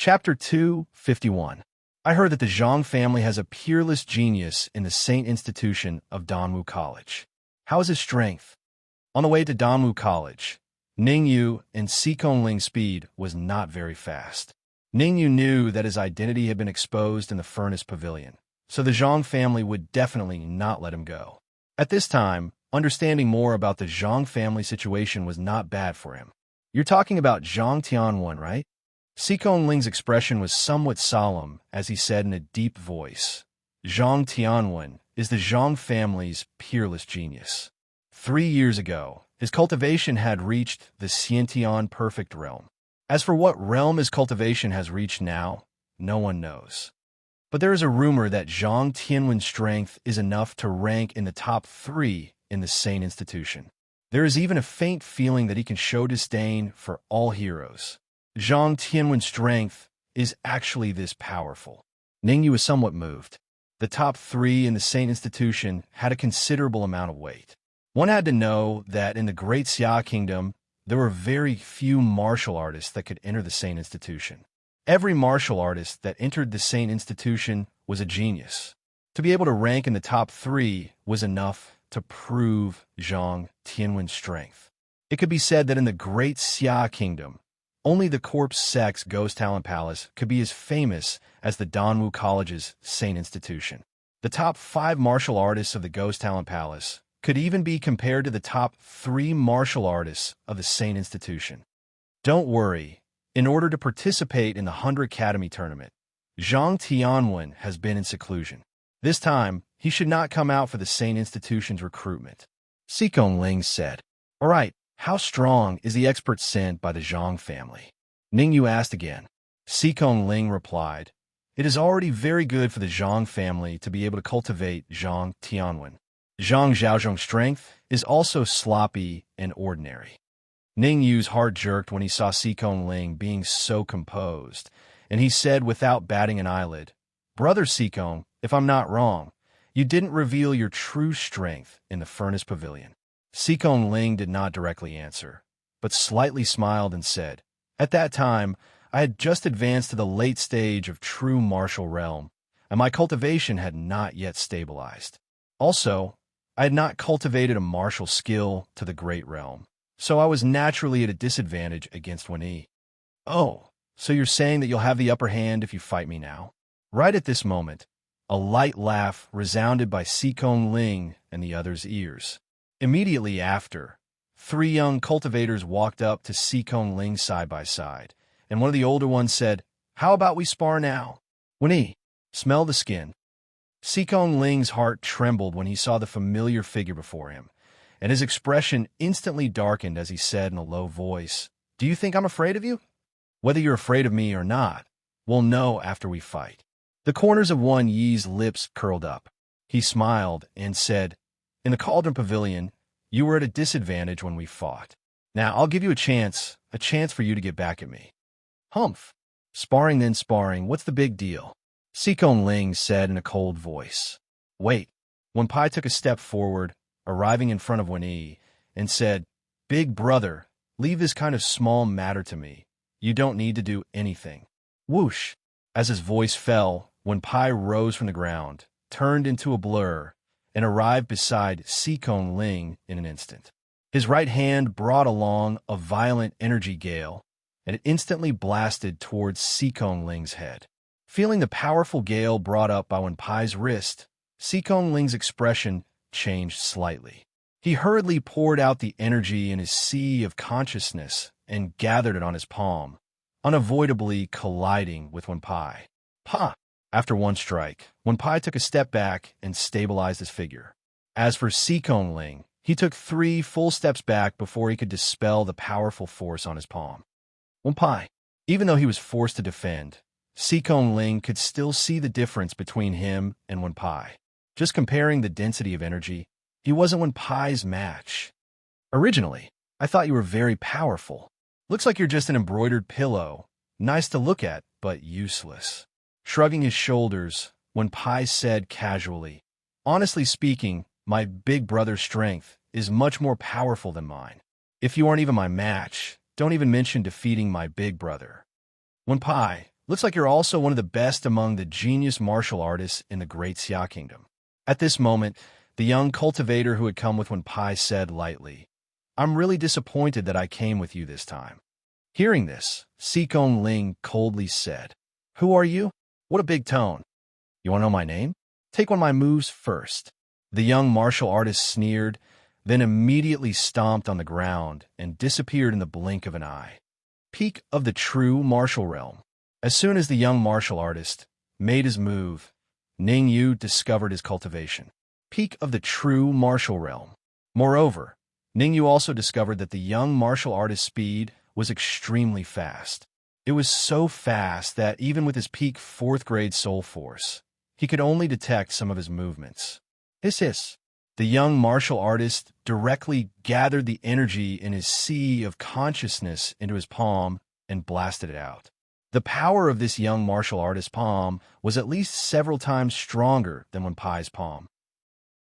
Chapter 251. I heard that the Zhang family has a peerless genius in the Saint Institution of Danwu College. How is his strength? On the way to Danwu College, Ningyu and Sikongling's speed was not very fast. Ningyu knew that his identity had been exposed in the furnace pavilion, so the Zhang family would definitely not let him go. At this time, understanding more about the Zhang family situation was not bad for him. You're talking about Zhang Tianwen, right? Sikongling's expression was somewhat solemn as he said in a deep voice, Zhang Tianwen is the Zhang family's peerless genius. 3 years ago, his cultivation had reached the Xiantian perfect realm. As for what realm his cultivation has reached now, no one knows. But there is a rumor that Zhang Tianwen's strength is enough to rank in the top 3 in the Saint Institution. There is even a faint feeling that he can show disdain for all heroes. Zhang Tianwen's strength is actually this powerful. Ningyu was somewhat moved. The top 3 in the Saint Institution had a considerable amount of weight. One had to know that in the Great Xia Kingdom, there were very few martial artists that could enter the Saint Institution. Every martial artist that entered the Saint Institution was a genius. To be able to rank in the top 3 was enough to prove Zhang Tianwen's strength. It could be said that in the Great Xia Kingdom, only the Corpse Sect's Ghost Talent Palace could be as famous as the Danwu College's Saint Institution. The top 5 martial artists of the Ghost Talent Palace could even be compared to the top 3 martial artists of the Saint Institution. Don't worry, in order to participate in the 100 Academy tournament, Zhang Tianwen has been in seclusion. This time, he should not come out for the Saint Institution's recruitment. Sikongling said, "All right. How strong is the expert sent by the Zhang family?" Ningyu asked again. Sikongling replied, "It is already very good for the Zhang family to be able to cultivate Zhang Tianwen. Zhang Zhaozhong's strength is also sloppy and ordinary." Ningyu's heart jerked when he saw Sikongling being so composed, and he said without batting an eyelid, "Brother Sikong, if I'm not wrong, you didn't reveal your true strength in the furnace pavilion." Sikongling did not directly answer, but slightly smiled and said, "At that time, I had just advanced to the late stage of true martial realm, and my cultivation had not yet stabilized. Also, I had not cultivated a martial skill to the great realm, so I was naturally at a disadvantage against Wenyi." "Oh, so you're saying that you'll have the upper hand if you fight me now?" Right at this moment, a light laugh resounded by Sikongling and the others' ears. Immediately after, 3 young cultivators walked up to Sikongling side by side, and one of the older ones said, "How about we spar now? Wenyi, smell the skin." Sikongling's heart trembled when he saw the familiar figure before him, and his expression instantly darkened as he said in a low voice, "Do you think I'm afraid of you? Whether you're afraid of me or not, we'll know after we fight." The corners of Wenyi's lips curled up. He smiled and said, "In the Cauldron Pavilion, you were at a disadvantage when we fought. Now I'll give you a chance for you to get back at me." "Humph. Sparring then sparring, what's the big deal?" Sikongling said in a cold voice. "Wait." Wenpai took a step forward, arriving in front of Wenyi, and said, "Big brother, leave this kind of small matter to me. You don't need to do anything." Whoosh! As his voice fell, Wenpai rose from the ground, turned into a blur, and arrived beside Sikongling in an instant. His right hand brought along a violent energy gale, and it instantly blasted towards Sikongling's head. Feeling the powerful gale brought up by Wenpai's wrist, Sikongling's expression changed slightly. He hurriedly poured out the energy in his sea of consciousness and gathered it on his palm, unavoidably colliding with Wenpai. "Pa!" After one strike, Wenpai took a step back and stabilized his figure. As for Sikongling, he took 3 full steps back before he could dispel the powerful force on his palm. Wenpai. Even though he was forced to defend, Sikongling could still see the difference between him and Wenpai. Just comparing the density of energy, he wasn't Wenpai's match. "Originally, I thought you were very powerful. Looks like you're just an embroidered pillow. Nice to look at, but useless." Shrugging his shoulders, Wenpai said casually, "Honestly speaking, my big brother's strength is much more powerful than mine. If you aren't even my match, don't even mention defeating my big brother." Wenpai, Looks like you're also one of the best among the genius martial artists in the Great Xia Kingdom. At this moment, the young cultivator who had come with Wenpai said lightly, I'm really disappointed that I came with you this time. Hearing this, Xikong Ling coldly said, Who are you? What a big tone. You want to know my name? Take one of my moves first. The young martial artist sneered, then immediately stomped on the ground and disappeared in the blink of an eye. Peak of the true martial realm. As soon as the young martial artist made his move, Ning Yu discovered his cultivation. Peak of the true martial realm. Moreover, Ning Yu also discovered that the young martial artist's speed was extremely fast. It was so fast that even with his peak 4th grade soul force, he could only detect some of his movements. Hiss. The young martial artist directly gathered the energy in his sea of consciousness into his palm and blasted it out. The power of this young martial artist's palm was at least several times stronger than Wenpai's palm.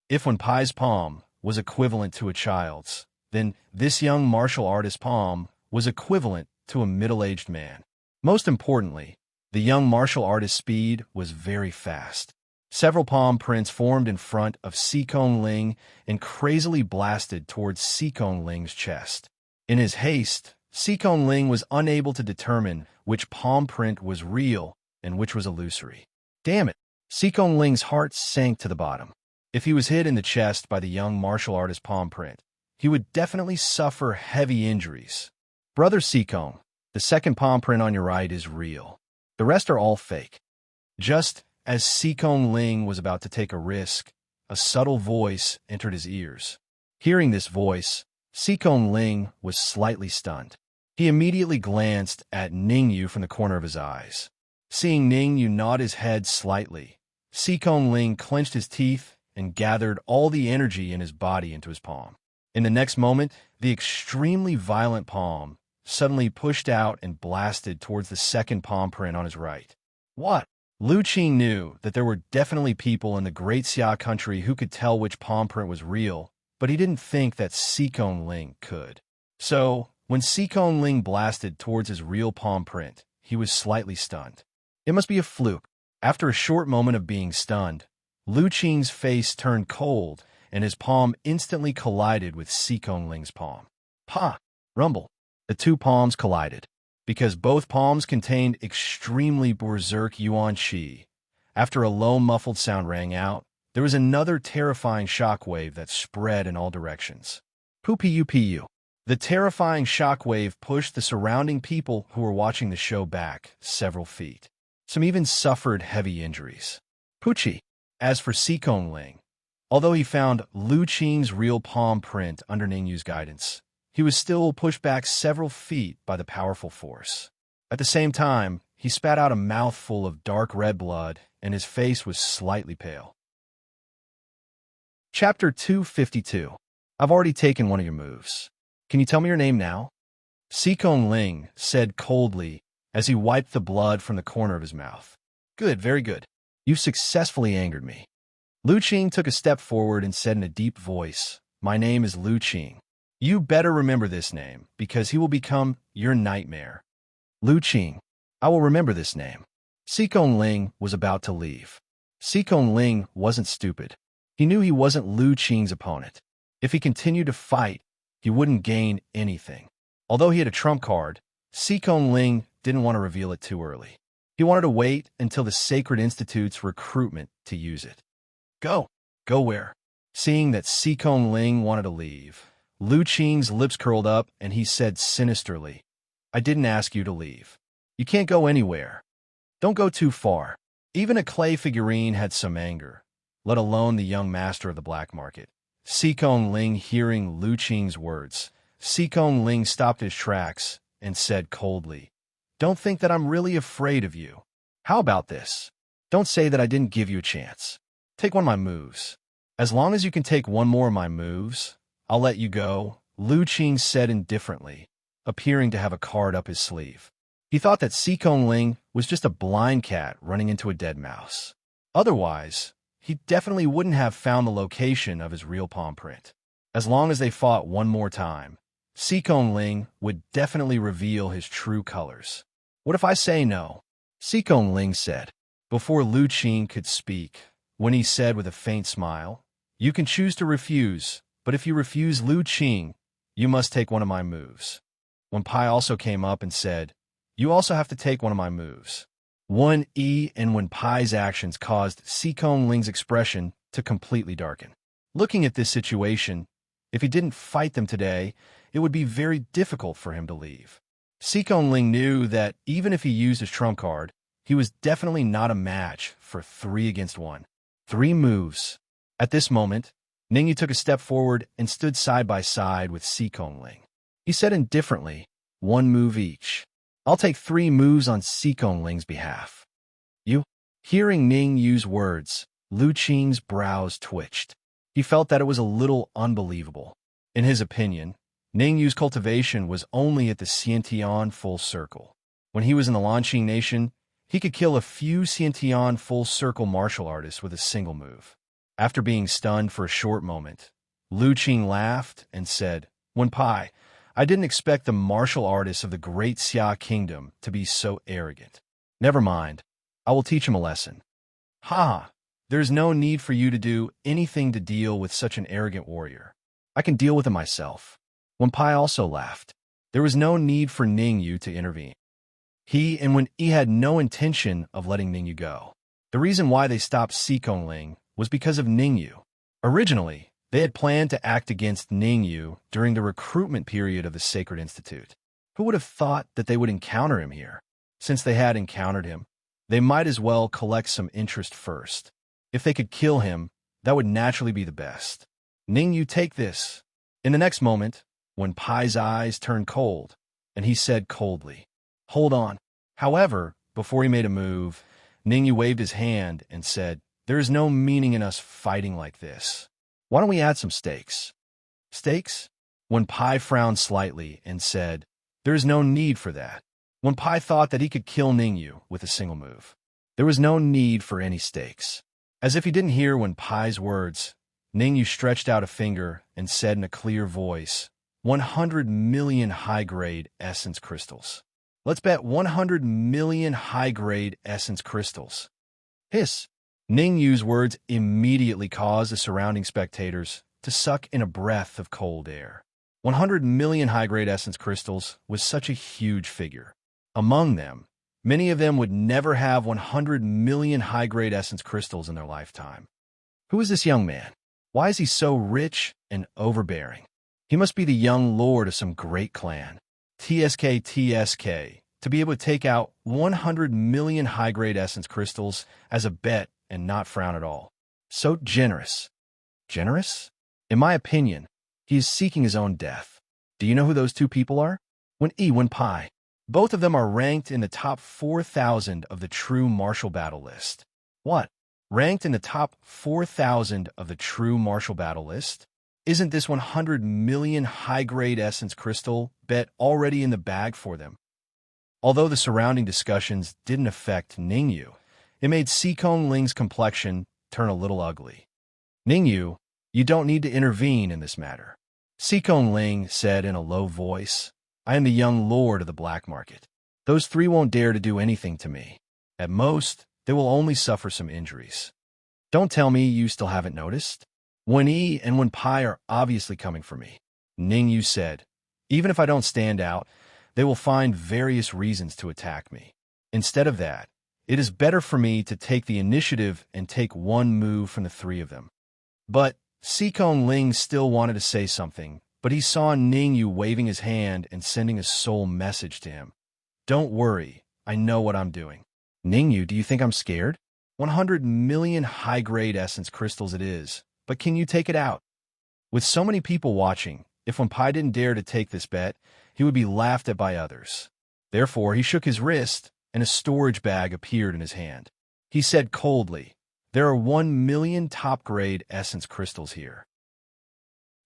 If Wenpai's palm was equivalent to a child's, then this young martial artist's palm was equivalent to a middle-aged man. Most importantly, the young martial artist's speed was very fast. Several palm prints formed in front of Xikong Ling and crazily blasted towards Xikong Ling's chest. In his haste, Xikong Ling was unable to determine which palm print was real and which was illusory. Damn it! Xikong Ling's heart sank to the bottom. If he was hit in the chest by the young martial artist's palm print, he would definitely suffer heavy injuries. Brother Xikong, the second palm print on your right is real. The rest are all fake. Just as Xikong Ling was about to take a risk, a subtle voice entered his ears. Hearing this voice, Xikong Ling was slightly stunned. He immediately glanced at Ning Yu from the corner of his eyes. Seeing Ning Yu nod his head slightly, Xikong Ling clenched his teeth and gathered all the energy in his body into his palm. In the next moment, the extremely violent palm suddenly pushed out and blasted towards the second palm print on his right. What? Lu Qing knew that there were definitely people in the Great Xia country who could tell which palm print was real, but he didn't think that Xikong Ling could. So, when Xikong Ling blasted towards his real palm print, he was slightly stunned. It must be a fluke. After a short moment of being stunned, Lu Qing's face turned cold, and his palm instantly collided with Xikong Ling's palm. Pa! Rumble. The two palms collided. Because both palms contained extremely berserk yuan qi. After a low muffled sound rang out, there was another terrifying shockwave that spread in all directions. Pu-pu-pu. The terrifying shockwave pushed the surrounding people who were watching the show back several feet. Some even suffered heavy injuries. Puchi. As for Xikong Ling, although he found Lu Qing's real palm print under Ning Yu's guidance, he was still pushed back several feet by the powerful force. At the same time, he spat out a mouthful of dark red blood, and his face was slightly pale. Chapter 252. I've already taken one of your moves. Can you tell me your name now? Xikong Ling said coldly as he wiped the blood from the corner of his mouth. Good, very good. You've successfully angered me. Lu Qing took a step forward and said in a deep voice, My name is Lu Qing. You better remember this name, because he will become your nightmare. Lu Qing. I will remember this name. Xikong Ling was about to leave. Xikong Ling wasn't stupid. He knew he wasn't Lu Qing's opponent. If he continued to fight, he wouldn't gain anything. Although he had a trump card, Xikong Ling didn't want to reveal it too early. He wanted to wait until the Sacred Institute's recruitment to use it. Go. Go where? Seeing that Xikong Ling wanted to leave, Lu Qing's lips curled up and he said sinisterly, I didn't ask you to leave. You can't go anywhere. Don't go too far. Even a clay figurine had some anger, let alone the young master of the black market. Xikong Ling hearing Lu Qing's words, Xikong Ling stopped his tracks and said coldly, Don't think that I'm really afraid of you. How about this? Don't say that I didn't give you a chance. Take one of my moves. As long as you can take one more of my moves, I'll let you go, Lu Qing said indifferently, appearing to have a card up his sleeve. He thought that Xikong Ling was just a blind cat running into a dead mouse. Otherwise, he definitely wouldn't have found the location of his real palm print. As long as they fought one more time, Xikong Ling would definitely reveal his true colors. What if I say no? Xikong Ling said. Before Lu Qing could speak, when he said with a faint smile, "You can choose to refuse, but if you refuse Lu Qing, you must take one of my moves." Wen Pai also came up and said, "You also have to take one of my moves." Wen Yi and Wen Pai's actions caused Xikong Ling's expression to completely darken. Looking at this situation, if he didn't fight them today, it would be very difficult for him to leave. Xikong Ling knew that even if he used his trump card, he was definitely not a match for 3 against 1. 3 moves. At this moment, Ningyu took a step forward and stood side by side with Xikong Ling. He said indifferently, "1 move each. I'll take 3 moves on Xikong Ling's behalf." "You?" Hearing Ningyu's words, Lu Qing's brows twitched. He felt that it was a little unbelievable. In his opinion, Ningyu's cultivation was only at the Xiantian full circle. When he was in the Lanqing Nation, he could kill a few Xiantian full circle martial artists with a single move. After being stunned for a short moment, Lu Qing laughed and said, "Wen Pai, I didn't expect the martial artists of the Great Xia Kingdom to be so arrogant. Never mind, I will teach him a lesson." "Ha! There's no need for you to do anything to deal with such an arrogant warrior. I can deal with him myself." Wen Pai also laughed. There was no need for Ningyu to intervene. He and Wen Yi had no intention of letting Ningyu go. The reason why they stopped Xikong Ling was because of Ningyu. Originally, they had planned to act against Ningyu during the recruitment period of the Sacred Institute. Who would have thought that they would encounter him here? Since they had encountered him, they might as well collect some interest first. If they could kill him, that would naturally be the best. "Ningyu, take this." In the next moment, Wen Pai's eyes turned cold, and he said coldly, "Hold on." However, before he made a move, Ningyu waved his hand and said, "There is no meaning in us fighting like this. Why don't we add some stakes?" "Stakes?" Wen Pai frowned slightly and said, "There is no need for that." Wen Pai thought that he could kill Ningyu with a single move. There was no need for any stakes. As if he didn't hear Wen Pai's words, Ningyu stretched out a finger and said in a clear voice, 100 million high-grade essence crystals. Let's bet 100 million high-grade essence crystals. Hiss! Ningyu's words immediately caused the surrounding spectators to suck in a breath of cold air. 100 million high-grade essence crystals was such a huge figure. Among them, many of them would never have 100 million high-grade essence crystals in their lifetime. Who is this young man? Why is he so rich and overbearing? He must be the young lord of some great clan. TSK, to be able to take out 100 million high-grade essence crystals as a bet and not frown at all. So generous. Generous? In my opinion, he is seeking his own death. Do you know who those 2 people are? Wen Pai. Both of them are ranked in the top 4,000 of the true martial battle list. What? Ranked in the top 4,000 of the true martial battle list? Isn't this 100 million high-grade essence crystal bet already in the bag for them? Although the surrounding discussions didn't affect Ningyu, it made Xikong Ling's complexion turn a little ugly. "Ningyu, you don't need to intervene in this matter," Xikong Ling said in a low voice. "I am the young lord of the black market. Those 3 won't dare to do anything to me. At most, they will only suffer some injuries. Don't tell me you still haven't noticed? Wen Yi and Wen Pai are obviously coming for me," Ningyu said. "Even if I don't stand out, they will find various reasons to attack me. Instead of that, it is better for me to take the initiative and take 1 move from the 3 of them." But Xikong Ling still wanted to say something, but he saw Ningyu waving his hand and sending a soul message to him. "Don't worry, I know what I'm doing." "Ningyu, do you think I'm scared? 100 million high-grade essence crystals it is, but can you take it out?" With so many people watching, if Wen Pai didn't dare to take this bet, he would be laughed at by others. Therefore, he shook his wrist, and a storage bag appeared in his hand. He said coldly, "There are 1 million top-grade essence crystals here.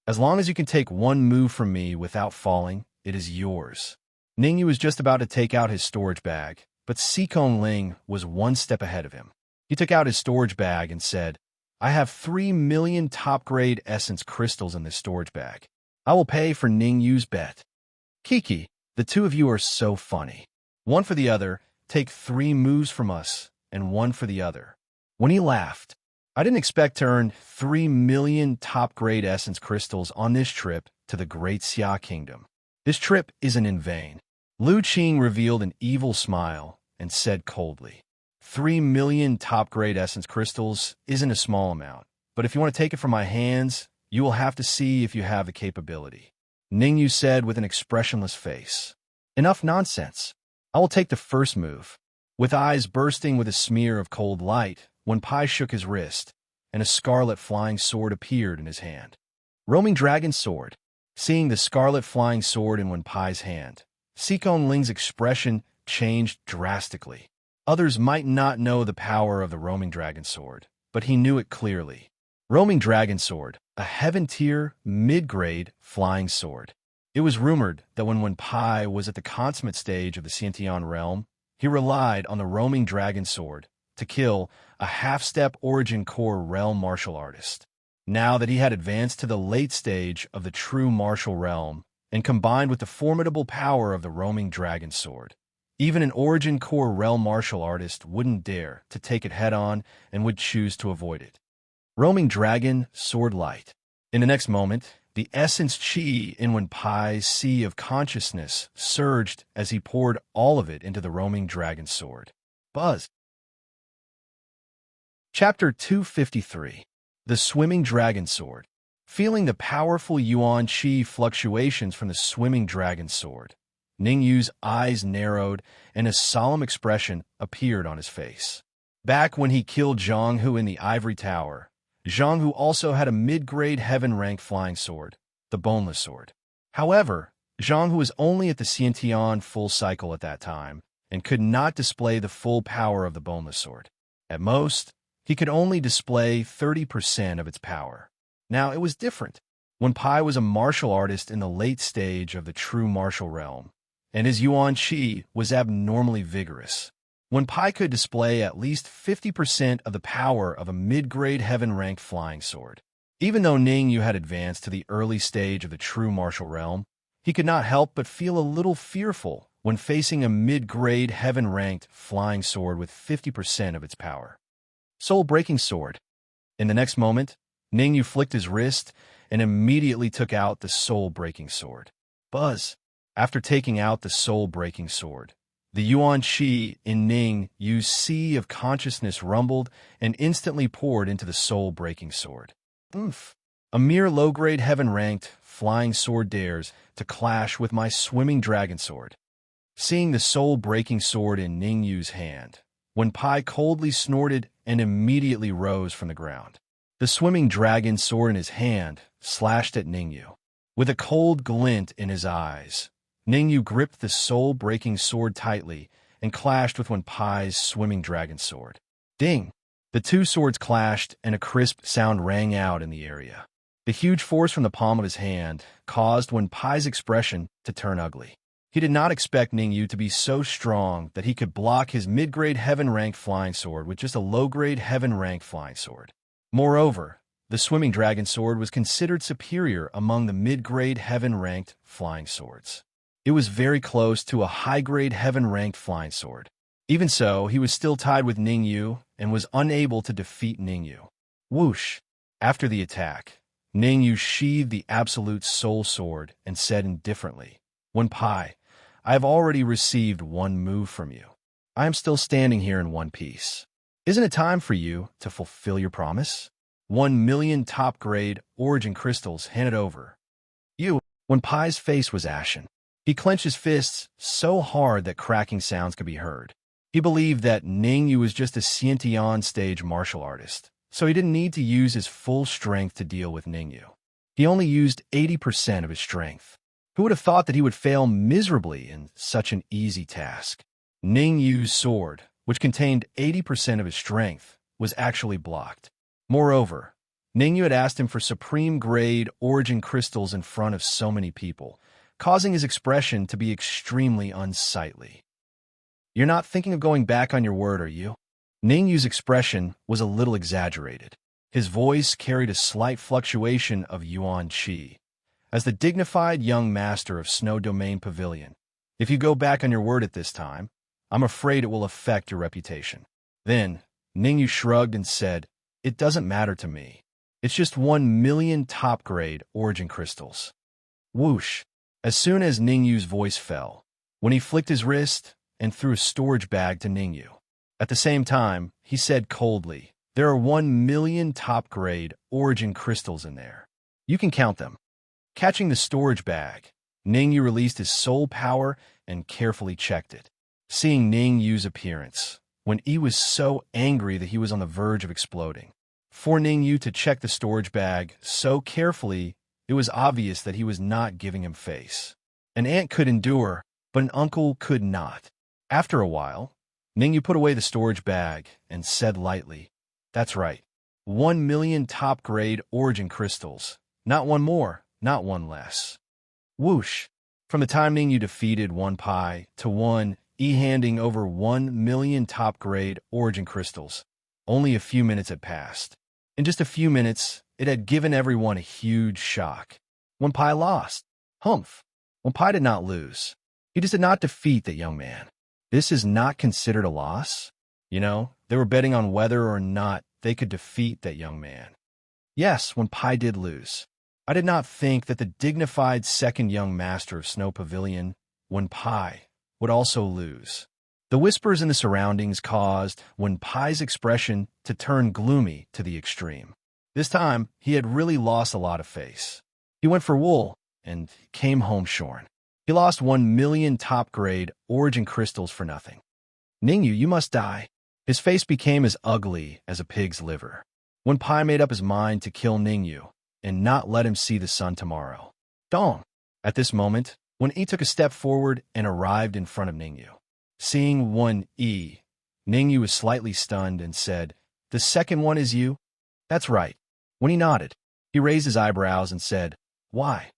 As long as you can take 1 move from me without falling, it is yours." Ningyu was just about to take out his storage bag, but Xikong Ling was 1 step ahead of him. He took out his storage bag and said, "I have 3 million top-grade essence crystals in this storage bag. I will pay for Ningyu's bet." "Kiki, the 2 of you are so funny. One for the other, take 3 moves from us and 1 for the other." When he laughed, "I didn't expect to earn 3 million top-grade essence crystals on this trip to the Great Xia Kingdom. This trip isn't in vain." Lu Qing revealed an evil smile and said coldly, 3 million top-grade essence crystals isn't a small amount, but if you want to take it from my hands, you will have to see if you have the capability." Ningyu said with an expressionless face. "Enough nonsense. I will take the first move." With eyes bursting with a smear of cold light, Wen Pai shook his wrist, and a scarlet flying sword appeared in his hand. Roaming Dragon Sword. Seeing the scarlet flying sword in Wen Pai's hand, Xikong Ling's expression changed drastically. Others might not know the power of the Roaming Dragon Sword, but he knew it clearly. Roaming Dragon Sword, a heaven-tier, mid-grade flying sword. It was rumored that when Wen Pai was at the consummate stage of the Xiantian realm, he relied on the Roaming Dragon Sword to kill a half-step origin core realm martial artist. Now that he had advanced to the late stage of the true martial realm, and combined with the formidable power of the Roaming Dragon Sword, even an origin core realm martial artist wouldn't dare to take it head-on and would choose to avoid it. Roaming Dragon Sword Light. In the next moment, the essence chi in Wen Pai's sea of consciousness surged as he poured all of it into the Roaming Dragon Sword. Buzz. Chapter 253. The Swimming Dragon Sword. Feeling the powerful Yuan Qi fluctuations from the Swimming Dragon Sword, Ningyu's eyes narrowed and a solemn expression appeared on his face. Back when he killed Zhang Hu in the Ivory Tower, Zhang Hu also had a mid-grade heaven-rank flying sword, the Boneless Sword. However, Zhang Hu was only at the Xiantian full cycle at that time and could not display the full power of the Boneless Sword. At most, he could only display 30% of its power. Now, it was different. Wen Pai was a martial artist in the late stage of the true martial realm, and his Yuan Qi was abnormally vigorous. Wen Pai could display at least 50% of the power of a mid-grade heaven-ranked flying sword. Even though Ningyu had advanced to the early stage of the true martial realm, he could not help but feel a little fearful when facing a mid-grade heaven-ranked flying sword with 50% of its power. Soul-breaking sword. In the next moment, Ningyu flicked his wrist and immediately took out the soul-breaking sword. Buzz. After taking out the soul-breaking sword, the Yuan Qi in Ningyu's sea of consciousness rumbled and instantly poured into the soul-breaking sword. Oomph. A mere low-grade heaven-ranked flying sword dares to clash with my swimming dragon sword. Seeing the soul-breaking sword in Ningyu's hand, Wen Pai coldly snorted and immediately rose from the ground. The swimming dragon sword in his hand slashed at Ningyu. With a cold glint in his eyes, Ningyu gripped the soul-breaking sword tightly and clashed with Wen Pai's swimming dragon sword. Ding! The two swords clashed and a crisp sound rang out in the area. The huge force from the palm of his hand caused Wen Pai's expression to turn ugly. He did not expect Ningyu to be so strong that he could block his mid-grade heaven-ranked flying sword with just a low-grade heaven-ranked flying sword. Moreover, the swimming dragon sword was considered superior among the mid-grade heaven-ranked flying swords. It was very close to a high-grade heaven-ranked flying sword. Even so, he was still tied with Ningyu and was unable to defeat Ningyu. Whoosh! After the attack, Ningyu sheathed the absolute soul sword and said indifferently, "Wen Pai, I have already received 1 move from you. I am still standing here in one piece. Isn't it time for you to fulfill your promise? 1 million top-grade origin crystals handed over." Wen Pai's face was ashen. He clenched his fists so hard that cracking sounds could be heard. He believed that Ningyu was just a Xiantian stage martial artist, so he didn't need to use his full strength to deal with Ningyu. He only used 80% of his strength. Who would have thought that he would fail miserably in such an easy task? Ningyu's sword, which contained 80% of his strength, was actually blocked. Moreover, Ningyu had asked him for supreme-grade origin crystals in front of so many people, causing his expression to be extremely unsightly. "You're not thinking of going back on your word, are you?" Ningyu's expression was a little exaggerated. His voice carried a slight fluctuation of Yuan Qi. As the dignified young master of Snow Domain Pavilion, if you go back on your word at this time, I'm afraid it will affect your reputation. Then, Ningyu shrugged and said, It doesn't matter to me. It's just 1,000,000 top-grade origin crystals. Whoosh! As soon as Ningyu's voice fell, when he flicked his wrist and threw a storage bag to Ningyu. At the same time, he said coldly, There are 1,000,000 top-grade origin crystals in there. You can count them. Catching the storage bag, Ningyu released his soul power and carefully checked it. Seeing Ningyu's appearance, when he was so angry that he was on the verge of exploding. For Ningyu to check the storage bag so carefully, it was obvious that he was not giving him face. An aunt could endure, but an uncle could not. After a while, Ningyu put away the storage bag and said lightly, That's right. 1,000,000 top-grade origin crystals. Not one more, not one less. Whoosh! From the time Ningyu defeated One Pi to One E handing over 1,000,000 top-grade origin crystals, only a few minutes had passed. In just a few minutes, it had given everyone a huge shock. One Pi lost. Humph! One Pi did not lose. He just did not defeat that young man. This is not considered a loss? You know, they were betting on whether or not they could defeat that young man. Yes, One Pi did lose. I did not think that the dignified second young master of Snow Pavilion, One Pi, would also lose. The whispers in the surroundings caused One Pi's expression to turn gloomy to the extreme. This time, he had really lost a lot of face. He went for wool and came home shorn. He lost 1,000,000 top-grade origin crystals for nothing. Ningyu, you must die. His face became as ugly as a pig's liver. One Pi made up his mind to kill Ningyu and not let him see the sun tomorrow. Dong! At this moment, One E took a step forward and arrived in front of Ningyu. Seeing One E, Ningyu was slightly stunned and said, The second one is you? That's right. When he nodded, he raised his eyebrows and said, Why?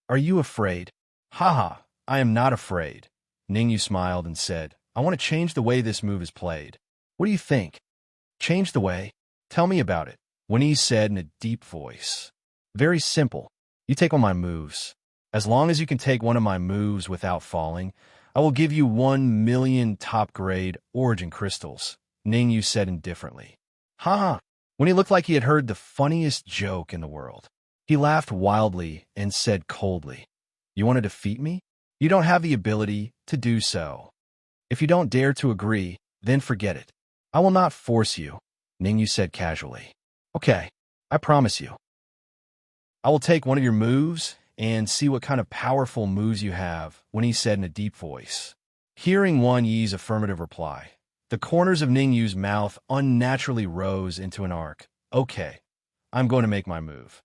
Are you afraid? Haha, I am not afraid. Ningyu smiled and said, I want to change the way this move is played. What do you think? Change the way? Tell me about it. When he said in a deep voice. Very simple. You take one of my moves. As long as you can take one of my moves without falling, I will give you 1,000,000 top-grade origin crystals, Ningyu said indifferently. Ha! When he looked like he had heard the funniest joke in the world. He laughed wildly and said coldly, You want to defeat me? You don't have the ability to do so. If you don't dare to agree, then forget it. I will not force you, Ningyu said casually. Okay, I promise you. I will take one of your moves and see what kind of powerful moves you have, when he said in a deep voice. Hearing Wan Yi's affirmative reply, the corners of Ningyu's mouth unnaturally rose into an arc. Okay, I'm going to make my move.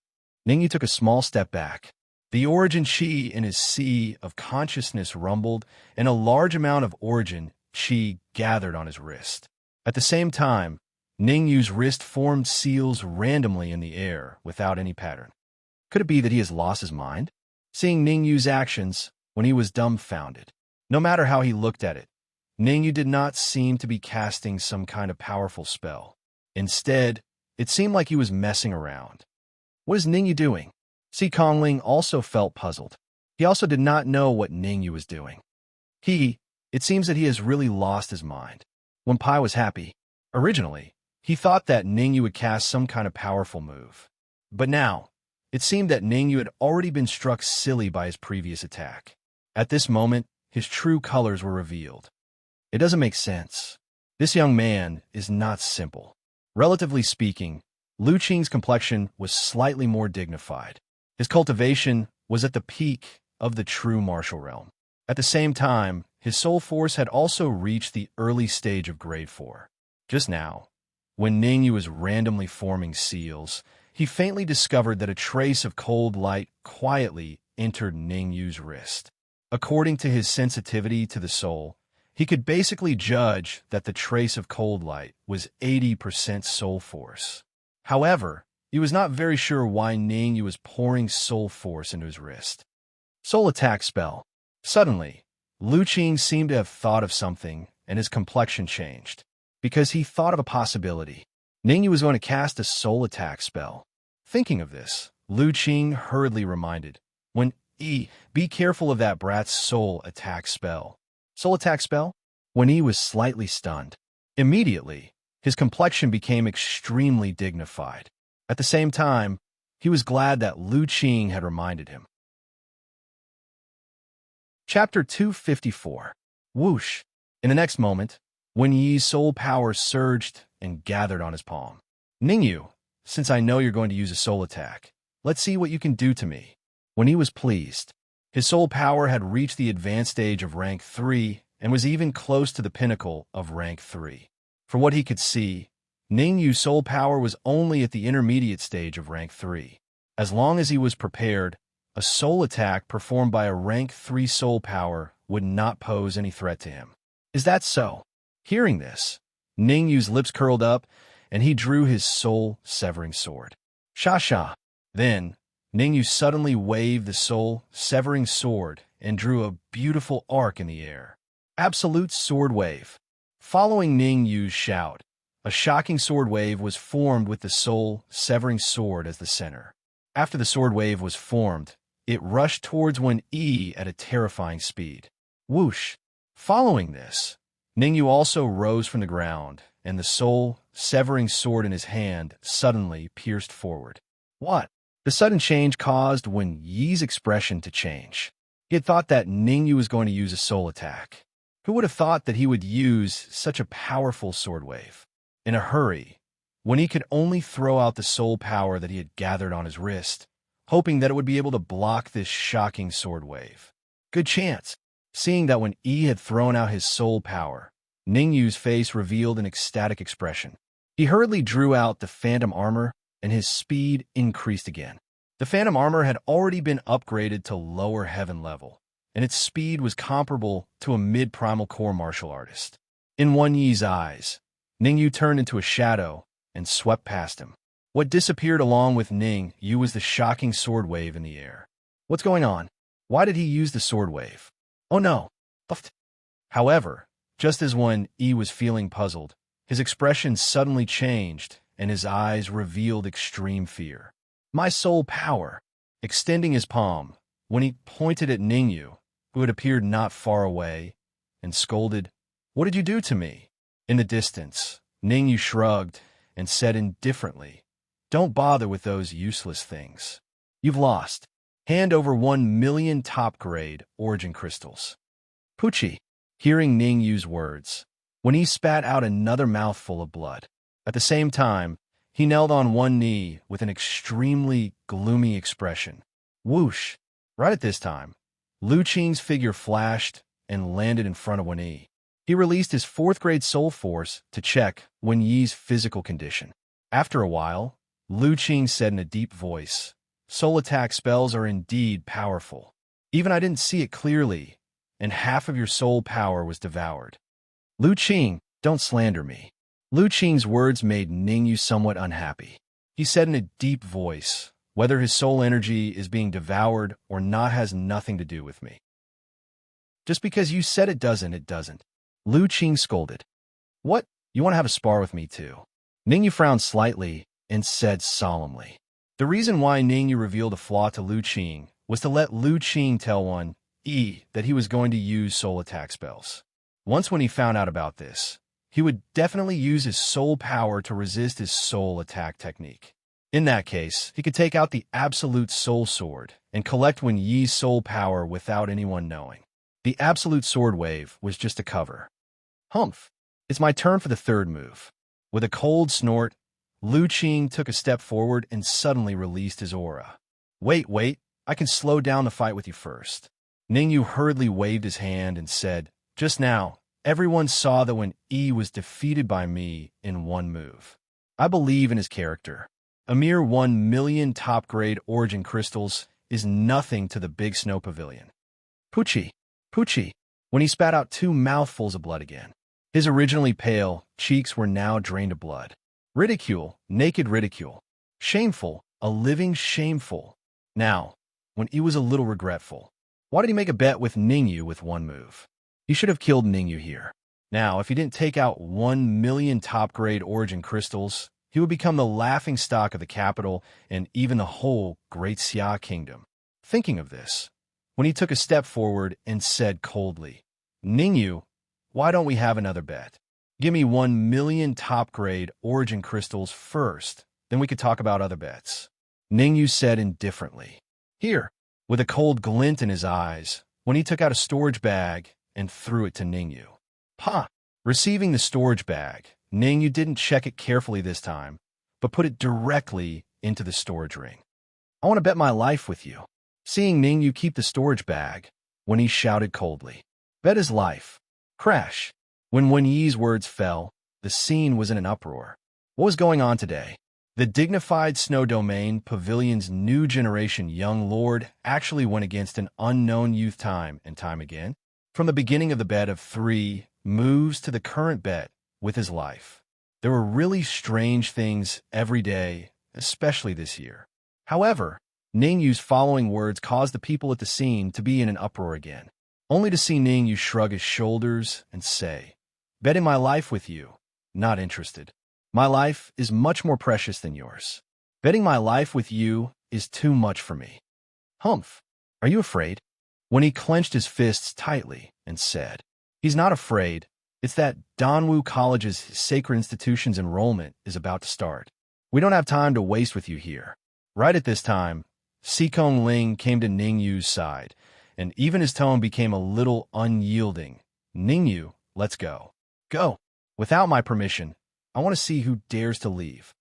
Ningyu took a small step back. The origin chi in his sea of consciousness rumbled, and a large amount of origin chi gathered on his wrist. At the same time, Ningyu's wrist formed seals randomly in the air without any pattern. Could it be that he has lost his mind? Seeing Ningyu's actions, when he was dumbfounded. No matter how he looked at it, Ningyu did not seem to be casting some kind of powerful spell. Instead, it seemed like he was messing around. What is Ningyu doing? Si Kongling also felt puzzled. He also did not know what Ningyu was doing. It seems that he has really lost his mind. When Pai was happy, originally, he thought that Ningyu would cast some kind of powerful move. But now, it seemed that Ningyu had already been struck silly by his previous attack. At this moment, his true colors were revealed. It doesn't make sense. This young man is not simple. Relatively speaking, Lu Qing's complexion was slightly more dignified. His cultivation was at the peak of the true martial realm. At the same time, his soul force had also reached the early stage of grade 4. Just now, when Ningyu was randomly forming seals, he faintly discovered that a trace of cold light quietly entered Ningyu's wrist. According to his sensitivity to the soul, he could basically judge that the trace of cold light was 80% soul force. However, he was not very sure why Ningyu was pouring soul force into his wrist. Soul attack spell. Suddenly, Lu Qing seemed to have thought of something, and his complexion changed. Because he thought of a possibility. Ningyu was going to cast a soul attack spell. Thinking of this, Lu Qing hurriedly reminded, be careful of that brat's soul attack spell. Soul attack spell? when he was slightly stunned. Immediately, his complexion became extremely dignified. At the same time, he was glad that Lu Qing had reminded him. Chapter 254. Whoosh! In the next moment, Wen Yi's soul power surged and gathered on his palm. Ningyu, since I know you're going to use a soul attack, let's see what you can do to me. When he was pleased, his soul power had reached the advanced stage of rank 3 and was even close to the pinnacle of rank 3. For what he could see, Ningyu's soul power was only at the intermediate stage of rank 3. As long as he was prepared, a soul attack performed by a rank 3 soul power would not pose any threat to him. Is that so? Hearing this, Ningyu's lips curled up, and he drew his soul-severing sword. Sha-sha! Then, Ningyu suddenly waved the soul-severing sword and drew a beautiful arc in the air. Absolute sword wave. Following Ningyu's shout, a shocking sword wave was formed with the soul-severing sword as the center. After the sword wave was formed, it rushed towards Wen Yi at a terrifying speed. Whoosh! Following this, Ningyu also rose from the ground, and the soul-severing sword in his hand suddenly pierced forward. What? The sudden change caused Wen Yi's expression to change. He had thought that Ningyu was going to use a soul attack. Who would have thought that he would use such a powerful sword wave? In a hurry, when he could only throw out the soul power that he had gathered on his wrist, hoping that it would be able to block this shocking sword wave. Good chance. Seeing that Wen Yi had thrown out his soul power, Ningyu's face revealed an ecstatic expression. He hurriedly drew out the phantom armor, and his speed increased again. The phantom armor had already been upgraded to lower heaven level, and its speed was comparable to a mid-primal core martial artist. In Wen Yi's eyes, Ningyu turned into a shadow and swept past him. What disappeared along with Ningyu was the shocking sword wave in the air. What's going on? Why did he use the sword wave? Oh no! However, just as Wen Yi was feeling puzzled, his expression suddenly changed, and his eyes revealed extreme fear. My soul power! Extending his palm, when he pointed at Ningyu, who had appeared not far away, and scolded, "What did you do to me?" In the distance, Ningyu shrugged and said indifferently, "Don't bother with those useless things. You've lost. Hand over 1,000,000 top-grade origin crystals." Pucci, hearing Ningyu's words, when he spat out another mouthful of blood. At the same time, he knelt on one knee with an extremely gloomy expression. Whoosh! Right at this time, Lu Qing's figure flashed and landed in front of Wen Yi. He released his 4th-grade soul force to check Wen Yi's physical condition. After a while, Lu Qing said in a deep voice, "Soul attack spells are indeed powerful. Even I didn't see it clearly, and half of your soul power was devoured." Lu Qing, don't slander me. Lu Qing's words made Ningyu somewhat unhappy. He said in a deep voice, "Whether his soul energy is being devoured or not has nothing to do with me. Just because you said it doesn't. Lu Qing scolded. "What? You want to have a spar with me too?" Ningyu frowned slightly and said solemnly. The reason why Ningyu revealed a flaw to Lu Qing was to let Lu Qing tell Wen Yi that he was going to use soul attack spells. Once when he found out about this, he would definitely use his soul power to resist his soul attack technique. In that case, he could take out the absolute soul sword and collect Wen Yi's soul power without anyone knowing. The absolute sword wave was just a cover. Humph! It's my turn for the 3rd move. With a cold snort, Lu Qing took a step forward and suddenly released his aura. Wait, I can slow down the fight with you first. Ningyu hurriedly waved his hand and said, "Just now, everyone saw that Wen Yi was defeated by me in one move. I believe in his character. A mere 1,000,000 top-grade origin crystals is nothing to the Big Snow Pavilion." Pucci, when he spat out 2 mouthfuls of blood again. His originally pale cheeks were now drained of blood. Ridicule, naked ridicule. Shameful, a living shameful. Now, when he was a little regretful. Why did he make a bet with Ningyu with one move? He should have killed Ningyu here. Now, if he didn't take out 1,000,000 top-grade origin crystals, he would become the laughingstock of the capital and even the whole Great Xia Kingdom. Thinking of this, when he took a step forward and said coldly, "Ningyu, why don't we have another bet? Give me 1,000,000 top-grade origin crystals first, then we could talk about other bets. Ningyu said indifferently. Here, with a cold glint in his eyes, when he took out a storage bag and threw it to Ningyu. Pa! Receiving the storage bag, Ningyu didn't check it carefully this time, but put it directly into the storage ring. I want to bet my life with you. Seeing Ningyu keep the storage bag, when he shouted coldly. Bet his life. Crash. When Wen Yi's words fell, the scene was in an uproar. What was going on today? The dignified Snow Domain Pavilion's new generation young lord actually went against an unknown youth time and time again, from the beginning of the bet of 3 moves to the current bet with his life. There were really strange things every day, especially this year. However, Ningyu's following words caused the people at the scene to be in an uproar again, only to see Ningyu shrug his shoulders and say, betting my life with you, not interested. My life is much more precious than yours. Betting my life with you is too much for me. Humph, are you afraid? When he clenched his fists tightly and said, he's not afraid, it's that Danwu College's Sacred Institutions enrollment is about to start. We don't have time to waste with you here. Right at this time, Sikong Ling came to Ningyu's side, and even his tone became a little unyielding. Ningyu, let's go. Go. Without my permission, I want to see who dares to leave.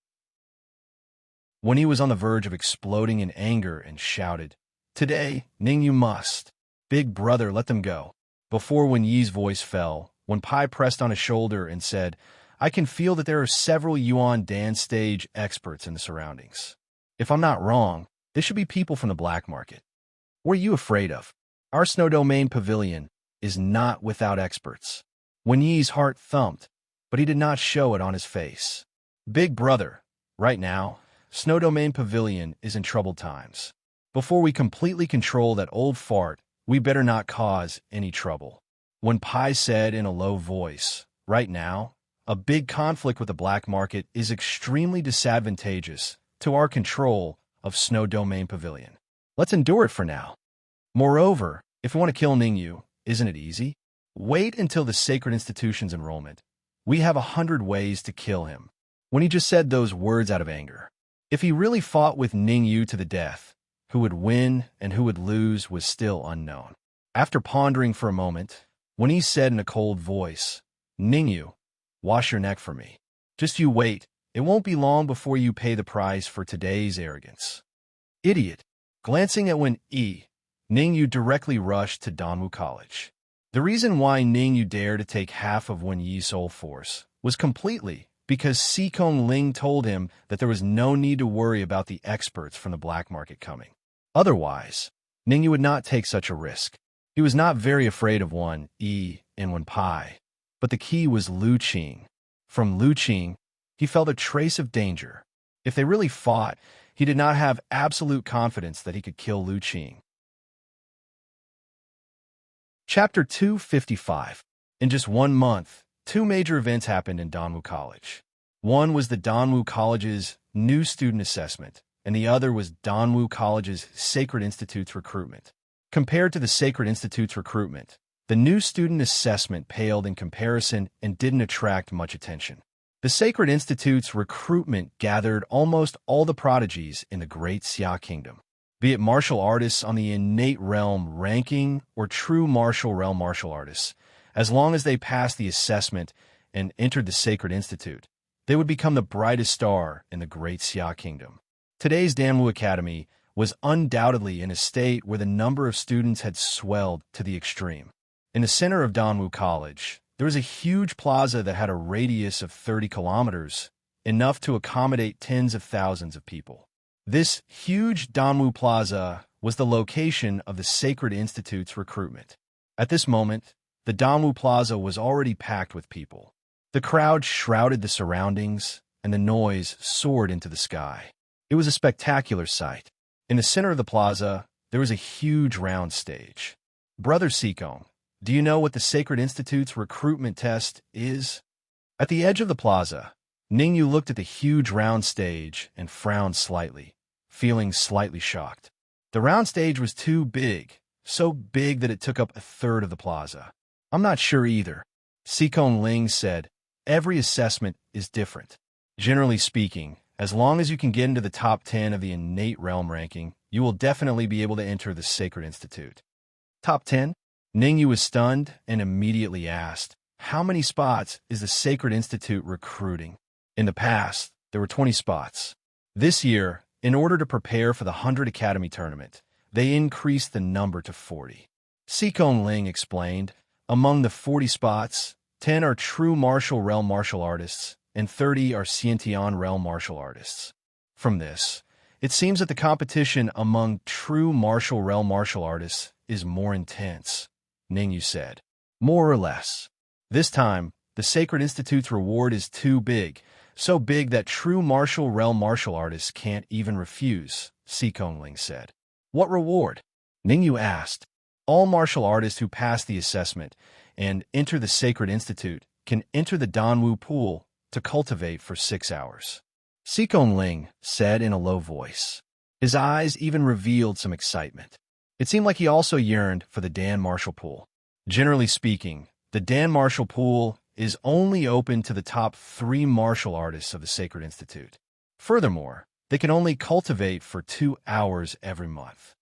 When he was on the verge of exploding in anger and shouted, today, Ningyu must. Big brother, let them go. Before Wen Yi's voice fell, when Pai pressed on his shoulder and said, I can feel that there are several Yuan dance stage experts in the surroundings. If I'm not wrong, this should be people from the black market. What are you afraid of? Our Snow Domain Pavilion is not without experts. Wen Yi's heart thumped, but he did not show it on his face. Big brother, right now, Snow Domain Pavilion is in troubled times. Before we completely control that old fart, we better not cause any trouble. When Pai said in a low voice, right now, a big conflict with the black market is extremely disadvantageous to our control of Snow Domain Pavilion. Let's endure it for now. Moreover, if we want to kill Ningyu, isn't it easy? Wait until the Sacred Institution's enrollment. We have 100 ways to kill him. When he just said those words out of anger. If he really fought with Ningyu to the death, who would win and who would lose was still unknown. After pondering for a moment, when he said in a cold voice, Ningyu, wash your neck for me. Just you wait. It won't be long before you pay the price for today's arrogance. Idiot. Glancing at Wen Yi, Ningyu directly rushed to Danwu College. The reason why Ningyu dared to take half of Wen Yi's soul force was completely because Sikong Ling told him that there was no need to worry about the experts from the black market coming. Otherwise, Ningyu would not take such a risk. He was not very afraid of Wen Yi and Wen Pai, but the key was Lu Qing. From Lu Qing, he felt a trace of danger. If they really fought, he did not have absolute confidence that he could kill Lu Qing. Chapter 255. In just 1 month, 2 major events happened in Danwu College. One was the Danwu College's new student assessment, and the other was Danwu College's Sacred Institute's recruitment. Compared to the Sacred Institute's recruitment, the new student assessment paled in comparison and didn't attract much attention. The Sacred Institute's recruitment gathered almost all the prodigies in the Great Xia Kingdom, be it martial artists on the innate realm ranking or true martial realm martial artists. As long as they passed the assessment and entered the Sacred Institute, they would become the brightest star in the Great Xia Kingdom. Today's Danwu Academy was undoubtedly in a state where the number of students had swelled to the extreme. In the center of Danwu College, there was a huge plaza that had a radius of 30 kilometers, enough to accommodate tens of thousands of people. This huge Danwu Plaza was the location of the Sacred Institute's recruitment. At this moment, the Danwu Plaza was already packed with people. The crowd shrouded the surroundings, and the noise soared into the sky. It was a spectacular sight. In the center of the plaza, there was a huge round stage. Brother Sikong, do you know what the Sacred Institute's recruitment test is? At the edge of the plaza, Ningyu looked at the huge round stage and frowned slightly, feeling slightly shocked. The round stage was too big, so big that it took up a third of the plaza. I'm not sure either. Sikon Ling said, every assessment is different. Generally speaking, as long as you can get into the top 10 of the innate realm ranking, you will definitely be able to enter the Sacred Institute. Top 10? Ningyu was stunned and immediately asked, how many spots is the Sacred Institute recruiting? In the past, there were 20 spots. This year, in order to prepare for the 100 Academy tournament, they increased the number to 40. Sikon Ling explained, among the 40 spots, 10 are true martial realm martial artists, and 30 are Xiantian realm martial artists. From this, it seems that the competition among true martial realm martial artists is more intense, Ningyu said. More or less. This time, the Sacred Institute's reward is too big, so big that true martial realm martial artists can't even refuse, Sikon Ling said. What reward? Ningyu asked. All martial artists who pass the assessment and enter the Sacred Institute can enter the Danwu pool to cultivate for 6 hours. Sikon Ling said in a low voice. His eyes even revealed some excitement. It seemed like he also yearned for the Dan Martial pool. Generally speaking, the Dan Martial pool is only open to the top 3 martial artists of the Sacred Institute. Furthermore, they can only cultivate for 2 hours every month.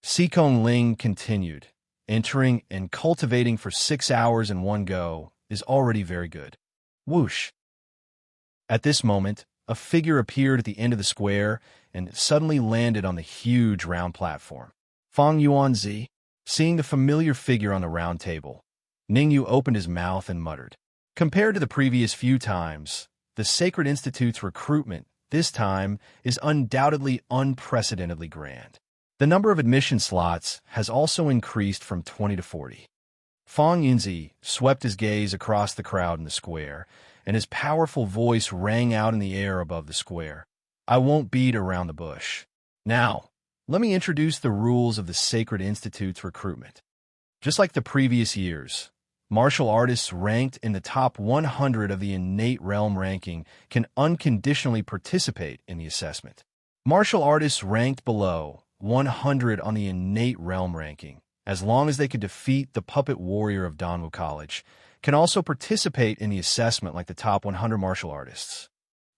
Sikon Ling continued, entering and cultivating for 6 hours in one go is already very good. Whoosh! At this moment, a figure appeared at the end of the square and suddenly landed on the huge round platform. Fang Yuanzi, seeing the familiar figure on the round table, Ningyu opened his mouth and muttered. Compared to the previous few times, the Sacred Institute's recruitment this time is undoubtedly unprecedentedly grand. The number of admission slots has also increased from 20 to 40. Fang Yunzi swept his gaze across the crowd in the square, and his powerful voice rang out in the air above the square. I won't beat around the bush. Now, let me introduce the rules of the Sacred Institute's recruitment. Just like the previous years, martial artists ranked in the top 100 of the innate realm ranking can unconditionally participate in the assessment. Martial artists ranked below 100 on the innate realm ranking, as long as they could defeat the puppet warrior of Danwu College, can also participate in the assessment like the top 100 martial artists.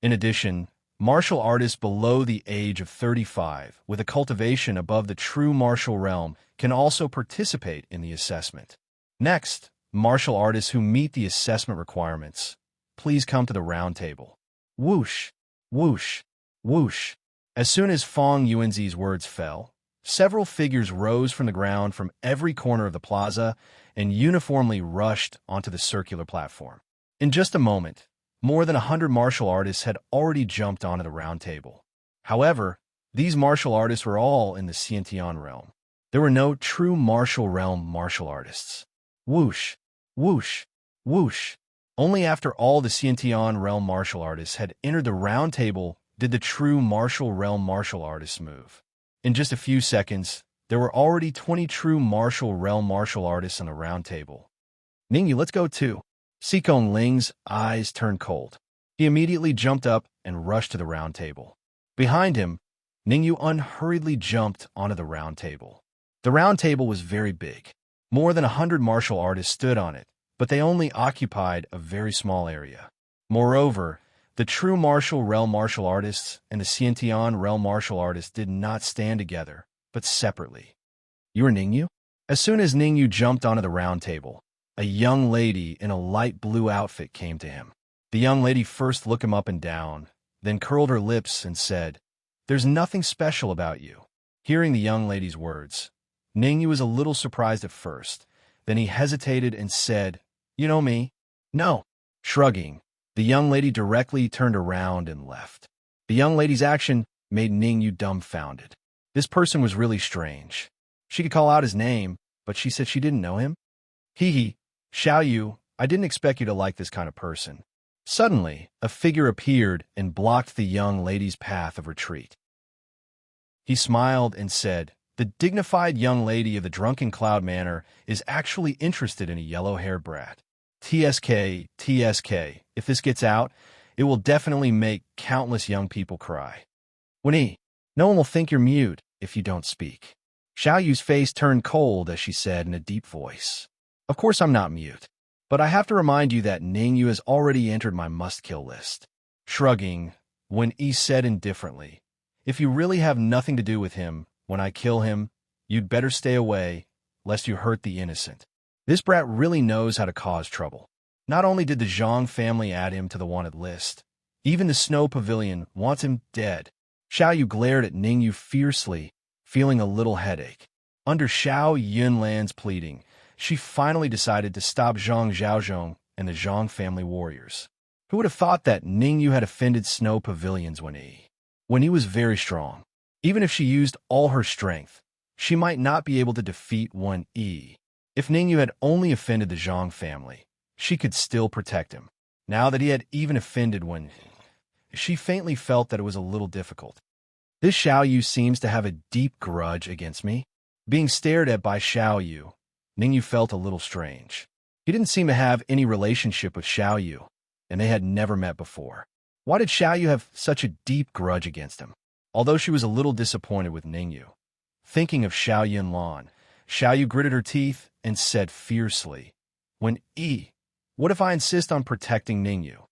In addition, martial artists below the age of 35 with a cultivation above the true martial realm can also participate in the assessment. Next, martial artists who meet the assessment requirements, please come to the round table. Whoosh, whoosh, whoosh. As soon as Fang Yuanzi's words fell, several figures rose from the ground from every corner of the plaza and uniformly rushed onto the circular platform. In just a moment, more than 100 martial artists had already jumped onto the round table. However, these martial artists were all in the Xiantian realm. There were no true martial realm martial artists. Whoosh, whoosh, whoosh. Only after all the Xiantian realm martial artists had entered the round table did the true martial realm martial artists move. In just a few seconds, there were already 20 true martial realm martial artists on the round table. Ningyu, let's go too. Sikon Ling's eyes turned cold. He immediately jumped up and rushed to the round table. Behind him, Ningyu unhurriedly jumped onto the round table. The round table was very big. More than 100 martial artists stood on it, but they only occupied a very small area. Moreover, the true martial realm martial artists and the Xiantian realm martial artists did not stand together, but separately. You are Ningyu? As soon as Ningyu jumped onto the round table, a young lady in a light blue outfit came to him. The young lady first looked him up and down, then curled her lips and said, "There's nothing special about you." Hearing the young lady's words, Ningyu was a little surprised at first. Then he hesitated and said, "You know me?" "No." Shrugging, the young lady directly turned around and left. The young lady's action made Ningyu dumbfounded. This person was really strange. She could call out his name, but she said she didn't know him. Hee, Xiao Yu, I didn't expect you to like this kind of person. Suddenly, a figure appeared and blocked the young lady's path of retreat. He smiled and said, "The dignified young lady of the Drunken Cloud Manor is actually interested in a yellow-haired brat. TSK, TSK, if this gets out, it will definitely make countless young people cry. Winnie, no one will think you're mute if you don't speak." Xiao Yu's face turned cold as she said in a deep voice, "Of course I'm not mute. But I have to remind you that Ningyu has already entered my must-kill list. Shrugging, Wen Yi said indifferently, if you really have nothing to do with him, when I kill him, you'd better stay away, lest you hurt the innocent. This brat really knows how to cause trouble. Not only did the Zhang family add him to the wanted list, even the Snow Pavilion wants him dead. Xiao Yu glared at Ningyu fiercely, feeling a little headache. Under Xiao Yunlan's pleading, she finally decided to stop Zhang Zhaozhong and the Zhang family warriors. Who would have thought that Ningyu had offended Snow Pavilion's When he was very strong. Even if she used all her strength, she might not be able to defeat Wen Yi. If Ningyu had only offended the Zhang family, she could still protect him. Now that he had even offended Wen Yi, she faintly felt that it was a little difficult. This Xiao Yu seems to have a deep grudge against me. Being stared at by Xiao Yu, Ningyu felt a little strange. He didn't seem to have any relationship with Xiao Yu, and they had never met before. Why did Xiao Yu have such a deep grudge against him? Although she was a little disappointed with Ningyu, thinking of Xiao Yunlan, Xiao Yu gritted her teeth and said fiercely, Wen Yi, what if I insist on protecting Ningyu?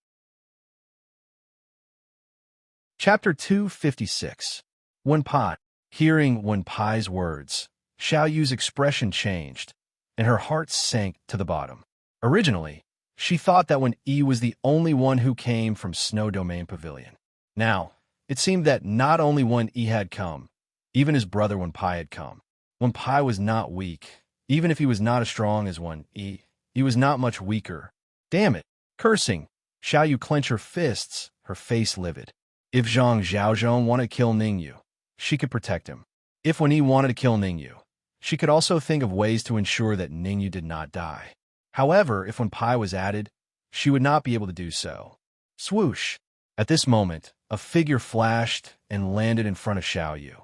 Chapter 256. Wen Pai. Hearing Wen Pai's words, Xiao Yu's expression changed, and her heart sank to the bottom. Originally, she thought that Wen Yi was the only one who came from Snow Domain Pavilion. Now, it seemed that not only Wen Yi had come, even his brother Wen Pai had come. Wen Pai was not weak. Even if he was not as strong as Wen Yi, he was not much weaker. Damn it! Cursing, Xiao Yu clenched her fists, her face livid. If Zhang Zhaozhong wanted to kill Ningyu, she could protect him. If Wen Yi wanted to kill Ningyu, she could also think of ways to ensure that Ningyu did not die. However, if Wen Pai was added, she would not be able to do so. Swoosh! At this moment, a figure flashed and landed in front of Xiao Yu.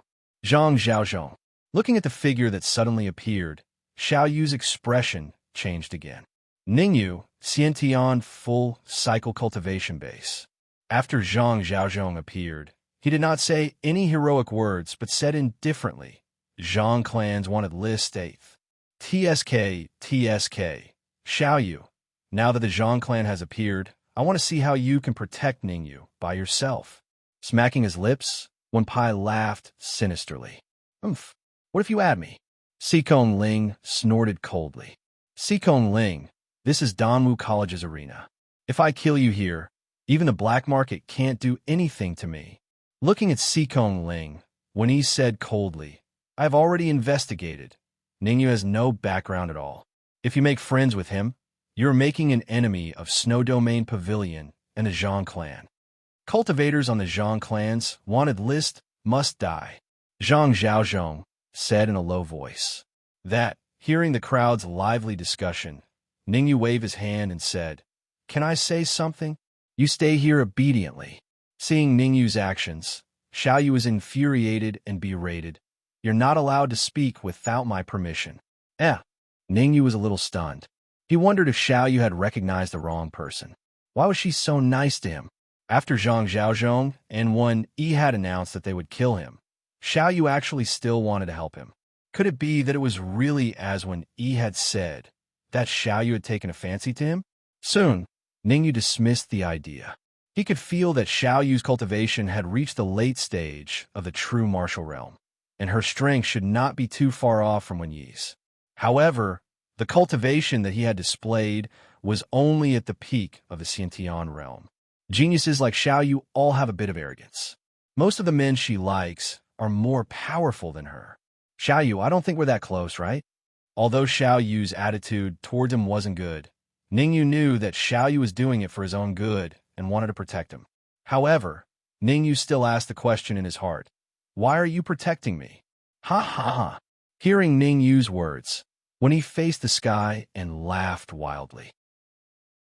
Zhang Zhaozhong. Looking at the figure that suddenly appeared, Xiao Yu's expression changed again. Ningyu, Xiantian full cycle cultivation base. After Zhang Zhaozhong appeared, he did not say any heroic words, but said indifferently, Zhang clans wanted list 8th. TSK, TSK. Xiao Yu, now that the Zhang clan has appeared, I want to see how you can protect Ningyu by yourself. Smacking his lips, Wen Pai laughed sinisterly. What if you add me? Xikong Ling snorted coldly. Xikong Ling, this is Danwu College's arena. If I kill you here, even the black market can't do anything to me. Looking at Xikong Ling, Wen Yi said coldly, I've already investigated. Ningyu has no background at all. If you make friends with him, you're making an enemy of Snow Domain Pavilion and the Zhang clan. Cultivators on the Zhang clan's wanted list must die. Zhang Zhaozhong said in a low voice. That, hearing the crowd's lively discussion, Ningyu waved his hand and said, Can I say something? You stay here obediently. Seeing Ningyu's actions, Xiao Yu was infuriated and berated. You're not allowed to speak without my permission. Ningyu was a little stunned. He wondered if Xiao Yu had recognized the wrong person. Why was she so nice to him? After Zhang Zhaozhong and Wen Yi had announced that they would kill him, Xiao Yu actually still wanted to help him. Could it be that it was really as Wen Yi had said, that Xiao Yu had taken a fancy to him? Soon, Ningyu dismissed the idea. He could feel that Xiao Yu's cultivation had reached the late stage of the true martial realm, and her strength should not be too far off from Wen Yi's. However, the cultivation that he had displayed was only at the peak of the Xiantian realm. Geniuses like Xiao Yu all have a bit of arrogance. Most of the men she likes are more powerful than her. Xiao Yu, I don't think we're that close, right? Although Xiao Yu's attitude towards him wasn't good, Ningyu knew that Xiao Yu was doing it for his own good and wanted to protect him. However, Ningyu still asked the question in his heart, Why are you protecting me? Ha ha ha. Hearing Ningyu's words, Wen Yi faced the sky and laughed wildly.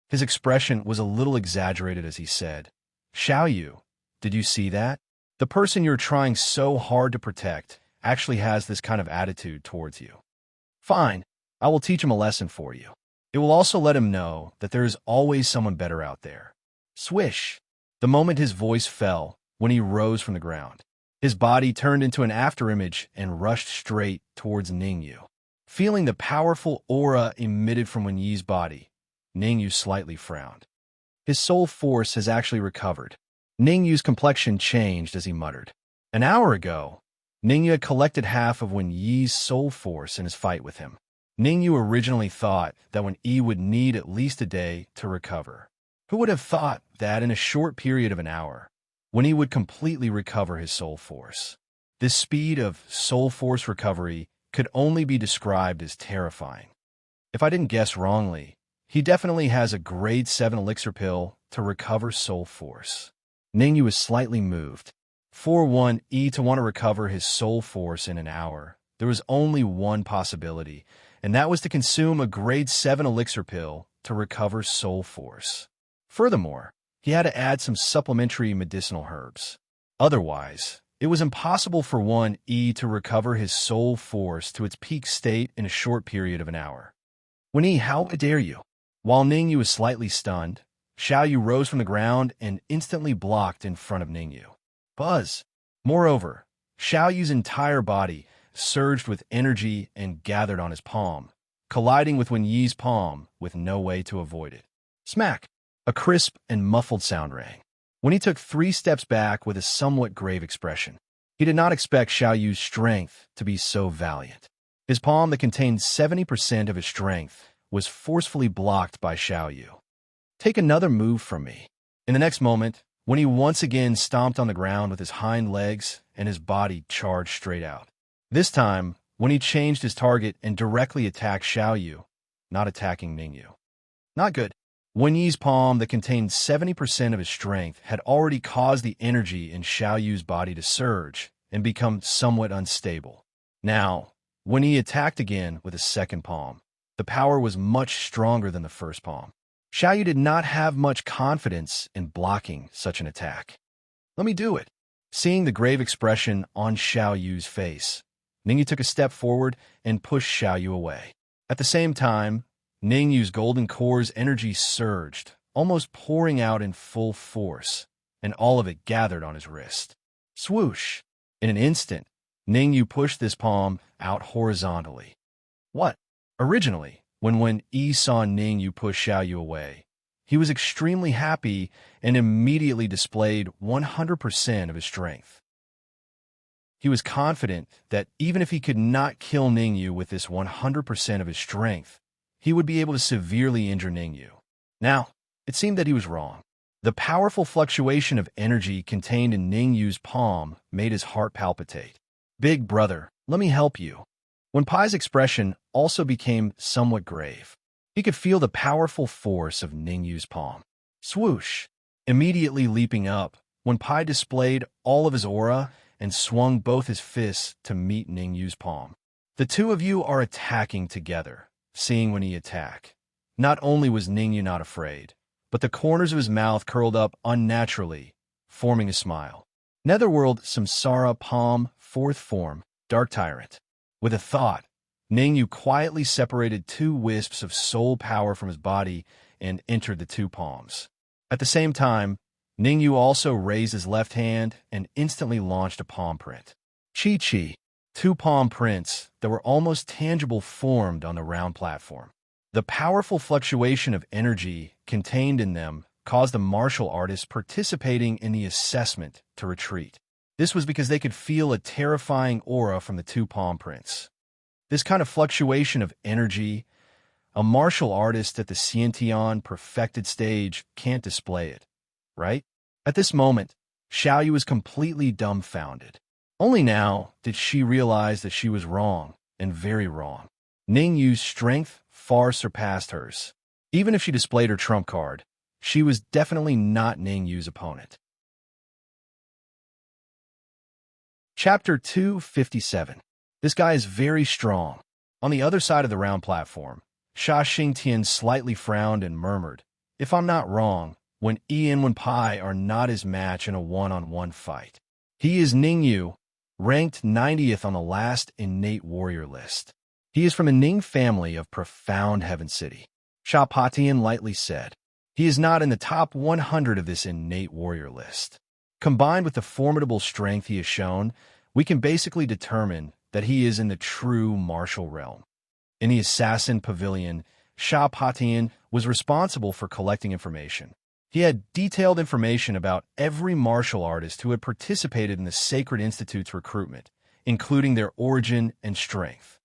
His expression was a little exaggerated as he said, Xiao Yu, did you see that? The person you're trying so hard to protect actually has this kind of attitude towards you. Fine, I will teach him a lesson for you. It will also let him know that there is always someone better out there. Swish! The moment his voice fell, when he rose from the ground, his body turned into an afterimage and rushed straight towards Ningyu. Feeling the powerful aura emitted from Wen Yi's body, Ningyu slightly frowned. His soul force has actually recovered. Ningyu's complexion changed as he muttered. An hour ago, Ningyu had collected half of Wen Yi's soul force in his fight with him. Ningyu originally thought that Wen Yi would need at least a day to recover. Who would have thought that in a short period of an hour, Wen Yi would completely recover his soul force? This speed of soul force recovery could only be described as terrifying. If I didn't guess wrongly, he definitely has a grade 7 elixir pill to recover soul force. Ningyu was slightly moved. For Wen Yi to want to recover his soul force in an hour, there was only one possibility, and that was to consume a grade 7 elixir pill to recover soul force. Furthermore, he had to add some supplementary medicinal herbs. Otherwise, it was impossible for Wen Yi to recover his soul force to its peak state in a short period of an hour. Wen Yi, how dare you? While Ningyu was slightly stunned, Xiaoyu rose from the ground and instantly blocked in front of Ningyu. Buzz! Moreover, Xiaoyu's entire body surged with energy and gathered on his palm, colliding with Wen Yi's palm with no way to avoid it. Smack! A crisp and muffled sound rang. Wen Yi took 3 steps back with a somewhat grave expression. He did not expect Xiaoyu's strength to be so valiant. His palm that contained 70% of his strength was forcefully blocked by Xiaoyu. Take another move from me. In the next moment, Wen Yi once again stomped on the ground with his hind legs and his body charged straight out. This time, Wen Yi changed his target and directly attacked Xiaoyu, not attacking Ningyu. Not good. Wen Yi's palm that contained 70% of his strength had already caused the energy in Xiaoyu's body to surge and become somewhat unstable. Now, Wen Yi attacked again with his second palm. The power was much stronger than the first palm. Xiaoyu did not have much confidence in blocking such an attack. Let me do it. Seeing the grave expression on Xiaoyu's face, Ningyu took a step forward and pushed Xiaoyu away. At the same time, Ningyu's golden core's energy surged, almost pouring out in full force, and all of it gathered on his wrist. Swoosh! In an instant, Ningyu pushed this palm out horizontally. What? Originally, when Wen Yi saw Ningyu push Xiaoyu away, he was extremely happy and immediately displayed 100% of his strength. He was confident that even if he could not kill Ningyu with this 100% of his strength, he would be able to severely injure Ningyu. Now, it seemed that he was wrong. The powerful fluctuation of energy contained in Ningyu's palm made his heart palpitate. Big brother, let me help you. Wen Pai's expression also became somewhat grave. He could feel the powerful force of Ningyu's palm. Swoosh! Immediately leaping up, Wen Pai displayed all of his aura and swung both his fists to meet Ningyu's palm. The two of you are attacking together. Seeing Wen Yi attack, not only was Ningyu not afraid, but the corners of his mouth curled up unnaturally, forming a smile. Netherworld Samsara Palm, 4th form, Dark Tyrant. With a thought, Ningyu quietly separated 2 wisps of soul power from his body and entered the 2 palms. At the same time, Ningyu also raised his left hand and instantly launched a palm print. Chi-Chi, 2 palm prints that were almost tangible formed on the round platform. The powerful fluctuation of energy contained in them caused the martial artists participating in the assessment to retreat. This was because they could feel a terrifying aura from the 2 palm prints. This kind of fluctuation of energy, a martial artist at the Xiantian perfected stage can't display it, right? At this moment, Xiaoyu was completely dumbfounded. Only now did she realize that she was wrong, and very wrong. Ningyu's strength far surpassed hers. Even if she displayed her trump card, she was definitely not Ningyu's opponent. Chapter 257. This guy is very strong. On the other side of the round platform, Sha Xingtian slightly frowned and murmured, "If I'm not wrong, Wen Yi and Wen Pai are not his match in a one-on-one fight. He is Ningyu, ranked 90th on the last innate warrior list. He is from a Ning family of profound Heaven City." Sha Patian lightly said. He is not in the top 100 of this innate warrior list. Combined with the formidable strength he has shown, we can basically determine that he is in the true martial realm. In the Assassin Pavilion, Sha Patian was responsible for collecting information. He had detailed information about every martial artist who had participated in the Sacred Institute's recruitment, including their origin and strength.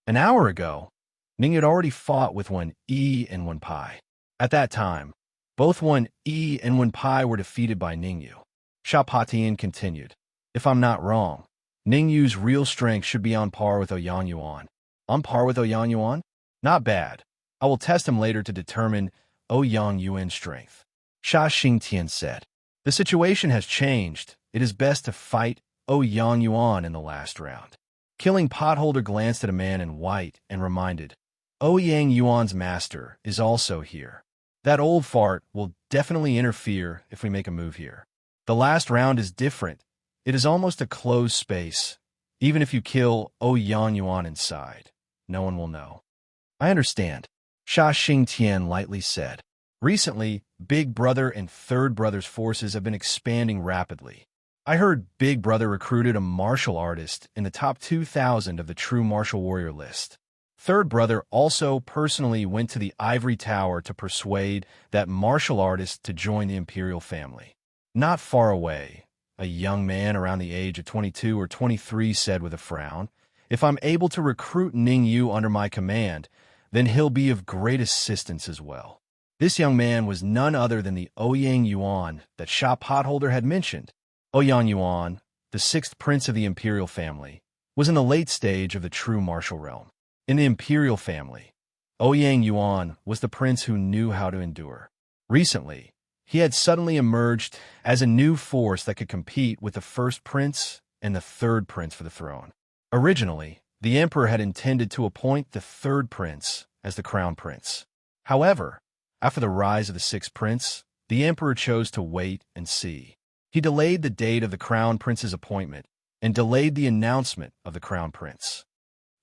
An hour ago, Ning had already fought with one Yi and one Pai. At that time, both one Yi and one Pai were defeated by Ningyu. Sha Patian continued, "If I'm not wrong, Ningyu's real strength should be on par with Ouyang Yuan." On par with Ouyang Yuan? Not bad. I will test him later to determine Ouyang Yuan's strength. Sha Xingtian said, "The situation has changed. It is best to fight Ouyang Yuan in the last round." Killing Potholder glanced at a man in white and reminded, "Ouyang Yuan's master is also here. That old fart will definitely interfere if we make a move here. The last round is different. It is almost a closed space. Even if you kill Ouyang Yuan inside, no one will know." "I understand," Sha Xingtian lightly said. "Recently, Big Brother and Third Brother's forces have been expanding rapidly. I heard Big Brother recruited a martial artist in the top 2,000 of the true martial warrior list. Third Brother also personally went to the Ivory Tower to persuade that martial artist to join the imperial family. Not far away, a young man around the age of 22 or 23 said with a frown, 'If I'm able to recruit Ningyu under my command, then he'll be of great assistance as well.' This young man was none other than the Ouyang Yuan that Sha Potholder had mentioned. Ouyang Yuan, the sixth prince of the imperial family, was in the late stage of the true martial realm. In the imperial family, Ouyang Yuan was the prince who knew how to endure. Recently, he had suddenly emerged as a new force that could compete with the first prince and the third prince for the throne. Originally, the emperor had intended to appoint the third prince as the crown prince. However, after the rise of the sixth prince, the emperor chose to wait and see. He delayed the date of the crown prince's appointment and delayed the announcement of the crown prince.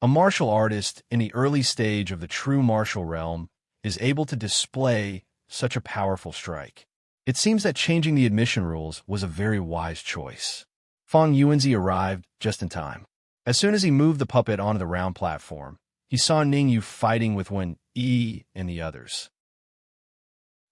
A martial artist in the early stage of the true martial realm is able to display such a powerful strike. It seems that changing the admission rules was a very wise choice. Fang Yuanzi arrived just in time. As soon as he moved the puppet onto the round platform, he saw Ningyu fighting with one Yi and the others.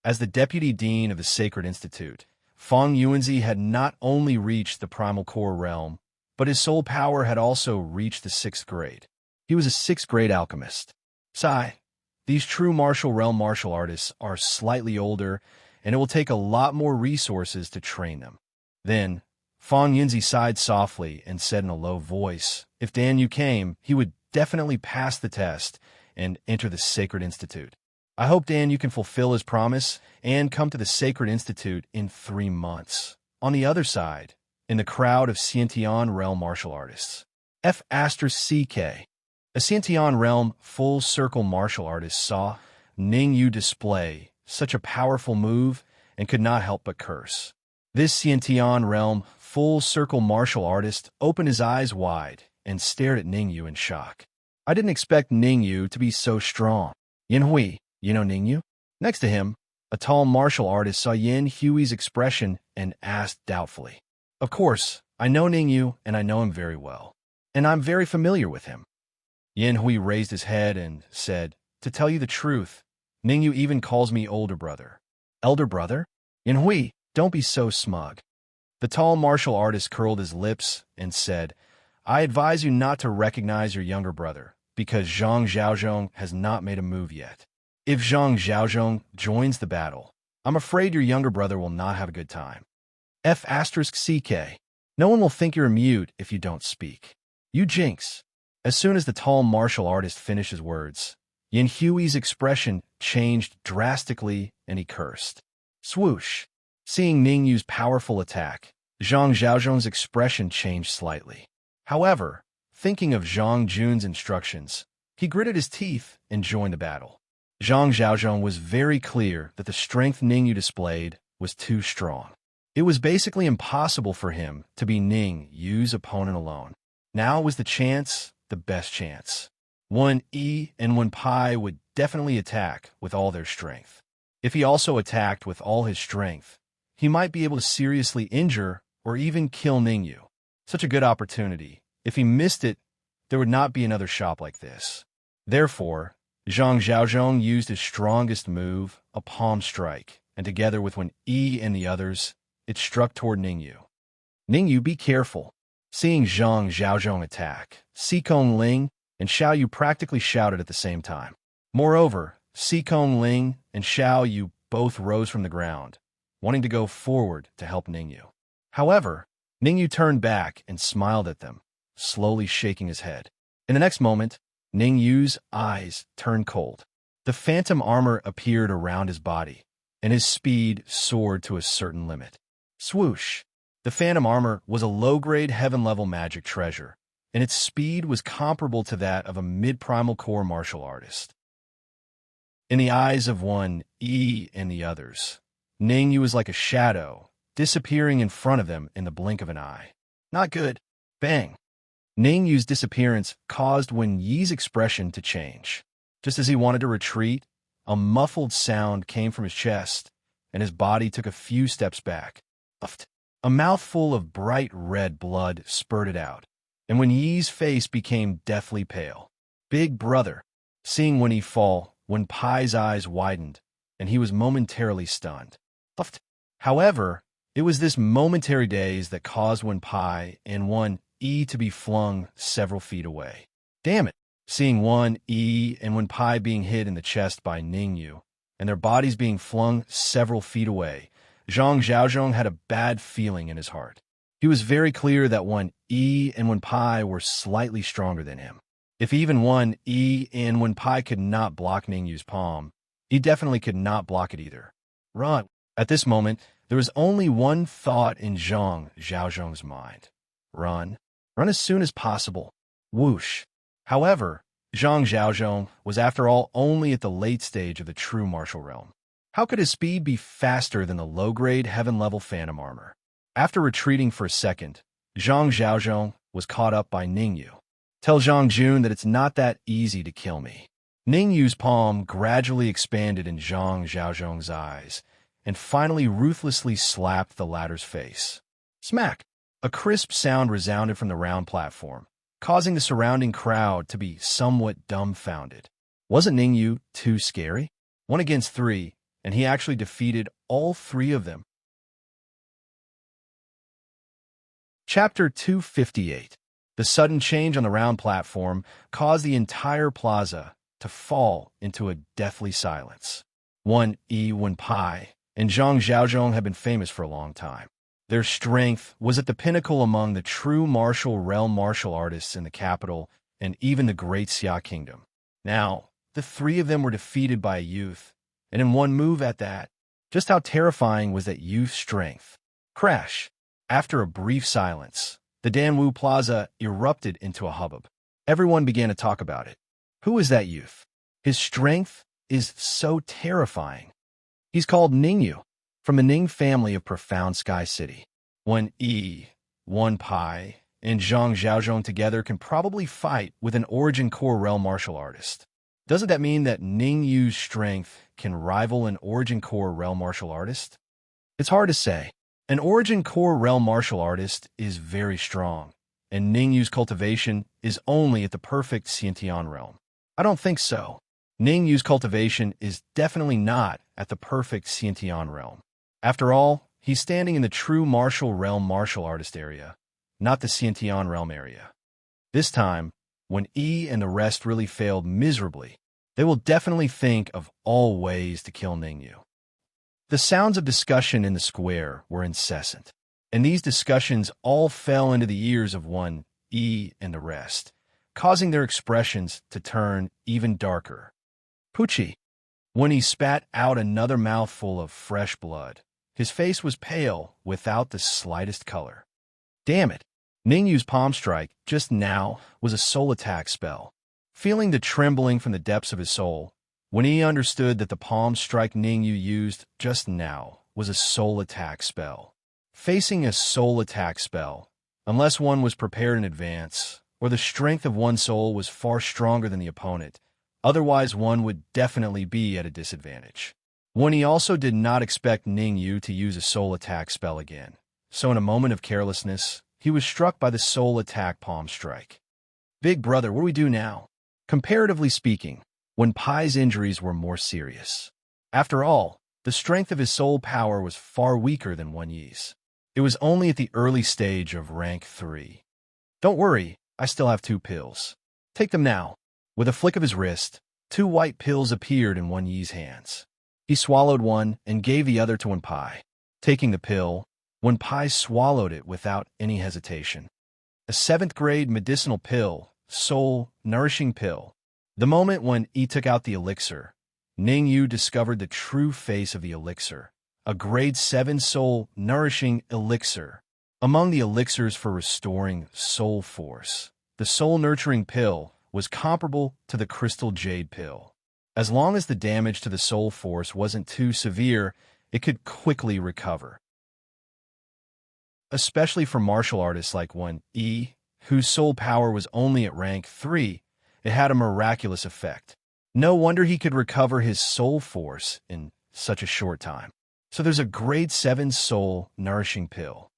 As the deputy dean of the Sacred Institute, Fang Yuanzi had not only reached the primal core realm, but his soul power had also reached the 6th grade. He was a 6th grade alchemist. Sigh, these true martial realm martial artists are slightly older, and it will take a lot more resources to train them. Then, Fang Yuanzi sighed softly and said in a low voice, "If Dan Yu came, he would definitely pass the test and enter the Sacred Institute. I hope Dan Yu can fulfill his promise and come to the Sacred Institute in 3 months." On the other side, in the crowd of Xiantian realm martial artists, F***CK, a Xiantian realm full-circle martial artist saw Ningyu display such a powerful move and could not help but curse. This Xiantian realm full-circle martial artist opened his eyes wide and stared at Ningyu in shock. "I didn't expect Ningyu to be so strong. Yin Hui, you know Ningyu?" Next to him, a tall martial artist saw Yin Hui's expression and asked doubtfully, "Of course, I know Ningyu and I know him very well, and I'm very familiar with him." Yin Hui raised his head and said, "To tell you the truth, Ningyu even calls me older brother." "Elder brother?" "Yin Hui, don't be so smug." The tall martial artist curled his lips and said, "I advise you not to recognize your younger brother, because Zhang Xiaozhong has not made a move yet. If Zhang Xiaozhong joins the battle, I'm afraid your younger brother will not have a good time. F***CK. No one will think you're mute if you don't speak. You jinx." As soon as the tall martial artist finished his words, Yin Hui's expression changed drastically and he cursed. Swoosh! Seeing Ningyu's powerful attack, Zhang Xiaozhong's expression changed slightly. However, thinking of Zhang Jun's instructions, he gritted his teeth and joined the battle. Zhang Xiaozhong was very clear that the strength Ningyu displayed was too strong. It was basically impossible for him to be Ningyu's opponent alone. Now was the chance, the best chance. One Yi and one Pai would definitely attack with all their strength. If he also attacked with all his strength, he might be able to seriously injure or even kill Ningyu. Such a good opportunity. If he missed it, there would not be another shop like this. Therefore, Zhang Zhaozhong used his strongest move, a palm strike, and together with Wen Yi and the others, it struck toward Ningyu. Ningyu, be careful. Seeing Zhang Zhaozhong attack, Xikong Ling and Xiao Yu practically shouted at the same time. Moreover, Xikong Ling and Xiao Yu both rose from the ground, wanting to go forward to help Ningyu. However, Ningyu turned back and smiled at them, slowly shaking his head. In the next moment, Ningyu's eyes turned cold. The phantom armor appeared around his body, and his speed soared to a certain limit. Swoosh! The phantom armor was a low-grade heaven-level magic treasure, and its speed was comparable to that of a mid-primal core martial artist. In the eyes of Wen Yi and the others, Ningyu was like a shadow, disappearing in front of them in the blink of an eye. Not good. Bang! Ningyu's disappearance caused Wen Yi's expression to change. Just as he wanted to retreat, a muffled sound came from his chest, and his body took a few steps back. A mouthful of bright red blood spurted out, and Wen Yi's face became deathly pale. Big brother! Seeing Wen Yi fall, Wen Pai's eyes widened, and he was momentarily stunned. However, it was this momentary daze that caused Wen Pai and Wen Yi to be flung several feet away. Damn it! Seeing Wen Yi and Wen Pai being hit in the chest by Ningyu, and their bodies being flung several feet away, Zhang Zhaozhong had a bad feeling in his heart. He was very clear that Wen Yi and Wen Pai were slightly stronger than him. If even Wen Yi and Wen Pai could not block Ningyu's palm, he definitely could not block it either. Run! At this moment, there was only one thought in Zhang Zhaozhong's mind. Run. Run as soon as possible. Whoosh. However, Zhang Zhaozhong was after all only at the late stage of the true martial realm. How could his speed be faster than the low-grade heaven-level phantom armor? After retreating for a second, Zhang Zhaozhong was caught up by Ningyu. Tell Zhang Jun that it's not that easy to kill me. Ningyu's palm gradually expanded in Zhang Zhaozhong's eyes, and finally ruthlessly slapped the latter's face. Smack! A crisp sound resounded from the round platform, causing the surrounding crowd to be somewhat dumbfounded. Wasn't Ningyu too scary? 1 against 3, and he actually defeated all 3 of them. Chapter 258. The sudden change on the round platform caused the entire plaza to fall into a deathly silence. Wen Yi, Wen Pai, and Zhang Zhaozhong had been famous for a long time. Their strength was at the pinnacle among the true martial realm martial artists in the capital and even the great Xia kingdom. Now, the 3 of them were defeated by a youth, and in one move at that. Just how terrifying was that youth's strength? Crash! After a brief silence, the Danwu Plaza erupted into a hubbub. Everyone began to talk about it. Who is that youth? His strength is so terrifying. He's called Ningyu, from the Ning family of Profound Sky City. Wen Yi, Wen Pai, and Zhang Zhaozhong together can probably fight with an Origin Core Realm martial artist. Doesn't that mean that Ningyu's strength can rival an Origin Core Realm martial artist? It's hard to say. An Origin Core Realm martial artist is very strong, and Ningyu's cultivation is only at the perfect Xiantian realm. I don't think so. Ningyu's cultivation is definitely not at the perfect Xiantian realm. After all, he's standing in the true martial realm martial artist area, not the Xiantian realm area. This time, when Yi and the rest really failed miserably, they will definitely think of all ways to kill Ningyu. The sounds of discussion in the square were incessant, and these discussions all fell into the ears of Wen Yi and the rest, causing their expressions to turn even darker. Poochie! When he spat out another mouthful of fresh blood, his face was pale without the slightest color. Damn it! Ningyu's palm strike just now was a soul attack spell. Feeling the trembling from the depths of his soul, when he understood that the palm strike Ningyu used just now was a soul attack spell. Facing a soul attack spell, unless one was prepared in advance, or the strength of one's soul was far stronger than the opponent, otherwise one would definitely be at a disadvantage. When he also did not expect Ningyu to use a soul attack spell again, so in a moment of carelessness, he was struck by the soul attack palm strike. Big brother, what do we do now? Comparatively speaking, when Pai's injuries were more serious. After all, the strength of his soul power was far weaker than Wen Yi's. It was only at the early stage of rank 3. Don't worry, I still have 2 pills. Take them now. With a flick of his wrist, 2 white pills appeared in Wen Yi's hands. He swallowed one and gave the other to Wen Pai. Taking the pill, Wen Pai swallowed it without any hesitation. A 7th-grade medicinal pill, soul-nourishing pill. The moment when Yi took out the elixir, Ning Yu discovered the true face of the elixir, a grade 7 soul-nourishing elixir. Among the elixirs for restoring soul force, the soul-nurturing pill was comparable to the crystal jade pill. As long as the damage to the soul force wasn't too severe, it could quickly recover. Especially for martial artists like Wen Yi, whose soul power was only at rank 3, it had a miraculous effect. No wonder he could recover his soul force in such a short time. So there's a grade 7 soul-nourishing pill.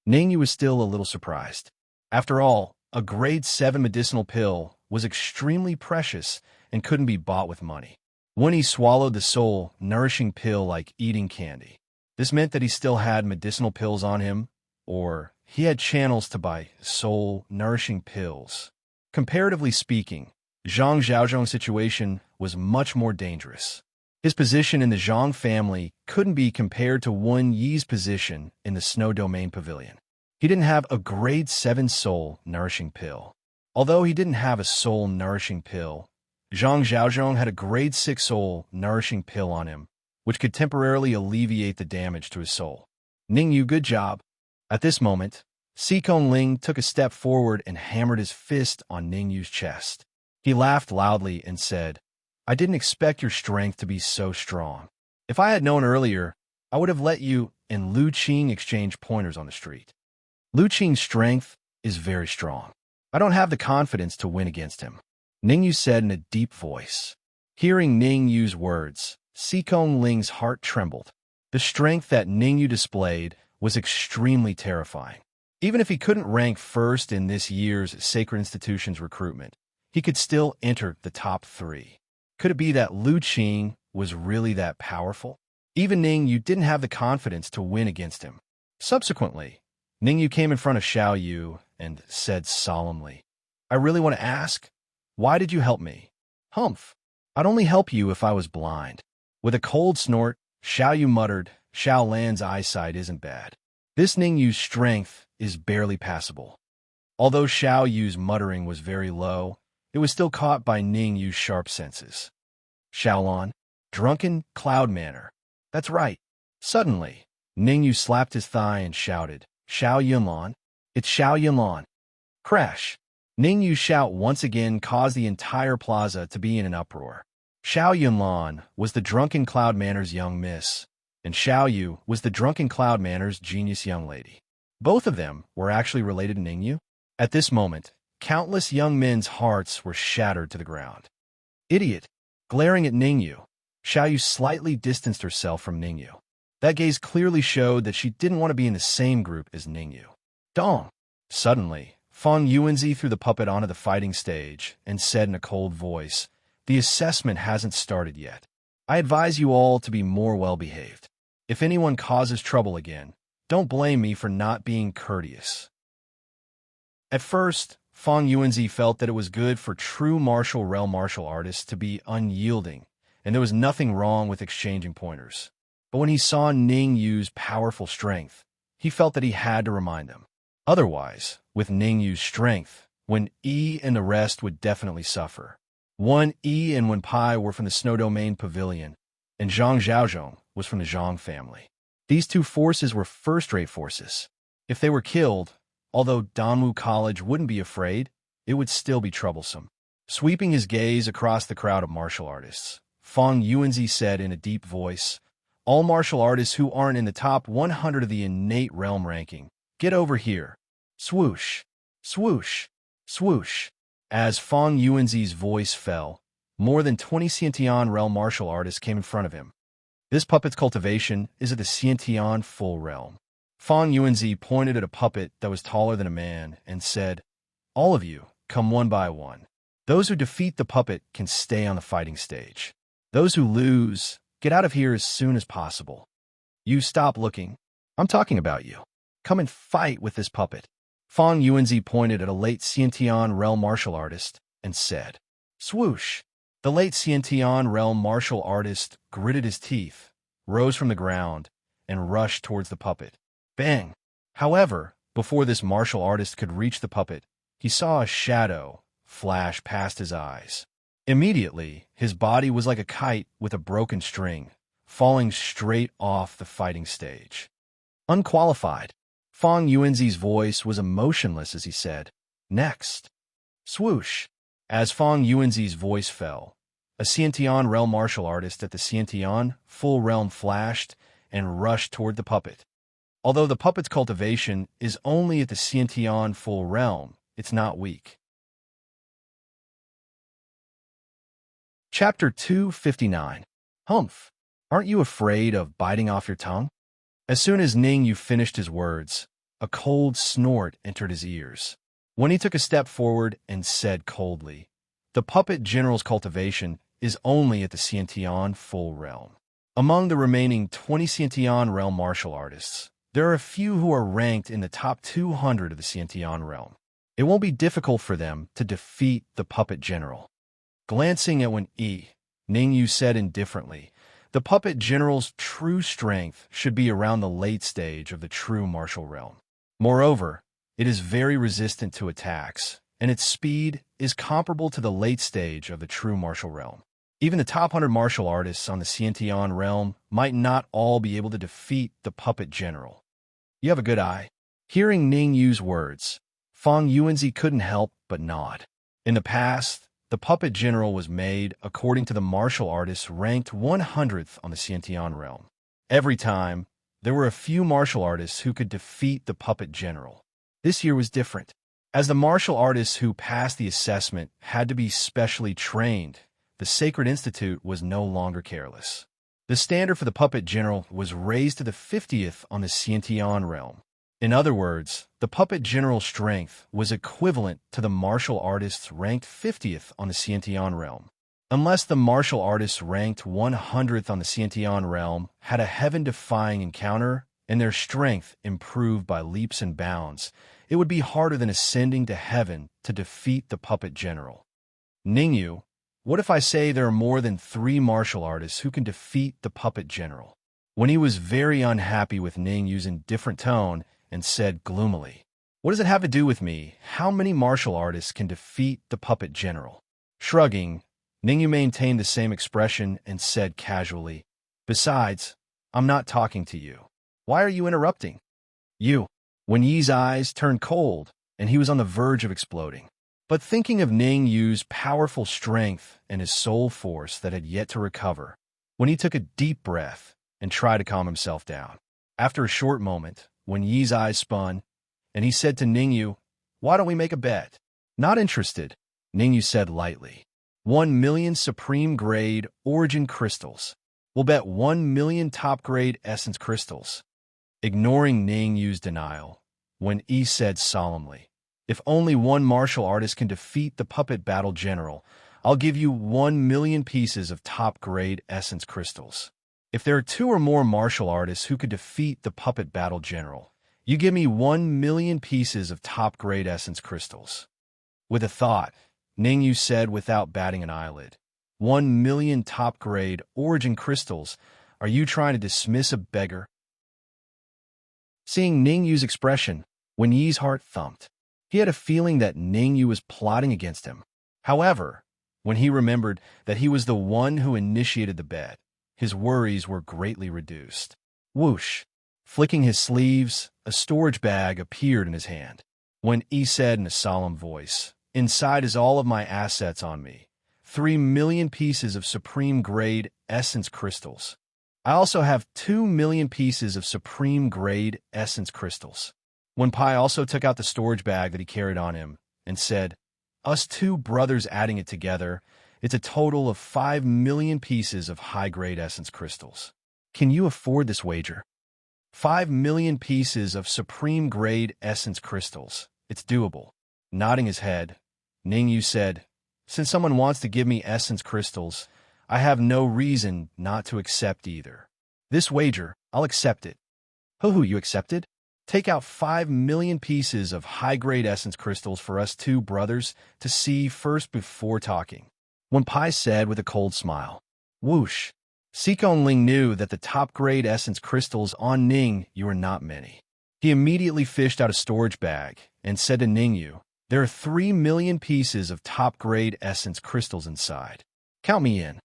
Ning Yu was still a little surprised. After all, a grade 7 medicinal pill was extremely precious and couldn't be bought with money. When he swallowed the soul-nourishing pill like eating candy, this meant that he still had medicinal pills on him, or he had channels to buy soul-nourishing pills. Comparatively speaking, Zhang Zhaozhong's situation was much more dangerous. His position in the Zhang family couldn't be compared to Wen Yi's position in the Snow Domain Pavilion. He didn't have a grade 7 soul-nourishing pill. Although he didn't have a soul-nourishing pill, Zhang Zhaozhong had a grade 6 soul-nourishing pill on him, which could temporarily alleviate the damage to his soul. Ning Yu, good job. At this moment, Si Ling took a step forward and hammered his fist on Ning Yu's chest. He laughed loudly and said, I didn't expect your strength to be so strong. If I had known earlier, I would have let you and Lu Qing exchange pointers on the street. Lu Qing's strength is very strong. I don't have the confidence to win against him, Ning Yu said in a deep voice. Hearing Ning Yu's words, Si Ling's heart trembled. The strength that Ning Yu displayed was extremely terrifying. Even if he couldn't rank first in this year's Sacred Institution's recruitment, he could still enter the top 3. Could it be that Lu Qing was really that powerful? Even Ning Yu didn't have the confidence to win against him. Subsequently, Ning Yu came in front of Xiao Yu and said solemnly, I really want to ask, why did you help me? Humph, I'd only help you if I was blind. With a cold snort, Xiao Yu muttered, Xiao Lan's eyesight isn't bad. This Ning Yu's strength is barely passable. Although Xiao Yu's muttering was very low, it was still caught by Ning Yu's sharp senses. Xiaolan, drunken cloud manner. That's right. Suddenly, Ning Yu slapped his thigh and shouted, Xiao Yunlan, it's Xiao Yunlan. Crash. Ning Yu's shout once again caused the entire plaza to be in an uproar. Xiao Yunlan was the drunken cloud manner's young miss, and Xiao Yu was the drunken cloud manner's genius young lady. Both of them were actually related to Ning Yu. At this moment, countless young men's hearts were shattered to the ground. Idiot! Glaring at Ning Yu, Xiao Yu slightly distanced herself from Ning Yu. That gaze clearly showed that she didn't want to be in the same group as Ning Yu. Dong! Suddenly, Feng Yuanzi threw the puppet onto the fighting stage and said in a cold voice, The assessment hasn't started yet. I advise you all to be more well-behaved. If anyone causes trouble again, don't blame me for not being courteous. At first, Feng Yuanzi felt that it was good for true martial realm martial artists to be unyielding, and there was nothing wrong with exchanging pointers. But when he saw Ning Yu's powerful strength, he felt that he had to remind them. Otherwise, with Ning Yu's strength, Wen Yi and the rest would definitely suffer. Wen Yi and Wen Pai were from the Snow Domain Pavilion, and Zhang Zhaozhong was from the Zhang family. These two forces were first-rate forces. If they were killed, although Danwu College wouldn't be afraid, it would still be troublesome. Sweeping his gaze across the crowd of martial artists, Feng Yuanzi said in a deep voice, All martial artists who aren't in the top 100 of the innate realm ranking, get over here. Swoosh, swoosh, swoosh. As Feng Yuanzi's voice fell, more than 20 Xiantian realm martial artists came in front of him. This puppet's cultivation is at the Xiantian full realm. Feng Yuanzi pointed at a puppet that was taller than a man and said, All of you, come one by one. Those who defeat the puppet can stay on the fighting stage. Those who lose, get out of here as soon as possible. You stop looking. I'm talking about you. Come and fight with this puppet. Fang Yuanzi pointed at a late Xiantian realm martial artist and said, swoosh. The late Xiantian realm martial artist gritted his teeth, rose from the ground, and rushed towards the puppet. Bang! However, before this martial artist could reach the puppet, he saw a shadow flash past his eyes. Immediately, his body was like a kite with a broken string, falling straight off the fighting stage. Unqualified. Fang Yuanzi's voice was emotionless as he said, next. Swoosh. As Fang Yuanzi's voice fell, a Xiantian realm martial artist at the Xiantian full realm flashed and rushed toward the puppet. Although the puppet's cultivation is only at the Xiantian full realm, it's not weak. Chapter 259. Humph. Aren't you afraid of biting off your tongue? As soon as Ning Yu finished his words, a cold snort entered his ears. When he took a step forward and said coldly, the puppet general's cultivation is only at the Xiantian full realm. Among the remaining 20 Xiantian realm martial artists, there are a few who are ranked in the top 200 of the Xiantian realm. It won't be difficult for them to defeat the puppet general. Glancing at Ning Yu said indifferently, the puppet general's true strength should be around the late stage of the true martial realm. Moreover, it is very resistant to attacks, and its speed is comparable to the late stage of the true martial realm. Even the top 100 martial artists on the Xiantian realm might not all be able to defeat the puppet general. You have a good eye. Hearing Ning Yu's words, Fang Yuanzi couldn't help but nod. In the past, the puppet general was made according to the martial artists ranked 100th on the Xiantian realm. Every time, there were a few martial artists who could defeat the puppet general. This year was different. As the martial artists who passed the assessment had to be specially trained, the Sacred Institute was no longer careless. The standard for the puppet general was raised to the 50th on the Xiantian realm. In other words, the puppet general's strength was equivalent to the martial artists ranked 50th on the Xiantian realm. Unless the martial artists ranked 100th on the Xiantian realm had a heaven-defying encounter and their strength improved by leaps and bounds, it would be harder than ascending to heaven to defeat the puppet general. Ning Yu, what if I say there are more than 3 martial artists who can defeat the puppet general? When he was very unhappy with Ning Yu's indifferent tone, and said gloomily, what does it have to do with me? How many martial artists can defeat the puppet general? Shrugging, Ning Yu maintained the same expression and said casually, besides, I'm not talking to you. Why are you interrupting? You. Wen Yi's eyes turned cold, and he was on the verge of exploding. But thinking of Ning Yu's powerful strength and his soul force that had yet to recover, when he took a deep breath and tried to calm himself down. After a short moment, Wen Yi's eyes spun, and he said to Ning Yu, why don't we make a bet? Not interested, Ning Yu said lightly. 1 million supreme grade origin crystals. We'll bet 1 million top grade essence crystals. Ignoring Ning Yu's denial, Wen Yi said solemnly, if only one martial artist can defeat the puppet battle general, I'll give you 1 million pieces of top grade essence crystals. If there are 2 or more martial artists who could defeat the puppet battle general, you give me 1 million pieces of top-grade essence crystals. With a thought, Ning Yu said without batting an eyelid, 1 million top-grade origin crystals? Are you trying to dismiss a beggar? Seeing Ning Yu's expression, Wen Yi's heart thumped. He had a feeling that Ning Yu was plotting against him. However, when he remembered that he was the one who initiated the bet, his worries were greatly reduced. Whoosh! Flicking his sleeves, a storage bag appeared in his hand. Wen Yi said in a solemn voice, inside is all of my assets on me. 3 million pieces of supreme-grade essence crystals. I also have 2 million pieces of supreme-grade essence crystals. Wen Pai also took out the storage bag that he carried on him and said, us 2 brothers adding it together, it's a total of 5 million pieces of high-grade essence crystals. Can you afford this wager? 5 million pieces of supreme-grade essence crystals. It's doable. Nodding his head, Ning Yu said, Since someone wants to give me essence crystals, I have no reason not to accept either. This wager, I'll accept it. Hoo-hoo, you accepted? Take out 5 million pieces of high-grade essence crystals for us two brothers to see first before talking. When Pai said with a cold smile. Whoosh. Sikong Ling knew that the top-grade essence crystals on Ning Yu were not many. He immediately fished out a storage bag and said to Ning Yu, there are 3 million pieces of top-grade essence crystals inside. Count me in.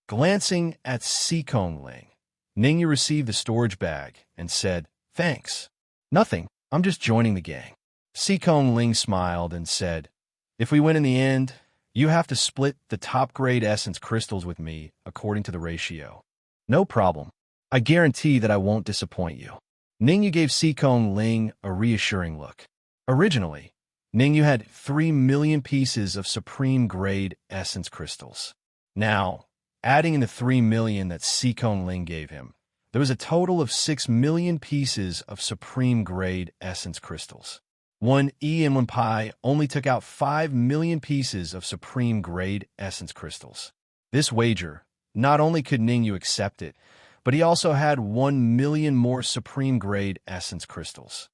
Glancing at Sikong Ling, Ning Yu received the storage bag and said, thanks. Nothing, I'm just joining the gang. Sikong Ling smiled and said, if we win in the end, you have to split the top-grade essence crystals with me according to the ratio. No problem. I guarantee that I won't disappoint you. Ning Yu gave Sikong Ling a reassuring look. Originally, Ning Yu had 3 million pieces of supreme-grade essence crystals. Now, adding in the 3 million that Sikong Ling gave him, there was a total of 6 million pieces of supreme-grade essence crystals. One E and 1 Pi only took out 5 million pieces of supreme-grade essence crystals. This wager, not only could Ning Yu accept it, but he also had 1 million more supreme-grade essence crystals.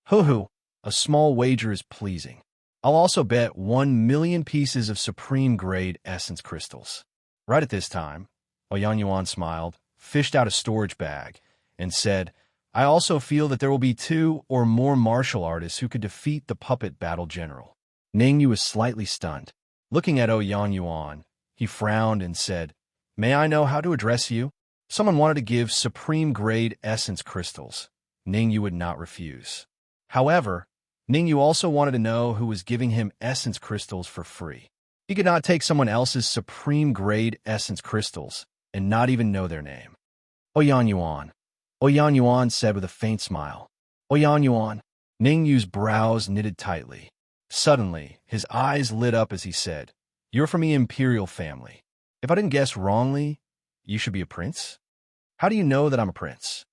Hoo-hoo, a small wager is pleasing. I'll also bet 1 million pieces of supreme-grade essence crystals. Right at this time, Ouyang Yuan smiled, fished out a storage bag, and said, I also feel that there will be 2 or more martial artists who could defeat the puppet battle general. Ning Yu was slightly stunned. Looking at Ouyang Yuan, he frowned and said, may I know how to address you? Someone wanted to give supreme-grade essence crystals. Ning Yu would not refuse. However, Ning Yu also wanted to know who was giving him essence crystals for free. He could not take someone else's supreme-grade essence crystals and not even know their name. Ouyang Yuan. Ouyang Yuan said with a faint smile. Ouyang Yuan. Ning Yu's brows knitted tightly. Suddenly, his eyes lit up as he said, you're from the imperial family. If I didn't guess wrongly, you should be a prince? How do you know that I'm a prince?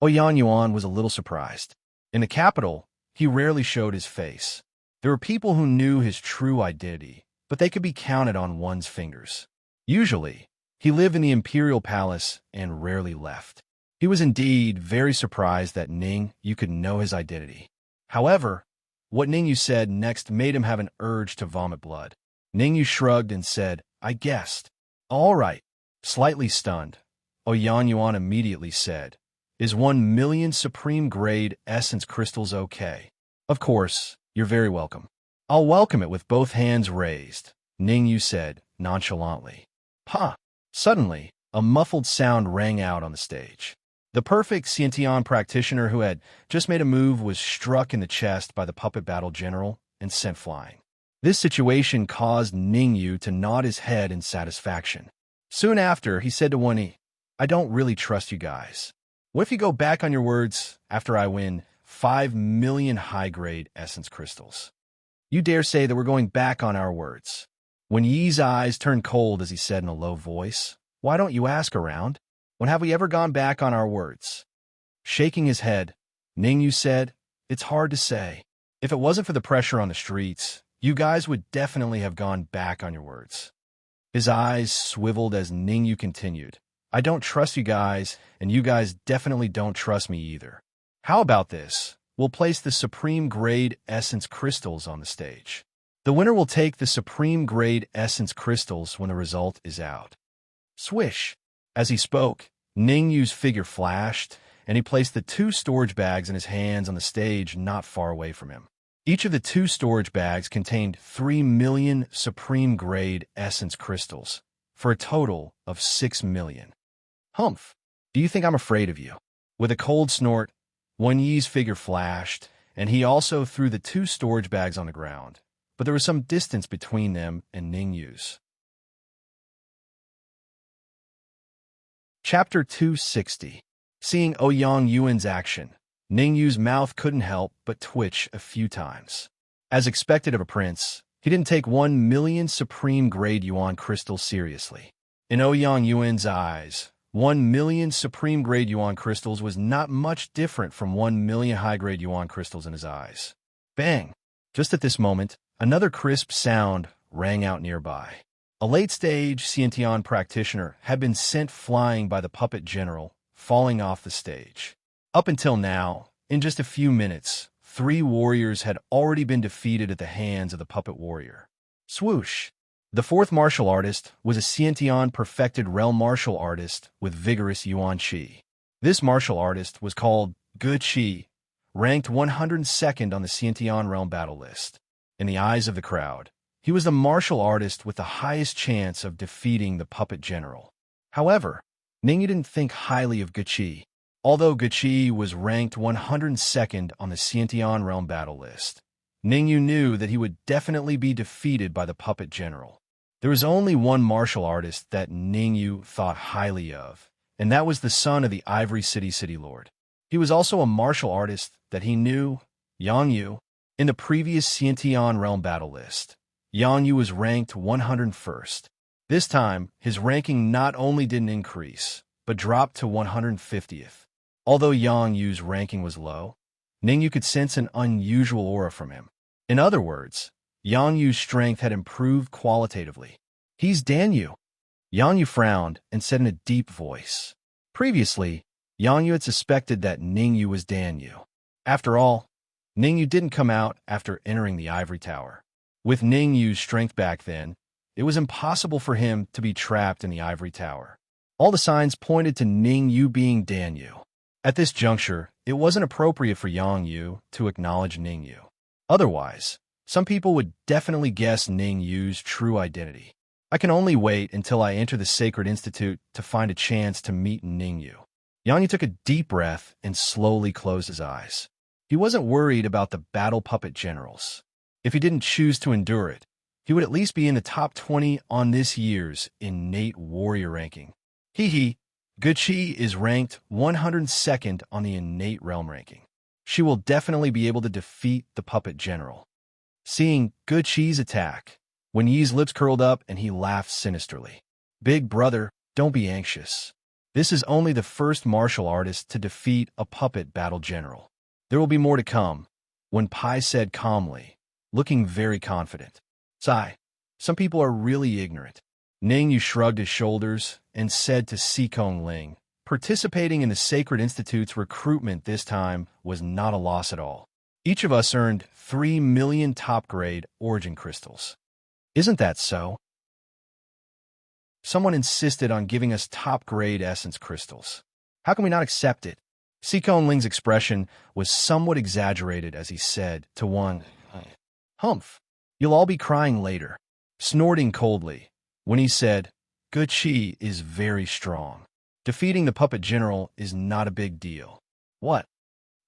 Ouyang Yuan was a little surprised. In the capital, he rarely showed his face. There were people who knew his true identity, but they could be counted on one's fingers. Usually, he lived in the imperial palace and rarely left. He was indeed very surprised that Ning Yu could know his identity. However, what Ning Yu said next made him have an urge to vomit blood. Ning Yu shrugged and said, I guessed. All right. Slightly stunned, Ouyang Yuan immediately said, is 1 million supreme-grade essence crystals okay? Of course, you're very welcome. I'll welcome it with both hands raised, Ning Yu said, nonchalantly. Ha! Suddenly, a muffled sound rang out on the stage. The perfect Xiantian practitioner who had just made a move was struck in the chest by the puppet battle general and sent flying. This situation caused Ning Yu to nod his head in satisfaction. Soon after, he said to Wen, I don't really trust you guys. What if you go back on your words after I win 5 million high-grade essence crystals? You dare say that we're going back on our words. When Yi's eyes turned cold as he said in a low voice, why don't you ask around? When have we ever gone back on our words? Shaking his head, Ning Yu said, it's hard to say. If it wasn't for the pressure on the streets, you guys would definitely have gone back on your words. His eyes swiveled as Ning Yu continued, I don't trust you guys, and you guys definitely don't trust me either. How about this? We'll place the supreme-grade essence crystals on the stage. The winner will take the supreme-grade essence crystals when the result is out. Swish! As he spoke, Ning Yu's figure flashed, and he placed the 2 storage bags in his hands on the stage not far away from him. Each of the 2 storage bags contained 3 million supreme-grade essence crystals, for a total of 6 million. Humph! Do you think I'm afraid of you? With a cold snort, Wen Yi's figure flashed, and he also threw the 2 storage bags on the ground, but there was some distance between them and Ning Yu's. Chapter 260. Seeing Ouyang Yuan's action, Ning Yu's mouth couldn't help but twitch a few times. As expected of a prince, he didn't take 1 million supreme-grade yuan crystals seriously. In Ouyang Yuan's eyes, 1 million supreme-grade yuan crystals was not much different from 1 million high-grade yuan crystals in his eyes. Bang! Just at this moment, Another crisp sound rang out nearby. A late-stage Xiantian practitioner had been sent flying by the puppet general, falling off the stage. Up until now, in just a few minutes, 3 warriors had already been defeated at the hands of the puppet warrior. Swoosh! The 4th martial artist was a Xiantian perfected realm martial artist with vigorous Yuan Qi. This martial artist was called Ge Qi, ranked 102nd on the Xiantian realm battle list. In the eyes of the crowd, he was the martial artist with the highest chance of defeating the puppet general. However, Ningyu didn't think highly of Ge Qi. Although Ge Qi was ranked 102nd on the Xiantian realm battle list, Ningyu knew that he would definitely be defeated by the puppet general. There was only one martial artist that Ningyu thought highly of, and that was the son of the Ivory City Lord. He was also a martial artist that he knew, Yang Yu. In the previous Xiantian realm battle list, Yang Yu was ranked 101st. This time, his ranking not only didn't increase, but dropped to 150th. Although Yang Yu's ranking was low, Ningyu could sense an unusual aura from him. In other words, Yang Yu's strength had improved qualitatively. "He's Dan Yu." Yang Yu frowned and said in a deep voice. Previously, Yang Yu had suspected that Ningyu was Dan Yu. After all, Ningyu didn't come out after entering the ivory tower. With Ningyu's strength back then, it was impossible for him to be trapped in the ivory tower. All the signs pointed to Ningyu being Dan Yu. At this juncture, it wasn't appropriate for Yang Yu to acknowledge Ningyu. Otherwise, some people would definitely guess Ningyu's true identity. I can only wait until I enter the Sacred Institute to find a chance to meet Ningyu. Yang Yu took a deep breath and slowly closed his eyes. He wasn't worried about the battle puppet generals. If he didn't choose to endure it, he would at least be in the top 20 on this year's innate warrior ranking. Ge Qi is ranked 102nd on the innate realm ranking. She will definitely be able to defeat the puppet general. Seeing Ge Qi's attack, Wen Yi's lips curled up and he laughed sinisterly. "Big brother, don't be anxious. This is only the first martial artist to defeat a puppet battle general. There will be more to come," Wen Pai said calmly, looking very confident. "Sigh, some people are really ignorant." Ningyu shrugged his shoulders and said to Sikong Ling, "Participating in the Sacred Institute's recruitment this time was not a loss at all. Each of us earned 3 million top-grade origin crystals. Isn't that so?" "Someone insisted on giving us top-grade essence crystals. How can we not accept it?" Sikong Ling's expression was somewhat exaggerated as he said to one, "Humph, you'll all be crying later." Snorting coldly, when he said, "Ge Qi is very strong. Defeating the puppet general is not a big deal." "What?"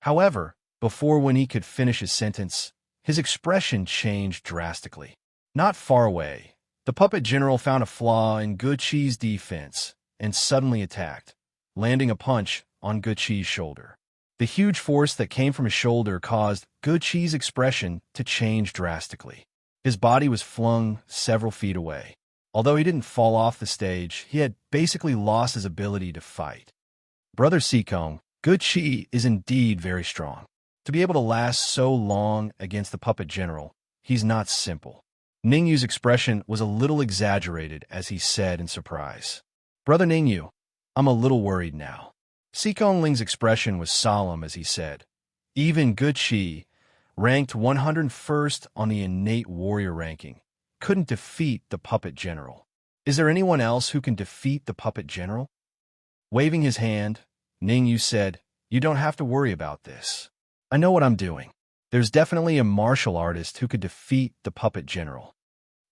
However, before when he could finish his sentence, his expression changed drastically. Not far away, the puppet general found a flaw in Ge Qi's defense and suddenly attacked, landing a punch on Ge Qi's shoulder. The huge force that came from his shoulder caused Ge Qi's expression to change drastically. His body was flung several feet away. Although he didn't fall off the stage, he had basically lost his ability to fight. "Brother Sikong, Ge Qi is indeed very strong. To be able to last so long against the puppet general, he's not simple." Ningyu's expression was a little exaggerated as he said in surprise, "Brother Ningyu, I'm a little worried now." Sikong Ling's expression was solemn as he said, "Even Ge Qi, ranked 101st on the innate warrior ranking, couldn't defeat the puppet general. Is there anyone else who can defeat the puppet general?" Waving his hand, Ningyu said, "You don't have to worry about this. I know what I'm doing. There's definitely a martial artist who could defeat the puppet general."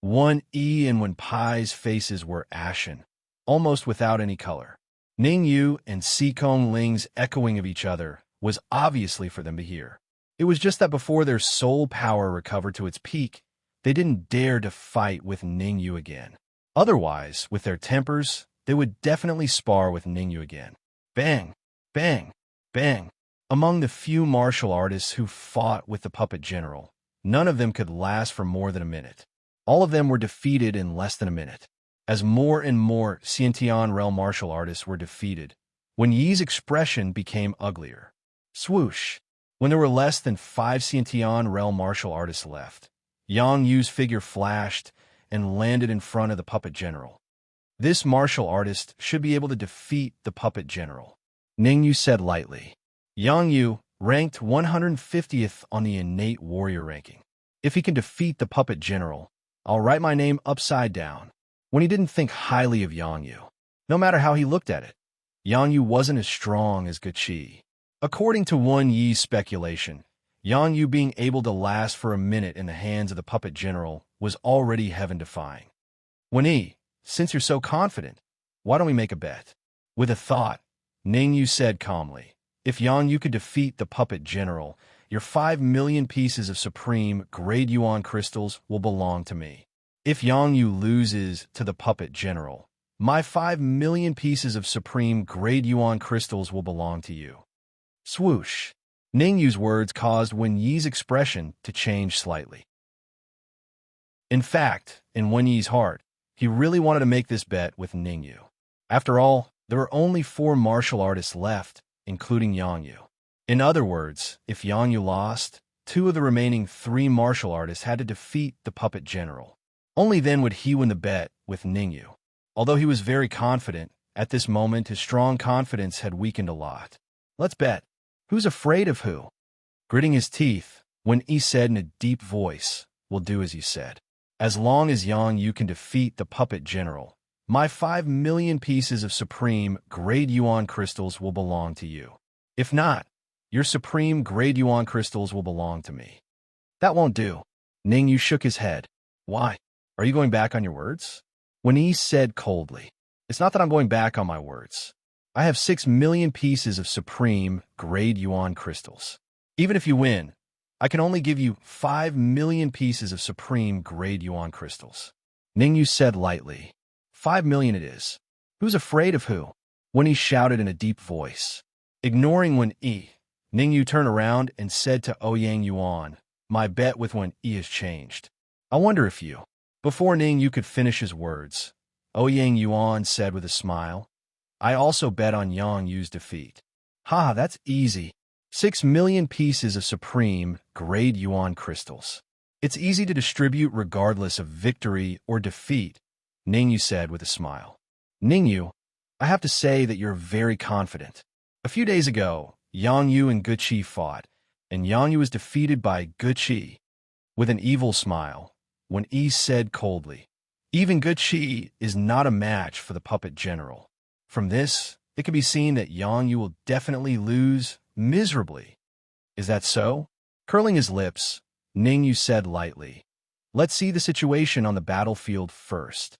Wen Yi and Wen Pai's faces were ashen, almost without any color. Ningyu and Sikong Ling's echoing of each other was obviously for them to hear. It was just that before their soul power recovered to its peak, they didn't dare to fight with Ningyu again. Otherwise, with their tempers, they would definitely spar with Ningyu again. Bang! Bang! Bang! Among the few martial artists who fought with the puppet general, none of them could last for more than a minute. All of them were defeated in less than a minute. As more and more Xiantian realm martial artists were defeated, Wen Yi's expression became uglier. Swoosh! When there were less than 5 Xiantian realm martial artists left, Yang Yu's figure flashed and landed in front of the puppet general. This martial artist should be able to defeat the puppet general, Ning Yu said lightly. Yang Yu ranked 150th on the innate warrior ranking. If he can defeat the puppet general, I'll write my name upside down. When he didn't think highly of Yang Yu, no matter how he looked at it, Yang Yu wasn't as strong as Guqi. According to Wen Yi's speculation, Yang Yu being able to last for a minute in the hands of the puppet general was already heaven-defying. Wen Yi, since you're so confident, why don't we make a bet? With a thought, Ning Yu said calmly, if Yang Yu could defeat the puppet general, your 5 million pieces of supreme grade yuan crystals will belong to me. If Yang Yu loses to the puppet general, my 5 million pieces of supreme grade yuan crystals will belong to you. Swoosh. Ning Yu's words caused Wen Yi's expression to change slightly. In fact, in Wen Yi's heart, he really wanted to make this bet with Ning Yu. After all, there were only 4 martial artists left, including Yang Yu. In other words, if Yang Yu lost, 2 of the remaining 3 martial artists had to defeat the puppet general. Only then would he win the bet with Ning Yu. Although he was very confident, at this moment his strong confidence had weakened a lot. Let's bet. Who's afraid of who? Gritting his teeth, Wen Yi said in a deep voice, we'll do as you said. As long as Yang Yu can defeat the puppet general, my 5 million pieces of supreme grade yuan crystals will belong to you. If not, your supreme grade yuan crystals will belong to me. That won't do. Ning Yu shook his head. Why? Are you going back on your words? Wen Yi said coldly. It's not that I'm going back on my words. I have 6 million pieces of supreme grade yuan crystals. Even if you win, I can only give you 5 million pieces of supreme grade yuan crystals. Ning Yu said lightly. 5 million it is. Who's afraid of who? Wen Yi shouted in a deep voice. Ignoring Wen Yi, Ning Yu turned around and said to Ouyang Yuan, my bet with Wen Yi has changed. I wonder if you... Before Ning Yu could finish his words, Ouyang Yuan said with a smile, I also bet on Yang Yu's defeat. Ha, that's easy. 6 million pieces of supreme grade yuan crystals. It's easy to distribute regardless of victory or defeat, Ning Yu said with a smile. Ning Yu, I have to say that you're very confident. A few days ago, Yang Yu and Guqi fought, and Yang Yu was defeated by Guqi. With an evil smile, Wen Yi said coldly, even Guqi is not a match for the puppet general. From this, it can be seen that Yang Yu will definitely lose miserably. Is that so? Curling his lips, Ning Yu said lightly, let's see the situation on the battlefield first.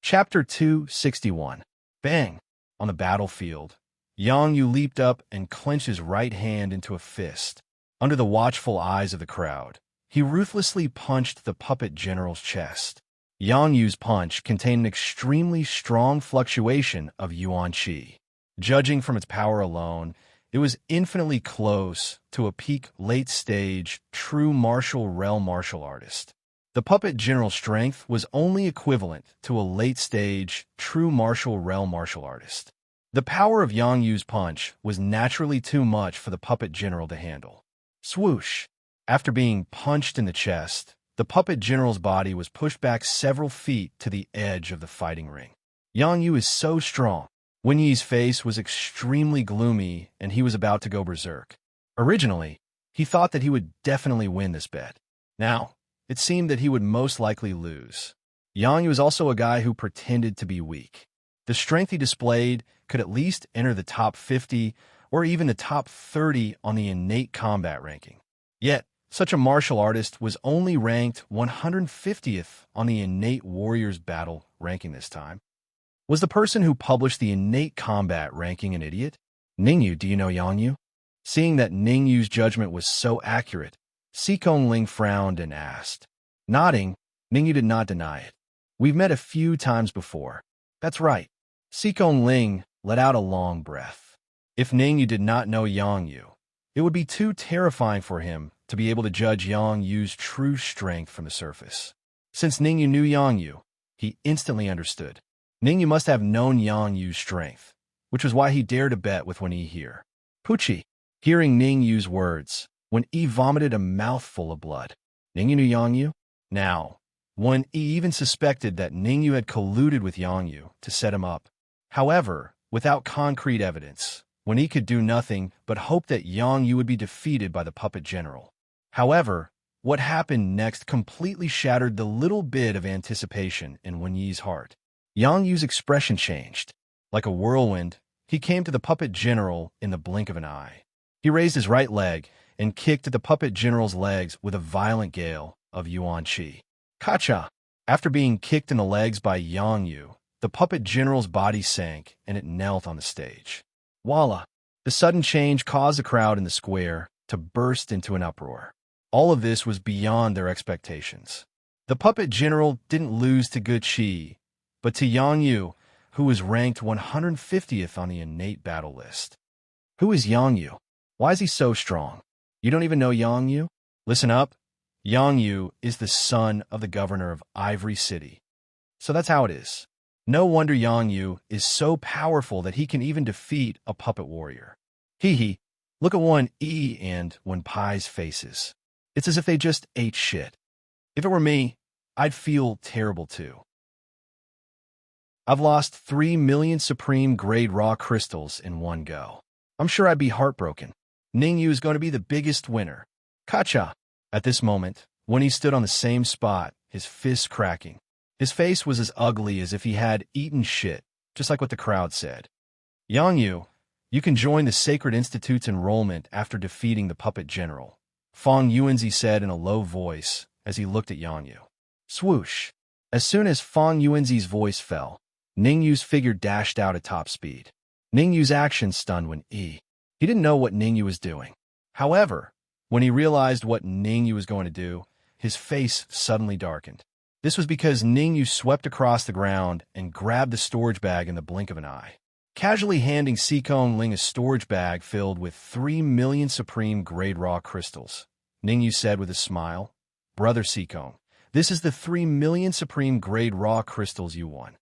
Chapter 261. Bang! On the battlefield, Yang Yu leaped up and clenched his right hand into a fist. Under the watchful eyes of the crowd, he ruthlessly punched the puppet general's chest. Yang Yu's punch contained an extremely strong fluctuation of yuan qi. Judging from its power alone, it was infinitely close to a peak late-stage, true martial realm martial artist. The puppet general's strength was only equivalent to a late-stage, true martial realm martial artist. The power of Yang Yu's punch was naturally too much for the puppet general to handle. Swoosh! After being punched in the chest, the puppet general's body was pushed back several feet to the edge of the fighting ring. Yang Yu is so strong. Wen Yi's face was extremely gloomy, and he was about to go berserk. Originally, he thought that he would definitely win this bet. Now, it seemed that he would most likely lose. Yang Yu is also a guy who pretended to be weak. The strength he displayed could at least enter the top 50 or even the top 30 on the innate combat ranking. Yet, such a martial artist was only ranked 150th on the innate warriors battle ranking this time. Was the person who published the innate combat ranking an idiot? Ning Yu, do you know Yang Yu? Seeing that Ning Yu's judgment was so accurate, Xikong Ling frowned and asked. Nodding, Ning Yu did not deny it. We've met a few times before. That's right. Xikong Ling let out a long breath. If Ning Yu did not know Yang Yu, it would be too terrifying for him to be able to judge Yang Yu's true strength from the surface. Since Ning Yu knew Yang Yu, he instantly understood. Ning Yu must have known Yang Yu's strength, which was why he dared to bet with Wen Yi here. Pucci. Hearing Ning Yu's words, when Yi vomited a mouthful of blood. Ningyu knew Yangyu? Now, when Yi even suspected that Ningyu had colluded with Yangyu to set him up. However, without concrete evidence, when he could do nothing but hope that Yangyu would be defeated by the puppet general. However, what happened next completely shattered the little bit of anticipation in Wen Yi's heart. Yangyu's expression changed. Like a whirlwind, he came to the puppet general in the blink of an eye. He raised his right leg and kicked at the puppet general's legs with a violent gale of yuan qi. Kacha! After being kicked in the legs by Yangyu, the puppet general's body sank and it knelt on the stage. Voila! The sudden change caused the crowd in the square to burst into an uproar. All of this was beyond their expectations. The puppet general didn't lose to Gu Qi, but to Yangyu, who was ranked 150th on the innate battle list. Who is Yangyu? Why is he so strong? You don't even know Yangyu? Listen up. Yangyu is the son of the governor of Ivory City. So that's how it is. No wonder Yangyu is so powerful that he can even defeat a puppet warrior. Hee. Look at Wen Yi and Wen Pai's faces. It's as if they just ate shit. If it were me, I'd feel terrible too. I've lost 3 million supreme grade raw crystals in one go. I'm sure I'd be heartbroken. Ningyu is going to be the biggest winner. Kacha! At this moment, when he stood on the same spot, his fists cracking, his face was as ugly as if he had eaten shit, just like what the crowd said. Yangyu, you can join the Sacred Institute's enrollment after defeating the puppet general, Fang Yuanzi said in a low voice as he looked at Yangyu. Swoosh! As soon as Fang Yuanzi's voice fell, Ningyu's figure dashed out at top speed. Ningyu's actions stunned Wen Yi. He didn't know what Ningyu was doing. However, when he realized what Ningyu was going to do, his face suddenly darkened. This was because Ningyu swept across the ground and grabbed the storage bag in the blink of an eye, casually handing Sikong Ling a storage bag filled with 3 million supreme grade raw crystals. Ningyu said with a smile, Brother Sikong, this is the 3 million supreme grade raw crystals you won.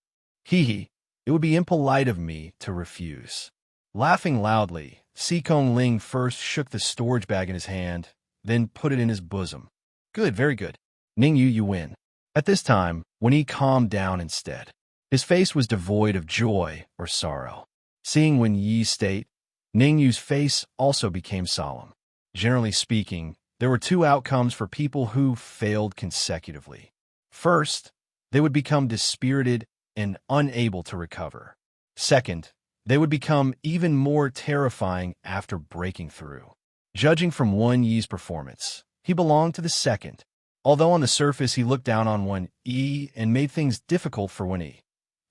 Hee. It would be impolite of me to refuse. Laughing loudly, Sikong Ling first shook the storage bag in his hand, then put it in his bosom. Good, very good. Ningyu, you win. At this time, when he calmed down instead, his face was devoid of joy or sorrow. Seeing Wen Yi's state, Ningyu's face also became solemn. Generally speaking, there were 2 outcomes for people who failed consecutively. First, they would become dispirited and unable to recover. Second, they would become even more terrifying after breaking through. Judging from Wen Yi's performance, he belonged to the second. Although on the surface he looked down on Wen Yi and made things difficult for Wen Yi,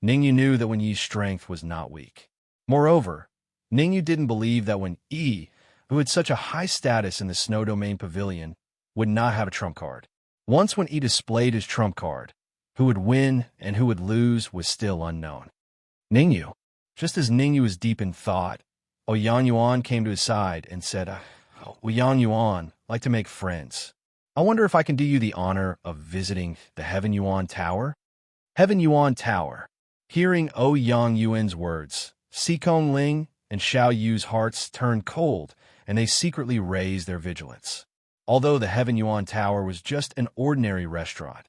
Ningyu knew that Wen Yi's strength was not weak. Moreover, Ningyu didn't believe that Wen Yi, who had such a high status in the Snow Domain Pavilion, would not have a trump card. Once Wen Yi displayed his trump card, who would win and who would lose was still unknown. Ningyu. Just as Ningyu was deep in thought, Ouyang Yuan came to his side and said, Ouyang Yuan, like to make friends. I wonder if I can do you the honor of visiting the Heaven Yuan Tower? Heaven Yuan Tower. Hearing Ouyang Yuan's words, Sikong Ling and Xiao Yu's hearts turned cold, and they secretly raised their vigilance. Although the Heaven Yuan Tower was just an ordinary restaurant,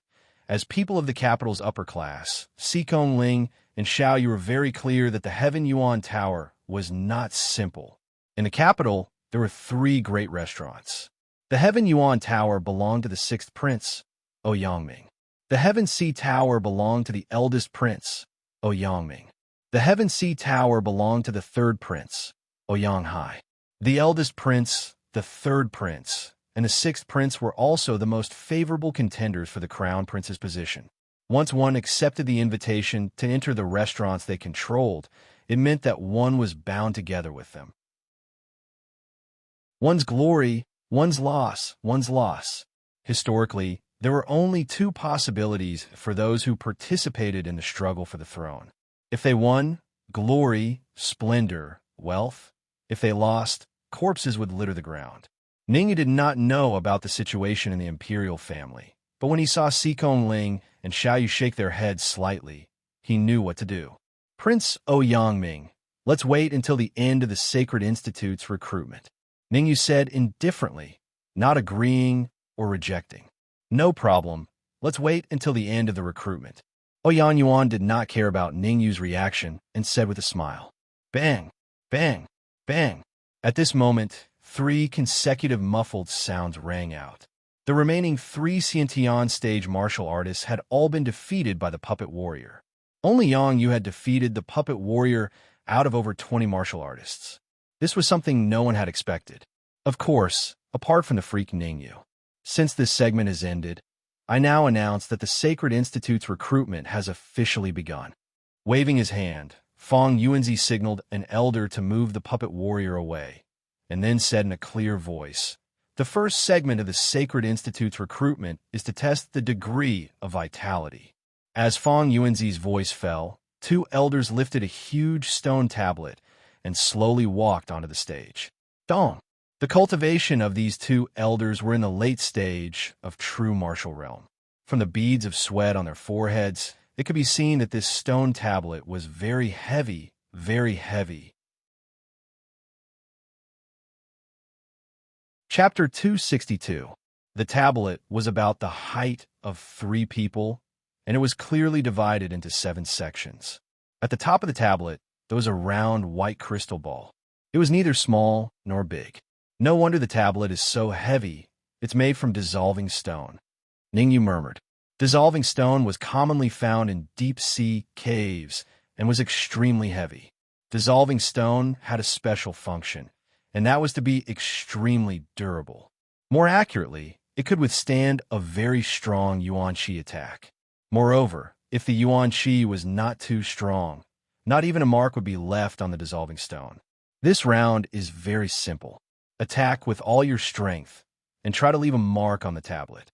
as people of the capital's upper class, Sikong Ling and Xiao Yu were very clear that the Heaven Yuan Tower was not simple. In the capital, there were 3 great restaurants. The Heaven Yuan Tower belonged to the 6th prince, Ouyangming. The Heaven Sea Tower belonged to the eldest prince, Ouyangming. The Heaven Sea Tower belonged to the 3rd prince, Ouyang-hai. The eldest prince, the 3rd prince, and the 6th prince were also the most favorable contenders for the crown prince's position. Once one accepted the invitation to enter the restaurants they controlled, it meant that one was bound together with them. One's glory, one's loss, one's loss. Historically, there were only 2 possibilities for those who participated in the struggle for the throne. If they won, glory, splendor, wealth. If they lost, corpses would litter the ground. Ningyu did not know about the situation in the imperial family, but when he saw Sikong Ling and Xiao Yu shake their heads slightly, he knew what to do. Prince Ouyangming, let's wait until the end of the Sacred Institute's recruitment, Ningyu said indifferently, not agreeing or rejecting. No problem. Let's wait until the end of the recruitment. Oyan Yuan did not care about Ningyu's reaction and said with a smile, "Bang, bang, bang." At this moment, 3 consecutive muffled sounds rang out. The remaining 3 Xiantian stage martial artists had all been defeated by the puppet warrior. Only Yang Yu had defeated the puppet warrior out of over 20 martial artists. This was something no one had expected. Of course, apart from the freak Ningyu. Since this segment has ended, I now announce that the Sacred Institute's recruitment has officially begun. Waving his hand, Fong Yuanzi signaled an elder to move the puppet warrior away, and then said in a clear voice, "The first segment of the Sacred Institute's recruitment is to test the degree of vitality." As Fong Yuanzi's voice fell, 2 elders lifted a huge stone tablet and slowly walked onto the stage. Dong! The cultivation of these 2 elders were in the late stage of true martial realm. From the beads of sweat on their foreheads, it could be seen that this stone tablet was very heavy, very heavy. Chapter 262. The tablet was about the height of 3 people, and it was clearly divided into 7 sections. At the top of the tablet, there was a round white crystal ball. It was neither small nor big. No wonder the tablet is so heavy. It's made from dissolving stone. Ningyu murmured. Dissolving stone was commonly found in deep-sea caves and was extremely heavy. Dissolving stone had a special function, and that was to be extremely durable. More accurately, it could withstand a very strong Yuan Qi attack. Moreover, if the Yuan Qi was not too strong, not even a mark would be left on the dissolving stone. This round is very simple. Attack with all your strength, and try to leave a mark on the tablet.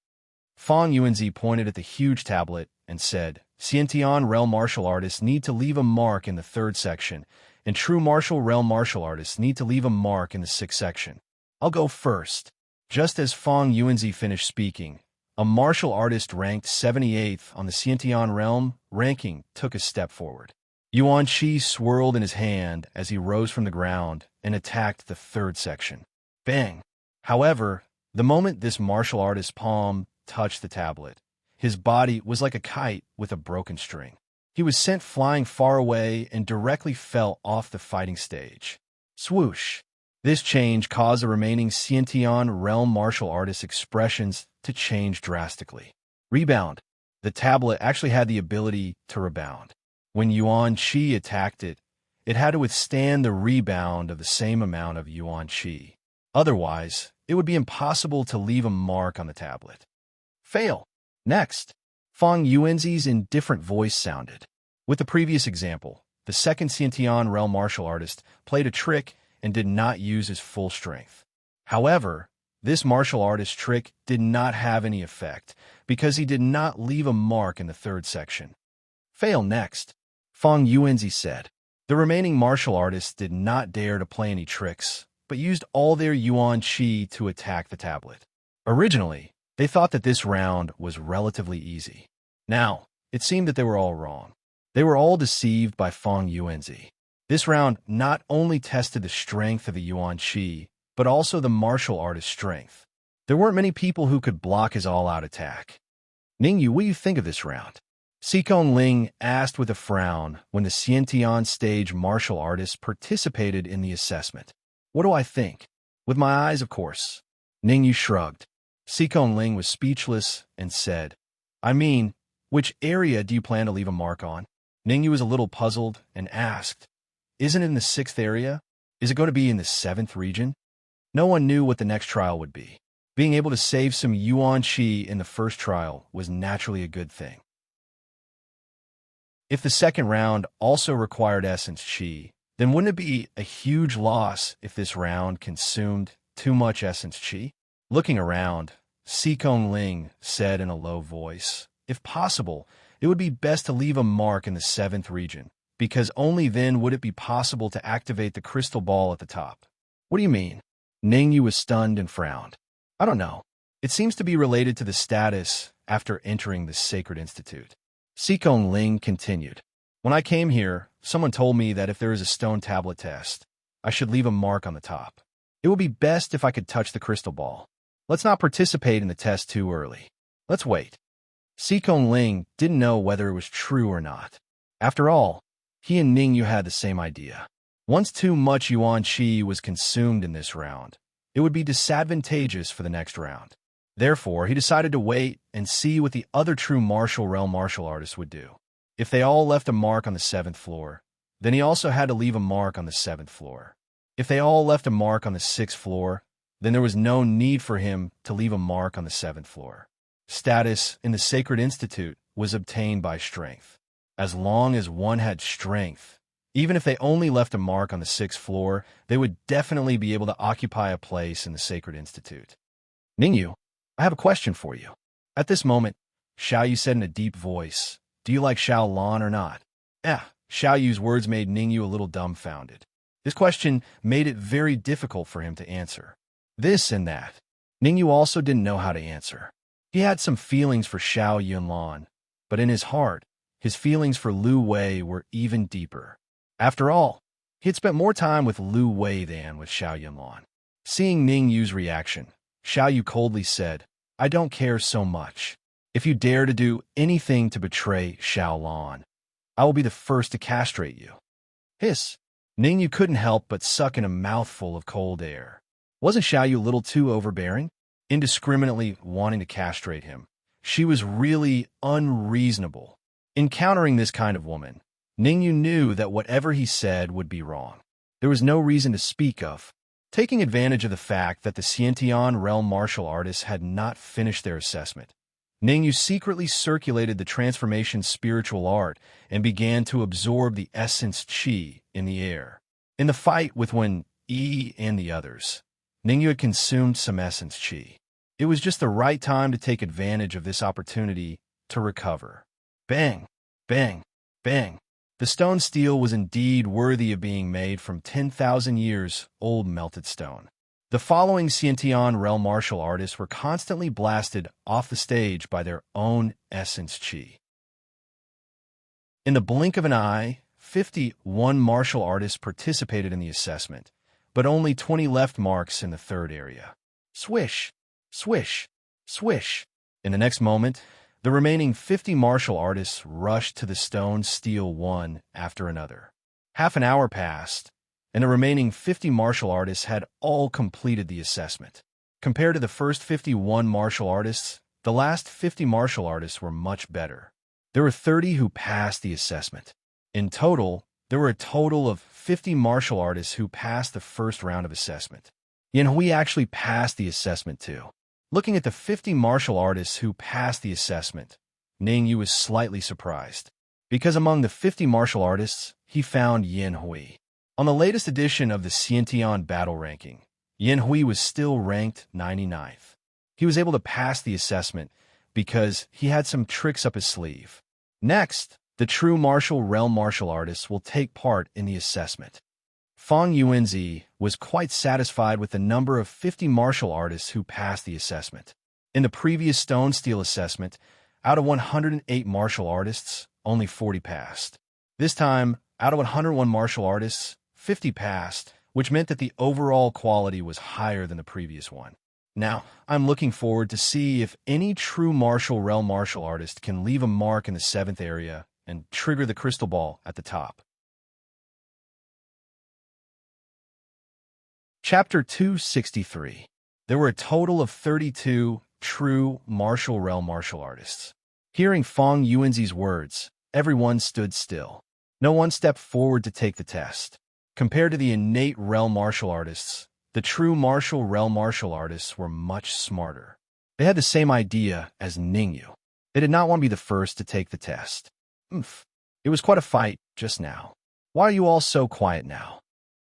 Fong Yuanzi pointed at the huge tablet and said, Xiantian realm martial artists need to leave a mark in the 3rd section, and true martial realm martial artists need to leave a mark in the 6th section. I'll go first. Just as Fong Yuanzi finished speaking, a martial artist ranked 78th on the Xiantian realm ranking took a step forward. Yuan Qi swirled in his hand as he rose from the ground and attacked the 3rd section. Bang! However, the moment this martial artist's palm touched the tablet, his body was like a kite with a broken string. He was sent flying far away and directly fell off the fighting stage. Swoosh! This change caused the remaining Xiantian realm martial artist's expressions to change drastically. Rebound. The tablet actually had the ability to rebound. When Yuan Qi attacked it, it had to withstand the rebound of the same amount of Yuan Qi. Otherwise, it would be impossible to leave a mark on the tablet. Fail. Next, Fong Yuanzi's indifferent voice sounded. With the previous example, the second Xiantian realm martial artist played a trick and did not use his full strength. However, this martial artist's trick did not have any effect because he did not leave a mark in the 3rd section. Fail next, Fong Yuanzi said. The remaining martial artists did not dare to play any tricks, but used all their Yuan Qi to attack the tablet. Originally, they thought that this round was relatively easy. Now, it seemed that they were all wrong. They were all deceived by Fong Yuanzi. This round not only tested the strength of the Yuan Qi, but also the martial artist's strength. There weren't many people who could block his all-out attack. Ningyu, what do you think of this round? Xikong Ling asked with a frown when the Xiantian stage martial artists participated in the assessment. What do I think? With my eyes, of course. Ningyu shrugged. Xikong Ling was speechless and said, I mean, which area do you plan to leave a mark on? Ningyu was a little puzzled and asked, Isn't it in the 6th area? Is it going to be in the 7th region? No one knew what the next trial would be. Being able to save some Yuan Qi in the first trial was naturally a good thing. If the second round also required essence Qi, then wouldn't it be a huge loss if this round consumed too much essence Qi? Looking around, Xikong Ling said in a low voice, If possible, it would be best to leave a mark in the 7th region, because only then would it be possible to activate the crystal ball at the top. What do you mean? Ningyu was stunned and frowned. I don't know. It seems to be related to the status after entering the Sacred Institute. Xikong Ling continued. When I came here, someone told me that if there is a stone tablet test, I should leave a mark on the top. It would be best if I could touch the crystal ball. Let's not participate in the test too early. Let's wait. Si Ling didn't know whether it was true or not. After all, he and Ningyu had the same idea. Once too much Yuan Qi was consumed in this round, it would be disadvantageous for the next round. Therefore, he decided to wait and see what the other true martial realm martial artists would do. If they all left a mark on the 7th floor, then he also had to leave a mark on the 7th floor. If they all left a mark on the 6th floor, then there was no need for him to leave a mark on the 7th floor. Status in the Sacred Institute was obtained by strength. As long as one had strength, even if they only left a mark on the 6th floor, they would definitely be able to occupy a place in the Sacred Institute. Ningyu, I have a question for you. At this moment, Xiaoyu said in a deep voice, "Do you like Xiao Lan or not?" Xiaoyu's words made Ningyu a little dumbfounded. This question made it very difficult for him to answer. This and that. Ningyu also didn't know how to answer. He had some feelings for Xiao Yunlan, but in his heart, his feelings for Lu Wei were even deeper. After all, he had spent more time with Lu Wei than with Xiao Yunlan. Seeing Ningyu's reaction, Xiaoyu coldly said, "I don't care so much. If you dare to do anything to betray Xiao Lan, I will be the first to castrate you." Hiss. Ningyu couldn't help but suck in a mouthful of cold air. Wasn't Xiaoyu a little too overbearing? Indiscriminately wanting to castrate him. She was really unreasonable. Encountering this kind of woman, Ningyu knew that whatever he said would be wrong. There was no reason to speak of. Taking advantage of the fact that the Xiantian realm martial artists had not finished their assessment, Ningyu secretly circulated the transformation spiritual art and began to absorb the essence qi in the air. In the fight with Wen Yi and the others, Ningyu had consumed some essence qi. It was just the right time to take advantage of this opportunity to recover. Bang! Bang! Bang! The stone steel was indeed worthy of being made from 10,000 years old melted stone. The following Xiantian realm martial artists were constantly blasted off the stage by their own essence qi. In the blink of an eye, 51 martial artists participated in the assessment, but only 20 left marks in the 3rd area. Swish! Swish! Swish! In the next moment, the remaining 50 martial artists rushed to the stone steel one after another. Half an hour passed, and the remaining 50 martial artists had all completed the assessment. Compared to the first 51 martial artists, the last 50 martial artists were much better. There were 30 who passed the assessment. In total, there were a total of 50 martial artists who passed the first round of assessment. Yan Hui actually passed the assessment too. Looking at the 50 martial artists who passed the assessment, Ningyu was slightly surprised, because among the 50 martial artists, he found Yan Hui. On the latest edition of the Xiantian battle ranking, Yan Hui was still ranked 99th. He was able to pass the assessment because he had some tricks up his sleeve. Next, the true martial realm martial artists will take part in the assessment. Fang Yuanzi was quite satisfied with the number of 50 martial artists who passed the assessment. In the previous stone steel assessment, out of 108 martial artists, only 40 passed. This time, out of 101 martial artists, 50 passed, which meant that the overall quality was higher than the previous one. Now, I'm looking forward to see if any true martial realm martial artist can leave a mark in the 7th area and trigger the crystal ball at the top. Chapter 263. There were a total of 32 true martial realm martial artists. Hearing Fang Yuanzi's words, everyone stood still. No one stepped forward to take the test. Compared to the innate realm martial artists, the true martial realm martial artists were much smarter. They had the same idea as Ningyu. They did not want to be the first to take the test. It was quite a fight just now. Why are you all so quiet now?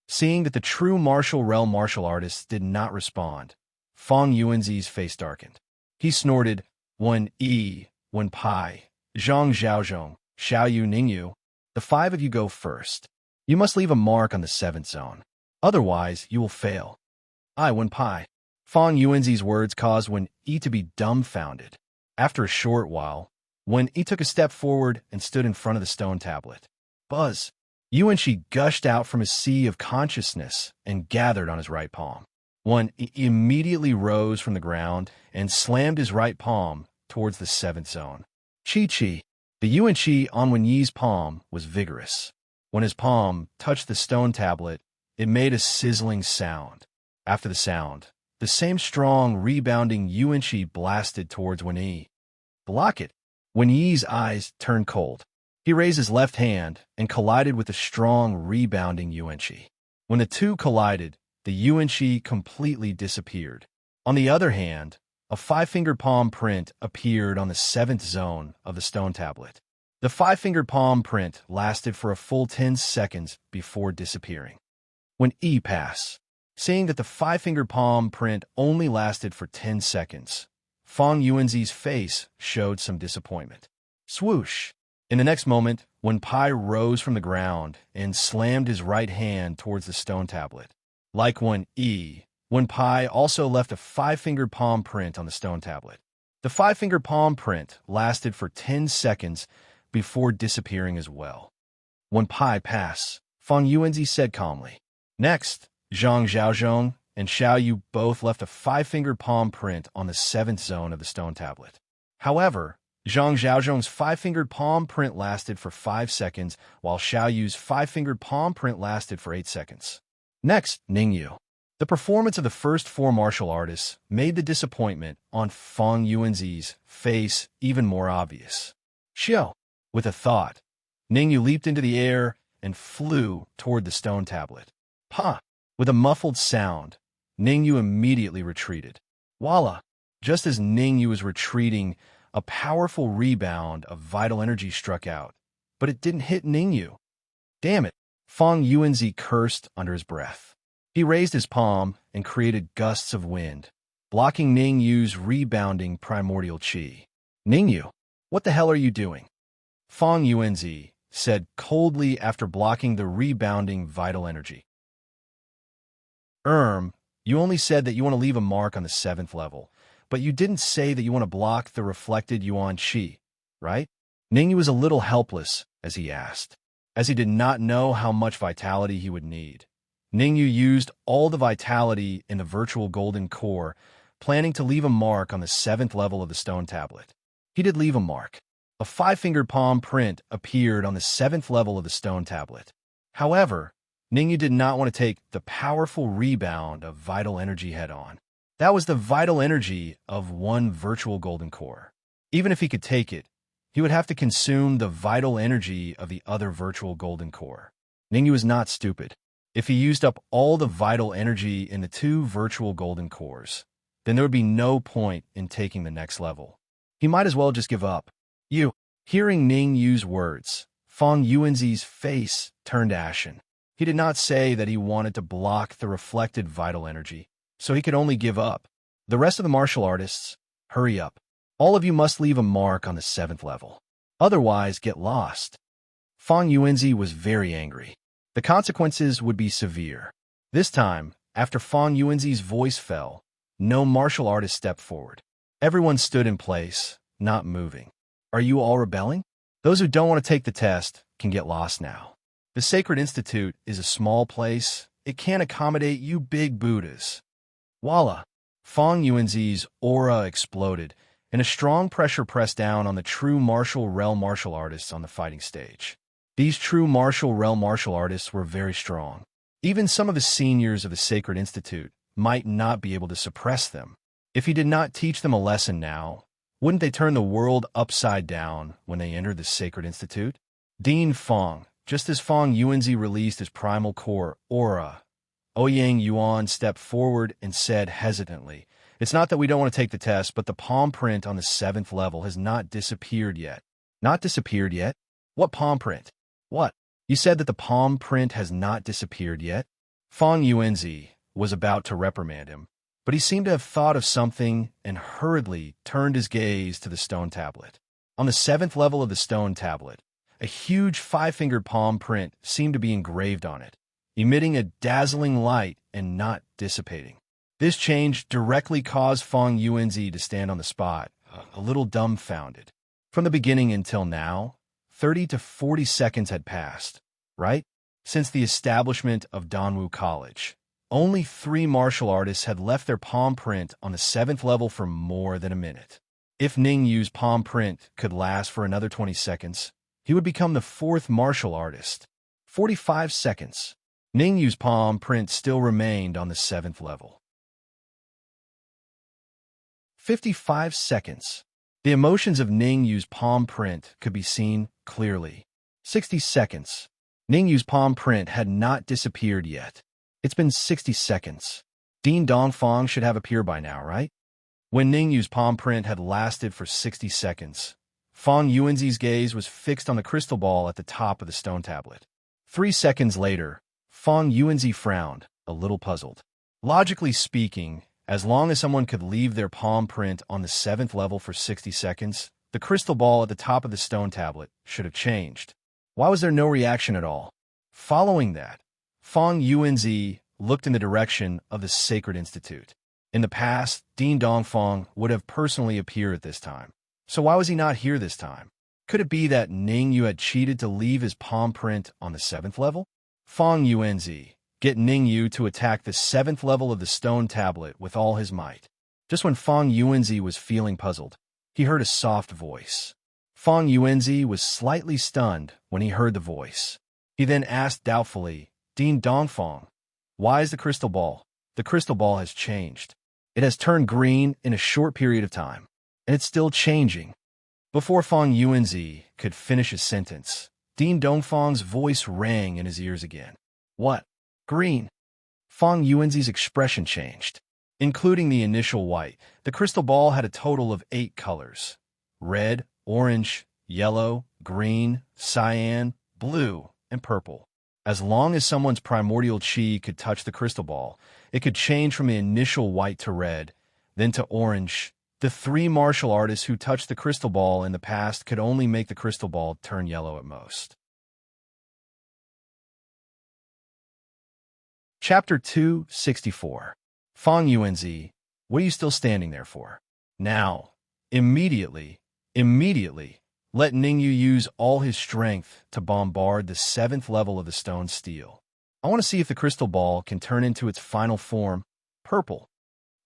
Seeing that the true martial realm martial artists did not respond, Fang Yuanzi's face darkened. He snorted, "Wen Yi, Wen Pai, Zhang Zhaozhong, Xiaoyu Ningyu, the 5 of you go first. You must leave a mark on the 7th zone. Otherwise, you will fail." "I, Wen Pai." Fang Yuanzi's words caused Wen Yi to be dumbfounded. After a short while, Wen Yi took a step forward and stood in front of the stone tablet. Buzz! Yuan Shi gushed out from his sea of consciousness and gathered on his right palm. One immediately rose from the ground and slammed his right palm towards the seventh zone. Chi. The yuan qi on Wen Yi's palm was vigorous. When his palm touched the stone tablet, it made a sizzling sound. After the sound, the same strong, rebounding yuan qi blasted towards Wen Yi. Block it! Wen Yi's eyes turned cold. He raised his left hand and collided with the strong, rebounding yuan qi. When the two collided, the yuan qi completely disappeared. On the other hand, a five-fingered palm print appeared on the seventh zone of the stone tablet. The five-fingered palm print lasted for a full 10 seconds before disappearing. When Yi passed, seeing that the five-fingered palm print only lasted for 10 seconds, Fang Yuanzi's face showed some disappointment. Swoosh! In the next moment, Wen Pai rose from the ground and slammed his right hand towards the stone tablet. Like Wen Pai also left a five-fingered palm print on the stone tablet. The five-fingered palm print lasted for 10 seconds before disappearing as well. Wen Pai passed, Fang Yuanzi said calmly. Next, Zhang Xiaozhong and Xiao Yu both left a five-fingered palm print on the seventh zone of the stone tablet. However, Zhang Xiaozhong's five-fingered palm print lasted for 5 seconds, while Xiao Yu's five-fingered palm print lasted for 8 seconds. Next, Ningyu. The performance of the first 4 martial artists made the disappointment on Fang Yuanzi's face even more obvious. Xiao. With a thought, Ningyu leaped into the air and flew toward the stone tablet. Pa! With a muffled sound, Ningyu immediately retreated. Voila! Just as Ningyu was retreating, a powerful rebound of vital energy struck out, but it didn't hit Ningyu. Damn it! Fang Yuanzi cursed under his breath. He raised his palm and created gusts of wind, blocking Ningyu's rebounding primordial qi. Ningyu, what the hell are you doing? Fang Yuanzi said coldly after blocking the rebounding vital energy. You only said that you want to leave a mark on the 7th level, but you didn't say that you want to block the reflected yuan qi, right? Ningyu was a little helpless as he asked, as he did not know how much vitality he would need. Ningyu used all the vitality in the virtual golden core, planning to leave a mark on the 7th level of the stone tablet. He did leave a mark. A five-fingered palm print appeared on the 7th level of the stone tablet. However, Ningyu did not want to take the powerful rebound of vital energy head-on. That was the vital energy of one virtual golden core. Even if he could take it, he would have to consume the vital energy of the other virtual golden core. Ningyu was not stupid. If he used up all the vital energy in the 2 virtual golden cores, then there would be no point in taking the next level. He might as well just give up. Hearing Ningyu's words, Fang Yuanzi's face turned ashen. He did not say that he wanted to block the reflected vital energy, so he could only give up. The rest of the martial artists, hurry up. All of you must leave a mark on the 7th level. Otherwise, get lost. Fang Yuanzi was very angry. The consequences would be severe. This time, after Fang Yuanzi's voice fell, no martial artist stepped forward. Everyone stood in place, not moving. Are you all rebelling? Those who don't want to take the test can get lost now. The Sacred Institute is a small place. It can't accommodate you big Buddhas. Voila! Fang Yuanzi's aura exploded, and a strong pressure pressed down on the true martial realm martial artists on the fighting stage. These true martial realm martial artists were very strong. Even some of the seniors of the Sacred Institute might not be able to suppress them. If he did not teach them a lesson now, wouldn't they turn the world upside down when they entered the Sacred Institute? Dean Fang, just as Fang Yuanzi released his primal core aura, Ouyang Yuan stepped forward and said hesitantly, "It's not that we don't want to take the test, but the palm print on the 7th level has not disappeared yet." Not disappeared yet? What palm print? What? You said that the palm print has not disappeared yet? Fang Yuanzi was about to reprimand him, but he seemed to have thought of something and hurriedly turned his gaze to the stone tablet. On the 7th level of the stone tablet, a huge five-fingered palm print seemed to be engraved on it, emitting a dazzling light and not dissipating. This change directly caused Fang Yuanzi to stand on the spot, a little dumbfounded. From the beginning until now, 30 to 40 seconds had passed, right? Since the establishment of Danwu College. Only 3 martial artists had left their palm print on the 7th level for more than a minute. If Ning Yu's palm print could last for another 20 seconds, he would become the 4th martial artist. 45 seconds. Ning Yu's palm print still remained on the 7th level. 55 seconds. The emotions of Ning Yu's palm print could be seen clearly. 60 seconds. Ning Yu's palm print had not disappeared yet. It's been 60 seconds. Din Dongfang should have appeared by now, right? When Ning Yu's palm print had lasted for 60 seconds, Fang Yuanzi's gaze was fixed on the crystal ball at the top of the stone tablet. 3 seconds later, Fang Yuanzi frowned, a little puzzled. Logically speaking, as long as someone could leave their palm print on the 7th level for 60 seconds, the crystal ball at the top of the stone tablet should have changed. Why was there no reaction at all? Following that, Fang Yuanzi looked in the direction of the Sacred Institute. In the past, Din Dongfang would have personally appeared at this time. So why was he not here this time? Could it be that Ning Yu had cheated to leave his palm print on the 7th level? Fang Yuanzi, get Ning Yu to attack the 7th level of the stone tablet with all his might. Just when Fang Yuanzi was feeling puzzled, he heard a soft voice. Fang Yuanzi was slightly stunned when he heard the voice. He then asked doubtfully, Din Dongfang, why is the crystal ball? The crystal ball has changed. It has turned green in a short period of time, and it's still changing. Before Fang Yuanzi could finish his sentence, Din Dongfang's voice rang in his ears again. What? Green? Fang Yuanzi's expression changed. Including the initial white, the crystal ball had a total of 8 colors: red, orange, yellow, green, cyan, blue, and purple. As long as someone's primordial chi could touch the crystal ball, it could change from the initial white to red, then to orange. The 3 martial artists who touched the crystal ball in the past could only make the crystal ball turn yellow at most. Chapter 264. Fang Yuanzi, what are you still standing there for? Now, immediately, let Ning Yu use all his strength to bombard the 7th level of the stone steel. I want to see if the crystal ball can turn into its final form, purple.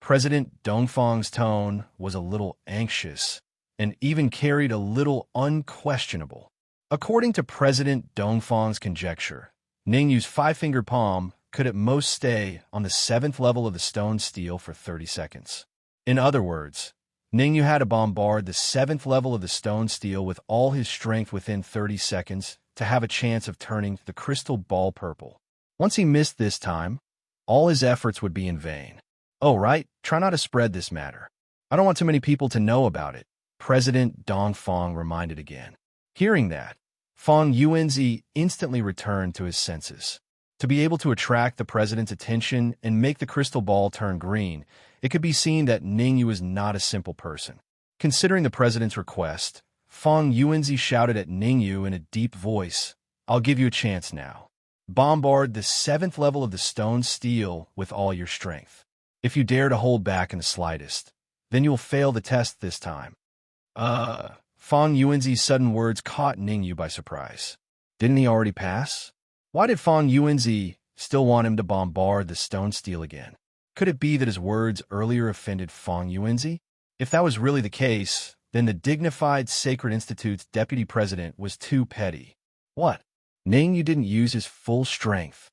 President Dongfang's tone was a little anxious and even carried a little unquestionable. According to President Dongfang's conjecture, Ning Yu's 5-fingered palm could at most stay on the 7th level of the stone steel for 30 seconds. In other words, Ning Yu had to bombard the 7th level of the stone steel with all his strength within 30 seconds to have a chance of turning the crystal ball purple. Once he missed this time, all his efforts would be in vain. Oh, right, try not to spread this matter. I don't want too many people to know about it, President Dongfang reminded again. Hearing that, Fang Yuanzi instantly returned to his senses. To be able to attract the president's attention and make the crystal ball turn green, it could be seen that Ning Yu is not a simple person. Considering the president's request, Fang Yuanzi shouted at Ning Yu in a deep voice, I'll give you a chance now. Bombard the 7th level of the stone steel with all your strength. If you dare to hold back in the slightest, then you'll fail the test this time. Fang Yuanzi's sudden words caught Ning Yu by surprise. Didn't he already pass? Why did Fang Yuanzi still want him to bombard the stone steel again? Could it be that his words earlier offended Fang Yuanzi? If that was really the case, then the dignified Sacred Institute's deputy president was too petty. What? Ning Yu didn't use his full strength.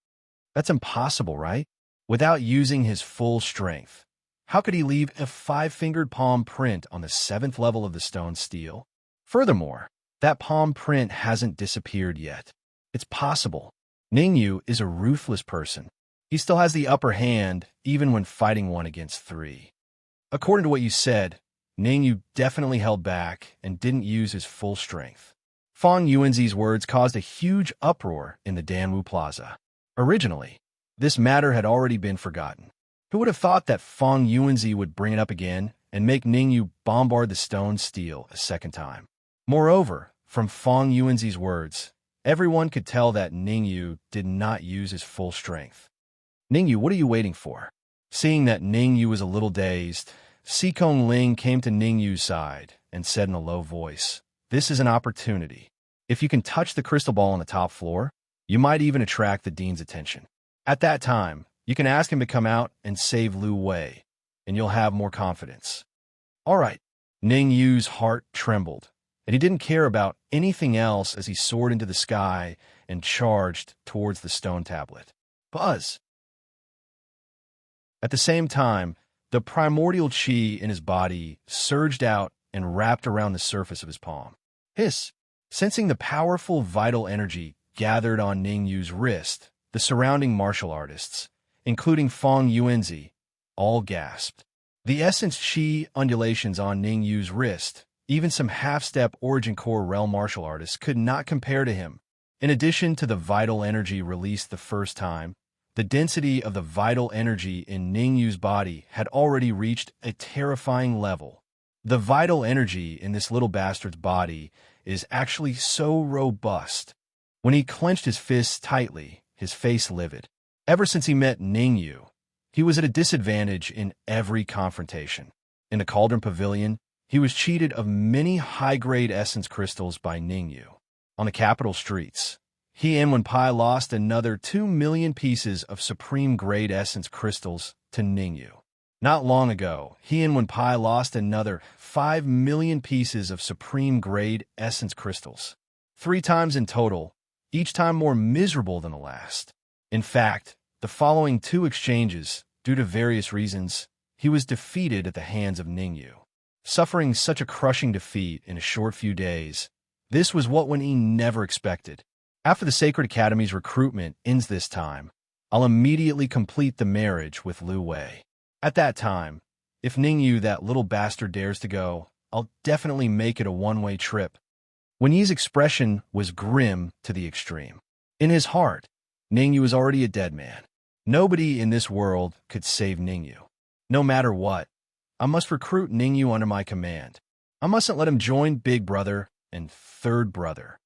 That's impossible, right? Without using his full strength, how could he leave a 5-fingered palm print on the 7th level of the stone steel? Furthermore, that palm print hasn't disappeared yet. It's possible. Ning Yu is a ruthless person. He still has the upper hand, even when fighting 1 against 3. According to what you said, Ning Yu definitely held back and didn't use his full strength. Fang Yuanzi's words caused a huge uproar in the Danwu Plaza. Originally, this matter had already been forgotten. Who would have thought that Fang Yuanzi would bring it up again and make Ning Yu bombard the stone steel a second time? Moreover, from Fang Yuanzi's words, everyone could tell that Ning Yu did not use his full strength. Ning Yu, what are you waiting for? Seeing that Ning Yu was a little dazed, Sikong Ling came to Ning Yu's side and said in a low voice, This is an opportunity. If you can touch the crystal ball on the top floor, you might even attract the dean's attention. At that time, You can ask him to come out and save Lu Wei, and you'll have more confidence. All right. Ning Yu's heart trembled, and he didn't care about anything else as he soared into the sky and charged towards the stone tablet. Buzz! At the same time, the primordial chi in his body surged out and wrapped around the surface of his palm. Hiss! Sensing the powerful vital energy gathered on Ning Yu's wrist, the surrounding martial artists, including Fong Yuanzi, all gasped. The essence chi undulations on Ning Yu's wrist, even some half-step Origin Core realm martial artists could not compare to him. In addition to the vital energy released the first time, the density of the vital energy in Ning Yu's body had already reached a terrifying level. The vital energy in this little bastard's body is actually so robust. When he clenched his fists tightly, his face livid. Ever since he met Ning Yu, he was at a disadvantage in every confrontation. In the Cauldron Pavilion, he was cheated of many high-grade essence crystals by Ning Yu. On the capital streets, he and Wenpai lost another 2 million pieces of supreme-grade essence crystals to Ning Yu. Not long ago, he and Wenpai lost another 5 million pieces of supreme-grade essence crystals. 3 times in total, each time more miserable than the last. In fact, the following 2 exchanges, due to various reasons, he was defeated at the hands of Ning Yu. Suffering such a crushing defeat in a short few days, this was what Wen Yi never expected. After the Sacred Academy's recruitment ends this time, I'll immediately complete the marriage with Lu Wei. At that time, if Ning Yu, that little bastard, dares to go, I'll definitely make it a one-way trip. Wen Yi's expression was grim to the extreme. In his heart, Ning Yu was already a dead man. Nobody in this world could save Ning Yu. No matter what, I must recruit Ning Yu under my command. I mustn't let him join Big Brother and Third Brother.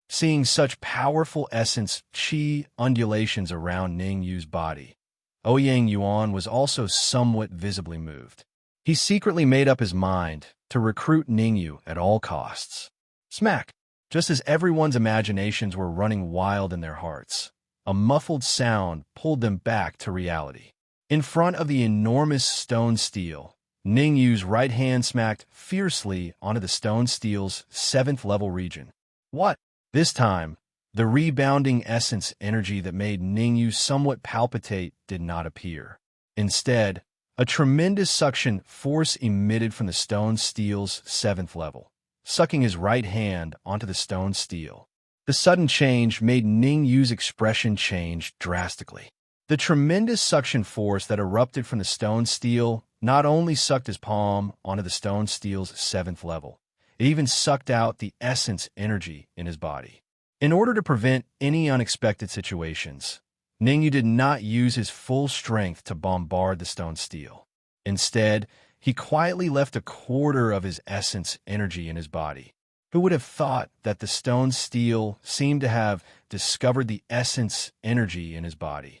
Seeing such powerful essence chi undulations around Ning Yu's body, Ouyang Yuan was also somewhat visibly moved. He secretly made up his mind to recruit Ning Yu at all costs. Smack! Just as everyone's imaginations were running wild in their hearts, a muffled sound pulled them back to reality. In front of the enormous stone stele, Ning Yu's right hand smacked fiercely onto the stone steel's 7th level region. What? This time, the rebounding essence energy that made Ning Yu somewhat palpitate did not appear. Instead, a tremendous suction force emitted from the stone steel's 7th level, sucking his right hand onto the stone stele. The sudden change made Ning Yu's expression change drastically. The tremendous suction force that erupted from the stone stele not only sucked his palm onto the stone steel's 7th level, it even sucked out the essence energy in his body. In order to prevent any unexpected situations, Ning Yu did not use his full strength to bombard the stone stele. Instead, he quietly left a quarter of his essence energy in his body. Who would have thought that the stone stele seemed to have discovered the essence energy in his body?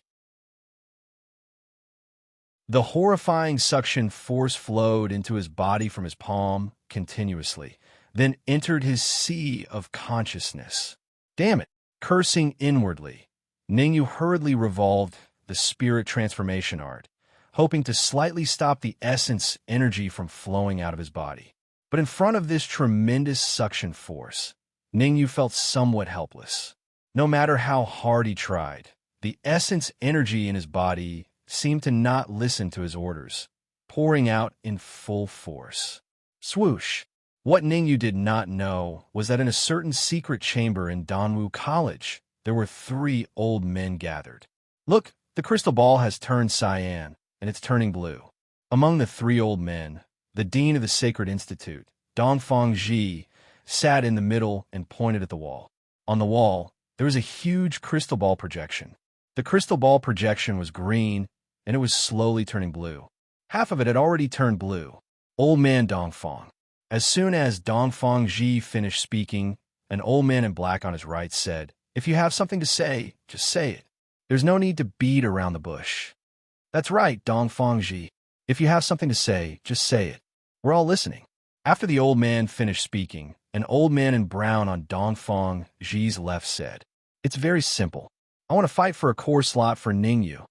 The horrifying suction force flowed into his body from his palm continuously, then entered his sea of consciousness. Damn it! Cursing inwardly, Ning Yu hurriedly revolved the spirit transformation art, hoping to slightly stop the essence energy from flowing out of his body. But in front of this tremendous suction force, Ning Yu felt somewhat helpless. No matter how hard he tried, the essence energy in his body seemed to not listen to his orders, pouring out in full force. Swoosh! What Ning Yu did not know was that in a certain secret chamber in Danwu College, there were 3 old men gathered. Look, the crystal ball has turned cyan, and it's turning blue. Among the 3 old men, the dean of the Sacred Institute, Dongfang Ji, sat in the middle and pointed at the wall. On the wall, there was a huge crystal ball projection. The crystal ball projection was green, and it was slowly turning blue. Half of it had already turned blue. Old man Dongfang. As soon as Dongfang Ji finished speaking, an old man in black on his right said, "If you have something to say, just say it. There's no need to beat around the bush." "That's right, Dongfang Ji. If you have something to say, just say it. We're all listening." After the old man finished speaking, an old man in brown on Dongfang Ji's left said, "It's very simple. I want to fight for a core slot for Ning Yu."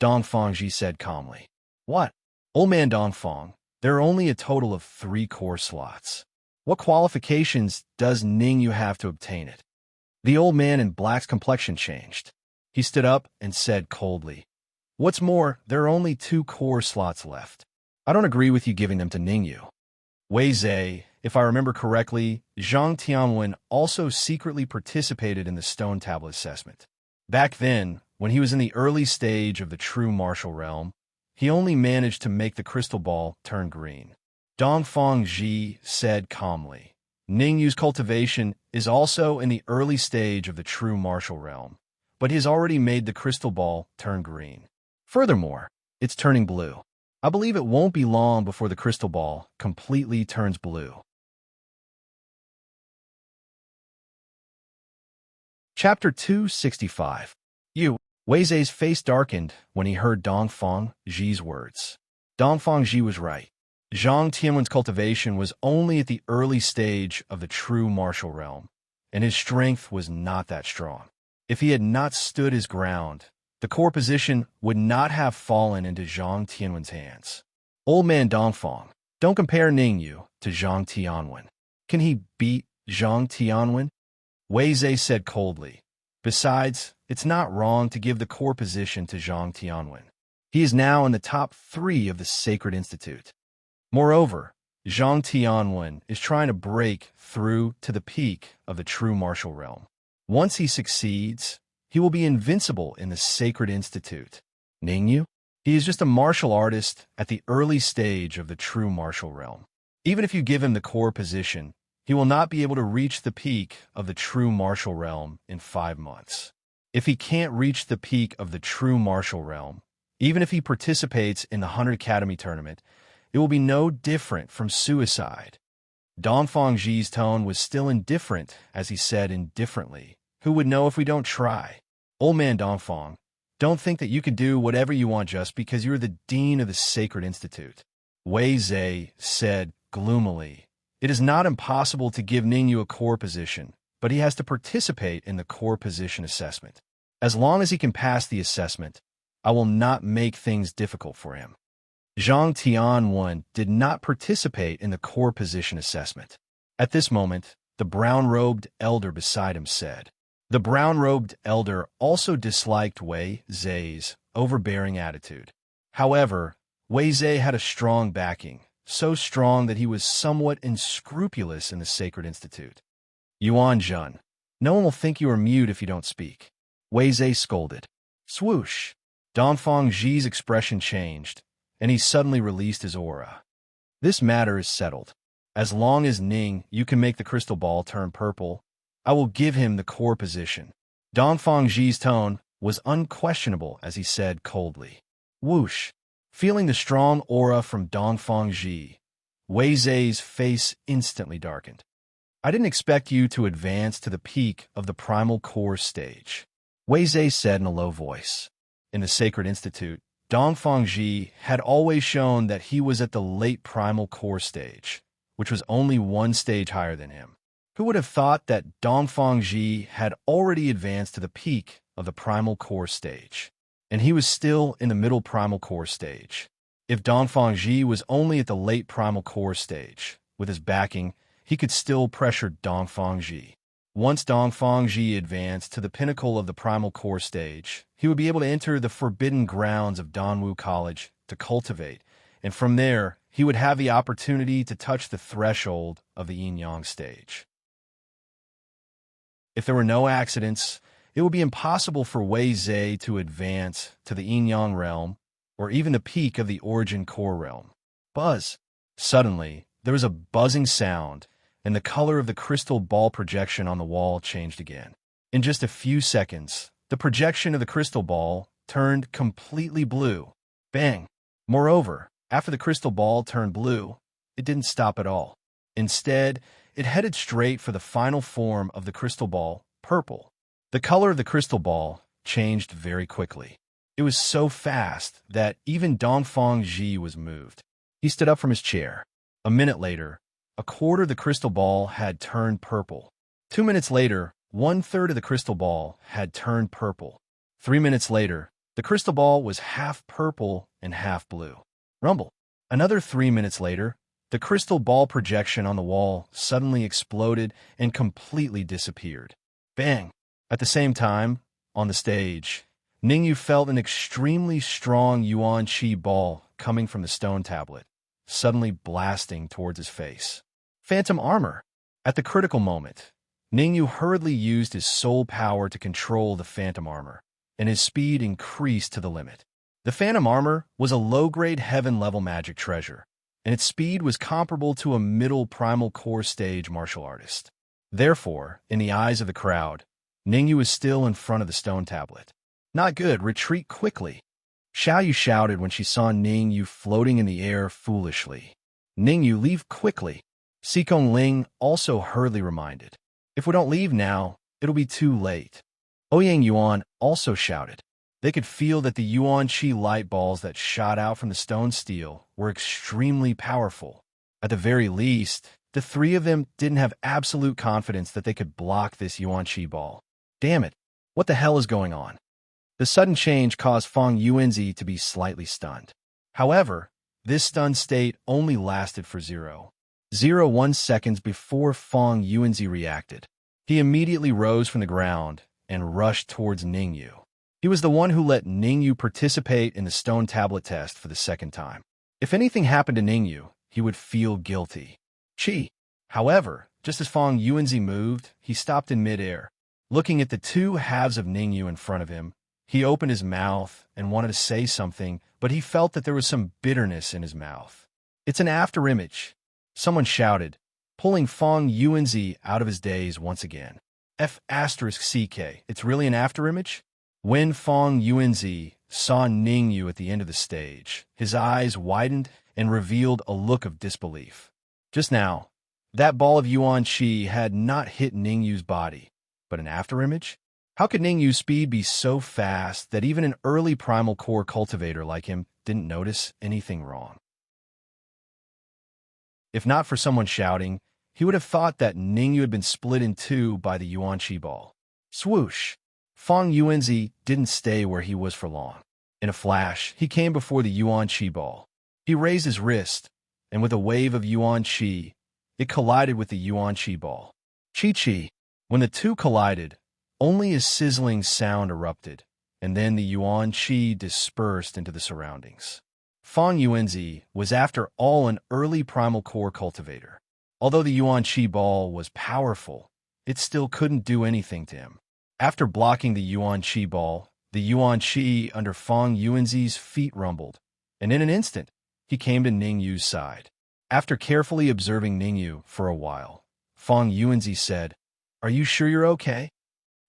Dongfang Ji said calmly. What? Old man Dongfang, there are only a total of 3 core slots. What qualifications does Ningyu have to obtain it? The old man in black's complexion changed. He stood up and said coldly, What's more, there are only 2 core slots left. I don't agree with you giving them to Ningyu. Wei Zhe, if I remember correctly, Zhang Tianwen also secretly participated in the stone tablet assessment. Back then, when he was in the early stage of the true martial realm, he only managed to make the crystal ball turn green. Dongfang Ji said calmly, Ningyu's cultivation is also in the early stage of the true martial realm, but he has already made the crystal ball turn green. Furthermore, it's turning blue. I believe it won't be long before the crystal ball completely turns blue. Chapter 265. Wei Zhe's face darkened when he heard Dongfang Ji's words. Dongfang Ji was right. Zhang Tianwen's cultivation was only at the early stage of the true martial realm, and his strength was not that strong. If he had not stood his ground, the core position would not have fallen into Zhang Tianwen's hands. Old man Dongfang, don't compare Ningyu to Zhang Tianwen. Can he beat Zhang Tianwen? Wei Zhe said coldly. Besides, it's not wrong to give the core position to Zhang Tianwen. He is now in the top 3 of the Sacred Institute. Moreover, Zhang Tianwen is trying to break through to the peak of the true martial realm. Once he succeeds, he will be invincible in the Sacred Institute. Ningyu? He is just a martial artist at the early stage of the true martial realm. Even if you give him the core position, he will not be able to reach the peak of the true martial realm in 5 months. If he can't reach the peak of the true martial realm, even if he participates in the 100 Academy tournament, it will be no different from suicide. Dongfang Ji's tone was still indifferent as he said indifferently, Who would know if we don't try? Old man Dongfang, don't think that you can do whatever you want just because you're the dean of the Sacred Institute. Wei Zhe said gloomily, It is not impossible to give Ningyu a core position, but he has to participate in the core position assessment. As long as he can pass the assessment, I will not make things difficult for him. Zhang Tianwen did not participate in the core position assessment. At this moment, the brown-robed elder beside him said. The brown-robed elder also disliked Wei Zhe's overbearing attitude. However, Wei Zhe had a strong backing, so strong that he was somewhat unscrupulous in the Sacred Institute. Yuan Zhen, no one will think you are mute if you don't speak. Wei Zhe scolded. Swoosh! Dongfang Ji's expression changed, and he suddenly released his aura. This matter is settled. As long as you can make the crystal ball turn purple, I will give him the core position. Dongfang Ji's tone was unquestionable as he said coldly. Whoosh! Feeling the strong aura from Dongfang Ji, Wei Zhe's face instantly darkened. I didn't expect you to advance to the peak of the primal core stage, Wei Zhe said in a low voice. In the Sacred Institute, Dongfang Ji had always shown that he was at the late primal core stage, which was only 1 stage higher than him. Who would have thought that Dongfang Ji had already advanced to the peak of the primal core stage, and he was still in the middle primal core stage? If Dongfang Ji was only at the late primal core stage, with his backing, he could still pressure Dongfang Ji. Once Dongfang Ji advanced to the pinnacle of the primal core stage, he would be able to enter the forbidden grounds of Danwu College to cultivate, and from there, he would have the opportunity to touch the threshold of the yin-yang stage. If there were no accidents, it would be impossible for Wei Zhe to advance to the yin-yang realm, or even the peak of the origin core realm. Buzz! Suddenly, there was a buzzing sound, and the color of the crystal ball projection on the wall changed again. In just a few seconds, the projection of the crystal ball turned completely blue. Bang! Moreover, after the crystal ball turned blue, it didn't stop at all. Instead, it headed straight for the final form of the crystal ball, purple. The color of the crystal ball changed very quickly. It was so fast that even Dongfang Ji was moved. He stood up from his chair. A minute later, a quarter of the crystal ball had turned purple. 2 minutes later, 1/3 of the crystal ball had turned purple. 3 minutes later, the The crystal ball was half purple and half blue. Rumble. Another 3 minutes later, the crystal ball projection on the wall suddenly exploded and completely disappeared. Bang! At the same time, on the stage, Ningyu felt an extremely strong yuan qi ball coming from the stone tablet, suddenly blasting towards his face. Phantom armor. At the critical moment, Ningyu hurriedly used his soul power to control the phantom armor, and his speed increased to the limit. The phantom armor was a low-grade heaven-level magic treasure, and its speed was comparable to a middle primal core stage martial artist. Therefore, in the eyes of the crowd, Ningyu was still in front of the stone tablet. Not good, retreat quickly. Xiaoyu shouted when she saw Ningyu floating in the air foolishly. Ningyu, leave quickly. Xikong Ling also hurriedly reminded. If we don't leave now, it'll be too late. Ouyang Yuan also shouted. They could feel that the yuan qi light balls that shot out from the stone steel were extremely powerful. At the very least, the three of them didn't have absolute confidence that they could block this yuan qi ball. Damn it, what the hell is going on? The sudden change caused Fang Yuanzi to be slightly stunned. However, this stunned state only lasted for 0.01 seconds before Fang Yuanzi reacted. He immediately rose from the ground and rushed towards Ningyu. He was the one who let Ningyu participate in the stone tablet test for the second time. If anything happened to Ningyu, he would feel guilty. However, just as Fang Yuanzi moved, he stopped in midair. Looking at the two halves of Ningyu in front of him, he opened his mouth and wanted to say something, but he felt that there was some bitterness in his mouth. It's an afterimage, someone shouted, pulling Fang Yuanzi out of his daze once again. F***CK, it's really an afterimage? When Fang Yuanzi saw Ningyu at the end of the stage, his eyes widened and revealed a look of disbelief. Just now, that ball of yuan qi had not hit Ningyu's body, but an afterimage? How could Ningyu's speed be so fast that even an early primal core cultivator like him didn't notice anything wrong? If not for someone shouting, he would have thought that Ningyu had been split in two by the yuan qi ball. Swoosh! Fang Yuanzi didn't stay where he was for long. In a flash, he came before the yuan qi ball. He raised his wrist, and with a wave of yuan qi, it collided with the yuan qi ball. Chi-chi. When the two collided, only a sizzling sound erupted, and then the yuan qi dispersed into the surroundings. Fang Yuanzi was after all an early primal core cultivator. Although the yuan qi ball was powerful, it still couldn't do anything to him. After blocking the yuan qi ball, the yuan qi under Fang Yuanzi's feet rumbled, and in an instant, he came to Ningyu's side. After carefully observing Ningyu for a while, Fang Yuanzi said, "Are you sure you're okay?"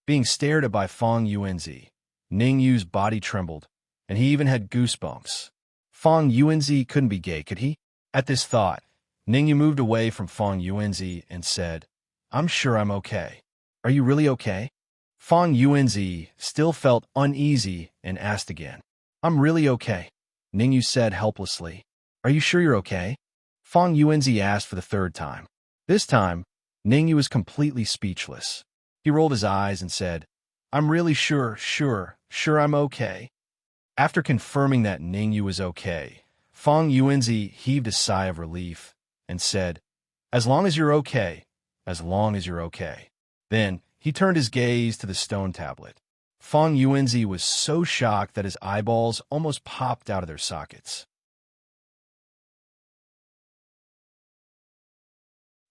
Being stared at by Fang Yuanzi, Ningyu's body trembled, and he even had goosebumps. Fang Yuanzi couldn't be gay, could he? At this thought, Ningyu moved away from Fang Yuanzi and said, "I'm sure I'm okay. Are you really okay?" Fang Yuanzi still felt uneasy and asked again. "I'm really okay," Ningyu said helplessly. "Are you sure you're okay?" Fang Yuanzi asked for the third time. This time, Ningyu was completely speechless. He rolled his eyes and said, "I'm really sure I'm okay." After confirming that Ningyu was okay, Fang Yuanzi heaved a sigh of relief and said, "As long as you're okay, as long as you're okay." Then, he turned his gaze to the stone tablet. Fang Yuanzi was so shocked that his eyeballs almost popped out of their sockets.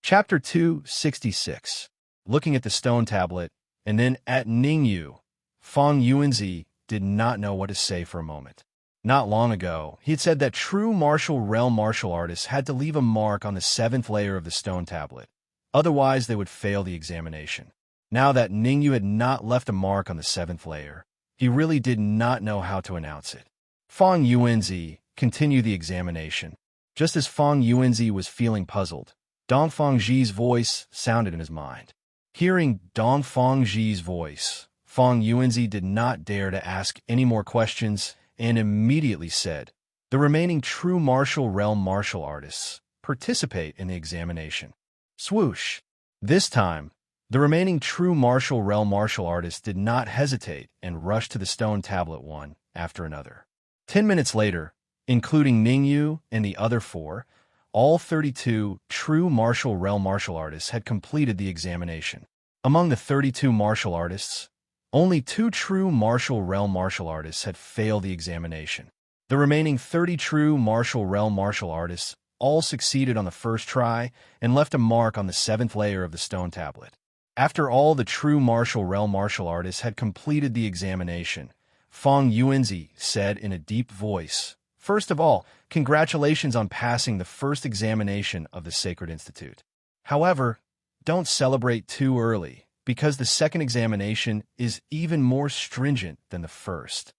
Chapter 266. Looking at the stone tablet, and then at Ningyu, Fang Yuanzi did not know what to say for a moment. Not long ago, he had said that true martial realm martial artists had to leave a mark on the 7th layer of the stone tablet. Otherwise, they would fail the examination. Now that Ningyu had not left a mark on the 7th layer, he really did not know how to announce it. Fang Yuanzi continued the examination. Just as Fang Yuanzi was feeling puzzled, Dongfang Zhi's voice sounded in his mind. Hearing Dongfang Zhi's voice, Fang Yuanzi did not dare to ask any more questions and immediately said, "The remaining true martial realm martial artists participate in the examination." Swoosh! This time, the remaining true martial realm martial artists did not hesitate and rushed to the stone tablet 1, after another. 10 minutes later, including Ningyu and the other four, all 32 true martial realm martial artists had completed the examination. Among the 32 martial artists, only 2 true martial realm martial artists had failed the examination. The remaining 30 true martial realm martial artists all succeeded on the first try and left a mark on the 7th layer of the stone tablet. After all the true martial realm martial artists had completed the examination, Feng Yuanzi said in a deep voice, "First of all, congratulations on passing the first examination of the Sacred Institute. However, don't celebrate too early, because the second examination is even more stringent than the first.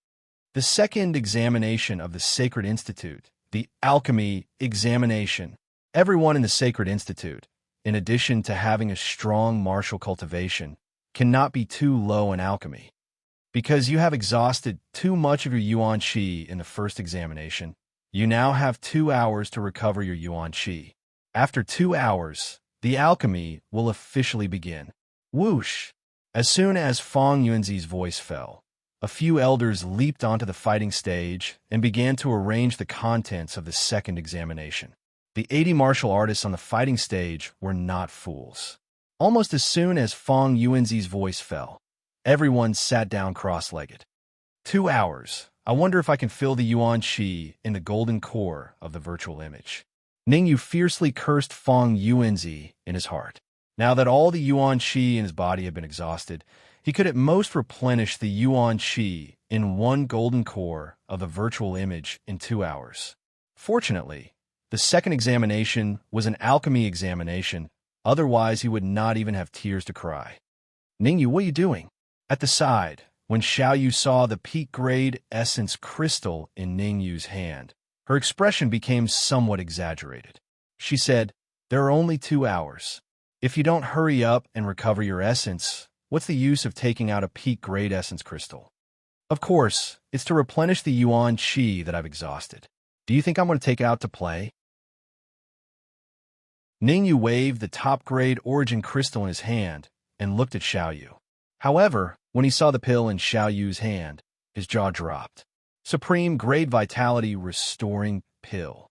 The second examination of the Sacred Institute, the Alchemy Examination. Everyone in the Sacred Institute, in addition to having a strong martial cultivation, cannot be too low in alchemy. Because you have exhausted too much of your Yuan Qi in the first examination, you now have 2 hours to recover your Yuan Qi. After 2 hours, the alchemy will officially begin." Whoosh! As soon as Feng Yuanzi's voice fell, a few elders leaped onto the fighting stage and began to arrange the contents of the second examination. The 80 martial artists on the fighting stage were not fools. Almost as soon as Feng Yuanzi's voice fell, everyone sat down cross-legged. 2 hours. I wonder if I can feel the Yuan Qi in the golden core of the virtual image. Ningyu fiercely cursed Feng Yuanzi in his heart. Now that all the Yuan Qi in his body had been exhausted, he could at most replenish the Yuan Qi in one golden core of the virtual image in 2 hours. Fortunately, the second examination was an alchemy examination, otherwise he would not even have tears to cry. "Ningyu, what are you doing?" At the side, when Xiaoyu saw the peak-grade essence crystal in Ningyu's hand, her expression became somewhat exaggerated. She said, "There are only 2 hours. If you don't hurry up and recover your essence, what's the use of taking out a peak-grade essence crystal? Of course, it's to replenish the Yuan Qi that I've exhausted. Do you think I'm going to take it out to play?" Ningyu waved the top-grade origin crystal in his hand and looked at Xiaoyu. However, when he saw the pill in Xiaoyu's hand, his jaw dropped. Supreme Grade Vitality Restoring Pill.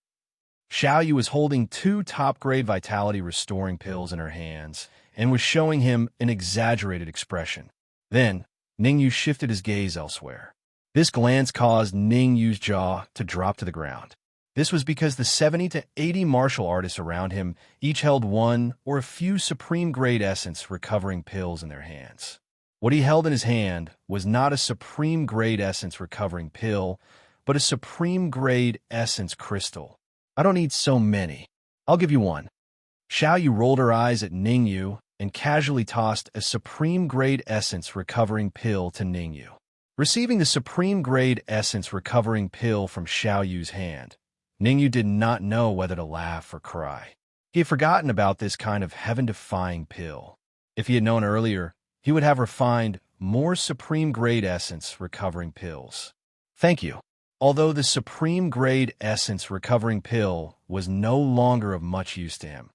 Xiaoyu was holding 2 top-grade vitality restoring pills in her hands and was showing him an exaggerated expression. Then, Ningyu shifted his gaze elsewhere. This glance caused Ningyu's jaw to drop to the ground. This was because the 70 to 80 martial artists around him each held 1 or a few supreme-grade essence recovering pills in their hands. What he held in his hand was not a supreme-grade essence recovering pill, but a supreme-grade essence crystal. "I don't need so many. I'll give you 1. Xiaoyu rolled her eyes at Ningyu and casually tossed a supreme-grade essence recovering pill to Ningyu. Receiving the supreme-grade essence recovering pill from Xiaoyu's hand, Ningyu did not know whether to laugh or cry. He had forgotten about this kind of heaven-defying pill. If he had known earlier, he would have refined more supreme-grade essence recovering pills. "Thank you." Although the supreme-grade essence recovering pill was no longer of much use to him,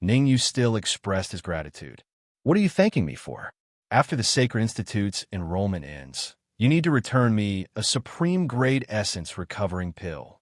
Ningyu still expressed his gratitude. "What are you thanking me for? After the Sacred Institute's enrollment ends, you need to return me a supreme-grade essence recovering pill."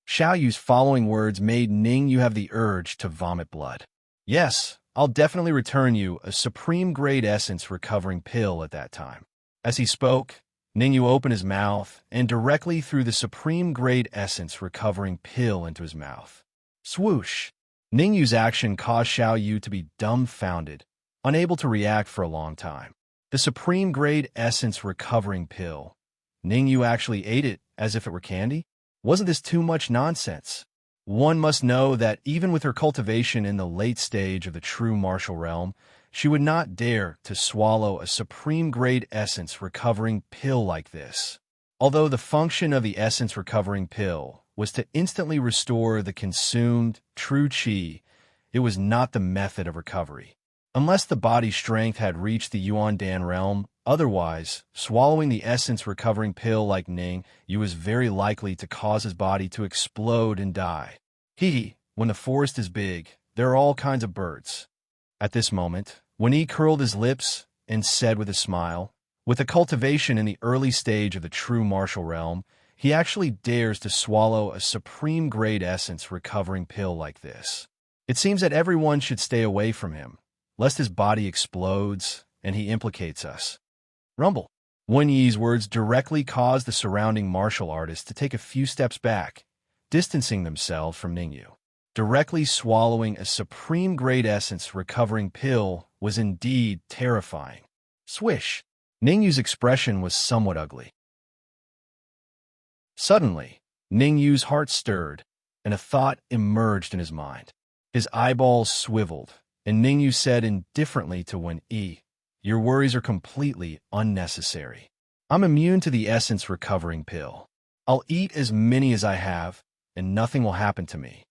Xiaoyu's following words made Ningyu have the urge to vomit blood. "Yes, I'll definitely return you a supreme-grade essence recovering pill at that time." As he spoke, Ningyu opened his mouth and directly threw the supreme-grade essence recovering pill into his mouth. Swoosh! Ningyu's action caused Xiaoyu to be dumbfounded, unable to react for a long time. The supreme-grade essence recovering pill. Ningyu actually ate it as if it were candy? Wasn't this too much nonsense? One must know that even with her cultivation in the late stage of the true martial realm, she would not dare to swallow a supreme-grade essence recovering pill like this. Although the function of the essence recovering pill was to instantly restore the consumed true qi, it was not the method of recovery. Unless the body's strength had reached the Yuan Dan realm, otherwise, swallowing the essence recovering pill like Ning, you was very likely to cause his body to explode and die. When the forest is big, there are all kinds of birds. At this moment, when he curled his lips and said with a smile, With a cultivation in the early stage of the true martial realm, he actually dares to swallow a supreme-grade essence recovering pill like this. It seems that everyone should stay away from him, lest his body explodes and he implicates us. Rumble. Wen Yi's words directly caused the surrounding martial artists to take a few steps back, distancing themselves from Ningyu. Directly swallowing a supreme-grade essence recovering pill was indeed terrifying. Swish. Ningyu's expression was somewhat ugly. Suddenly, Ningyu's heart stirred, and a thought emerged in his mind. His eyeballs swiveled, and Ningyu said indifferently to Wen Yi, "Your worries are completely unnecessary. I'm immune to the essence recovering pill. I'll eat as many as I have, and nothing will happen to me."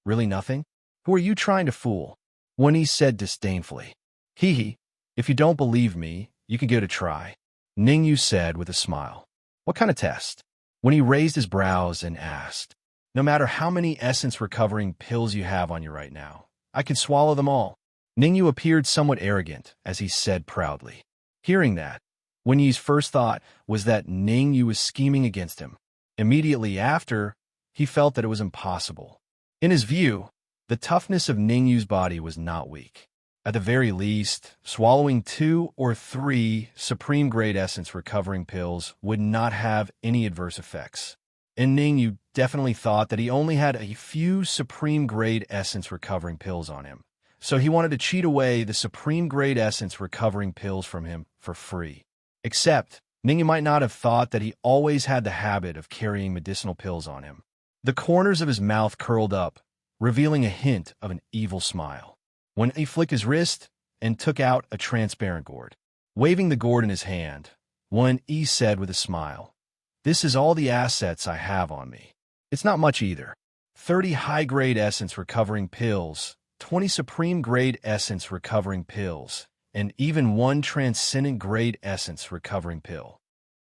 "Really nothing? Who are you trying to fool?" Wen Yi said disdainfully. "Hee hee, if you don't believe me, you can give it a try," Ningyu said with a smile. "What kind of test?" When he raised his brows and asked, "No matter how many essence-recovering pills you have on you right now, I can swallow them all." Ningyu appeared somewhat arrogant as he said proudly. Hearing that, Wen Yi's first thought was that Ningyu was scheming against him. Immediately after, he felt that it was impossible. In his view, the toughness of Ningyu's body was not weak. At the very least, swallowing 2 or 3 supreme-grade essence-recovering pills would not have any adverse effects. And Ningyu definitely thought that he only had a few supreme-grade essence-recovering pills on him, so he wanted to cheat away the supreme-grade essence-recovering pills from him for free. Except, Ningyu might not have thought that he always had the habit of carrying medicinal pills on him. The corners of his mouth curled up, revealing a hint of an evil smile. When he flicked his wrist and took out a transparent gourd. Waving the gourd in his hand, Wen Yi said with a smile, "This is all the assets I have on me. It's not much either. 30 high-grade essence recovering pills, 20 supreme-grade essence recovering pills, and even 1 transcendent-grade essence recovering pill."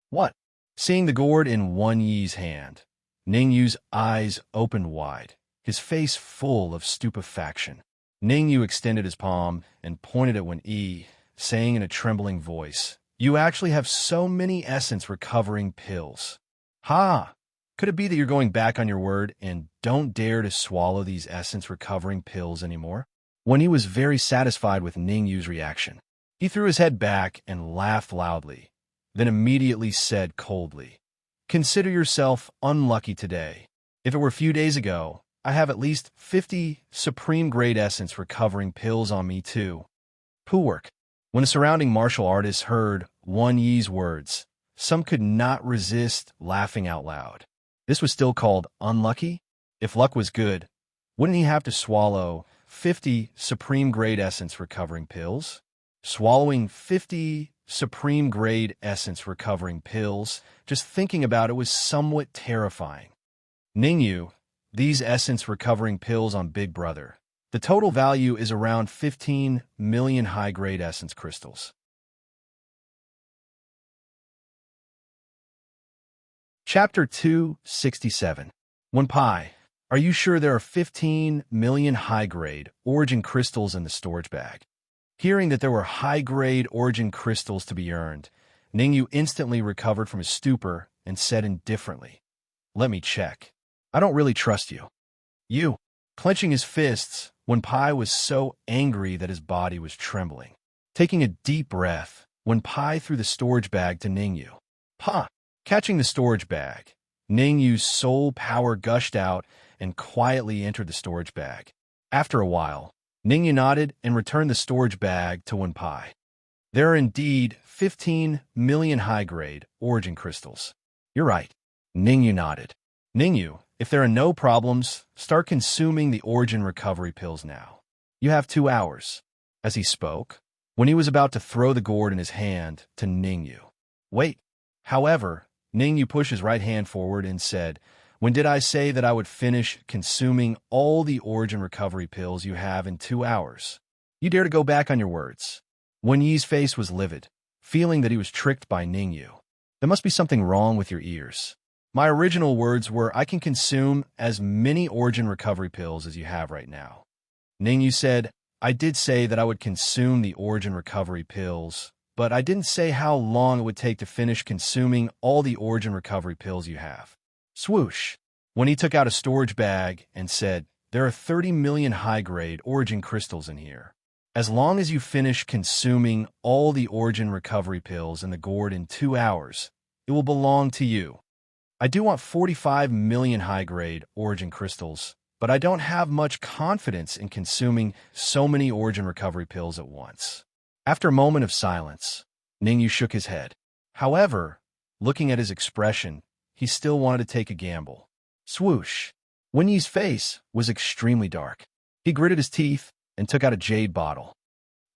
"What?" Seeing the gourd in Wen Yi's hand, Ningyu's eyes opened wide, his face full of stupefaction. Ningyu extended his palm and pointed at Wen Yi, saying in a trembling voice, "You actually have so many essence-recovering pills. Ha! Could it be that you're going back on your word and don't dare to swallow these essence-recovering pills anymore?" Wen Yi was very satisfied with Ningyu's reaction. He threw his head back and laughed loudly, then immediately said coldly, "Consider yourself unlucky today. If it were a few days ago, I have at least 50 supreme-grade essence recovering pills on me too." Poowork. When the surrounding martial artists heard Wen Yi's words, some could not resist laughing out loud. This was still called unlucky? If luck was good, wouldn't he have to swallow 50 supreme-grade essence recovering pills? Swallowing 50 supreme-grade essence recovering pills, just thinking about it was somewhat terrifying. Ningyu, these essence recovering pills on Big Brother. The total value is around 15 million high-grade essence crystals. Chapter 267. Wen Pai, are you sure there are 15 million high-grade origin crystals in the storage bag? Hearing that there were high-grade origin crystals to be earned, Ningyu instantly recovered from his stupor and said indifferently, "Let me check. I don't really trust you." "You." Clenching his fists, Wen Pai was so angry that his body was trembling. Taking a deep breath, Wen Pai threw the storage bag to Ningyu. "Pa!" Catching the storage bag, Ningyu's soul power gushed out and quietly entered the storage bag. After a while, Ningyu nodded and returned the storage bag to Wen Pai. "There are indeed 15 million high-grade origin crystals." "You're right." Ningyu nodded. "Ningyu, if there are no problems, start consuming the origin recovery pills now. You have 2 hours." As he spoke, when he was about to throw the gourd in his hand to Ningyu. "Wait." However, Ningyu pushed his right hand forward and said, "When did I say that I would finish consuming all the origin recovery pills you have in 2 hours? You dare to go back on your words?" Wen Yi's face was livid, feeling that he was tricked by Ningyu. "There must be something wrong with your ears. My original words were, I can consume as many origin recovery pills as you have right now." Ningyu said, "I did say that I would consume the origin recovery pills, but I didn't say how long it would take to finish consuming all the origin recovery pills you have. Swoosh. When he took out a storage bag and said, "There are 30 million high-grade origin crystals in here. As long as you finish consuming all the origin recovery pills in the gourd in 2 hours, it will belong to you. I do want 45 million high-grade origin crystals, but I don't have much confidence in consuming so many origin recovery pills at once." After a moment of silence, Ningyu shook his head. However, looking at his expression, he still wanted to take a gamble. Swoosh. Wen Yi's face was extremely dark. He gritted his teeth and took out a jade bottle.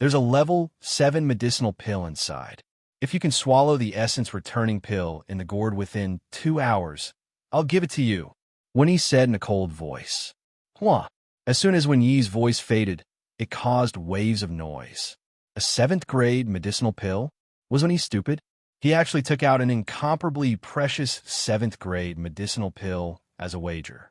"There's a level 7 medicinal pill inside. If you can swallow the essence returning pill in the gourd within 2 hours, I'll give it to you," Wen Yi said in a cold voice. Hua. As soon as Wen Yi's voice faded, it caused waves of noise. A 7th grade medicinal pill? Was Wen Yi stupid? He actually took out an incomparably precious 7th grade medicinal pill as a wager.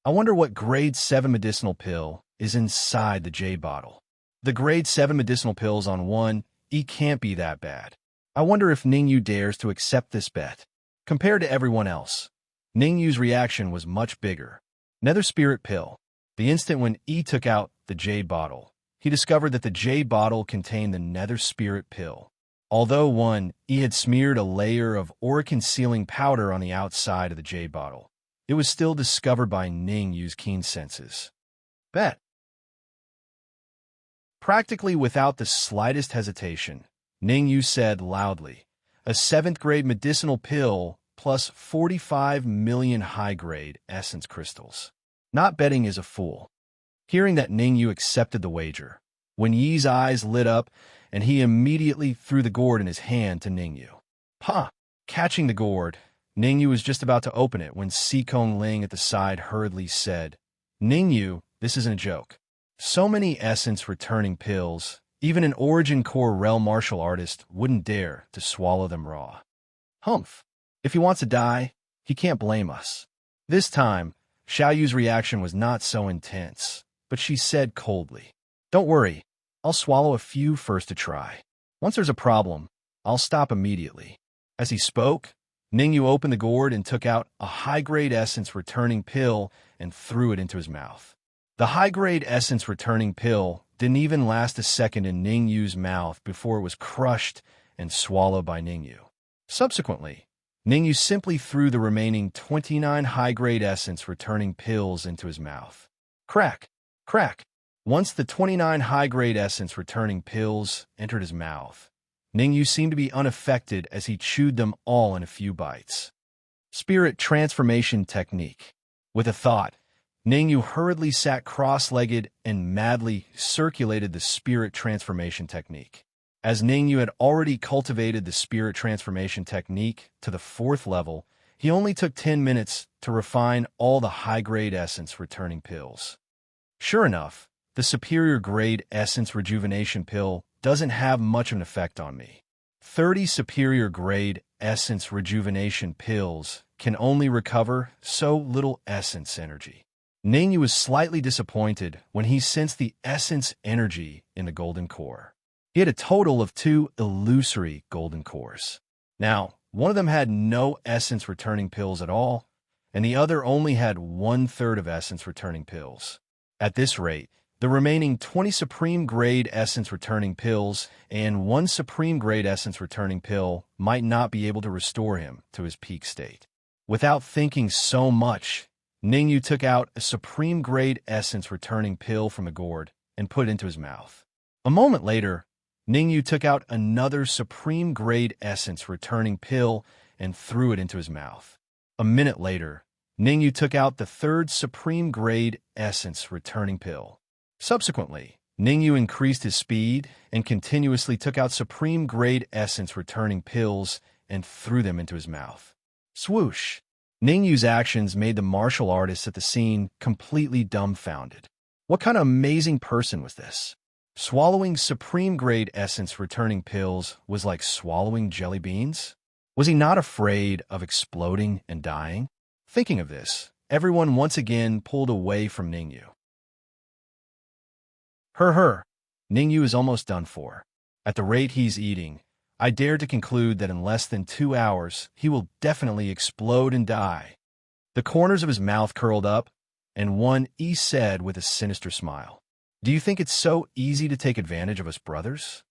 I wonder what grade 7 medicinal pill is inside the jade bottle. The grade 7 medicinal pills on one, can't be that bad. I wonder if Ningyu dares to accept this bet. Compared to everyone else, Ningyu's reaction was much bigger. Nether spirit pill. The instant when took out the jade bottle, he discovered that the jade bottle contained the nether spirit pill. Although he had smeared a layer of aura-concealing powder on the outside of the jade bottle, it was still discovered by Ningyu's keen senses. Bet. Practically without the slightest hesitation, Ningyu said loudly, "A 7th grade medicinal pill plus 45 million high-grade essence crystals. Not betting is a fool." Hearing that Ningyu accepted the wager, Wen Yi's eyes lit up, and he immediately threw the gourd in his hand to Ningyu. Ha! Catching the gourd, Ningyu was just about to open it when Sikong Ling at the side hurriedly said, "Ningyu, this isn't a joke. So many essence-returning pills, even an Origin Core realm martial artist wouldn't dare to swallow them raw. Humph. If he wants to die, he can't blame us." This time, Xiaoyu's reaction was not so intense, but she said coldly, "Don't worry, I'll swallow a few first to try. Once there's a problem, I'll stop immediately." As he spoke, Ningyu opened the gourd and took out a high-grade essence-returning pill and threw it into his mouth. The high-grade essence-returning pill didn't even last a second in Ningyu's mouth before it was crushed and swallowed by Ningyu. Subsequently, Ningyu simply threw the remaining 29 high-grade essence-returning pills into his mouth. Crack! Crack! Once the 29 high-grade essence-returning pills entered his mouth, Ningyu seemed to be unaffected as he chewed them all in a few bites. Spirit transformation technique. With a thought, Ningyu hurriedly sat cross-legged and madly circulated the spirit transformation technique. As Ningyu had already cultivated the spirit transformation technique to the 4th level, he only took 10 minutes to refine all the high-grade essence-returning pills. Sure enough, the superior grade essence rejuvenation pill doesn't have much of an effect on me. 30 superior grade essence rejuvenation pills can only recover so little essence energy. Ningyu was slightly disappointed when he sensed the essence energy in the golden core. He had a total of 2 illusory golden cores. Now, one of them had no essence returning pills at all, and the other only had 1/3 of essence returning pills. At this rate, the remaining 20 supreme grade essence returning pills and 1 supreme grade essence returning pill might not be able to restore him to his peak state. Without thinking so much, Ningyu took out a supreme grade essence returning pill from the gourd and put it into his mouth. A moment later, Ningyu took out another supreme grade essence returning pill and threw it into his mouth. A minute later, Ningyu took out the 3rd supreme grade essence returning pill. Subsequently, Ningyu increased his speed and continuously took out supreme grade essence returning pills and threw them into his mouth. Swoosh! Ningyu's actions made the martial artists at the scene completely dumbfounded. What kind of amazing person was this? Swallowing supreme grade essence returning pills was like swallowing jelly beans? Was he not afraid of exploding and dying? Thinking of this, everyone once again pulled away from Ningyu. Ningyu is almost done for. At the rate he's eating, I dare to conclude that in less than 2 hours, he will definitely explode and die." The corners of his mouth curled up, and one E said with a sinister smile, "Do you think it's so easy to take advantage of us brothers?"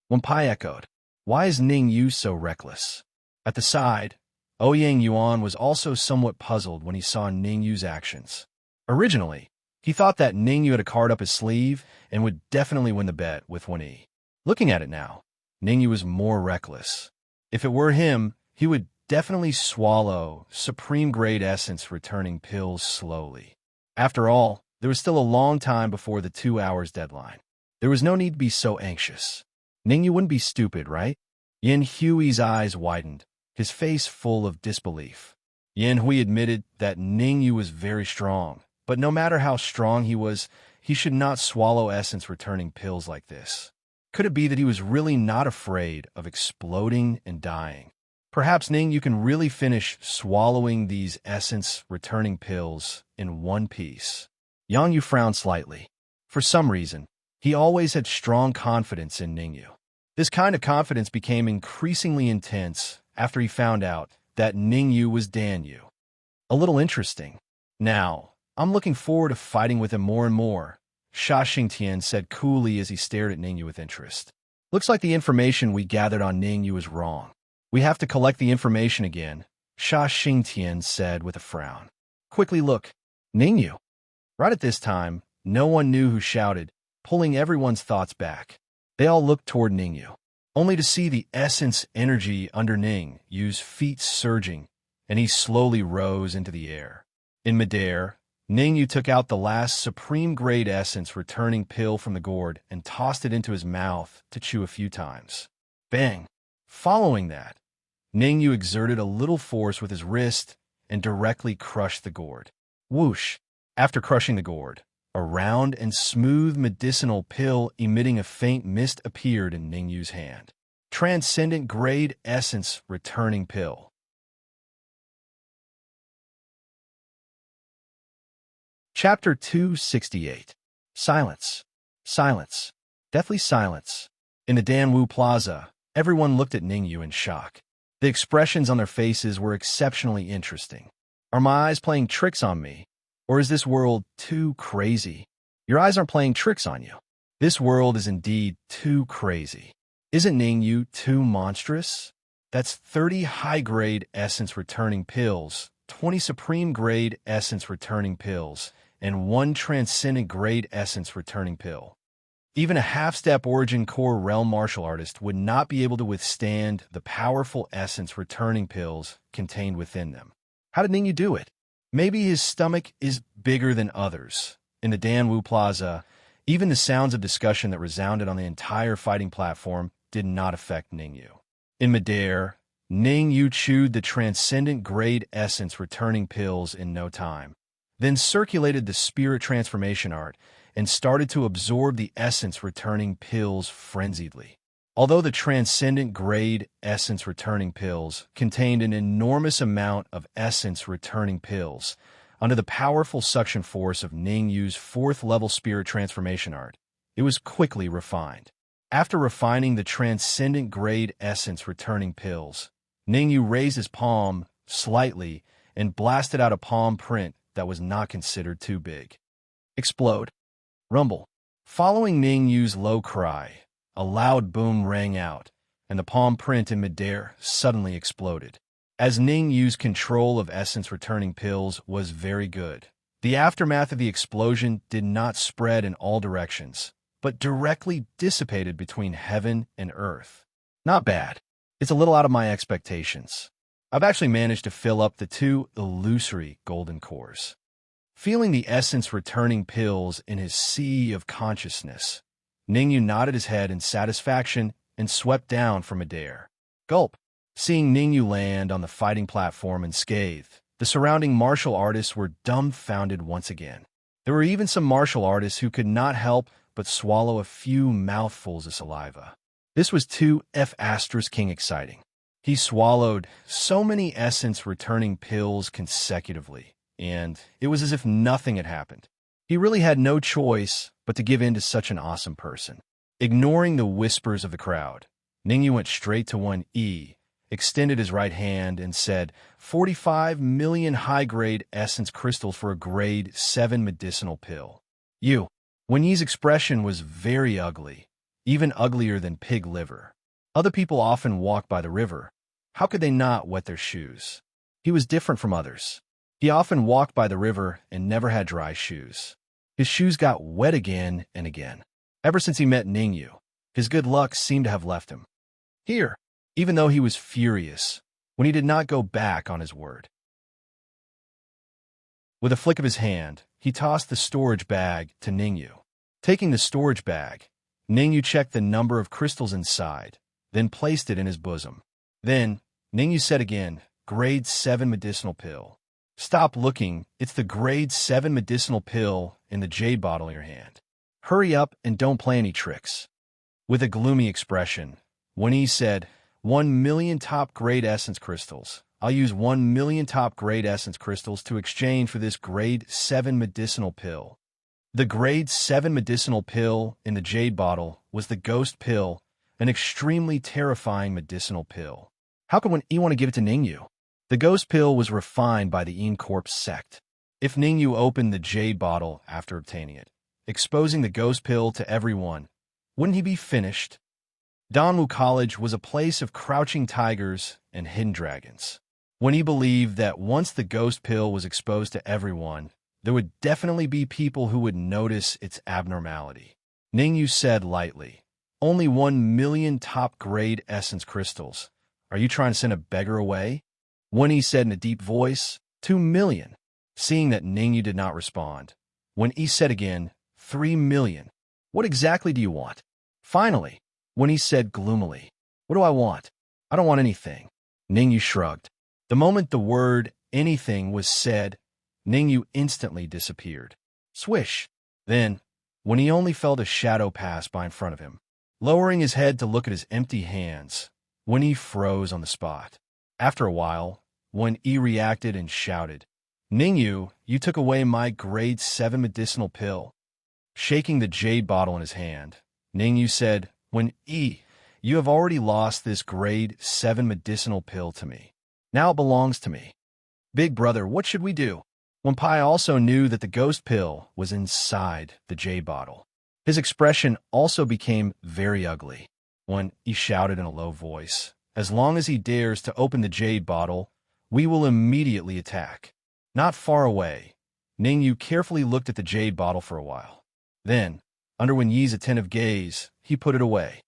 One Pai echoed, "Why is Ning Yu so reckless?" At the side, Ouyang Yuan was also somewhat puzzled when he saw Ning Yu's actions. Originally, he thought that Ning Yu had a card up his sleeve and would definitely win the bet with one E. Looking at it now, Ning Yu was more reckless. If it were him, he would definitely swallow supreme-grade essence returning pills slowly. After all, there was still a long time before the 2 hours deadline. There was no need to be so anxious. Ning Yu wouldn't be stupid, right? Yin Hui's eyes widened, his face full of disbelief. Yin Hui admitted that Ning Yu was very strong, but no matter how strong he was, he should not swallow essence-returning pills like this. Could it be that he was really not afraid of exploding and dying? Perhaps Ning Yu can really finish swallowing these essence-returning pills in one piece. Yang Yu frowned slightly. For some reason, he always had strong confidence in Ning Yu. This kind of confidence became increasingly intense after he found out that Ning Yu was Dan Yu. A little interesting. Now, I'm looking forward to fighting with him more and more, Sha Xingtian said coolly as he stared at Ning Yu with interest. Looks like the information we gathered on Ning Yu is wrong. We have to collect the information again, Sha Xingtian said with a frown. Quickly look. Ning Yu. Right at this time, no one knew who shouted, pulling everyone's thoughts back. They all looked toward Ning Yu, only to see the essence energy under Ning Yu's feet surging, and he slowly rose into the air. In midair, Ning Yu took out the last supreme-grade essence returning pill from the gourd and tossed it into his mouth to chew a few times. Bang! Following that, Ning Yu exerted a little force with his wrist and directly crushed the gourd. Whoosh! After crushing the gourd, a round and smooth medicinal pill emitting a faint mist appeared in Ning Yu's hand. Transcendent grade essence returning pill. Chapter 268. Silence. Silence. Deathly silence. In the Danwu Plaza, everyone looked at Ning Yu in shock. The expressions on their faces were exceptionally interesting. Are my eyes playing tricks on me? Or is this world too crazy? Your eyes aren't playing tricks on you. This world is indeed too crazy. Isn't Ning Yu too monstrous? That's 30 high-grade essence-returning pills, 20 supreme-grade essence-returning pills, and 1 transcendent-grade essence-returning pill. Even a half-step origin core realm martial artist would not be able to withstand the powerful essence-returning pills contained within them. How did Ning Yu do it? Maybe his stomach is bigger than others. In the Danwu Plaza, even the sounds of discussion that resounded on the entire fighting platform did not affect Ning Yu. In midair, Ning Yu chewed the transcendent grade essence returning pills in no time, then circulated the spirit transformation art and started to absorb the essence returning pills frenziedly. Although the transcendent grade essence returning pills contained an enormous amount of essence returning pills, under the powerful suction force of Ning Yu's 4th level spirit transformation art, it was quickly refined. After refining the transcendent grade essence returning pills, Ning Yu raised his palm slightly and blasted out a palm print that was not considered too big. Explode. Rumble. Following Ning Yu's low cry, a loud boom rang out, and the palm print in midair suddenly exploded. As Ning Yu's control of essence-returning pills was very good, the aftermath of the explosion did not spread in all directions, but directly dissipated between heaven and earth. Not bad. It's a little out of my expectations. I've actually managed to fill up the 2 illusory golden cores. Feeling the essence-returning pills in his sea of consciousness, Ning Yu nodded his head in satisfaction and swept down from midair. Gulp. Seeing Ning Yu land on the fighting platform unscathed, the surrounding martial artists were dumbfounded once again. There were even some martial artists who could not help but swallow a few mouthfuls of saliva. This was too King exciting. He swallowed so many essence-returning pills consecutively, and it was as if nothing had happened. He really had no choice but to give in to such an awesome person. Ignoring the whispers of the crowd, Ningyu went straight to 1E, extended his right hand, and said, 45 million high-grade essence crystals for a grade 7 medicinal pill. You. Wen Yi's expression was very ugly, even uglier than pig liver. Other people often walk by the river. How could they not wet their shoes? He was different from others. He often walked by the river and never had dry shoes. His shoes got wet again and again. Ever since he met Ningyu, his good luck seemed to have left him. Here, even though he was furious, when he did not go back on his word. With a flick of his hand, he tossed the storage bag to Ningyu. Taking the storage bag, Ningyu checked the number of crystals inside, then placed it in his bosom. Then, Ningyu said again, grade 7 medicinal pill. Stop looking, it's the grade 7 medicinal pill in the jade bottle in your hand. Hurry up and don't play any tricks. With a gloomy expression, Wen Yi said, 1 million top-grade essence crystals. I'll use 1 million top-grade essence crystals to exchange for this grade 7 medicinal pill. The grade 7 medicinal pill in the jade bottle was the ghost pill, an extremely terrifying medicinal pill. How could Wen Yi want to give it to Ningyu? The ghost pill was refined by the Yin Corpse sect. If Ningyu opened the jade bottle after obtaining it, exposing the ghost pill to everyone, wouldn't he be finished? Danwu College was a place of crouching tigers and hidden dragons. Wen Yi believed that once the ghost pill was exposed to everyone, there would definitely be people who would notice its abnormality. Ningyu said lightly, only 1 million top-grade essence crystals. Are you trying to send a beggar away? Wen Yi said in a deep voice, 2 million. Seeing that Ningyu did not respond, Wen Yi said again, 3 million. What exactly do you want? Finally, Wen Yi said gloomily, what do I want? I don't want anything. Ningyu shrugged. The moment the word anything was said, Ningyu instantly disappeared. Swish! Then, when he only felt a shadow pass by in front of him, lowering his head to look at his empty hands, Wen Yi froze on the spot. After a while, Wen Yi reacted and shouted, Ningyu, you took away my grade 7 medicinal pill. Shaking the jade bottle in his hand, Ningyu said, Wen Yi, you have already lost this grade 7 medicinal pill to me. Now it belongs to me. Big brother, what should we do? Wen Pai also knew that the ghost pill was inside the jade bottle. His expression also became very ugly. Wen Yi shouted in a low voice, as long as he dares to open the jade bottle, we will immediately attack. Not far away, Ningyu carefully looked at the jade bottle for a while. Then, under Wen Yi's attentive gaze, he put it away.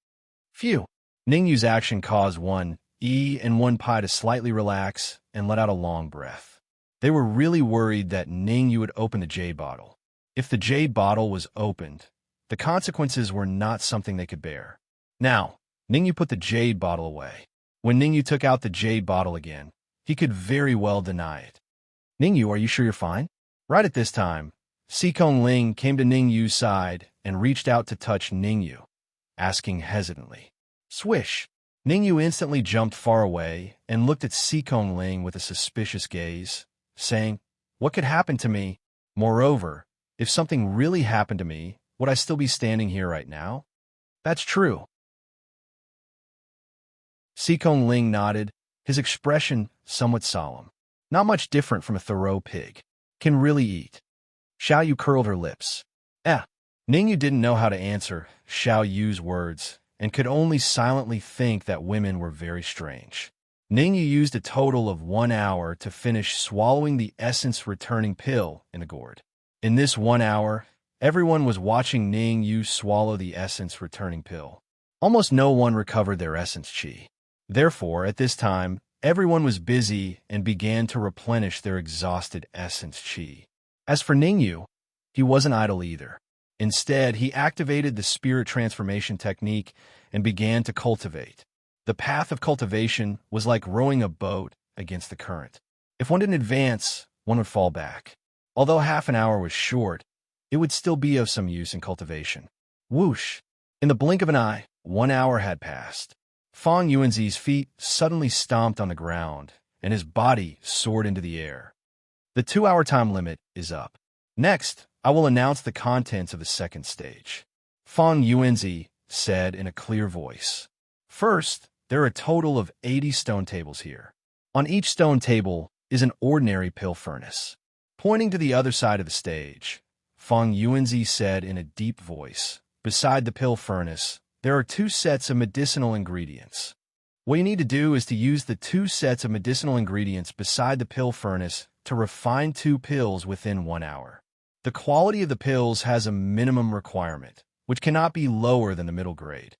Phew! Ningyu's action caused Wen Yi and Wen Pai to slightly relax and let out a long breath. They were really worried that Ningyu would open the jade bottle. If the jade bottle was opened, the consequences were not something they could bear. Now, Ningyu put the jade bottle away. When Ningyu took out the jade bottle again, he could very well deny it. Ningyu, are you sure you're fine? Right at this time, Sikong Ling came to Ningyu's side and reached out to touch Ningyu, asking hesitantly. Swish! Ningyu instantly jumped far away and looked at Sikong Ling with a suspicious gaze, saying, what could happen to me? Moreover, if something really happened to me, would I still be standing here right now? That's true. Sikong Ling nodded, his expression somewhat solemn. Not much different from a Thoreau pig. Can really eat. Xiao Yu curled her lips. Ningyu didn't know how to answer Xiao Yu's words and could only silently think that women were very strange. Ningyu used a total of 1 hour to finish swallowing the essence-returning pill in a gourd. In this 1 hour, everyone was watching Ningyu swallow the essence-returning pill. Almost no one recovered their essence chi. Therefore, at this time, everyone was busy and began to replenish their exhausted essence chi. As for Ningyu, he wasn't idle either. Instead, he activated the spirit transformation technique and began to cultivate. The path of cultivation was like rowing a boat against the current. If one didn't advance, one would fall back. Although half an hour was short, it would still be of some use in cultivation. Whoosh! In the blink of an eye, 1 hour had passed. Fang Yuanzi's feet suddenly stomped on the ground, and his body soared into the air. The 2-hour time limit is up. Next, I will announce the contents of the second stage. Fang Yuanzi said in a clear voice. First, there are a total of 80 stone tables here. On each stone table is an ordinary pill furnace. Pointing to the other side of the stage, Feng Yuanzi said in a deep voice, "Beside the pill furnace, there are 2 sets of medicinal ingredients. What you need to do is to use the 2 sets of medicinal ingredients beside the pill furnace to refine 2 pills within 1 hour. The quality of the pills has a minimum requirement, which cannot be lower than the middle grade.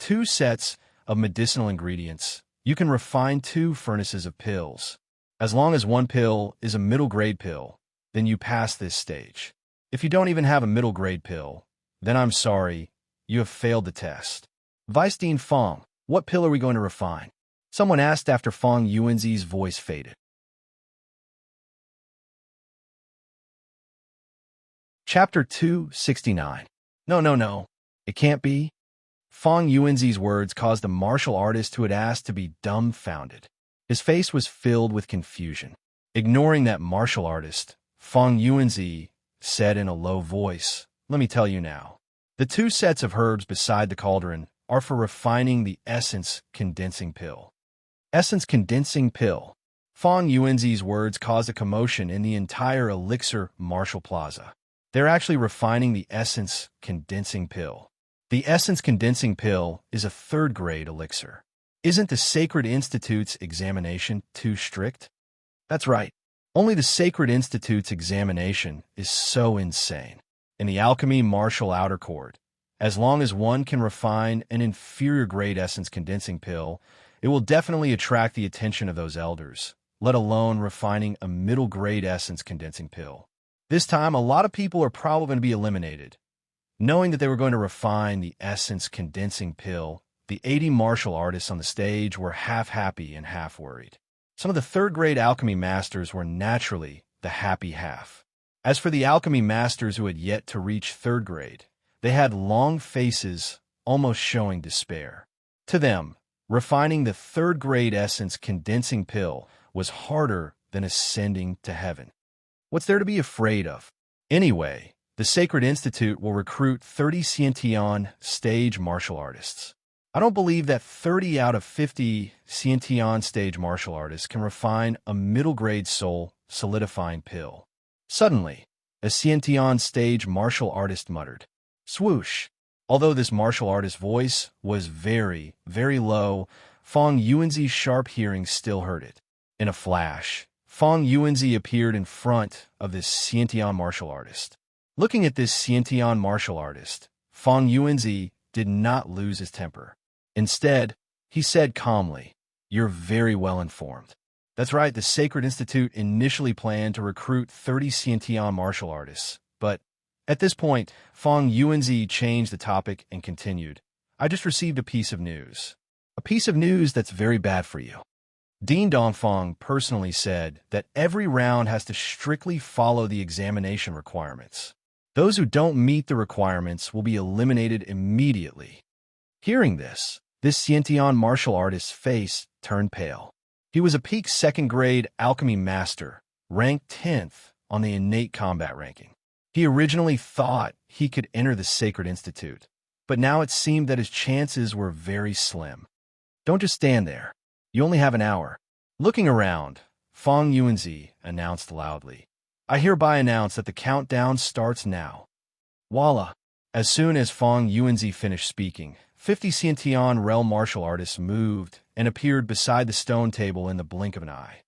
2 sets of medicinal ingredients. You can refine 2 furnaces of pills. As long as 1 pill is a middle grade pill, then you pass this stage. If you don't even have a middle grade pill, then I'm sorry, you have failed the test." "Vice Dean Feng, what pill are we going to refine?" someone asked after Feng Yuanzi's voice faded. Chapter 269. No. It can't be. Feng Yuanzi's words caused the martial artist who had asked to be dumbfounded. His face was filled with confusion. Ignoring that martial artist, Feng Yuanzi said in a low voice, "Let me tell you now. The 2 sets of herbs beside the cauldron are for refining the essence condensing pill." Essence condensing pill. Feng Yuanzi's words caused a commotion in the entire Elixir Martial Plaza. They're actually refining the essence condensing pill. The essence condensing pill is a 3rd grade elixir. Isn't the Sacred Institute's examination too strict? That's right. Only the Sacred Institute's examination is so insane. In the alchemy martial outer court, as long as one can refine an inferior grade essence condensing pill, it will definitely attract the attention of those elders, let alone refining a middle grade essence condensing pill. This time, a lot of people are probably going to be eliminated. Knowing that they were going to refine the essence condensing pill, the 80 martial artists on the stage were half happy and half worried. Some of the 3rd grade alchemy masters were naturally the happy half. As for the alchemy masters who had yet to reach 3rd grade, they had long faces, almost showing despair. To them, refining the 3rd grade essence condensing pill was harder than ascending to heaven. What's there to be afraid of? Anyway, the Sacred Institute will recruit 30 Xiantian stage martial artists. I don't believe that 30 out of 50 Xiantian stage martial artists can refine a middle-grade soul solidifying pill. Suddenly, a Xiantian stage martial artist muttered, "Swoosh." Although this martial artist's voice was very, very low, Feng Yuanzi's sharp hearing still heard it. In a flash, Feng Yuanzi appeared in front of this Xiantian martial artist. Looking at this Xiantian martial artist, Feng Yuanzi did not lose his temper. Instead, he said calmly, "You're very well informed. That's right, the Sacred Institute initially planned to recruit 30 Xiantian martial artists, but at this point, Feng Yuanzi changed the topic and continued, I just received a piece of news. A piece of news that's very bad for you. Dean Dongfeng personally said that every round has to strictly follow the examination requirements. Those who don't meet the requirements will be eliminated immediately." Hearing this Xiantian martial artist's face turned pale. He was a peak 2nd grade alchemy master, ranked 10th on the innate combat ranking. He originally thought he could enter the Sacred Institute, but now it seemed that his chances were very slim. "Don't just stand there. You only have an hour." Looking around, Feng Yuanzi announced loudly, "I hereby announce that the countdown starts now." Voila! As soon as Feng Yuanzi finished speaking, 50 Xiantian realm martial artists moved and appeared beside the stone table in the blink of an eye.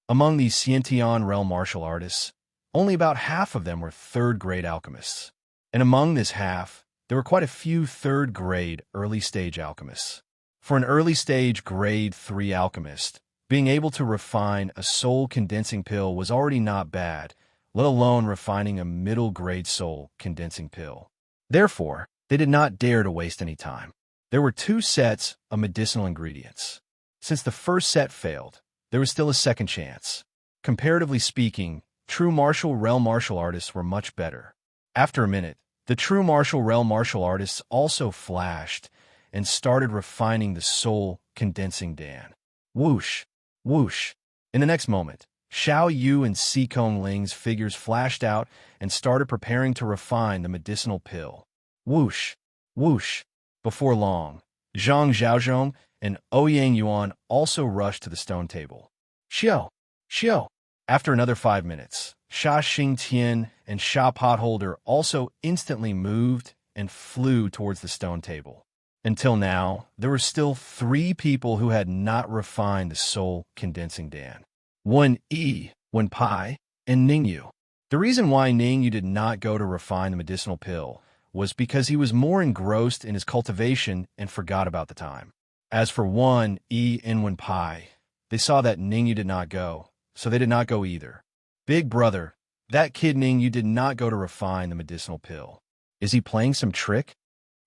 Among these Xiantian realm martial artists, only about half of them were 3rd grade alchemists. And among this half, there were quite a few 3rd grade early stage alchemists. For an early stage grade 3 alchemist, being able to refine a soul condensing pill was already not bad, let alone refining a middle grade soul condensing pill. Therefore, they did not dare to waste any time. There were 2 sets of medicinal ingredients. Since the first set failed, there was still a second chance. Comparatively speaking, true martial realm martial artists were much better. After a minute, the true martial realm martial artists also flashed and started refining the soul condensing Dan. Whoosh, whoosh. In the next moment, Xiao Yu and Si Kong Ling's figures flashed out and started preparing to refine the medicinal pill. Whoosh, whoosh. Before long, Zhang Zhaozhong and Ouyang Yuan also rushed to the stone table. Xiao! Xiao! After another 5 minutes, Sha Xingtian and Sha Potholder also instantly moved and flew towards the stone table. Until now, there were still 3 people who had not refined the soul condensing Dan. Wen Yi, Wen Pai, and Ningyu. The reason why Ningyu did not go to refine the medicinal pill was because he was more engrossed in his cultivation and forgot about the time. As for Wen Yi and Wen Pai, they saw that Ningyu did not go, so they did not go either. Big brother, that kid Ningyu did not go to refine the medicinal pill. Is he playing some trick?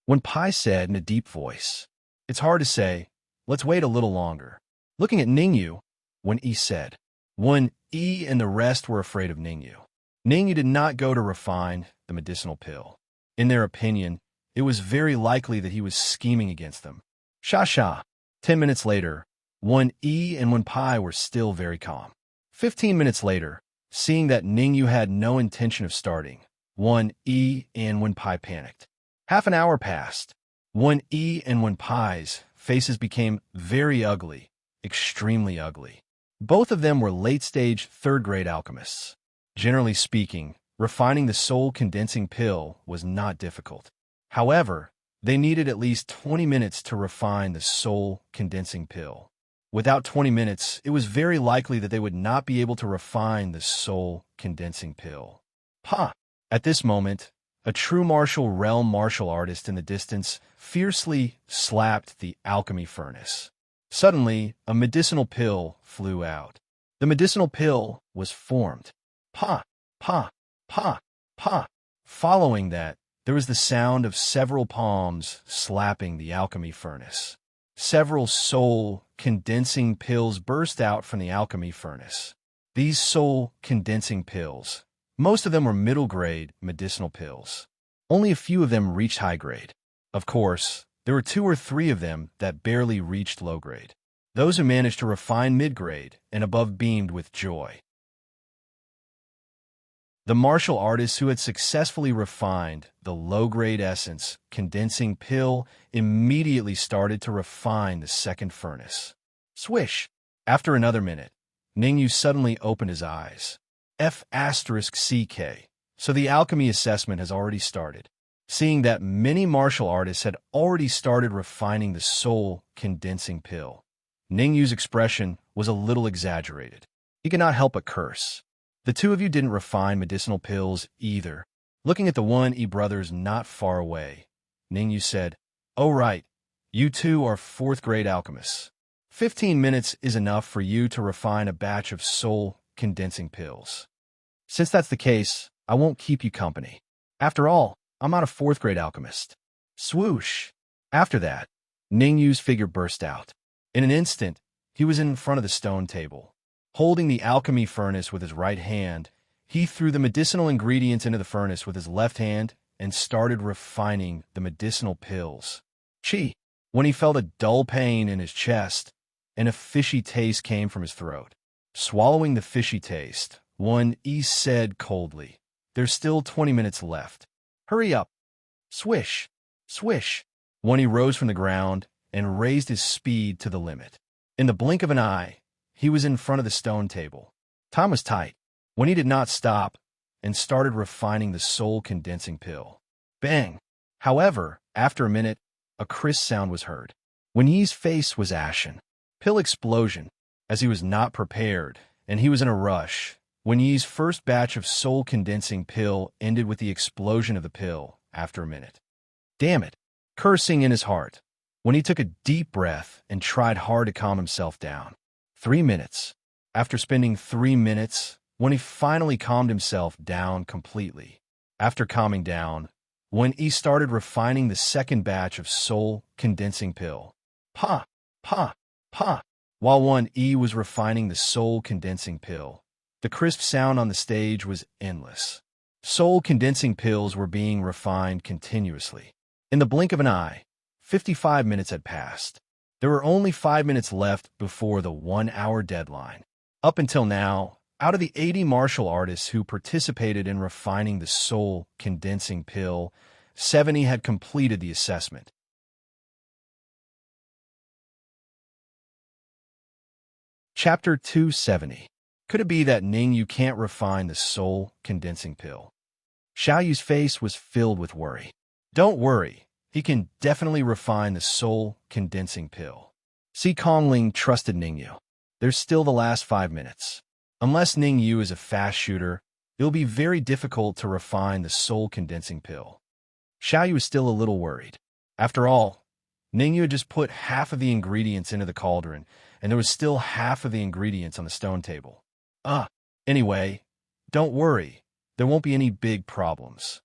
Wen Pai said in a deep voice. It's hard to say. Let's wait a little longer. Looking at Ningyu, Wen Yi said. Wen Yi and the rest were afraid of Ningyu. Ningyu did not go to refine the medicinal pill. In their opinion, it was very likely that he was scheming against them. Sha. 10 minutes later, Wen Yi and Wen Pai were still very calm. 15 minutes later, seeing that Ningyu had no intention of starting, Wen Yi and Wen Pai panicked. Half an hour passed. Wen Yi and Wen Pai's faces became very ugly, extremely ugly. Both of them were late-stage third-grade alchemists. Generally speaking, refining the soul-condensing pill was not difficult. However, they needed at least 20 minutes to refine the soul-condensing pill. Without 20 minutes, it was very likely that they would not be able to refine the soul-condensing pill. Pa! At this moment, a true martial realm martial artist in the distance fiercely slapped the alchemy furnace. Suddenly, a medicinal pill flew out. The medicinal pill was formed. Pa! Pa! Pa! Pa! Following that, there was the sound of several palms slapping the alchemy furnace. Several soul-condensing pills burst out from the alchemy furnace. These soul-condensing pills, most of them were middle-grade medicinal pills. Only a few of them reached high-grade. Of course, there were 2 or 3 of them that barely reached low-grade. Those who managed to refine mid-grade and above beamed with joy. The martial artists who had successfully refined the low-grade essence condensing pill immediately started to refine the second furnace. Swish! After another minute, Ningyu suddenly opened his eyes. F***CK. So the alchemy assessment has already started. Seeing that many martial artists had already started refining the soul-condensing pill, Ningyu's expression was a little exaggerated. He could not help but curse. The 2 of you didn't refine medicinal pills either. Looking at the Wen Yi brothers not far away, Ningyu said, Oh right, you 2 are 4th-grade alchemists. 15 minutes is enough for you to refine a batch of soul-condensing pills. Since that's the case, I won't keep you company. After all, I'm not a 4th-grade alchemist. Swoosh! After that, Ningyu's figure burst out. In an instant, he was in front of the stone table. Holding the alchemy furnace with his right hand, he threw the medicinal ingredients into the furnace with his left hand and started refining the medicinal pills. Chi! When he felt a dull pain in his chest, and a fishy taste came from his throat. Swallowing the fishy taste, Wen Yi said coldly, There's still 20 minutes left. Hurry up! Swish! Swish! Wen Yi rose from the ground and raised his speed to the limit. In the blink of an eye, he was in front of the stone table. Time was tight. Wen Yi did not stop and started refining the soul-condensing pill. Bang! However, after a minute, a crisp sound was heard. Wen Yi's face was ashen. Pill explosion. As he was not prepared, and he was in a rush, Wen Yi's first batch of soul-condensing pill ended with the explosion of the pill after a minute. Damn it! Cursing in his heart, Wen Yi took a deep breath and tried hard to calm himself down. 3 minutes. After spending 3 minutes, Wen Yi finally calmed himself down completely. After calming down, Wen Yi started refining the second batch of soul-condensing pill. Pa! Pa! Pa! While Wen Yi was refining the soul-condensing pill, the crisp sound on the stage was endless. Soul-condensing pills were being refined continuously. In the blink of an eye, 55 minutes had passed. There were only 5 minutes left before the 1-hour deadline. Up until now, out of the 80 martial artists who participated in refining the soul-condensing pill, 70 had completed the assessment. Chapter 270. Could it be that Ningyu can't refine the soul-condensing pill? Xiaoyu's face was filled with worry. Don't worry, he can definitely refine the soul-condensing pill. Si Kongling trusted Ningyu. There's still the last 5 minutes. Unless Ningyu is a fast shooter, it'll be very difficult to refine the soul-condensing pill. Xiaoyu was still a little worried. After all, Ningyu had just put half of the ingredients into the cauldron, and there was still half of the ingredients on the stone table. Anyway, don't worry. There won't be any big problems.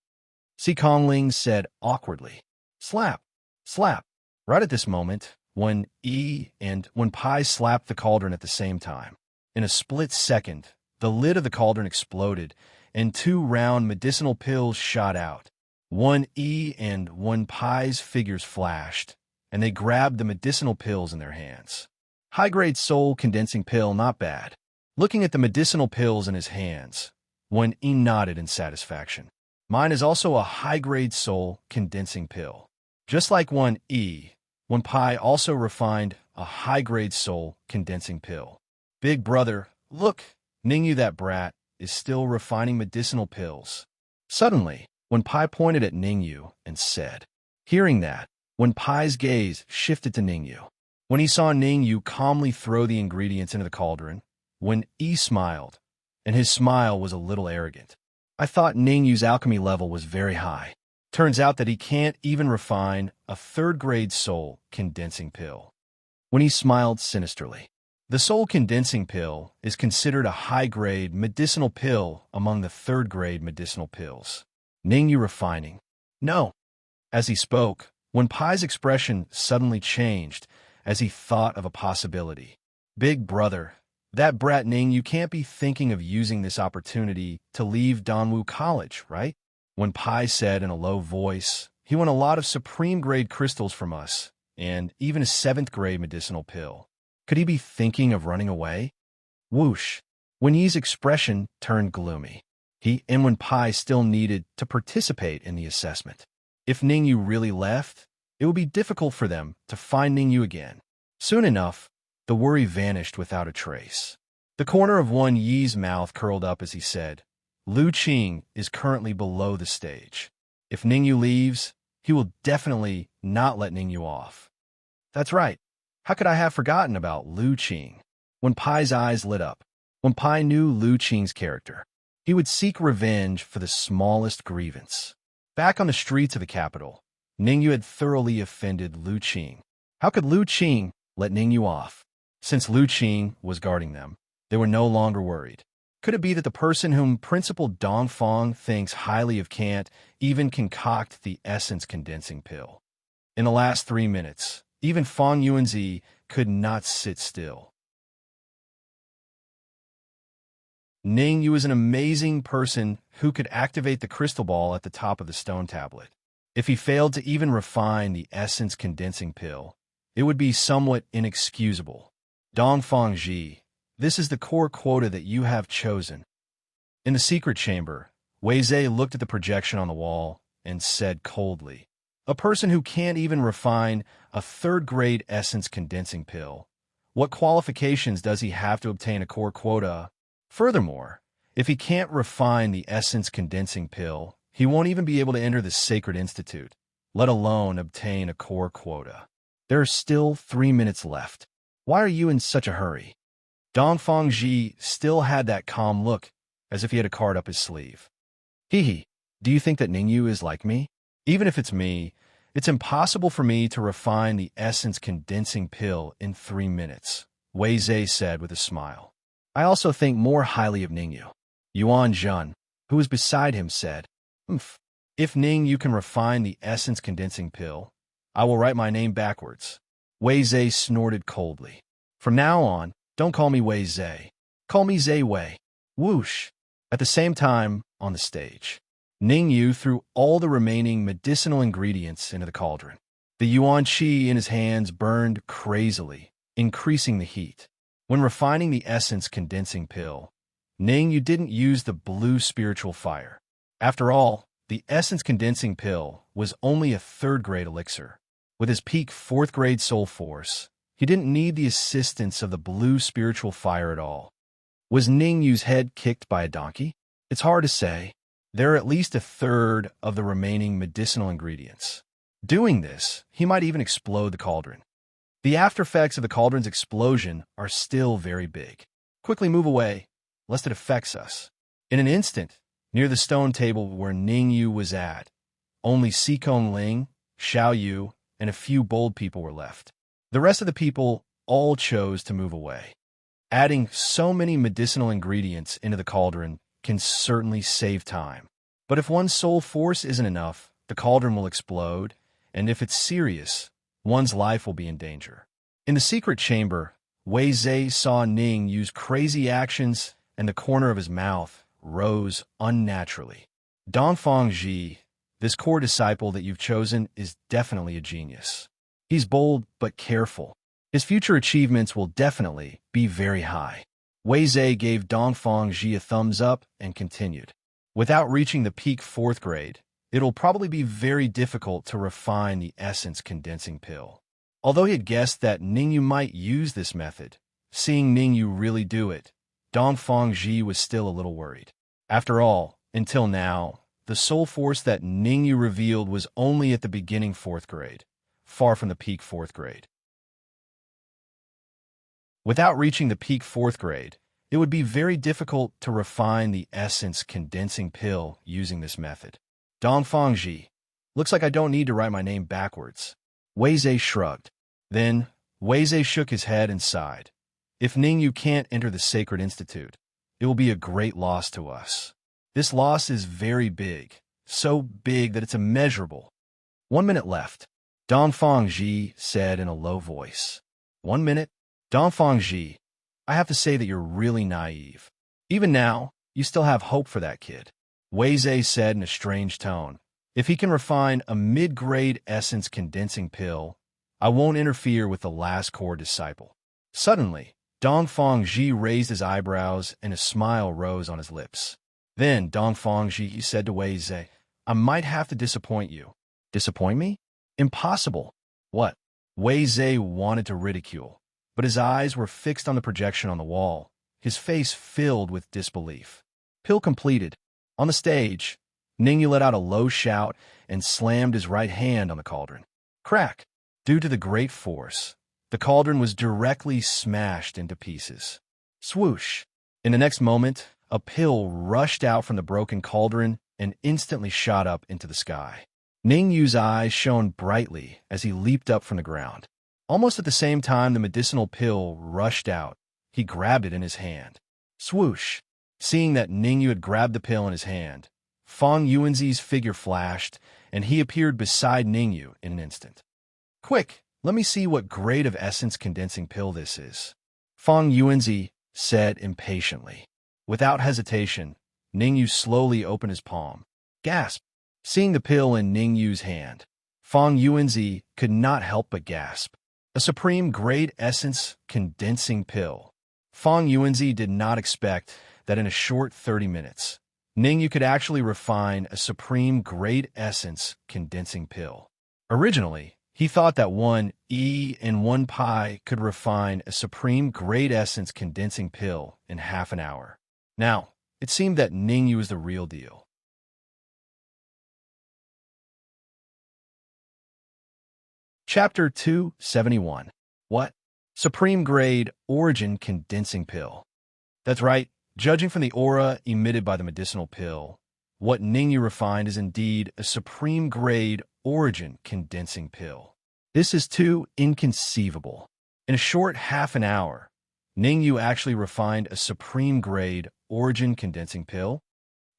Si Kongling said awkwardly. Slap, slap. Right at this moment, when and when Pai slapped the cauldron at the same time. In a split second, the lid of the cauldron exploded, and 2 round medicinal pills shot out. One and one Pai's figures flashed, and they grabbed the medicinal pills in their hands. High-grade soul-condensing pill, not bad. Looking at the medicinal pills in his hands, Wen Yi nodded in satisfaction. Mine is also a high-grade soul-condensing pill. Just like Wen Pai also refined a high-grade soul-condensing pill. Big brother, look, Ningyu that brat is still refining medicinal pills. Suddenly, Wen Pai pointed at Ningyu and said. Hearing that, Wen Pai's gaze shifted to Ningyu. When he saw Ningyu calmly throw the ingredients into the cauldron, Wen Yi smiled, and his smile was a little arrogant. I thought Ningyu's alchemy level was very high. Turns out that he can't even refine a 3rd-grade soul-condensing pill. When he smiled sinisterly. The soul-condensing pill is considered a high-grade medicinal pill among the 3rd-grade medicinal pills. Ningyu refining. No. As he spoke, Wen Pai's expression suddenly changed as he thought of a possibility. Big brother, that brat Ningyu can't be thinking of using this opportunity to leave Danwu College, right? Wen Pai said in a low voice, he won a lot of supreme-grade crystals from us, and even a 7th-grade medicinal pill. Could he be thinking of running away? Whoosh. Wen Yi's expression turned gloomy. He and Wen Pai still needed to participate in the assessment. If Ningyu really left, it would be difficult for them to find Ningyu again. Soon enough, the worry vanished without a trace. The corner of Wen Yi's mouth curled up as he said, Lu Qing is currently below the stage. If Ningyu leaves, he will definitely not let Ningyu off. That's right. How could I have forgotten about Lu Qing? Wen Pai's eyes lit up. Wen Pai knew Lu Qing's character. He would seek revenge for the smallest grievance. Back on the streets of the capital, Ningyu had thoroughly offended Lu Qing. How could Lu Qing let Ningyu off? Since Lu Qing was guarding them, they were no longer worried. Could it be that the person whom Principal Dongfang thinks highly of can't even concoct the essence-condensing pill? In the last 3 minutes, even Fang Yuanzi could not sit still. Ningyu is an amazing person who could activate the crystal ball at the top of the stone tablet. If he failed to even refine the essence-condensing pill, it would be somewhat inexcusable. Dongfang Ji, this is the core quota that you have chosen. In the secret chamber, Wei Zhe looked at the projection on the wall and said coldly, a person who can't even refine a 3rd-grade essence-condensing pill. What qualifications does he have to obtain a core quota? Furthermore, if he can't refine the essence-condensing pill, he won't even be able to enter the Sacred Institute, let alone obtain a core quota. There are still 3 minutes left. Why are you in such a hurry? Dongfang Ji still had that calm look, as if he had a card up his sleeve. Hee, do you think that Ningyu is like me? Even if it's me, it's impossible for me to refine the essence-condensing pill in 3 minutes, Wei Zhe said with a smile. I also think more highly of Ningyu. Yuan Zhen, who was beside him, said, If Ningyu can refine the essence-condensing pill, I will write my name backwards. Wei Zhe snorted coldly. From now on, don't call me Wei Zhe. Call me Zhe Wei. Whoosh. At the same time, on the stage, Ningyu threw all the remaining medicinal ingredients into the cauldron. The yuan qi in his hands burned crazily, increasing the heat. When refining the essence-condensing pill, Ningyu didn't use the blue spiritual fire. After all, the essence-condensing pill was only a 3rd-grade elixir. With his peak 4th-grade soul force, He didn't need the assistance of the blue spiritual fire at all. Was Ningyu's head kicked by a donkey? It's hard to say. There are at least a third of the remaining medicinal ingredients. Doing this, he might even explode the cauldron. The aftereffects of the cauldron's explosion are still very big. Quickly move away, lest it affects us. In an instant, near the stone table where Ningyu was at, only Sikong Ling, Xiao Yu, and a few bold people were left. The rest of the people all chose to move away. Adding so many medicinal ingredients into the cauldron can certainly save time. But if one's soul force isn't enough, the cauldron will explode, and if it's serious, one's life will be in danger. In the secret chamber, Wei Zhe saw Ning use crazy actions, and the corner of his mouth rose unnaturally. Dongfang Ji, this core disciple that you've chosen, is definitely a genius. He's bold but careful. His future achievements will definitely be very high. Wei Zhe gave Dongfang Ji a thumbs up and continued. Without reaching the peak 4th grade, it'll probably be very difficult to refine the essence condensing pill. Although he had guessed that Ningyu might use this method, seeing Ningyu really do it, Dongfang Ji was still a little worried. After all, until now, the soul force that Ningyu revealed was only at the beginning 4th grade, far from the peak 4th grade. Without reaching the peak 4th grade, it would be very difficult to refine the essence condensing pill using this method. Dongfang Ji, looks like I don't need to write my name backwards. Wei Zhe shrugged. Then, Wei Zhe shook his head and sighed. If Ningyu can't enter the Sacred Institute, it will be a great loss to us. This loss is very big, so big that it's immeasurable. 1 minute left. Dongfang Ji said in a low voice. 1 minute? Dongfang Ji, I have to say that you're really naive. Even now, you still have hope for that kid. Wei Zhe said in a strange tone. If he can refine a mid-grade essence condensing pill, I won't interfere with the last core disciple. Suddenly, Dongfang Ji raised his eyebrows and a smile rose on his lips. Then Dongfang Ji said to Wei Zhe, I might have to disappoint you. Disappoint me? Impossible. What? Wei Zhe wanted to ridicule, but his eyes were fixed on the projection on the wall, his face filled with disbelief. Pill completed. On the stage, Ningyu let out a low shout and slammed his right hand on the cauldron. Crack! Due to the great force, the cauldron was directly smashed into pieces. Swoosh! In the next moment, a pill rushed out from the broken cauldron and instantly shot up into the sky. Ningyu's eyes shone brightly as he leaped up from the ground. Almost at the same time the medicinal pill rushed out, he grabbed it in his hand. Swoosh! Seeing that Ningyu had grabbed the pill in his hand, Fang Yuanzi's figure flashed, and he appeared beside Ningyu in an instant. Quick, let me see what grade of essence condensing pill this is, Fang Yuanzi said impatiently. Without hesitation, Ningyu slowly opened his palm. Gasp! Seeing the pill in Ningyu's hand, Fang Yuanzi could not help but gasp. A supreme grade essence condensing pill. Fang Yuanzi did not expect that in a short 30 minutes, Ningyu could actually refine a supreme grade essence condensing pill. Originally, he thought that 1 E and 1 pi could refine a supreme grade essence condensing pill in half an hour. Now, it seemed that Ningyu was the real deal. Chapter 271. What? Supreme grade origin condensing pill. That's right. Judging from the aura emitted by the medicinal pill, what Ningyu refined is indeed a supreme grade origin condensing pill. This is too inconceivable. In a short half an hour, Ningyu actually refined a supreme grade origin condensing pill?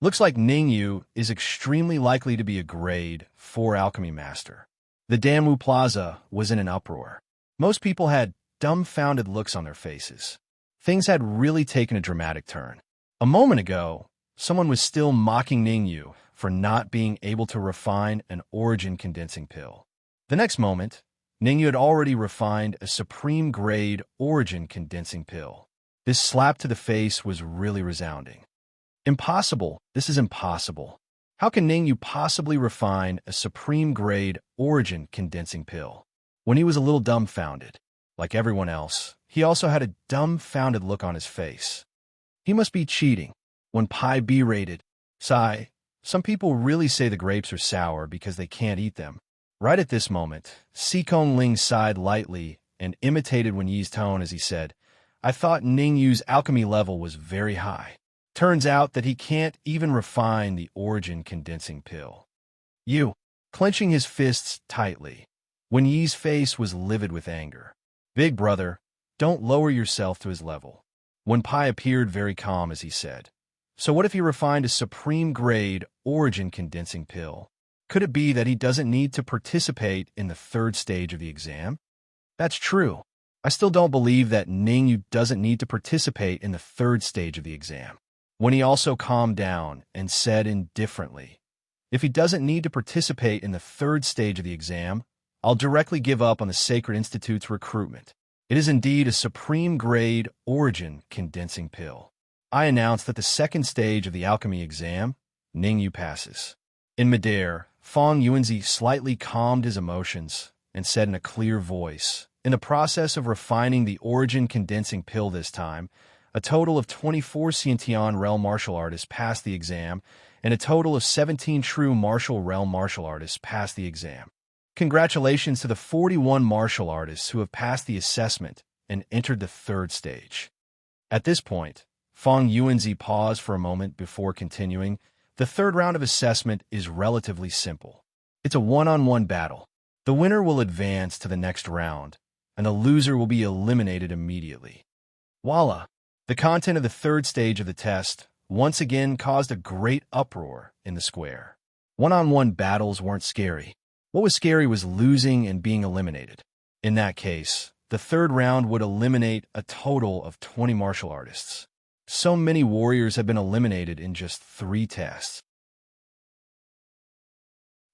Looks like Ningyu is extremely likely to be a grade 4 alchemy master. The Danwu Plaza was in an uproar. Most people had dumbfounded looks on their faces. Things had really taken a dramatic turn. A moment ago, someone was still mocking Ningyu for not being able to refine an origin condensing pill. The next moment, Ningyu had already refined a supreme grade origin condensing pill. This slap to the face was really resounding. Impossible. This is impossible. How can Ningyu possibly refine a supreme grade origin condensing pill? When he was a little dumbfounded, Like everyone else, he also had a dumbfounded look on his face. He must be cheating. When Pai berated, "Sigh, some people really say the grapes are sour because they can't eat them." Right at this moment, Sikong Ling sighed lightly and imitated Wen Yi's tone as he said, "I thought Ning Yu's alchemy level was very high. Turns out that he can't even refine the origin condensing pill." Yu, clenching his fists tightly. Wen Yi's face was livid with anger. "Big brother, don't lower yourself to his level." Wen Pai appeared very calm as he said, "So what if he refined a supreme-grade origin condensing pill? Could it be that he doesn't need to participate in the third stage of the exam?" "That's true. I still don't believe that Ning Yu doesn't need to participate in the third stage of the exam." When he also calmed down and said indifferently, "If he doesn't need to participate in the third stage of the exam, I'll directly give up on the Sacred Institute's recruitment. It is indeed a supreme-grade origin condensing pill. I announce that the second stage of the alchemy exam, Ning Yu passes." In midair, Fong Yuanzi slightly calmed his emotions and said in a clear voice, "In the process of refining the origin condensing pill this time, a total of 24 Xiantian realm martial artists passed the exam, and a total of 17 true martial realm martial artists passed the exam. Congratulations to the 41 martial artists who have passed the assessment and entered the third stage." At this point, Fong Yuanzi paused for a moment before continuing, "The third round of assessment is relatively simple. It's a one-on-one battle. The winner will advance to the next round, and the loser will be eliminated immediately." Voila! The content of the third stage of the test once again caused a great uproar in the square. One-on-one battles weren't scary. What was scary was losing and being eliminated. In that case, the third round would eliminate a total of 20 martial artists. So many warriors have been eliminated in just 3 tests.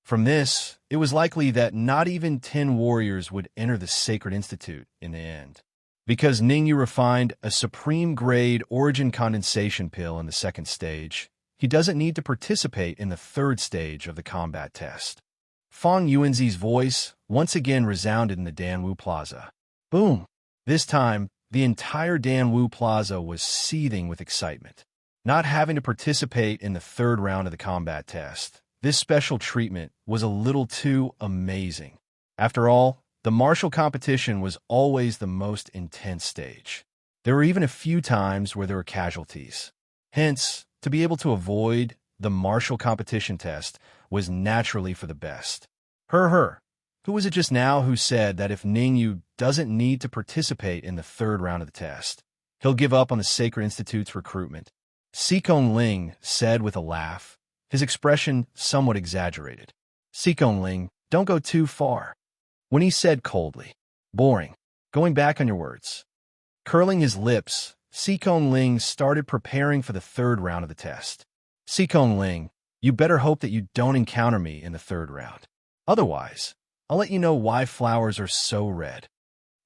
From this, it was likely that not even 10 warriors would enter the Sacred Institute in the end. Because Ning Yu refined a supreme-grade origin condensation pill in the second stage, he doesn't need to participate in the third stage of the combat test. Fong Yuanzi's voice once again resounded in the Danwu Plaza. Boom! This time, the entire Danwu Plaza was seething with excitement. Not having to participate in the third round of the combat test, this special treatment was a little too amazing. After all, the martial competition was always the most intense stage. There were even a few times where there were casualties. Hence, to be able to avoid the martial competition test was naturally for the best. Who was it just now who said that if Ning Yu doesn't need to participate in the third round of the test, he'll give up on the Sacred Institute's recruitment? Sikong Ling said with a laugh, his expression somewhat exaggerated. Sikong Ling, don't go too far. When he said coldly, boring, going back on your words. Curling his lips, Sikong Ling started preparing for the third round of the test. Sikong Ling, you better hope that you don't encounter me in the third round. Otherwise, I'll let you know why flowers are so red.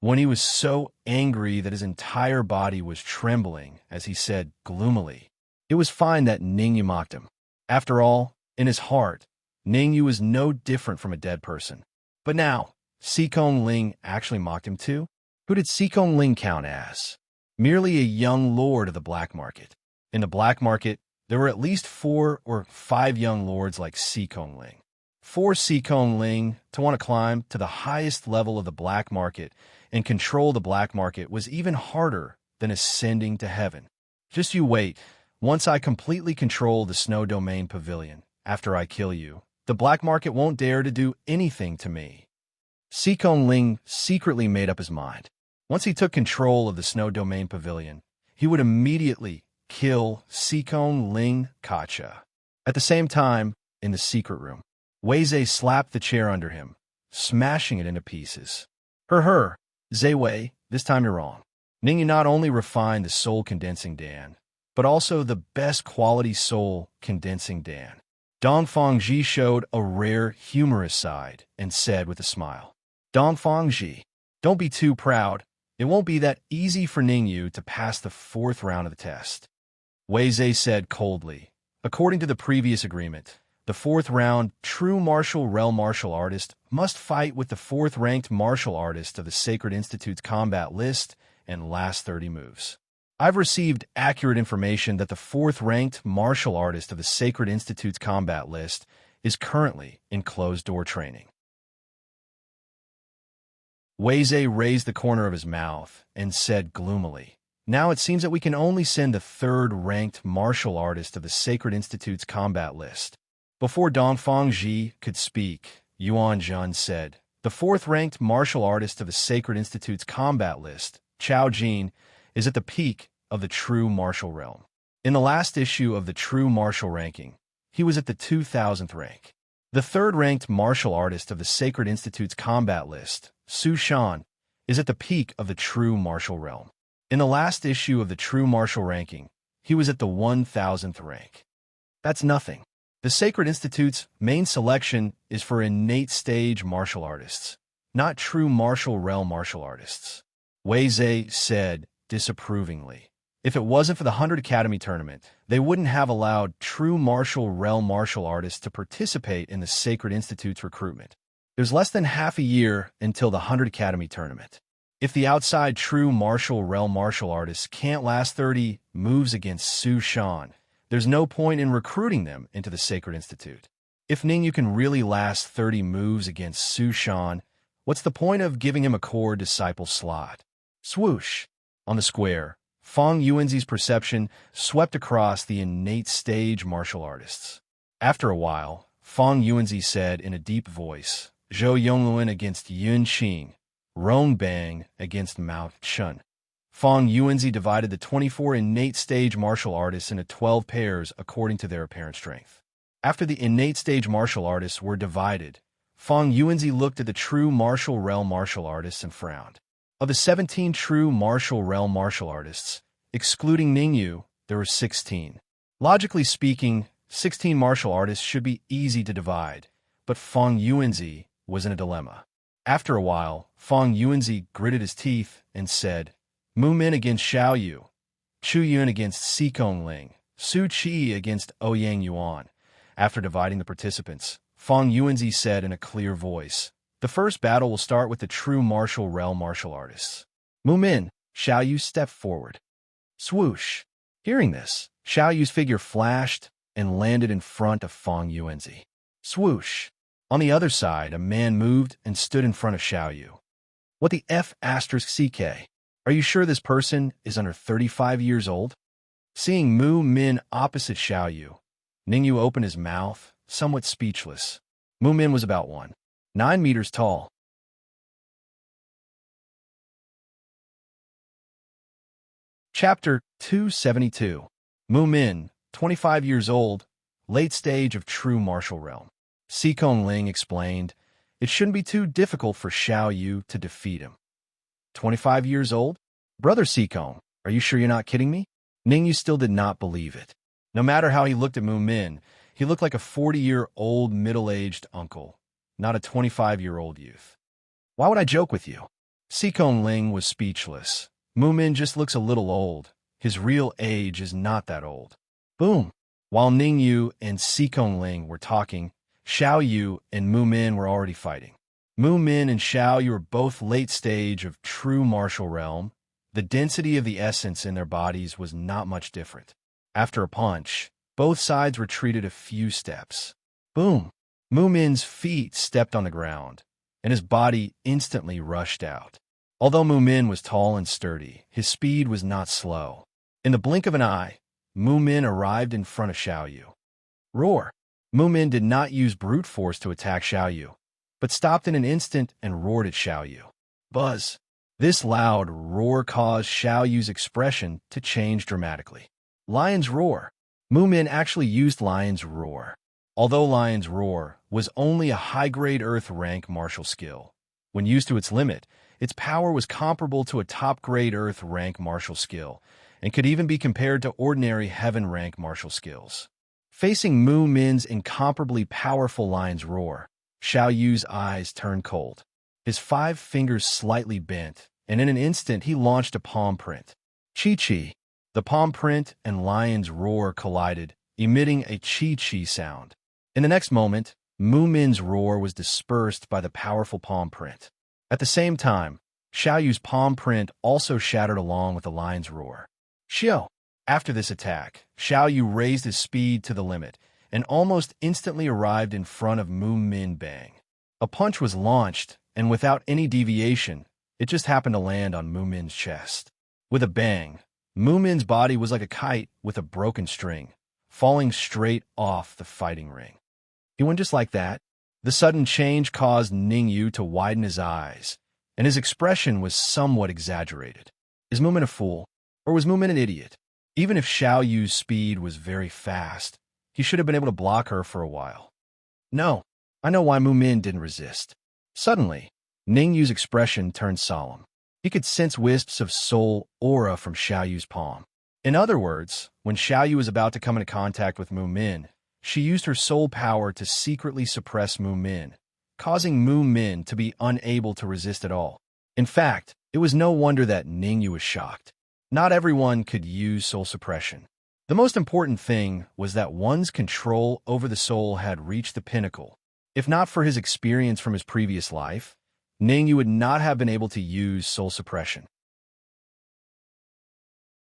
When he was so angry that his entire body was trembling as he said gloomily, it was fine that Ning Yu mocked him. After all, in his heart, Ning Yu was no different from a dead person. But now, Sikong Ling actually mocked him too? Who did Sikong Ling count as? Merely a young lord of the black market. In the black market, there were at least 4 or 5 young lords like Sikong Ling. For Sikong Ling to want to climb to the highest level of the black market and control the black market was even harder than ascending to heaven. Just you wait. Once I completely control the Snow Domain Pavilion, after I kill you, the black market won't dare to do anything to me. Sikong Ling secretly made up his mind. Once he took control of the Snow Domain Pavilion, he would immediately kill Sikong Ling Kacha. At the same time, in the secret room, Wei Zhe slapped the chair under him, smashing it into pieces. Zhe Wei, this time you're wrong. Ning Yu not only refined the soul condensing Dan, but also the best quality soul condensing Dan. Dongfang Ji showed a rare humorous side and said with a smile, Dongfang Ji, don't be too proud. It won't be that easy for Ning Yu to pass the 4th round of the test. Wei Zhe said coldly, according to the previous agreement, The fourth round, true martial realm martial artist must fight with the fourth-ranked martial artist of the Sacred Institute's combat list and last 30 moves. I've received accurate information that the fourth-ranked martial artist of the Sacred Institute's combat list is currently in closed-door training. Wei raised the corner of his mouth and said gloomily, "Now it seems that we can only send the third-ranked martial artist of the Sacred Institute's combat list." Before Dong Fangji could speak, Yuan Jun said, "The fourth-ranked martial artist of the Sacred Institute's combat list, Chao Jin, is at the peak of the true martial realm. In the last issue of the true martial ranking, he was at the 2000th rank. The third-ranked martial artist of the Sacred Institute's combat list, Su Shan, is at the peak of the true martial realm. In the last issue of the true martial ranking, he was at the 1000th rank. That's nothing. The Sacred Institute's main selection is for innate stage martial artists, not true martial realm martial artists." Wei said disapprovingly, "If it wasn't for the 100 Academy tournament, they wouldn't have allowed true martial realm martial artists to participate in the Sacred Institute's recruitment. There's less than half a year until the 100 Academy tournament. If the outside true martial realm martial artists can't last 30 moves against Su Shan, there's no point in recruiting them into the Sacred Institute. If Ningyu can really last 30 moves against Su Shan, what's the point of giving him a core disciple slot?" Swoosh! On the square, Fang Yuanzi's perception swept across the innate stage martial artists. After a while, Fang Yuanzi said in a deep voice, "Zhou Yongluan against Yun Qing, Rong Bang against Mao Chun." Fang Yuanzi divided the 24 innate stage martial artists into 12 pairs according to their apparent strength. After the innate stage martial artists were divided, Fang Yuanzi looked at the true martial realm martial artists and frowned. Of the 17 true martial realm martial artists, excluding Ningyu, there were 16. Logically speaking, 16 martial artists should be easy to divide, but Fang Yuanzi was in a dilemma. After a while, Fang Yuanzi gritted his teeth and said, "Mu Min against Xiao Yu, Chu Yun against Sikong Ling, Su Qi against Ouyang Yuan." After dividing the participants, Fang Yuanzi said in a clear voice, "The first battle will start with the true martial realm martial artists. Mu Min, Xiao Yu stepped forward." Swoosh! Hearing this, Xiao Yu's figure flashed and landed in front of Fang Yuanzi. Swoosh! On the other side, a man moved and stood in front of Xiao Yu. "What the F*** CK? Are you sure this person is under 35 years old?" Seeing Mu Min opposite Xiao Yu, Ningyu opened his mouth, somewhat speechless. Mu Min was about 1.9 meters tall. Chapter 272. Mu Min, 25 years old, late stage of true martial realm. Sikong Ling explained, "It shouldn't be too difficult for Xiao Yu to defeat him." 25 years old? Brother Sikong, are you sure you're not kidding me? Ningyu still did not believe it. No matter how he looked at Mu Min, he looked like a 40-year-old middle-aged uncle, not a 25-year-old youth. "Why would I joke with you?" Sikong Ling was speechless. Mu Min just looks a little old. His real age is not that old. Boom! While Ningyu and Sikong Ling were talking, Xiao Yu and Mu Min were already fighting. Mu Min and Xiao Yu were both late stage of true martial realm. The density of the essence in their bodies was not much different. After a punch, both sides retreated a few steps. Boom! Mu Min's feet stepped on the ground, and his body instantly rushed out. Although Mu Min was tall and sturdy, his speed was not slow. In the blink of an eye, Mu Min arrived in front of Xiao Yu. Roar! Mu Min did not use brute force to attack Xiao Yu, but stopped in an instant and roared at Xiao Yu. Buzz! This loud roar caused Xiao Yu's expression to change dramatically. Lion's Roar! Mu Min actually used Lion's Roar. Although Lion's Roar was only a high-grade Earth rank martial skill, when used to its limit, its power was comparable to a top-grade Earth rank martial skill, and could even be compared to ordinary Heaven rank martial skills. Facing Mu Min's incomparably powerful Lion's Roar, Xiao Yu's eyes turned cold. His 5 fingers slightly bent, and in an instant he launched a palm print. Chi-chi! The palm print and Lion's Roar collided, emitting a chi-chi sound. In the next moment, Mu Min's roar was dispersed by the powerful palm print. At the same time, Xiao Yu's palm print also shattered along with the lion's roar. Xiao! After this attack, Xiao Yu raised his speed to the limit and almost instantly arrived in front of Mu Min bang. A punch was launched, and without any deviation, it just happened to land on Mu Min's chest. With a bang, Mu Min's body was like a kite with a broken string, falling straight off the fighting ring. He went just like that. The sudden change caused Ning Yu to widen his eyes, and his expression was somewhat exaggerated. Is Mu Min a fool, or was Mu Min an idiot? Even if Xiao Yu's speed was very fast, he should have been able to block her for a while. No, I know why Mu Min didn't resist. Suddenly, Ning Yu's expression turned solemn. He could sense wisps of soul aura from Xiao Yu's palm. In other words, when Xiao Yu was about to come into contact with Mu Min, she used her soul power to secretly suppress Mu Min, causing Mu Min to be unable to resist at all. In fact, it was no wonder that Ning Yu was shocked. Not everyone could use soul suppression. The most important thing was that one's control over the soul had reached the pinnacle. If not for his experience from his previous life, Ning Yu would not have been able to use soul suppression.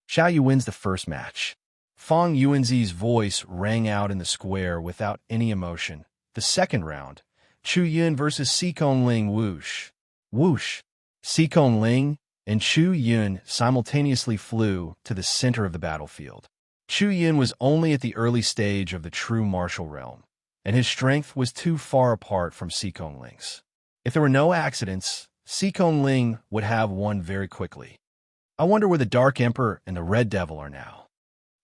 Xiao Yu wins the first match. Fang Yuanzi's voice rang out in the square without any emotion. The second round, Chu Yun versus Xikong Ling whoosh. Whoosh. Xikong Ling and Chu Yun simultaneously flew to the center of the battlefield. Chu Yun was only at the early stage of the true martial realm, and his strength was too far apart from Xikong Ling's. If there were no accidents, Xikong Ling would have won very quickly. I wonder where the Dark Emperor and the Red Devil are now.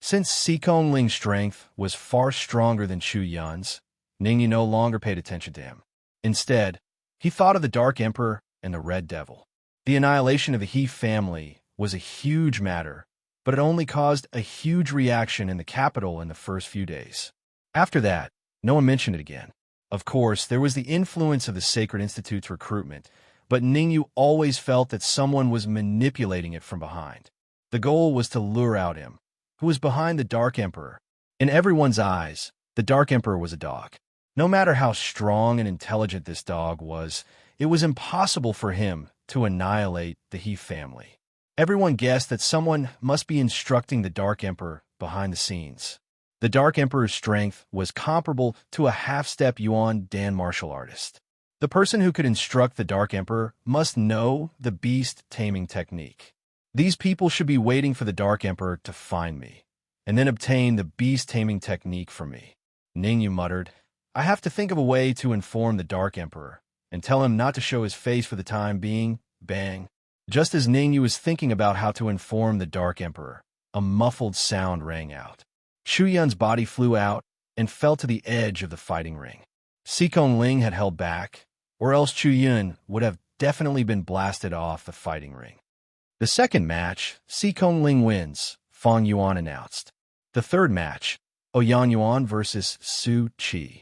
Since Xikong Ling's strength was far stronger than Chu Yun's, Ning Yu no longer paid attention to him. Instead, he thought of the Dark Emperor and the Red Devil. The annihilation of the He family was a huge matter, but it only caused a huge reaction in the capital in the first few days. After that, no one mentioned it again. Of course, there was the influence of the Sacred Institute's recruitment, but Ning Yu always felt that someone was manipulating it from behind. The goal was to lure out him, who was behind the Dark Emperor. In everyone's eyes, the Dark Emperor was a dog. No matter how strong and intelligent this dog was, it was impossible for him to annihilate the He family. Everyone guessed that someone must be instructing the Dark Emperor behind the scenes. The Dark Emperor's strength was comparable to a half-step Yuan Dan martial artist. The person who could instruct the Dark Emperor must know the beast taming technique. These people should be waiting for the Dark Emperor to find me, and then obtain the beast taming technique from me. Ning Yu muttered, I have to think of a way to inform the Dark Emperor, and tell him not to show his face for the time being. Bang. Just as Ning Yu was thinking about how to inform the Dark Emperor, a muffled sound rang out. Chu Yun's body flew out and fell to the edge of the fighting ring. Xikong Ling had held back, or else Chu Yun would have definitely been blasted off the fighting ring. The second match, Xikong Ling wins, Fang Yuan announced. The third match, Oyan Yuan versus Su Qi.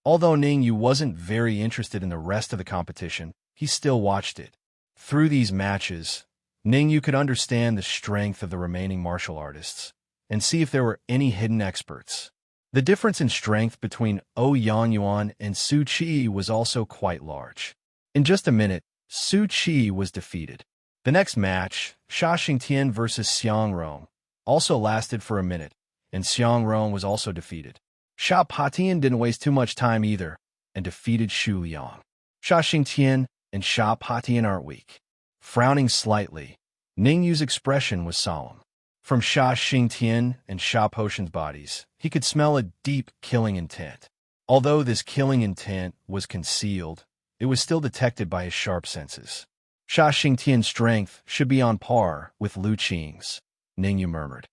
Although Ning Yu wasn't very interested in the rest of the competition, he still watched it. Through these matches, Ning Yu could understand the strength of the remaining martial artists and see if there were any hidden experts. The difference in strength between Oyan Yuan and Su Qi was also quite large. In just a minute, Su Qi was defeated. The next match, Sha Xingtian versus Xiang Rong, also lasted for a minute, and Xiang Rong was also defeated. Sha Patian didn't waste too much time either, and defeated Xu Liang. Sha Xingtian and Sha Patian aren't weak. Frowning slightly, Ning Yu's expression was solemn. From Sha Xingtian and Sha Potion's bodies, he could smell a deep killing intent. Although this killing intent was concealed, it was still detected by his sharp senses. Sha Xingtian's strength should be on par with Lu Qing's, Ning Yu murmured.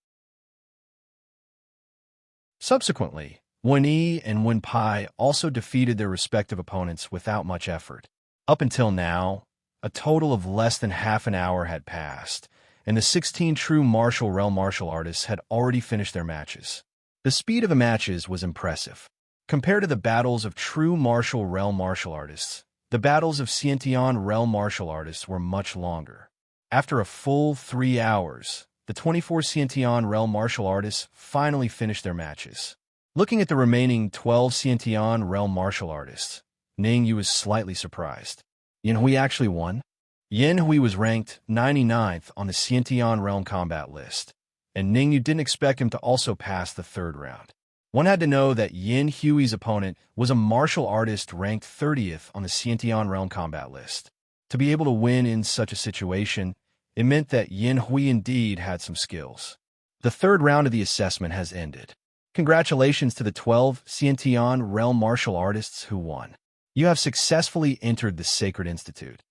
Subsequently, Wen Yi and Wen Pai also defeated their respective opponents without much effort. Up until now, a total of less than half an hour had passed, and the 16 true martial realm martial artists had already finished their matches. The speed of the matches was impressive. Compared to the battles of true martial realm martial artists, the battles of Xiantian realm martial artists were much longer. After a full 3 hours, the 24 Xiantian realm martial artists finally finished their matches. Looking at the remaining 12 Xiantian realm martial artists, Ning Yu was slightly surprised. Yin Hui actually won? Yin Hui was ranked 99th on the Xiantian realm combat list, and Ning Yu didn't expect him to also pass the third round. One had to know that Yin Hui's opponent was a martial artist ranked 30th on the Xiantian realm combat list. To be able to win in such a situation, it meant that Yin Hui indeed had some skills. The third round of the assessment has ended. Congratulations to the 12 Xiantian realm martial artists who won. You have successfully entered the Sacred Institute.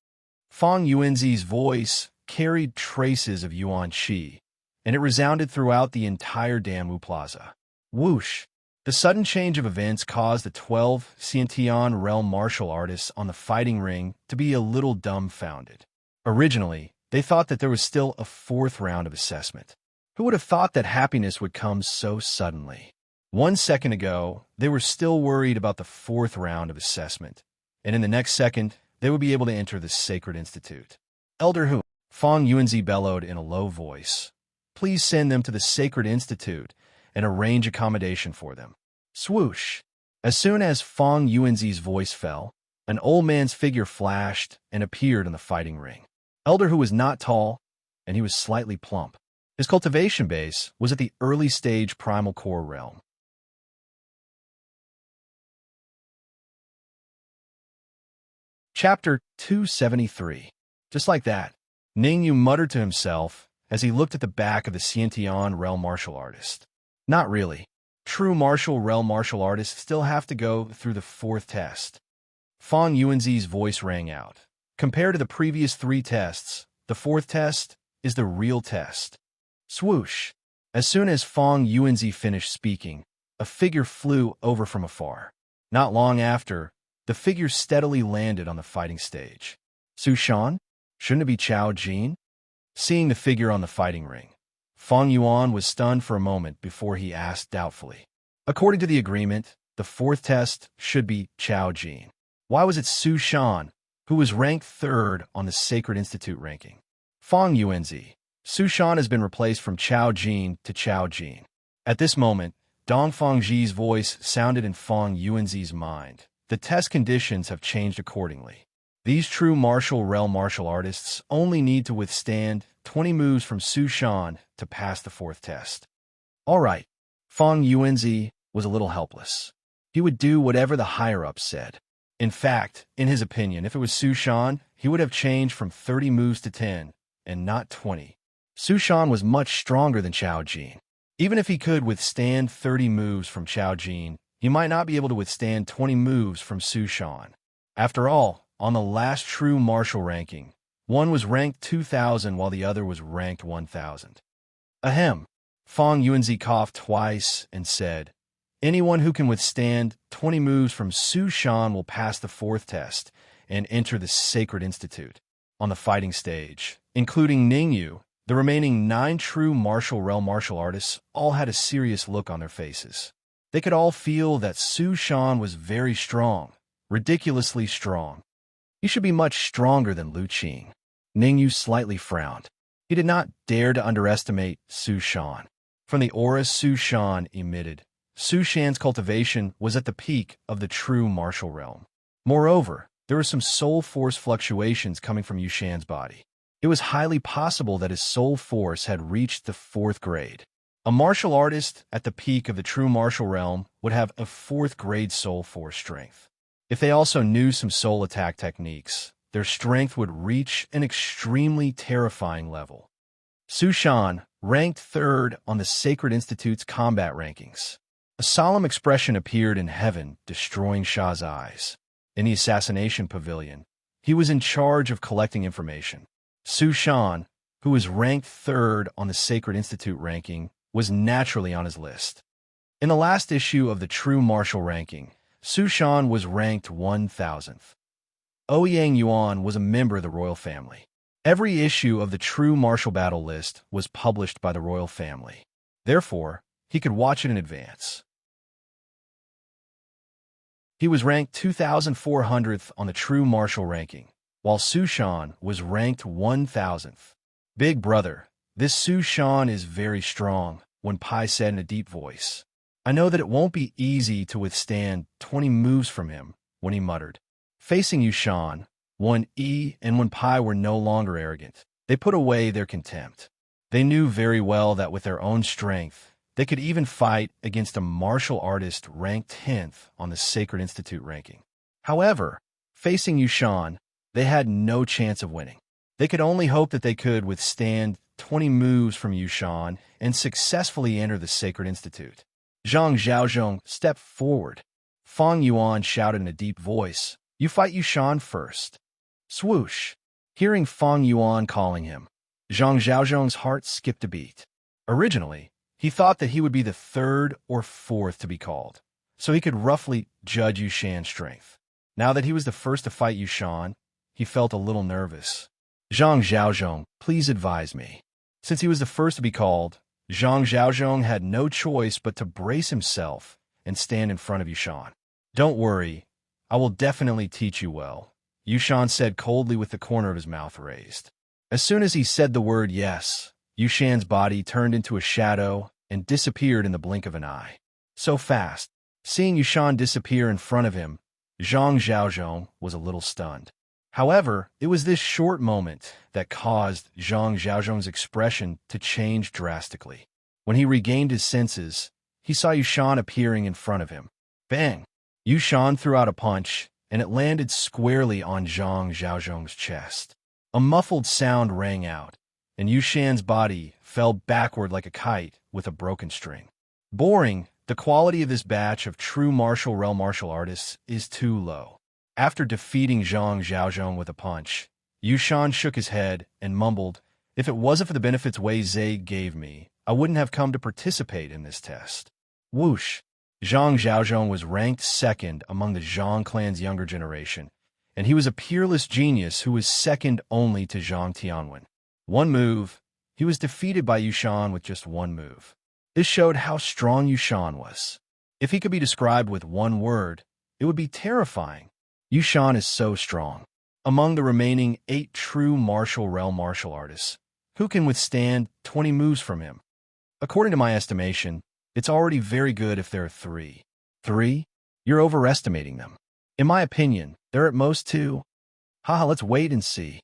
Fang Yuanzi's voice carried traces of Yuan Qi, and it resounded throughout the entire Danwu Plaza. Whoosh! The sudden change of events caused the 12 Xiantian realm martial artists on the fighting ring to be a little dumbfounded. Originally, they thought that there was still a fourth round of assessment. Who would have thought that happiness would come so suddenly? 1 second ago, they were still worried about the fourth round of assessment, and in the next second, they would be able to enter the Sacred Institute. Elder Hu, Fang Yuanzi bellowed in a low voice. Please send them to the Sacred Institute and arrange accommodation for them. Swoosh! As soon as Fang Yuanzi's voice fell, an old man's figure flashed and appeared on the fighting ring. Elder Hu was not tall, and he was slightly plump. His cultivation base was at the early stage primal core realm. Chapter 273. Just like that, Ning Yu muttered to himself as he looked at the back of the Xiantian realm martial artist. Not really. True realm martial artists still have to go through the fourth test. Fang Yuanzi's voice rang out. Compared to the previous 3 tests, the fourth test is the real test. Swoosh! As soon as Fang Yuanzi finished speaking, a figure flew over from afar. Not long after, the figure steadily landed on the fighting stage. Su Shan? Shouldn't it be Chao Jin? Seeing the figure on the fighting ring, Fang Yuan was stunned for a moment before he asked doubtfully. According to the agreement, the fourth test should be Chao Jin. Why was it Su Shan, who was ranked 3rd on the Sacred Institute ranking? Fang Yuanzi. Su Shan has been replaced from Chao Jin to Chao Jin. At this moment, Dong Fangji's voice sounded in Fang Yuanzi's mind. The test conditions have changed accordingly. These true realm martial artists only need to withstand 20 moves from Su Shan to pass the fourth test. All right, Fang Yuanzi was a little helpless. He would do whatever the higher-ups said. In fact, in his opinion, if it was Su Shan, he would have changed from 30 moves to 10, and not 20. Su Shan was much stronger than Chao Jin. Even if he could withstand 30 moves from Chao Jin, he might not be able to withstand 20 moves from Su Shan. After all, on the last true martial ranking, one was ranked 2,000 while the other was ranked 1,000. Ahem. Fang Yuanzi coughed twice and said, anyone who can withstand 20 moves from Su Shan will pass the fourth test and enter the Sacred Institute. On the fighting stage, including Ning Yu, the remaining 9 true realm martial artists all had a serious look on their faces. They could all feel that Su Shan was very strong, ridiculously strong. He should be much stronger than Lu Qing. Ning Yu slightly frowned. He did not dare to underestimate Su Shan. From the aura Su Shan emitted, Su Shan's cultivation was at the peak of the true martial realm. Moreover, there were some soul force fluctuations coming from Yu Shan's body. It was highly possible that his soul force had reached the 4th grade. A martial artist at the peak of the true martial realm would have a 4th grade soul force strength. If they also knew some soul attack techniques, their strength would reach an extremely terrifying level. Su Shan ranked 3rd on the Sacred Institute's combat rankings. A solemn expression appeared in heaven, destroying Sha's eyes. In the assassination pavilion, he was in charge of collecting information. Su Shan, who was ranked 3rd on the Sacred Institute ranking, was naturally on his list. In the last issue of the True Martial ranking, Su Shan was ranked 1,000th. Ouyang Yuan was a member of the royal family. Every issue of the True Martial Battle list was published by the royal family. Therefore, he could watch it in advance. He was ranked 2,400th on the True Martial ranking, while Su Shan was ranked 1,000th. Big brother, this Su Shan is very strong, Wen Pai said in a deep voice. I know that it won't be easy to withstand 20 moves from him, when he muttered. Facing Yushan, Wen Yi and Wen Pai were no longer arrogant. They put away their contempt. They knew very well that with their own strength, they could even fight against a martial artist ranked 10th on the Sacred Institute ranking. However, facing Yushan, they had no chance of winning. They could only hope that they could withstand 20 moves from Yushan and successfully enter the Sacred Institute. Zhang Xiaozhong stepped forward. Fang Yuan shouted in a deep voice, "You fight Yushan first." Swoosh! Hearing Fang Yuan calling him, Zhang Xiaozhong's heart skipped a beat. Originally, he thought that he would be the third or fourth to be called, so he could roughly judge Yushan's strength. Now that he was the first to fight Yushan, he felt a little nervous. Zhang Xiaozhong, please advise me. Since he was the first to be called, Zhang Xiaozhong had no choice but to brace himself and stand in front of Yushan. Don't worry, I will definitely teach you well, Yushan said coldly with the corner of his mouth raised. As soon as he said the word yes, Yushan's body turned into a shadow and disappeared in the blink of an eye. So fast, seeing Yushan disappear in front of him, Zhang Xiaozhong was a little stunned. However, it was this short moment that caused Zhang Xiaozhong's expression to change drastically. When he regained his senses, he saw Yushan appearing in front of him. Bang! Yushan threw out a punch, and it landed squarely on Zhang Xiaozhong's chest. A muffled sound rang out, and Yushan's body fell backward like a kite with a broken string. Boring, the quality of this batch of true martial realm martial artists is too low. After defeating Zhang Xiaozhong with a punch, Yushan shook his head and mumbled, "If it wasn't for the benefits Wei Zhe gave me, I wouldn't have come to participate in this test." Whoosh! Zhang Xiaozhong was ranked second among the Zhang clan's younger generation, and he was a peerless genius who was second only to Zhang Tianwen. One move, he was defeated by Yushan with just one move. This showed how strong Yushan was. If he could be described with one word, it would be terrifying. Yushan is so strong. Among the remaining 8 true martial realm martial artists, who can withstand 20 moves from him? According to my estimation, it's already very good if there are 3. 3? You're overestimating them. In my opinion, they're at most 2. Haha, let's wait and see.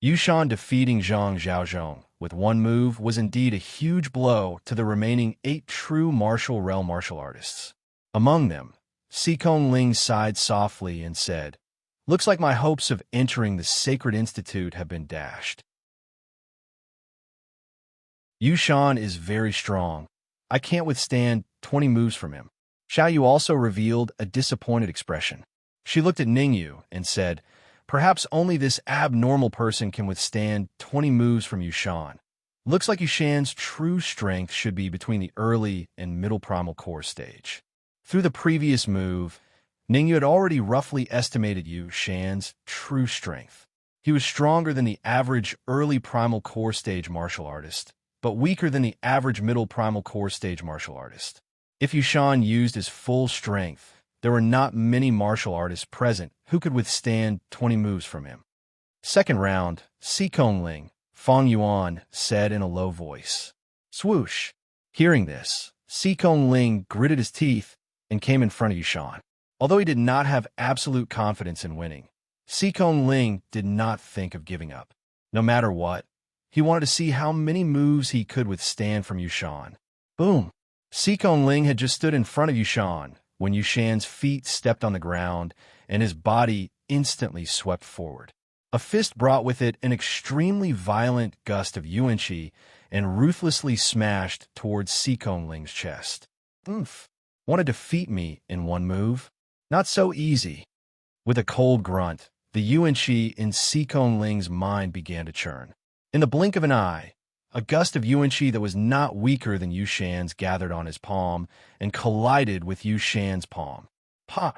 Yushan defeating Zhang Xiaozhong with one move was indeed a huge blow to the remaining 8 true martial realm martial artists. Among them, Sikong Ling sighed softly and said, "Looks like my hopes of entering the Sacred Institute have been dashed." Yushan is very strong. I can't withstand 20 moves from him. Xiaoyu also revealed a disappointed expression. She looked at Ningyu and said, "Perhaps only this abnormal person can withstand 20 moves from Yushan. Looks like Yushan's true strength should be between the early and middle primal core stage." Through the previous move, Ningyu had already roughly estimated Yushan's true strength. He was stronger than the average early primal core stage martial artist, but weaker than the average middle primal core stage martial artist. If Yushan used his full strength, there were not many martial artists present who could withstand 20 moves from him. Second round, Sikong Ling, Fang Yuan said in a low voice. Swoosh! Hearing this, Sikong Ling gritted his teeth and came in front of Yushan. Although he did not have absolute confidence in winning, Sikong Ling did not think of giving up. No matter what, he wanted to see how many moves he could withstand from Yushan. Boom! Sikong Ling had just stood in front of Yushan when Yushan's feet stepped on the ground and his body instantly swept forward. A fist brought with it an extremely violent gust of yuan qi and ruthlessly smashed towards Sikong Ling's chest. Oomph! Want to defeat me in one move? Not so easy. With a cold grunt, the yuan qi in Sikong Ling's mind began to churn. In the blink of an eye, a gust of yuan qi that was not weaker than Yushan's gathered on his palm and collided with Yushan's palm. Pa!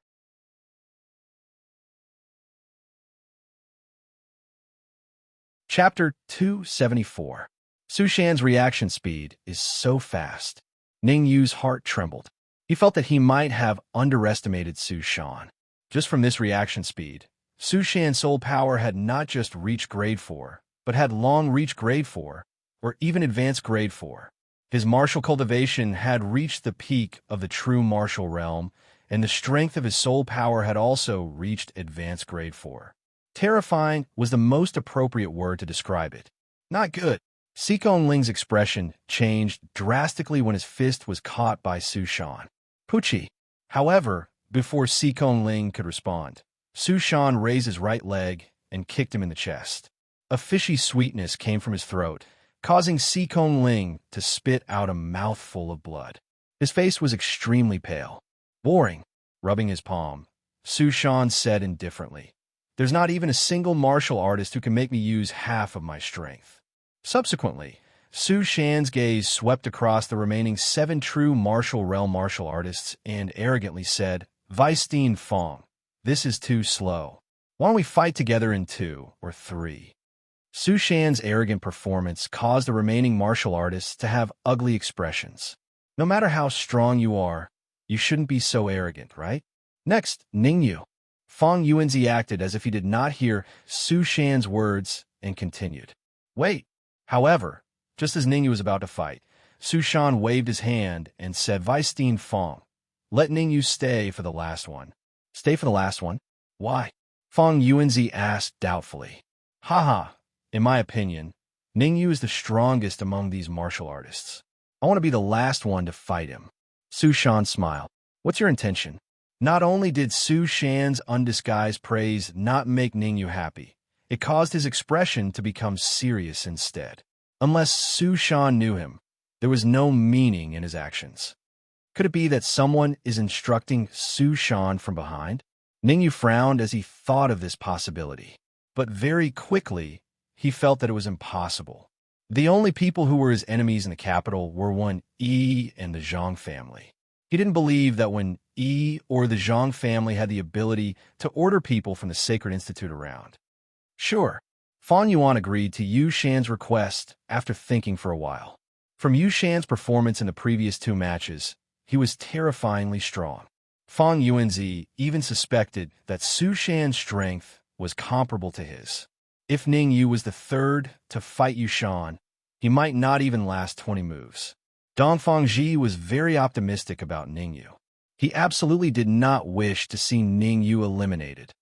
Chapter 274. Su Shan's reaction speed is so fast. Ning Yu's heart trembled. He felt that he might have underestimated Su Shan. Just from this reaction speed, Su Shan's soul power had not just reached grade 4, but had long reached grade 4, or even advanced grade 4. His martial cultivation had reached the peak of the true martial realm, and the strength of his soul power had also reached advanced grade 4. Terrifying was the most appropriate word to describe it. Not good. Sikong Ling's expression changed drastically when his fist was caught by Su Shan. Pucci. However, before Sikong Ling could respond, Su Shan raised his right leg and kicked him in the chest. A fishy sweetness came from his throat, causing Sikong Ling to spit out a mouthful of blood. His face was extremely pale. Boring. Rubbing his palm, Su Shan said indifferently, "There's not even a single martial artist who can make me use half of my strength." Subsequently, Su Shan's gaze swept across the remaining 7 true martial realm martial artists and arrogantly said, "Weisteen Fong, this is too slow. Why don't we fight together in 2 or 3? Su Shan's arrogant performance caused the remaining martial artists to have ugly expressions. No matter how strong you are, you shouldn't be so arrogant, right? Next, Ningyu. Fong Yuanzi acted as if he did not hear Su Shan's words and continued. Wait. However, just as Ningyu was about to fight, Su Shan waved his hand and said, Weisteen Fong, let Ningyu stay for the last one. Stay for the last one? Why? Fong Yuanzi asked doubtfully. Haha, in my opinion, Ningyu is the strongest among these martial artists. I want to be the last one to fight him. Su Shan smiled. What's your intention? Not only did Su Shan's undisguised praise not make Ningyu happy, it caused his expression to become serious instead. Unless Su Shan knew him, there was no meaning in his actions. Could it be that someone is instructing Su Shan from behind? Ningyu frowned as he thought of this possibility, but very quickly he felt that it was impossible. The only people who were his enemies in the capital were one Yi and the Zhang family. He didn't believe that when Yi or the Zhang family had the ability to order people from the Sacred Institute around. Sure, Fan Yuan agreed to Yu Shan's request after thinking for a while. From Yu Shan's performance in the previous 2 matches, he was terrifyingly strong. Fong Yuanzi even suspected that Su Shan's strength was comparable to his. If Ningyu was the third to fight Yu Shan, he might not even last 20 moves. Dongfang Ji was very optimistic about Ningyu. He absolutely did not wish to see Ningyu eliminated.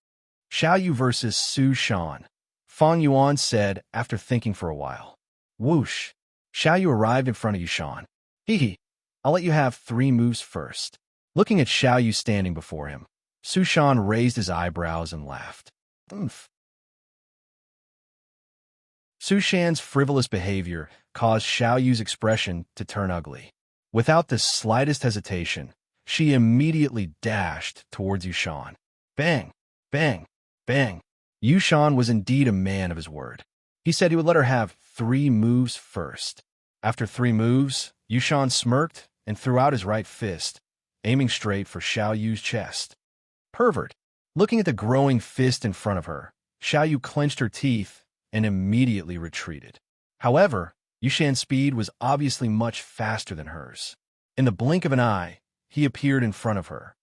Xiaoyu versus Su Shan, Fang Yuan said after thinking for a while. Whoosh! Xiaoyu arrived in front of Yu Shan. Hee, I'll let you have 3 moves first. Looking at Xiaoyu standing before him, Su Shan raised his eyebrows and laughed. Oomph. Su Shan's frivolous behavior caused Xiaoyu's expression to turn ugly. Without the slightest hesitation, she immediately dashed towards Yu Shan. Bang! Bang! Bang! Yu Shan was indeed a man of his word. He said he would let her have 3 moves first. After 3 moves, Yu Shan smirked and threw out his right fist, aiming straight for Xiaoyu's chest. Pervert! Looking at the growing fist in front of her, Xiaoyu clenched her teeth and immediately retreated. However, Yu Shan's speed was obviously much faster than hers. In the blink of an eye, he appeared in front of her.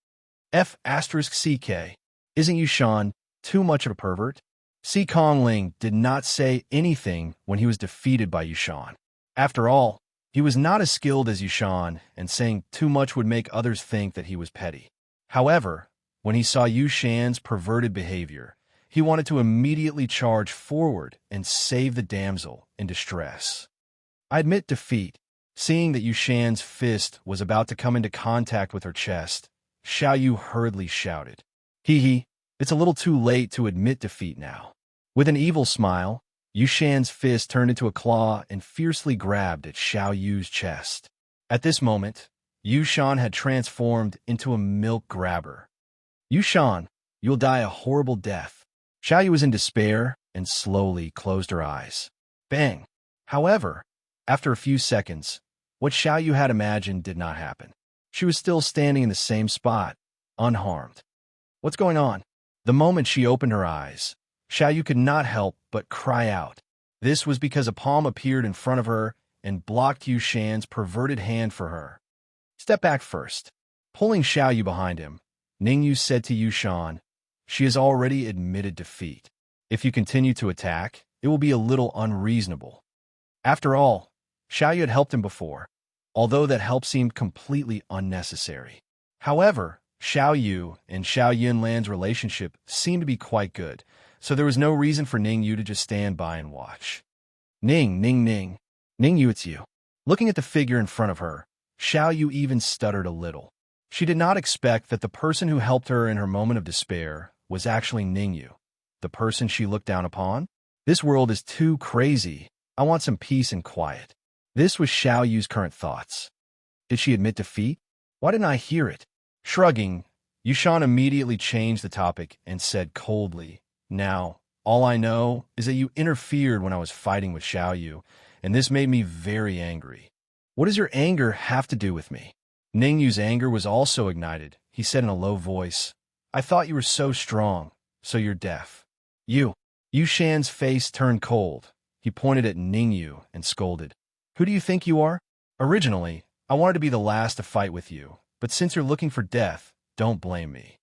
F***CK. Isn't Yu Shan too much of a pervert? Sikong Ling did not say anything when he was defeated by Yu Shan. After all, he was not as skilled as Yu Shan, and saying too much would make others think that he was petty. However, when he saw Yu Shan's perverted behavior, he wanted to immediately charge forward and save the damsel in distress. I admit defeat. Seeing that Yu Shan's fist was about to come into contact with her chest, Xiaoyu hurriedly shouted. Hee, it's a little too late to admit defeat now. With an evil smile, Yu Shan's fist turned into a claw and fiercely grabbed at Xiaoyu's chest. At this moment, Yu Shan had transformed into a milk grabber. Yu Shan, you'll die a horrible death. Xiaoyu was in despair and slowly closed her eyes. Bang! However, after a few seconds, what Xiaoyu had imagined did not happen. She was still standing in the same spot, unharmed. What's going on? The moment she opened her eyes, Xiaoyu could not help but cry out. This was because a palm appeared in front of her and blocked Yu Shan's perverted hand for her. Step back first. Pulling Xiaoyu behind him, Ningyu said to Yu Shan, she has already admitted defeat. If you continue to attack, it will be a little unreasonable. After all, Xiaoyu had helped him before. although that help seemed completely unnecessary. However, Xiao Yu and Xiao Yunlan's relationship seemed to be quite good, so there was no reason for Ning Yu to just stand by and watch. Ning, Ning, Ning. Ning Yu, it's you. Looking at the figure in front of her, Xiao Yu even stuttered a little. She did not expect that the person who helped her in her moment of despair was actually Ning Yu, the person she looked down upon. This world is too crazy. I want some peace and quiet. This was Xiao Yu's current thoughts. Did she admit defeat? Why didn't I hear it? Shrugging, Yushan immediately changed the topic and said coldly, "Now, all I know is that you interfered when I was fighting with Xiao Yu, and this made me very angry. What does your anger have to do with me?" Ning Yu's anger was also ignited. He said in a low voice, "I thought you were so strong, so you're deaf." Yushan's face turned cold. He pointed at Ning Yu and scolded, "Who do you think you are? Originally, I wanted to be the last to fight with you, but since you're looking for death, don't blame me.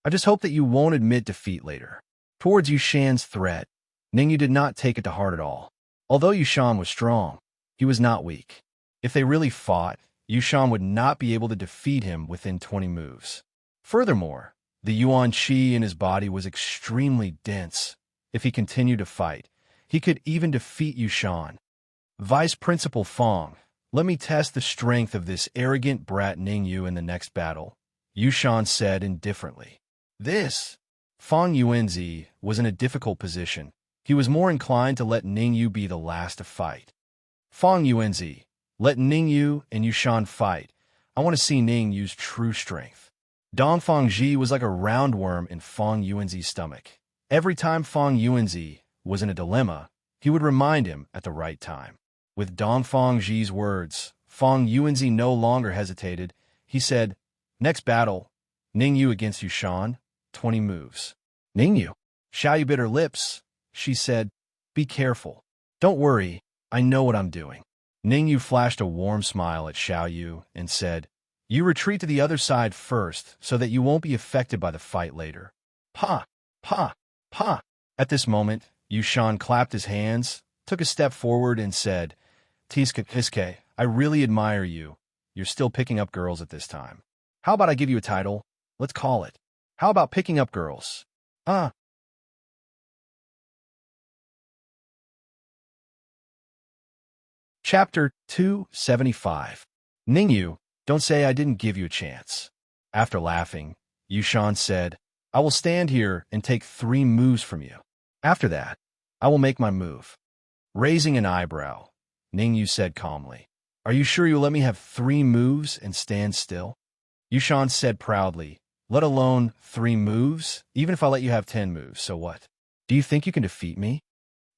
I just hope that you won't admit defeat later." Towards Yushan's threat, Ning Yu did not take it to heart at all. Although Yushan was strong, he was not weak. If they really fought, Yushan would not be able to defeat him within 20 moves. Furthermore, the yuan qi in his body was extremely dense. If he continued to fight, he could even defeat Yushan. "Vice Principal Fong, let me test the strength of this arrogant brat Ning Yu in the next battle," Yushan said indifferently. Fong Yuanzi was in a difficult position. He was more inclined to let Ning Yu be the last to fight. "Fong Yuanzi, let Ning Yu and Yushan fight. I want to see Ning Yu's true strength." Dong Fongji was like a roundworm in Fong Yuanzi's stomach. Every time Fong Yuanzi was in a dilemma, he would remind him at the right time. With Dong Fongji's words, Fong Yuanzi no longer hesitated. He said, "Next battle, Ning Yu against Yushan, 20 moves." "Ning Yu." Xiao Yu bit her lips. She said, "Be careful. Don't worry, I know what I'm doing." Ning Yu flashed a warm smile at Xiao Yu and said, "You retreat to the other side first so that you won't be affected by the fight later." Pa! Pa! Pa! At this moment, Yushan clapped his hands, took a step forward and said, "Tiske, I really admire you. You're still picking up girls at this time. How about I give you a title? Let's call it. How about picking up girls?" Chapter 275. Ning Yu, don't say I didn't give you a chance. After laughing, Yushan said, "I will stand here and take 3 moves from you. After that, I will make my move." Raising an eyebrow, Ning Yu said calmly, "Are you sure you'll let me have 3 moves and stand still?" Yushan said proudly, "Let alone 3 moves, even if I let you have 10 moves, so what? Do you think you can defeat me?"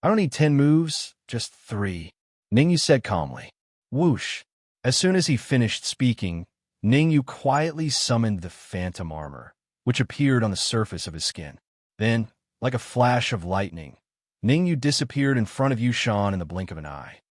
"I don't need 10 moves, just 3. Ning Yu said calmly. Whoosh. As soon as he finished speaking, Ning Yu quietly summoned the phantom armor, which appeared on the surface of his skin. Then, like a flash of lightning, Ning Yu disappeared in front of Yushan in the blink of an eye.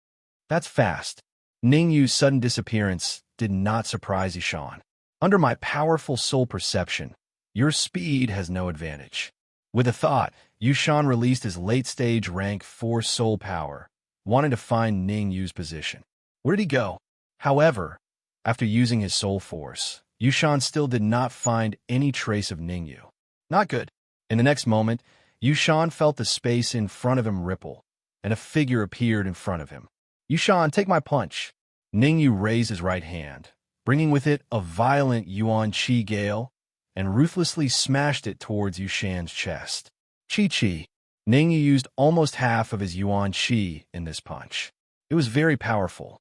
That's fast. Ning Yu's sudden disappearance did not surprise Yushan. Under my powerful soul perception, your speed has no advantage. With a thought, Yushan released his late-stage rank 4 soul power, wanting to find Ning Yu's position. Where did he go? However, after using his soul force, Yushan still did not find any trace of Ning Yu. Not good. In the next moment, Yushan felt the space in front of him ripple, and a figure appeared in front of him. "Yushan, take my punch." Ning Yu raised his right hand, bringing with it a violent yuan qi gale, and ruthlessly smashed it towards Yushan's chest. Chi. Ning Yu used almost half of his yuan qi in this punch. It was very powerful.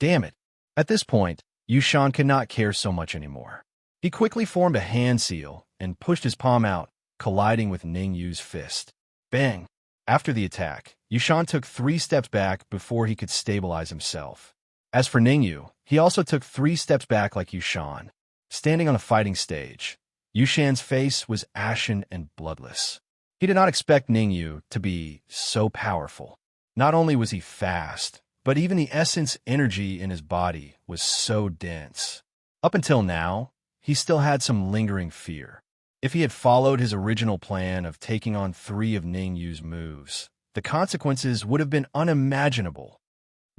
Damn it. At this point, Yushan could not care so much anymore. He quickly formed a hand seal and pushed his palm out, colliding with Ning Yu's fist. Bang! After the attack, Yushan took 3 steps back before he could stabilize himself. As for Ning Yu, he also took 3 steps back like Yushan. Standing on a fighting stage, Yushan's face was ashen and bloodless. He did not expect Ning Yu to be so powerful. Not only was he fast, but even the essence energy in his body was so dense. Up until now, he still had some lingering fear. If he had followed his original plan of taking on 3 of Ning Yu's moves, the consequences would have been unimaginable.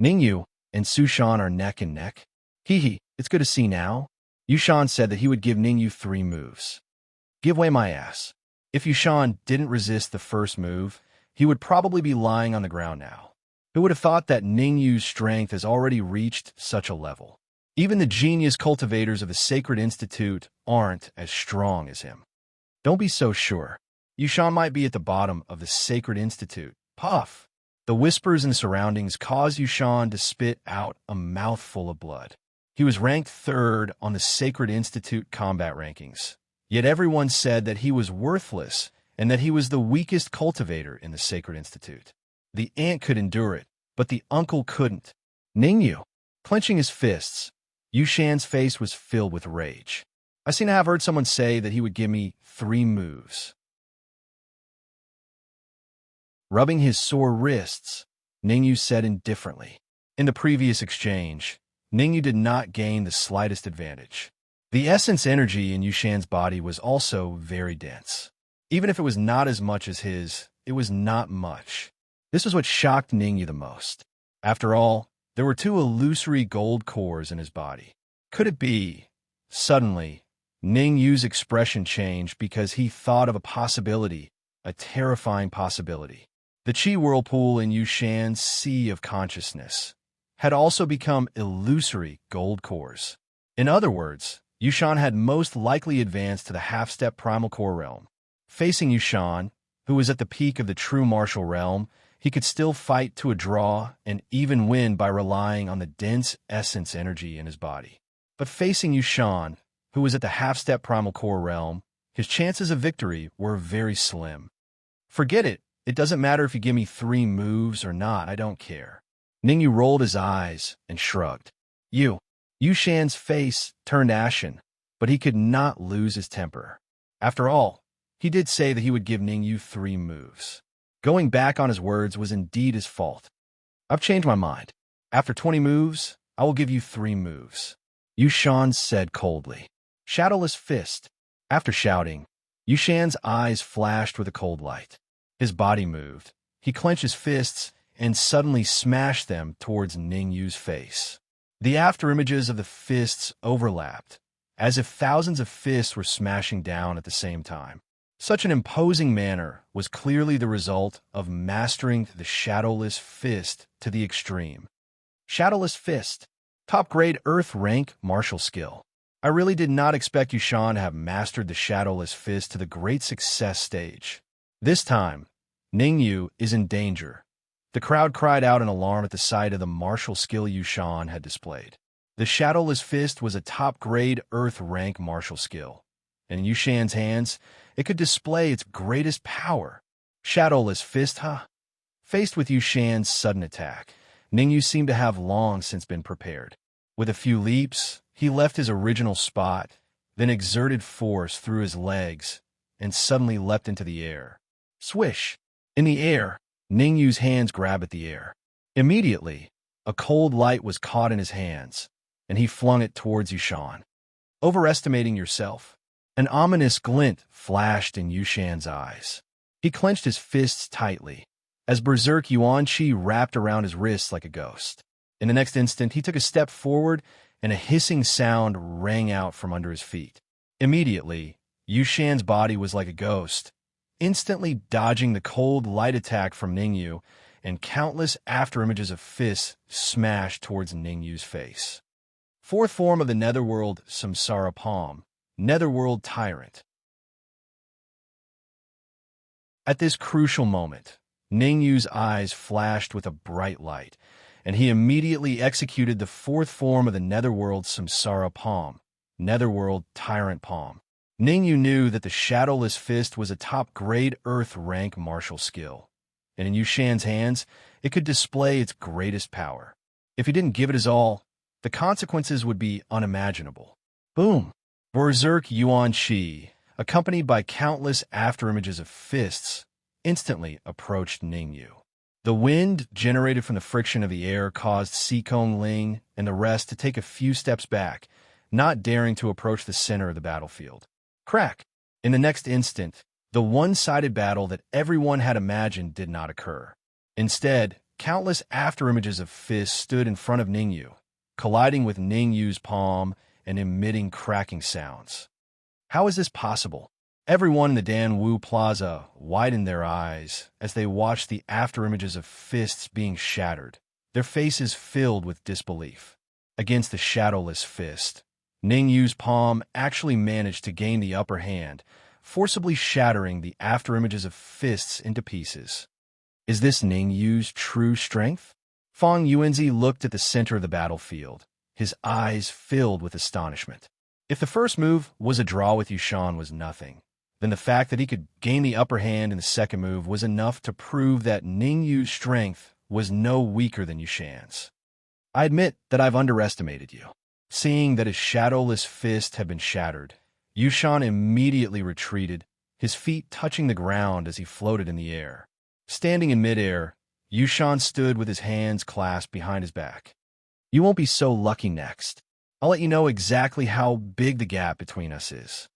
Ningyu and Sushan are neck and neck. Hee, it's good to see now. Yushan said that he would give Ningyu 3 moves. Give way my ass. If Yushan didn't resist the first move, he would probably be lying on the ground now. Who would have thought that Ningyu's strength has already reached such a level? Even the genius cultivators of the Sacred Institute aren't as strong as him. Don't be so sure. Yushan might be at the bottom of the Sacred Institute. Puff! The whispers in the surroundings caused Yushan to spit out a mouthful of blood. He was ranked 3rd on the Sacred Institute combat rankings. Yet everyone said that he was worthless and that he was the weakest cultivator in the Sacred Institute. The aunt could endure it, but the uncle couldn't. Ningyu, clenching his fists, Yushan's face was filled with rage. I seem to have heard someone say that he would give me 3 moves. Rubbing his sore wrists, Ningyu said indifferently. In the previous exchange, Ningyu did not gain the slightest advantage. The essence energy in Yushan's body was also very dense. Even if it was not as much as his, it was not much. This was what shocked Ningyu the most. After all, there were 2 illusory gold cores in his body. Could it be? Suddenly, Ningyu's expression changed because he thought of a possibility, a terrifying possibility. The chi whirlpool in Yushan's sea of consciousness had also become illusory gold cores. In other words, Yushan had most likely advanced to the half-step primal core realm. Facing Yushan, who was at the peak of the true martial realm, he could still fight to a draw and even win by relying on the dense essence energy in his body. But facing Yushan, who was at the half-step primal core realm, his chances of victory were very slim. Forget it. It doesn't matter if you give me 3 moves or not, I don't care. Ningyu rolled his eyes and shrugged. Yushan's face turned ashen, but he could not lose his temper. After all, he did say that he would give Ningyu 3 moves. Going back on his words was indeed his fault. I've changed my mind. After 20 moves, I will give you 3 moves. Yushan said coldly. Shadowless fist. After shouting, Yushan's eyes flashed with a cold light. His body moved. He clenched his fists and suddenly smashed them towards Ningyu's face. The afterimages of the fists overlapped, as if thousands of fists were smashing down at the same time. Such an imposing manner was clearly the result of mastering the Shadowless Fist to the extreme. Shadowless Fist, top-grade Earth rank martial skill. I really did not expect Yushan to have mastered the Shadowless Fist to the great success stage. This time, Ningyu is in danger. The crowd cried out in alarm at the sight of the martial skill Yushan had displayed. The Shadowless Fist was a top-grade Earth rank martial skill, and in Yushan's hands, it could display its greatest power. Shadowless Fist, huh? Faced with Yushan's sudden attack, Ningyu seemed to have long since been prepared. With a few leaps, he left his original spot, then exerted force through his legs, and suddenly leapt into the air. Swish! In the air, Ningyu's hands grabbed at the air. Immediately, a cold light was caught in his hands, and he flung it towards Yushan. Overestimating yourself. An ominous glint flashed in Yushan's eyes. He clenched his fists tightly, as berserk yuan qi wrapped around his wrists like a ghost. In the next instant, he took a step forward, and a hissing sound rang out from under his feet. Immediately, Yushan's body was like a ghost, instantly dodging the cold light attack from Ningyu, and countless afterimages of fists smashed towards Ningyu's face. 4th form of the Netherworld Samsara Palm, Netherworld Tyrant. At this crucial moment, Ningyu's eyes flashed with a bright light, and he immediately executed the 4th form of the Netherworld Samsara Palm, Netherworld Tyrant Palm. Ningyu knew that the Shadowless Fist was a top-grade Earth rank martial skill, and in Yushan's hands, it could display its greatest power. If he didn't give it his all, the consequences would be unimaginable. Boom! Berserk Yuan Qi, accompanied by countless afterimages of fists, instantly approached Ningyu. The wind generated from the friction of the air caused Sikong Ling and the rest to take a few steps back, not daring to approach the center of the battlefield. Crack! In the next instant, the one-sided battle that everyone had imagined did not occur. Instead, countless afterimages of fists stood in front of Ningyu, colliding with Ningyu's palm and emitting cracking sounds. How is this possible? Everyone in the Dan Wu Plaza widened their eyes as they watched the afterimages of fists being shattered, their faces filled with disbelief. Against the shadowless fist, Ningyu's palm actually managed to gain the upper hand, forcibly shattering the afterimages of fists into pieces. Is this Ningyu's true strength? Fang Yuanzi looked at the center of the battlefield, his eyes filled with astonishment. If the first move was a draw with Yushan was nothing, then the fact that he could gain the upper hand in the second move was enough to prove that Ningyu's strength was no weaker than Yushan's. I admit that I've underestimated you. Seeing that his shadowless fist had been shattered, Yushan immediately retreated, his feet touching the ground as he floated in the air. Standing in midair, Yushan stood with his hands clasped behind his back. You won't be so lucky next. I'll let you know exactly how big the gap between us is.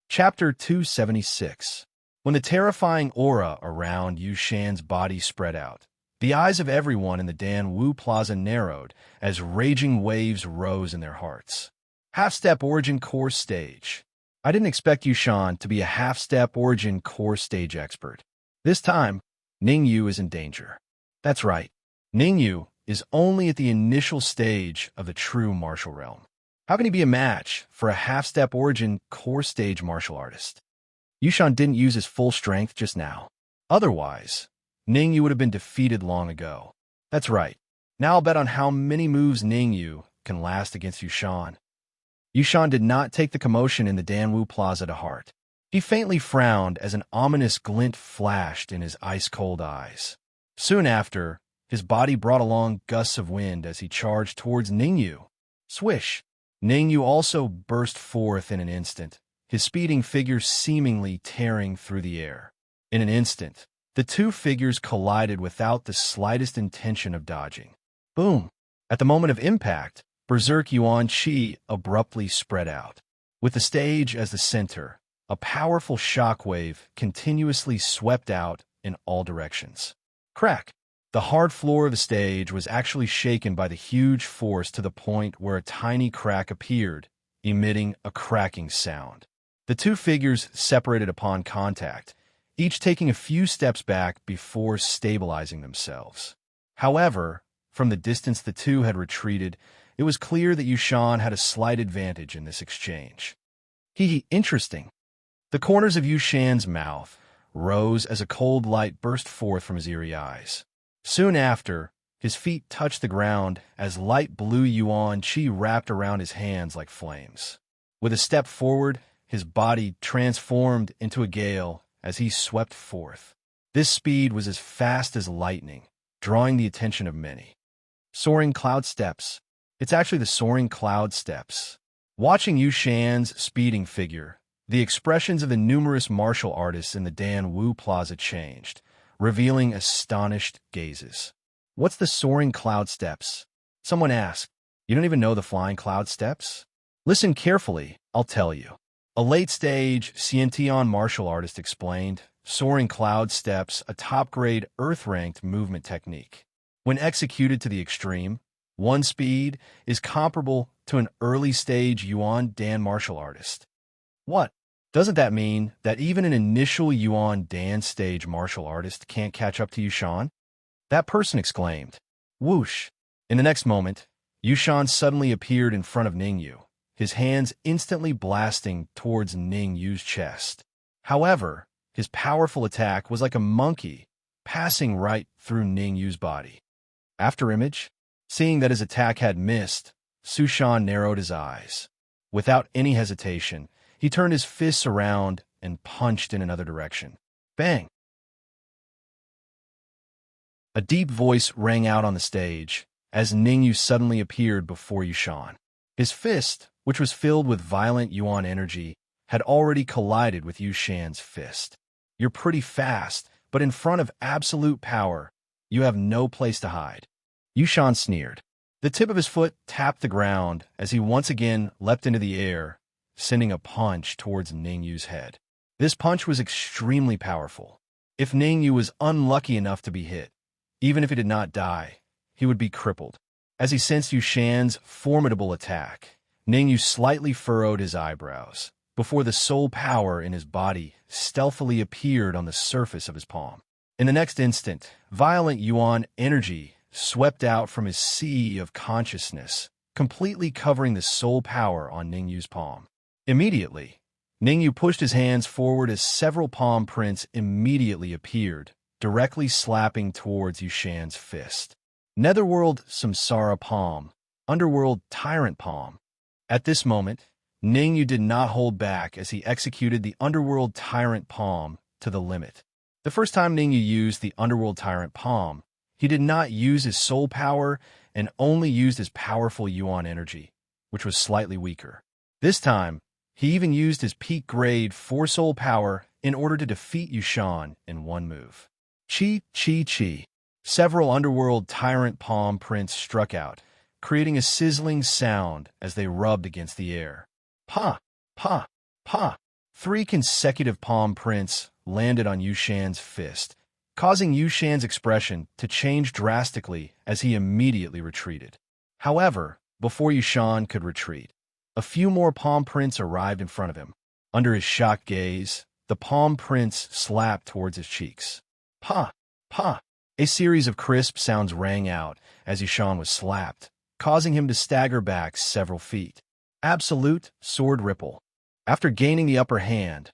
Chapter 276. When the terrifying aura around Yushan's body spread out, the eyes of everyone in the Dan Wu Plaza narrowed as raging waves rose in their hearts. Half-step origin core stage. I didn't expect Yushan to be a half-step origin core stage expert. This time, Ningyu is in danger. That's right. Ningyu is only at the initial stage of the true martial realm. How can he be a match for a half-step origin core stage martial artist? Yushan didn't use his full strength just now. Otherwise, Ningyu would have been defeated long ago. That's right. Now I'll bet on how many moves Ningyu can last against Yushan. Yushan did not take the commotion in the Danwu Plaza to heart. He faintly frowned as an ominous glint flashed in his ice-cold eyes. Soon after, his body brought along gusts of wind as he charged towards Ningyu. Swish! Ningyu also burst forth in an instant, his speeding figure seemingly tearing through the air. In an instant, the two figures collided without the slightest intention of dodging. Boom! At the moment of impact, Berserk Yuan Qi abruptly spread out. With the stage as the center, a powerful shockwave continuously swept out in all directions. Crack! The hard floor of the stage was actually shaken by the huge force to the point where a tiny crack appeared, emitting a cracking sound. The two figures separated upon contact, each taking a few steps back before stabilizing themselves. However, from the distance the two had retreated, it was clear that Yushan had a slight advantage in this exchange. Interesting. The corners of Yushan's mouth rose as a cold light burst forth from his eerie eyes. Soon after, his feet touched the ground as light blue Yuan Qi wrapped around his hands like flames. With a step forward, his body transformed into a gale as he swept forth. This speed was as fast as lightning, drawing the attention of many. Soaring cloud steps. It's actually the soaring cloud steps. Watching Yushan's speeding figure, the expressions of the numerous martial artists in the Dan Wu Plaza changed, revealing astonished gazes. What's the soaring cloud steps? Someone asked. You don't even know the flying cloud steps? Listen carefully, I'll tell you. A late-stage Xiantian martial artist explained, soaring cloud steps, a top-grade earth-ranked movement technique. When executed to the extreme, one speed is comparable to an early-stage Yuan Dan martial artist. What? Doesn't that mean that even an initial Yuan Dan stage martial artist can't catch up to Yushan? That person exclaimed. Whoosh! In the next moment, Yushan suddenly appeared in front of Ningyu, his hands instantly blasting towards Ningyu's chest. However, his powerful attack was like a monkey, passing right through Ningyu's body. After image, seeing that his attack had missed, Sushan narrowed his eyes. Without any hesitation, he turned his fists around and punched in another direction. Bang! A deep voice rang out on the stage as Ningyu suddenly appeared before Yushan. His fist, which was filled with violent Yuan energy, had already collided with Yushan's fist. You're pretty fast, but in front of absolute power, you have no place to hide. Yushan sneered. The tip of his foot tapped the ground as he once again leapt into the air, sending a punch towards Ningyu's head. This punch was extremely powerful. If Ningyu was unlucky enough to be hit, even if he did not die, he would be crippled. As he sensed Yushan's formidable attack, Ningyu slightly furrowed his eyebrows before the soul power in his body stealthily appeared on the surface of his palm. In the next instant, violent yuan energy swept out from his sea of consciousness, completely covering the soul power on Ningyu's palm. Immediately, Ningyu pushed his hands forward as several palm prints immediately appeared, directly slapping towards Yushan's fist. Netherworld Samsara Palm, Underworld Tyrant Palm. At this moment, Ningyu did not hold back as he executed the Underworld Tyrant Palm to the limit. The first time Ningyu used the Underworld Tyrant Palm, he did not use his soul power and only used his powerful yuan energy, which was slightly weaker. This time, he even used his peak grade 4 soul power in order to defeat Yushan in one move. Chi, chi, chi. Several Underworld Tyrant Palm prints struck out, creating a sizzling sound as they rubbed against the air. Pa, pa, pa. 3 consecutive palm prints landed on Yushan's fist, causing Yushan's expression to change drastically as he immediately retreated. However, before Yushan could retreat, a few more palm prints arrived in front of him. Under his shocked gaze, the palm prints slapped towards his cheeks. Pa, pa. A series of crisp sounds rang out as Yushan was slapped, causing him to stagger back several feet. Absolute Sword Ripple. After gaining the upper hand,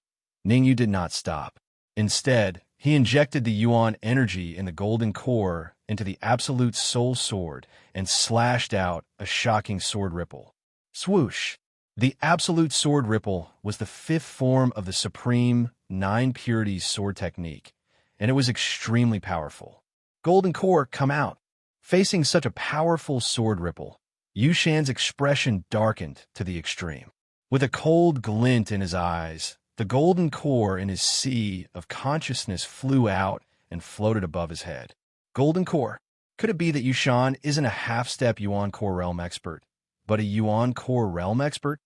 Ningyu did not stop. Instead, he injected the yuan energy in the golden core into the Absolute Soul Sword and slashed out a shocking sword ripple. Swoosh! The Absolute Sword Ripple was the 5th form of the Supreme 9 Purities sword technique, and it was extremely powerful. Golden core, come out! Facing such a powerful sword ripple, Yushan's expression darkened to the extreme. With a cold glint in his eyes, the golden core in his sea of consciousness flew out and floated above his head. Golden core. Could it be that Yushan isn't a half-step Yuan core realm expert, but a Yuan core realm expert?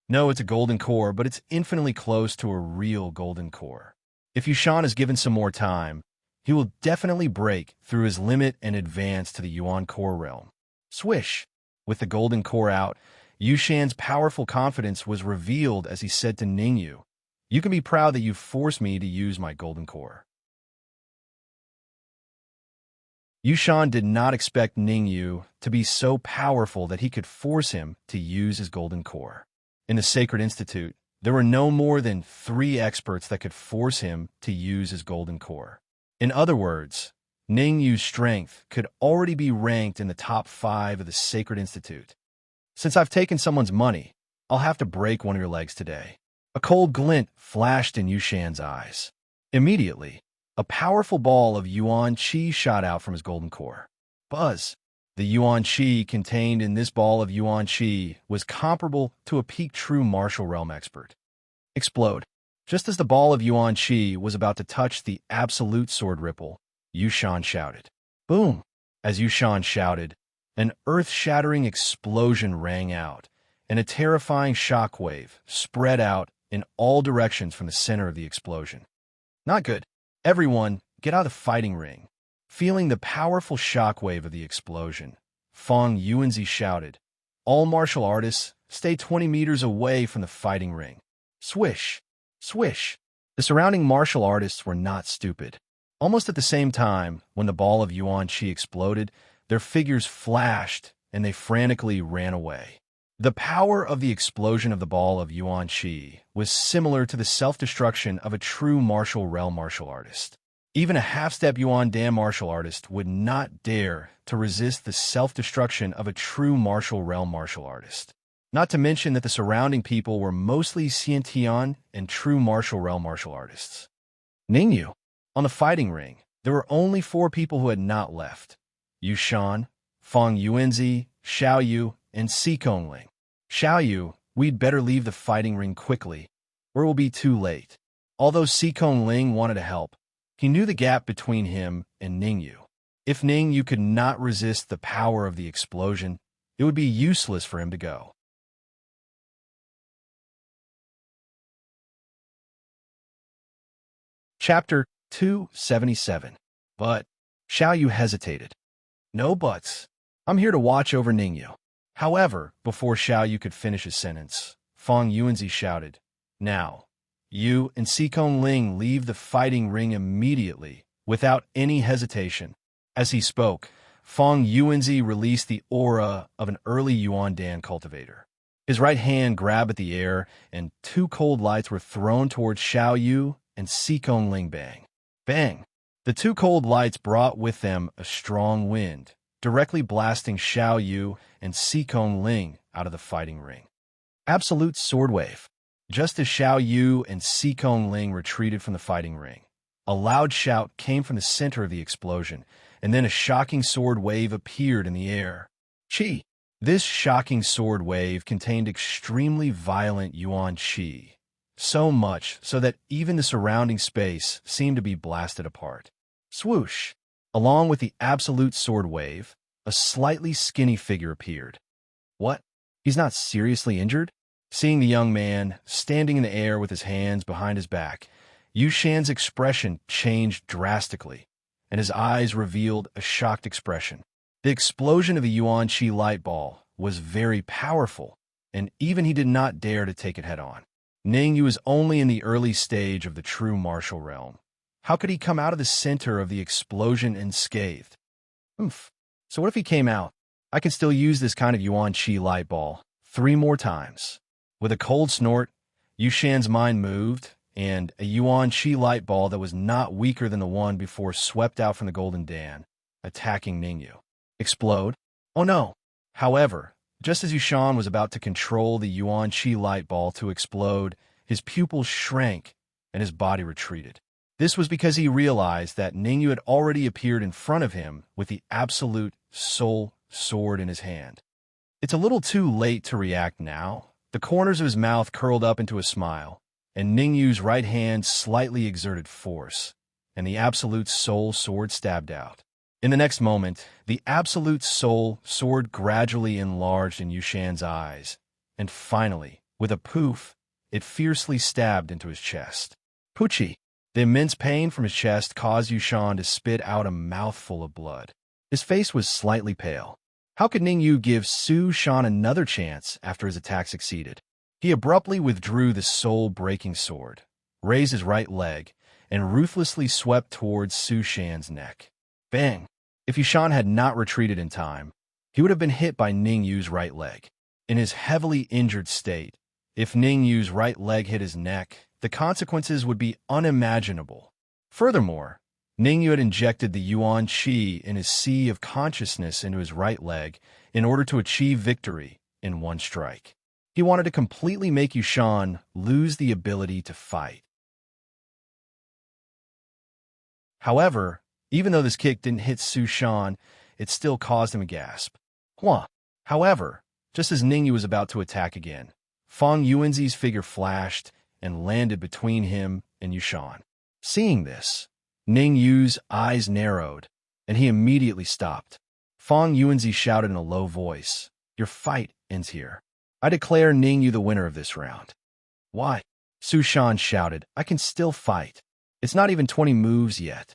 No, it's a golden core, but it's infinitely close to a real golden core. If Yushan is given some more time, he will definitely break through his limit and advance to the Yuan core realm. Swish! With the golden core out, Yushan's powerful confidence was revealed as he said to Ningyu, "You can be proud that you forced me to use my golden core." Yushan did not expect Ningyu to be so powerful that he could force him to use his golden core. In the Sacred Institute, there were no more than 3 experts that could force him to use his golden core. In other words, Ningyu's strength could already be ranked in the top 5 of the Sacred Institute. Since I've taken someone's money, I'll have to break one of your legs today. A cold glint flashed in Yushan's eyes. Immediately, a powerful ball of yuan qi shot out from his golden core. Buzz! The yuan qi contained in this ball of yuan qi was comparable to a peak true martial realm expert. Explode! Just as the ball of yuan qi was about to touch the absolute sword ripple, Yushan shouted. Boom! As Yushan shouted, an earth-shattering explosion rang out, and a terrifying shockwave spread out in all directions from the center of the explosion. Not good. Everyone, get out of the fighting ring. Feeling the powerful shockwave of the explosion, Feng Yuanzi shouted, All martial artists, stay 20 meters away from the fighting ring. Swish! Swish! The surrounding martial artists were not stupid. Almost at the same time, when the ball of yuan qi exploded, their figures flashed and they frantically ran away. The power of the explosion of the ball of yuan qi was similar to the self-destruction of a true martial realm martial artist. Even a half-step yuan dan martial artist would not dare to resist the self-destruction of a true martial realm martial artist. Not to mention that the surrounding people were mostly Xiantian and true martial realm martial artists. Ningyu. On the fighting ring, there were only 4 people who had not left. Yushan, Feng Yuanzi, Xiaoyu, and Xikongling. Xiaoyu, we'd better leave the fighting ring quickly, or it will be too late. Although Xikongling wanted to help, he knew the gap between him and Ningyu. If Ningyu could not resist the power of the explosion, it would be useless for him to go. Chapter 277. But Xiao Yu hesitated. No buts. I'm here to watch over Ningyu. However, before Xiao Yu could finish his sentence, Fang Yuanzi shouted, Now, you and Xikong Ling leave the fighting ring immediately, without any hesitation. As he spoke, Fang Yuanzi released the aura of an early Yuan Dan cultivator. His right hand grabbed at the air, and two cold lights were thrown towards Xiao Yu and Xikong Ling. Bang! Bang! The two cold lights brought with them a strong wind, directly blasting Xiao Yu and Xikong Ling out of the fighting ring. Absolute sword wave. Just as Xiao Yu and Xikong Ling retreated from the fighting ring, a loud shout came from the center of the explosion, and then a shocking sword wave appeared in the air. Qi! This shocking sword wave contained extremely violent Yuan Qi, so much so that even the surrounding space seemed to be blasted apart. Swoosh! Along with the absolute sword wave, a slightly skinny figure appeared. What? He's not seriously injured? Seeing the young man standing in the air with his hands behind his back, Yu Shan's expression changed drastically, and his eyes revealed a shocked expression. The explosion of the Yuan Qi light ball was very powerful, and even he did not dare to take it head-on. Ningyu was only in the early stage of the true martial realm. How could he come out of the center of the explosion unscathed? So what if he came out? I can still use this kind of Yuan Qi light ball 3 more times. With a cold snort, Yu Shan's mind moved, and a Yuan Qi light ball that was not weaker than the one before swept out from the Golden Dan, attacking Ningyu. Explode? Oh no! However, just as Yu Shan was about to control the Yuan Qi light ball to explode, his pupils shrank and his body retreated. This was because he realized that Ningyu had already appeared in front of him with the absolute soul sword in his hand. It's a little too late to react now. The corners of his mouth curled up into a smile, and Ningyu's right hand slightly exerted force, and the absolute soul sword stabbed out. In the next moment, the absolute soul sword gradually enlarged in Yu Shan's eyes, and finally, with a poof, it fiercely stabbed into his chest. Puchi! The immense pain from his chest caused Yu Shan to spit out a mouthful of blood. His face was slightly pale. How could Ningyu give Su Shan another chance after his attack succeeded? He abruptly withdrew the soul-breaking sword, raised his right leg, and ruthlessly swept towards Su Shan's neck. Bang! If Yu Shan had not retreated in time, he would have been hit by Ningyu's right leg. In his heavily injured state, if Ningyu's right leg hit his neck, the consequences would be unimaginable. Furthermore, Ningyu had injected the Yuan Qi in his sea of consciousness into his right leg in order to achieve victory in one strike. He wanted to completely make Yu Shan lose the ability to fight. However, even though this kick didn't hit Su Shan, it still caused him a gasp. However, just as Ningyu was about to attack again, Fang Yuanzi's figure flashed and landed between him and Yu Shan. Seeing this, Ningyu's eyes narrowed, and he immediately stopped. Fang Yuanzi shouted in a low voice, Your fight ends here. I declare Ningyu the winner of this round. Why? Su Shan shouted, I can still fight. It's not even 20 moves yet.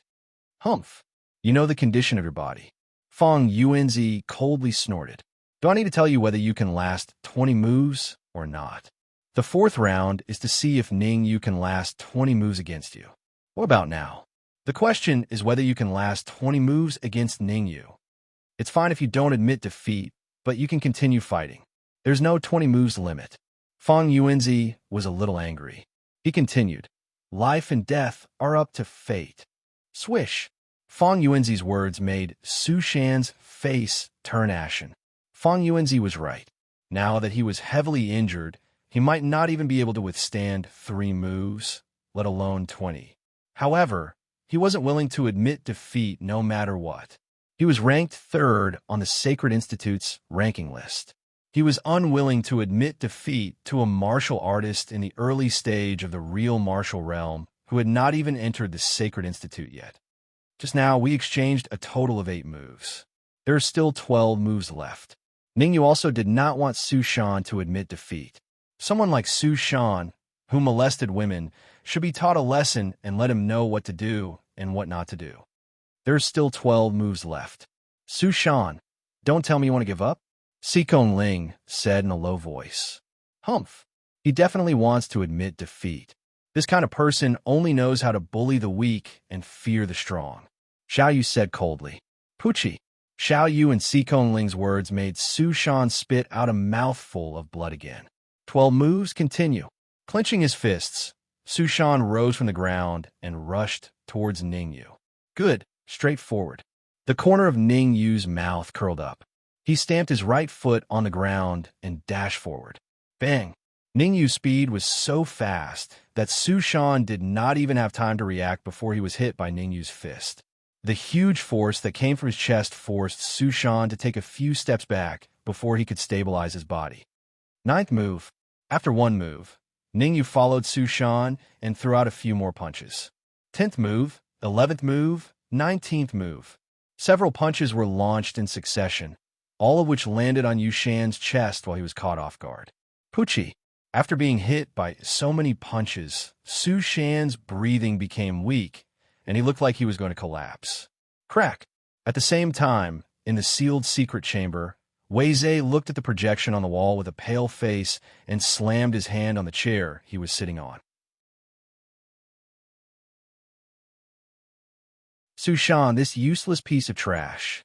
Humph. You know the condition of your body. Fang Yuanzi coldly snorted. Do I need to tell you whether you can last 20 moves or not? The 4th round is to see if Ningyu can last 20 moves against you. What about now? The question is whether you can last 20 moves against Ningyu. It's fine if you don't admit defeat, but you can continue fighting. There's no 20 moves limit. Fang Yuanzi was a little angry. He continued, Life and death are up to fate. Swish! Fang Yuanzi's words made Su Shan's face turn ashen. Fang Yuanzi was right. Now that he was heavily injured, he might not even be able to withstand 3 moves, let alone 20. However, he wasn't willing to admit defeat no matter what. He was ranked 3rd on the Sacred Institute's ranking list. He was unwilling to admit defeat to a martial artist in the early stage of the real martial realm who had not even entered the Sacred Institute yet. Just now, we exchanged a total of 8 moves. There are still 12 moves left. Ningyu also did not want Su Shan to admit defeat. Someone like Su Shan, who molested women, should be taught a lesson and let him know what to do and what not to do. There's still 12 moves left. Su Shan, don't tell me you want to give up? Sikong Ling said in a low voice. Humph. He definitely wants to admit defeat. This kind of person only knows how to bully the weak and fear the strong. Xiao Yu said coldly. Pucci. Xiao Yu and Sikong Ling's words made Su Shan spit out a mouthful of blood again. 12 moves continue. Clenching his fists, Su Shan rose from the ground and rushed towards Ning Yu. Good, straightforward. The corner of Ning Yu's mouth curled up. He stamped his right foot on the ground and dashed forward. Bang! Ning Yu's speed was so fast that Su Shan did not even have time to react before he was hit by Ning Yu's fist. The huge force that came from his chest forced Su Shan to take a few steps back before he could stabilize his body. Ninth move. After one move, Ning Yu followed Su Shan and threw out a few more punches. 10th move, 11th move, 19th move. Several punches were launched in succession, all of which landed on Yu Shan's chest while he was caught off guard. Pucci. After being hit by so many punches, Su Shan's breathing became weak, and he looked like he was going to collapse. Crack! At the same time, in the sealed secret chamber, Wei Zhe looked at the projection on the wall with a pale face and slammed his hand on the chair he was sitting on. Su Shan, this useless piece of trash.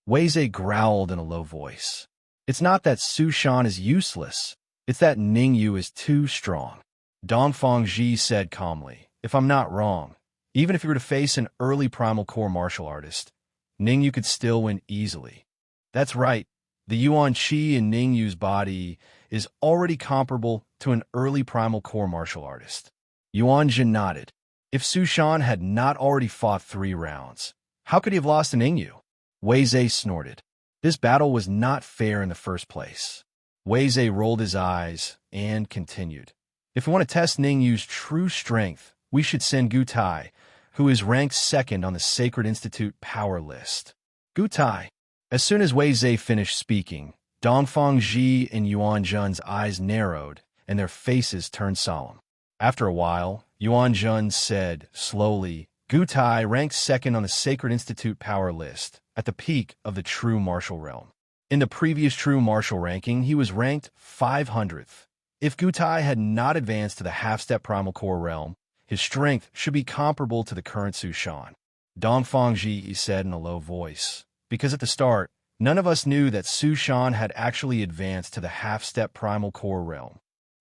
Wei Zhe growled in a low voice. It's not that Su Shan is useless. It's that Ning Yu is too strong. Dongfang Ji said calmly, if I'm not wrong, even if you were to face an early primal core martial artist, Ning Yu could still win easily. That's right. The Yuan Qi in Ning Yu's body is already comparable to an early primal core martial artist. Yuan Jin nodded. If Su Shan had not already fought 3 rounds, how could he have lost to Ning Yu? Wei Zhe snorted. This battle was not fair in the first place. Wei Zhe rolled his eyes and continued. If we want to test Ning Yu's true strength, we should send Gu Tai, who is ranked 2nd on the Sacred Institute power list. Gu Tai. As soon as Wei Zhe finished speaking, Dongfang Ji and Yuan Jun's eyes narrowed and their faces turned solemn. After a while, Yuan Jun said, slowly, Gu Tai ranked 2nd on the Sacred Institute power list, at the peak of the true martial realm. In the previous true martial ranking, he was ranked 500th. If Gu Tai had not advanced to the half-step primal core realm, his strength should be comparable to the current Su Shan. Dongfang Ji said in a low voice, because at the start, none of us knew that Su Shan had actually advanced to the half-step primal core realm.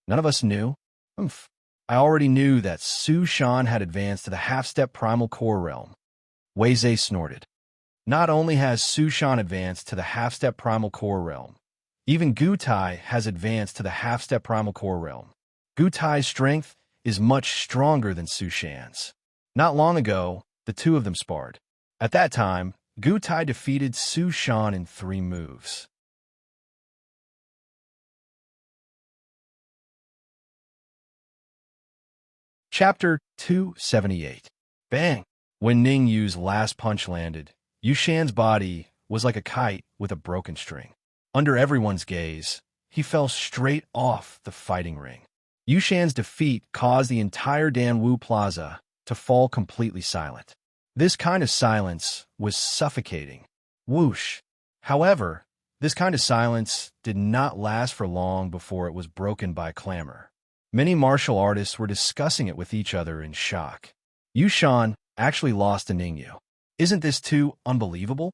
None of us knew? Humph. I already knew that Su Shan had advanced to the half-step primal core realm. Wei Zhe snorted. Not only has Su Shan advanced to the half-step primal core realm, even Gu Tai has advanced to the half-step primal core realm. Gu Tai's strength is much stronger than Su Shan's. Not long ago, the two of them sparred. At that time, Gu Tai defeated Su Shan in 3 moves. Chapter 278. Bang! When Ning Yu's last punch landed, Yu Shan's body was like a kite with a broken string. Under everyone's gaze, he fell straight off the fighting ring. Yu Shan's defeat caused the entire Danwu Plaza to fall completely silent. This kind of silence was suffocating. Whoosh! However, this kind of silence did not last for long before it was broken by clamor. Many martial artists were discussing it with each other in shock. Yu Shan actually lost to Ning Yu. Isn't this too unbelievable?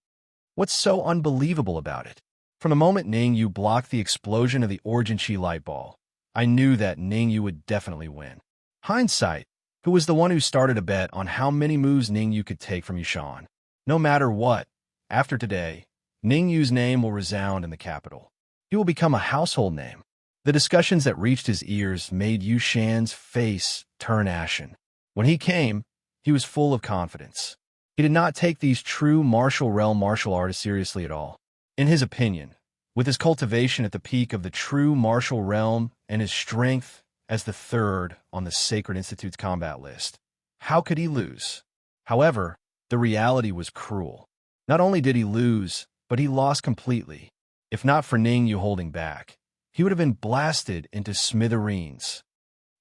What's so unbelievable about it? From the moment Ning Yu blocked the explosion of the Origin Chi light ball, I knew that Ning Yu would definitely win. Hindsight, who was the one who started a bet on how many moves Ning Yu could take from Yu Shan. No matter what, after today, Ning Yu's name will resound in the capital. He will become a household name. The discussions that reached his ears made Yu Shan's face turn ashen. When he came, he was full of confidence. He did not take these true martial realm martial artists seriously at all. In his opinion, with his cultivation at the peak of the true martial realm and his strength as the 3rd on the Sacred Institute's combat list, how could he lose? However, the reality was cruel. Not only did he lose, but he lost completely. If not for Ning Yu holding back, he would have been blasted into smithereens.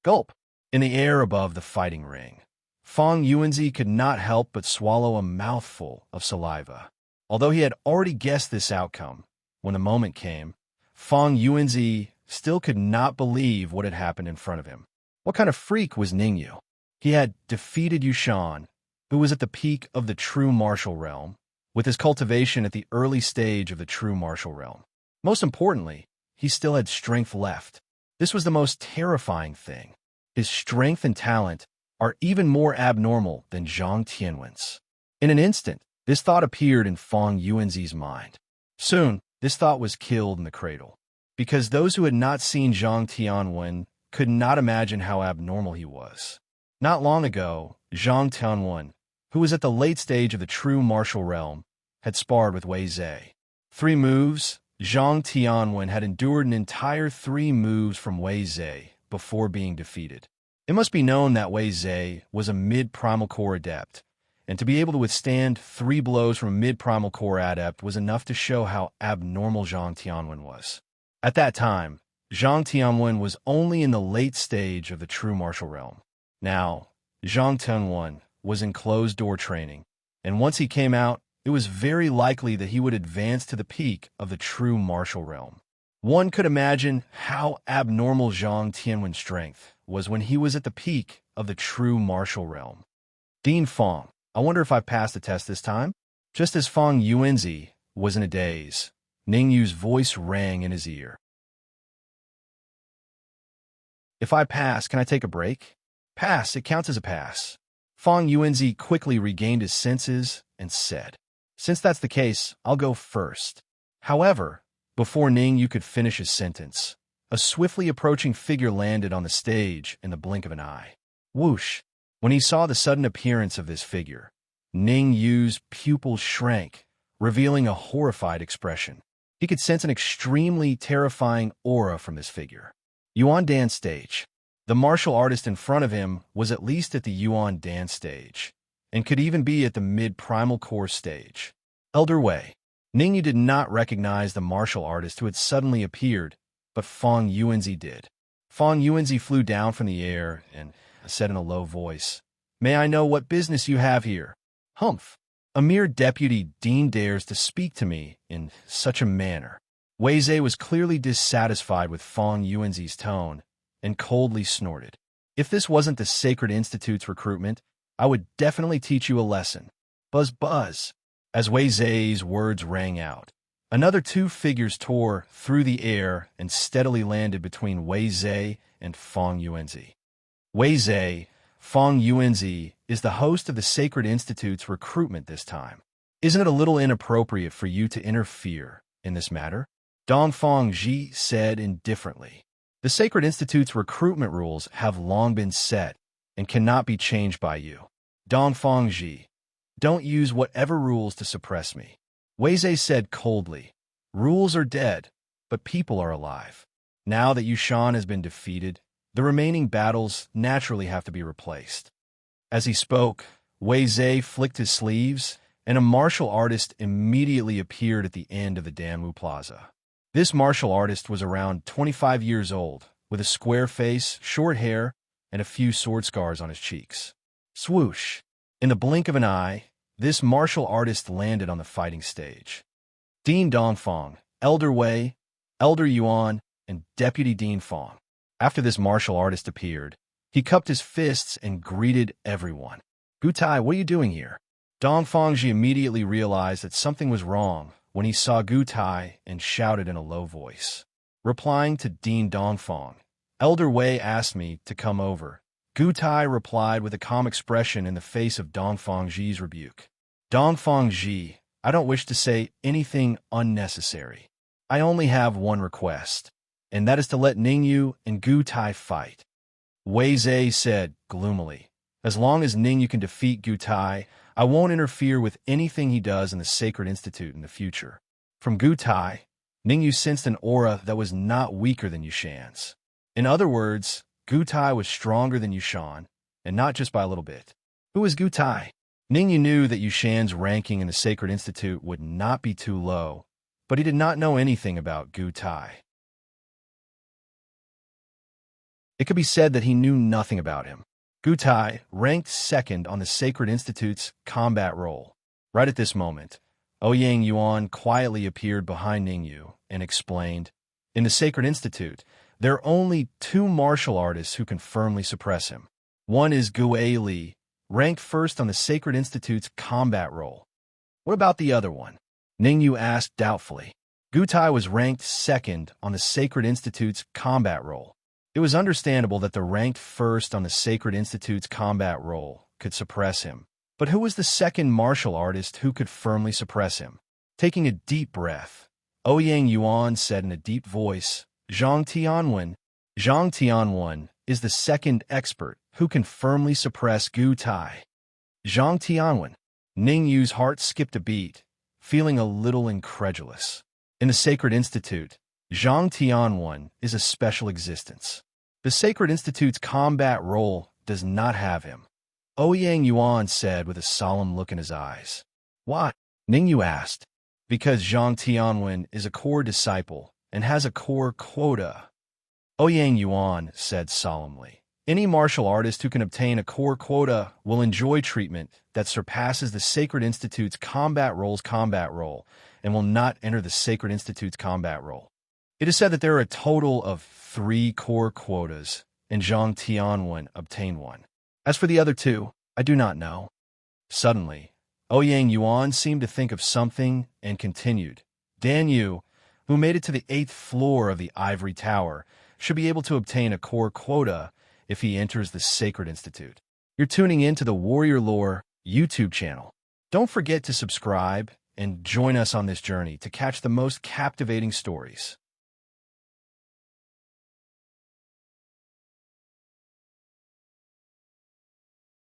Gulp! In the air above the fighting ring, Fong Yuanzi could not help but swallow a mouthful of saliva. Although he had already guessed this outcome, when the moment came, Fong Yuanzi still could not believe what had happened in front of him. What kind of freak was Ningyu? He had defeated Yushan, who was at the peak of the true martial realm, with his cultivation at the early stage of the true martial realm. Most importantly, he still had strength left. This was the most terrifying thing. His strength and talent are even more abnormal than Zhang Tianwen's. In an instant, this thought appeared in Fong Yuanzi's mind. Soon, this thought was killed in the cradle, because those who had not seen Zhang Tianwen could not imagine how abnormal he was. Not long ago, Zhang Tianwen, who was at the late stage of the true martial realm, had sparred with Wei Zhe. 3 moves, Zhang Tianwen had endured an entire 3 moves from Wei Zhe before being defeated. It must be known that Wei Zhe was a mid-primal core adept, and to be able to withstand 3 blows from a mid-primal core adept was enough to show how abnormal Zhang Tianwen was. At that time, Zhang Tianwen was only in the late stage of the true martial realm. Now, Zhang Tianwen was in closed-door training, and once he came out, it was very likely that he would advance to the peak of the true martial realm. One could imagine how abnormal Zhang Tianwen's strength was when he was at the peak of the true martial realm. Dean Fong, I wonder if I passed the test this time? Just as Fong Yuanzi was in a daze, Ningyu's voice rang in his ear. If I pass, can I take a break? Pass, it counts as a pass. Fong Yuanzi quickly regained his senses and said, since that's the case, I'll go first. However, before Ningyu could finish his sentence, a swiftly approaching figure landed on the stage in the blink of an eye. Whoosh! When he saw the sudden appearance of this figure, Ningyu's pupils shrank, revealing a horrified expression. He could sense an extremely terrifying aura from this figure. Yuan dance stage. The martial artist in front of him was at least at the Yuan dance stage, and could even be at the mid-primal core stage. Elder Wei. Ningyu did not recognize the martial artist who had suddenly appeared, but Fong Yuanzi did. Fong Yuanzi flew down from the air and said in a low voice, "May I know what business you have here?" "Humph! A mere deputy dean dares to speak to me in such a manner." Wei Zhe was clearly dissatisfied with Fong Yuanzi's tone and coldly snorted. "If this wasn't the Sacred Institute's recruitment, I would definitely teach you a lesson." Buzz buzz. As Wei Zhe's words rang out, another 2 figures tore through the air and steadily landed between Wei Zhe and Fong Yuanzi. Wei Zhe, Fong Yuanzi, is the host of the Sacred Institute's recruitment this time. Isn't it a little inappropriate for you to interfere in this matter? Dongfang Ji said indifferently. The Sacred Institute's recruitment rules have long been set and cannot be changed by you. Dongfang Ji, don't use whatever rules to suppress me. Wei Zhe said coldly. Rules are dead, but people are alive. Now that Yushan has been defeated, the remaining battles naturally have to be replaced. As he spoke, Wei Zhe flicked his sleeves, and a martial artist immediately appeared at the end of the Danwu Plaza. This martial artist was around 25 years old, with a square face, short hair, and a few sword scars on his cheeks. Swoosh! In the blink of an eye, this martial artist landed on the fighting stage. Dean Dongfang, Elder Wei, Elder Yuan, and Deputy Dean Fong. After this martial artist appeared, he cupped his fists and greeted everyone. Gutai, what are you doing here? Dongfangji immediately realized that something was wrong when he saw Gutai and shouted in a low voice. Replying to Dean Dongfang, Elder Wei asked me to come over. Gutai replied with a calm expression in the face of Dongfangji's rebuke. Dongfangji, I don't wish to say anything unnecessary. I only have one request, and that is to let Ningyu and Gutai fight. Wei Zhe said gloomily, as long as Ningyu can defeat Gutai, I won't interfere with anything he does in the Sacred Institute in the future. From Gutai, Ningyu sensed an aura that was not weaker than Yushan's. In other words, Gutai was stronger than Yushan, and not just by a little bit. Who is Gutai? Ningyu knew that Yushan's ranking in the Sacred Institute would not be too low, but he did not know anything about Gutai. It could be said that he knew nothing about him. Gutai ranked second on the Sacred Institute's combat roll. Right at this moment, Ouyang Yuan quietly appeared behind Ningyu and explained, "In the Sacred Institute, there are only two martial artists who can firmly suppress him. One is Gue Li, ranked first on the Sacred Institute's combat roll. What about the other one?" Ningyu asked doubtfully. Gutai was ranked second on the Sacred Institute's combat roll. It was understandable that the ranked first on the Sacred Institute's combat roll could suppress him. But who was the second martial artist who could firmly suppress him? Taking a deep breath, Ouyang Yuan said in a deep voice, "Zhang Tianwen." Zhang Tianwen is the second expert who can firmly suppress Gu Tai. Zhang Tianwen. Ningyu's heart skipped a beat, feeling a little incredulous. In the Sacred Institute, Zhang Tianwen is a special existence. The Sacred Institute's combat role does not have him. Ouyang Yuan said with a solemn look in his eyes. "Why?" Ningyu asked. "Because Zhang Tianwen is a core disciple and has a core quota." Ouyang Yuan said solemnly. "Any martial artist who can obtain a core quota will enjoy treatment that surpasses the Sacred Institute's combat roll and will not enter the Sacred Institute's combat roll. It is said that there are a total of 3 core quotas, and Zhang Tianwen obtained one. As for the other 2, I do not know." Suddenly, Ouyang Yuan seemed to think of something and continued. "Dan Yu, who made it to the 8th floor of the Ivory Tower, should be able to obtain a core quota if he enters the Sacred Institute." You're tuning in to the Warrior Lore YouTube channel. Don't forget to subscribe and join us on this journey to catch the most captivating stories.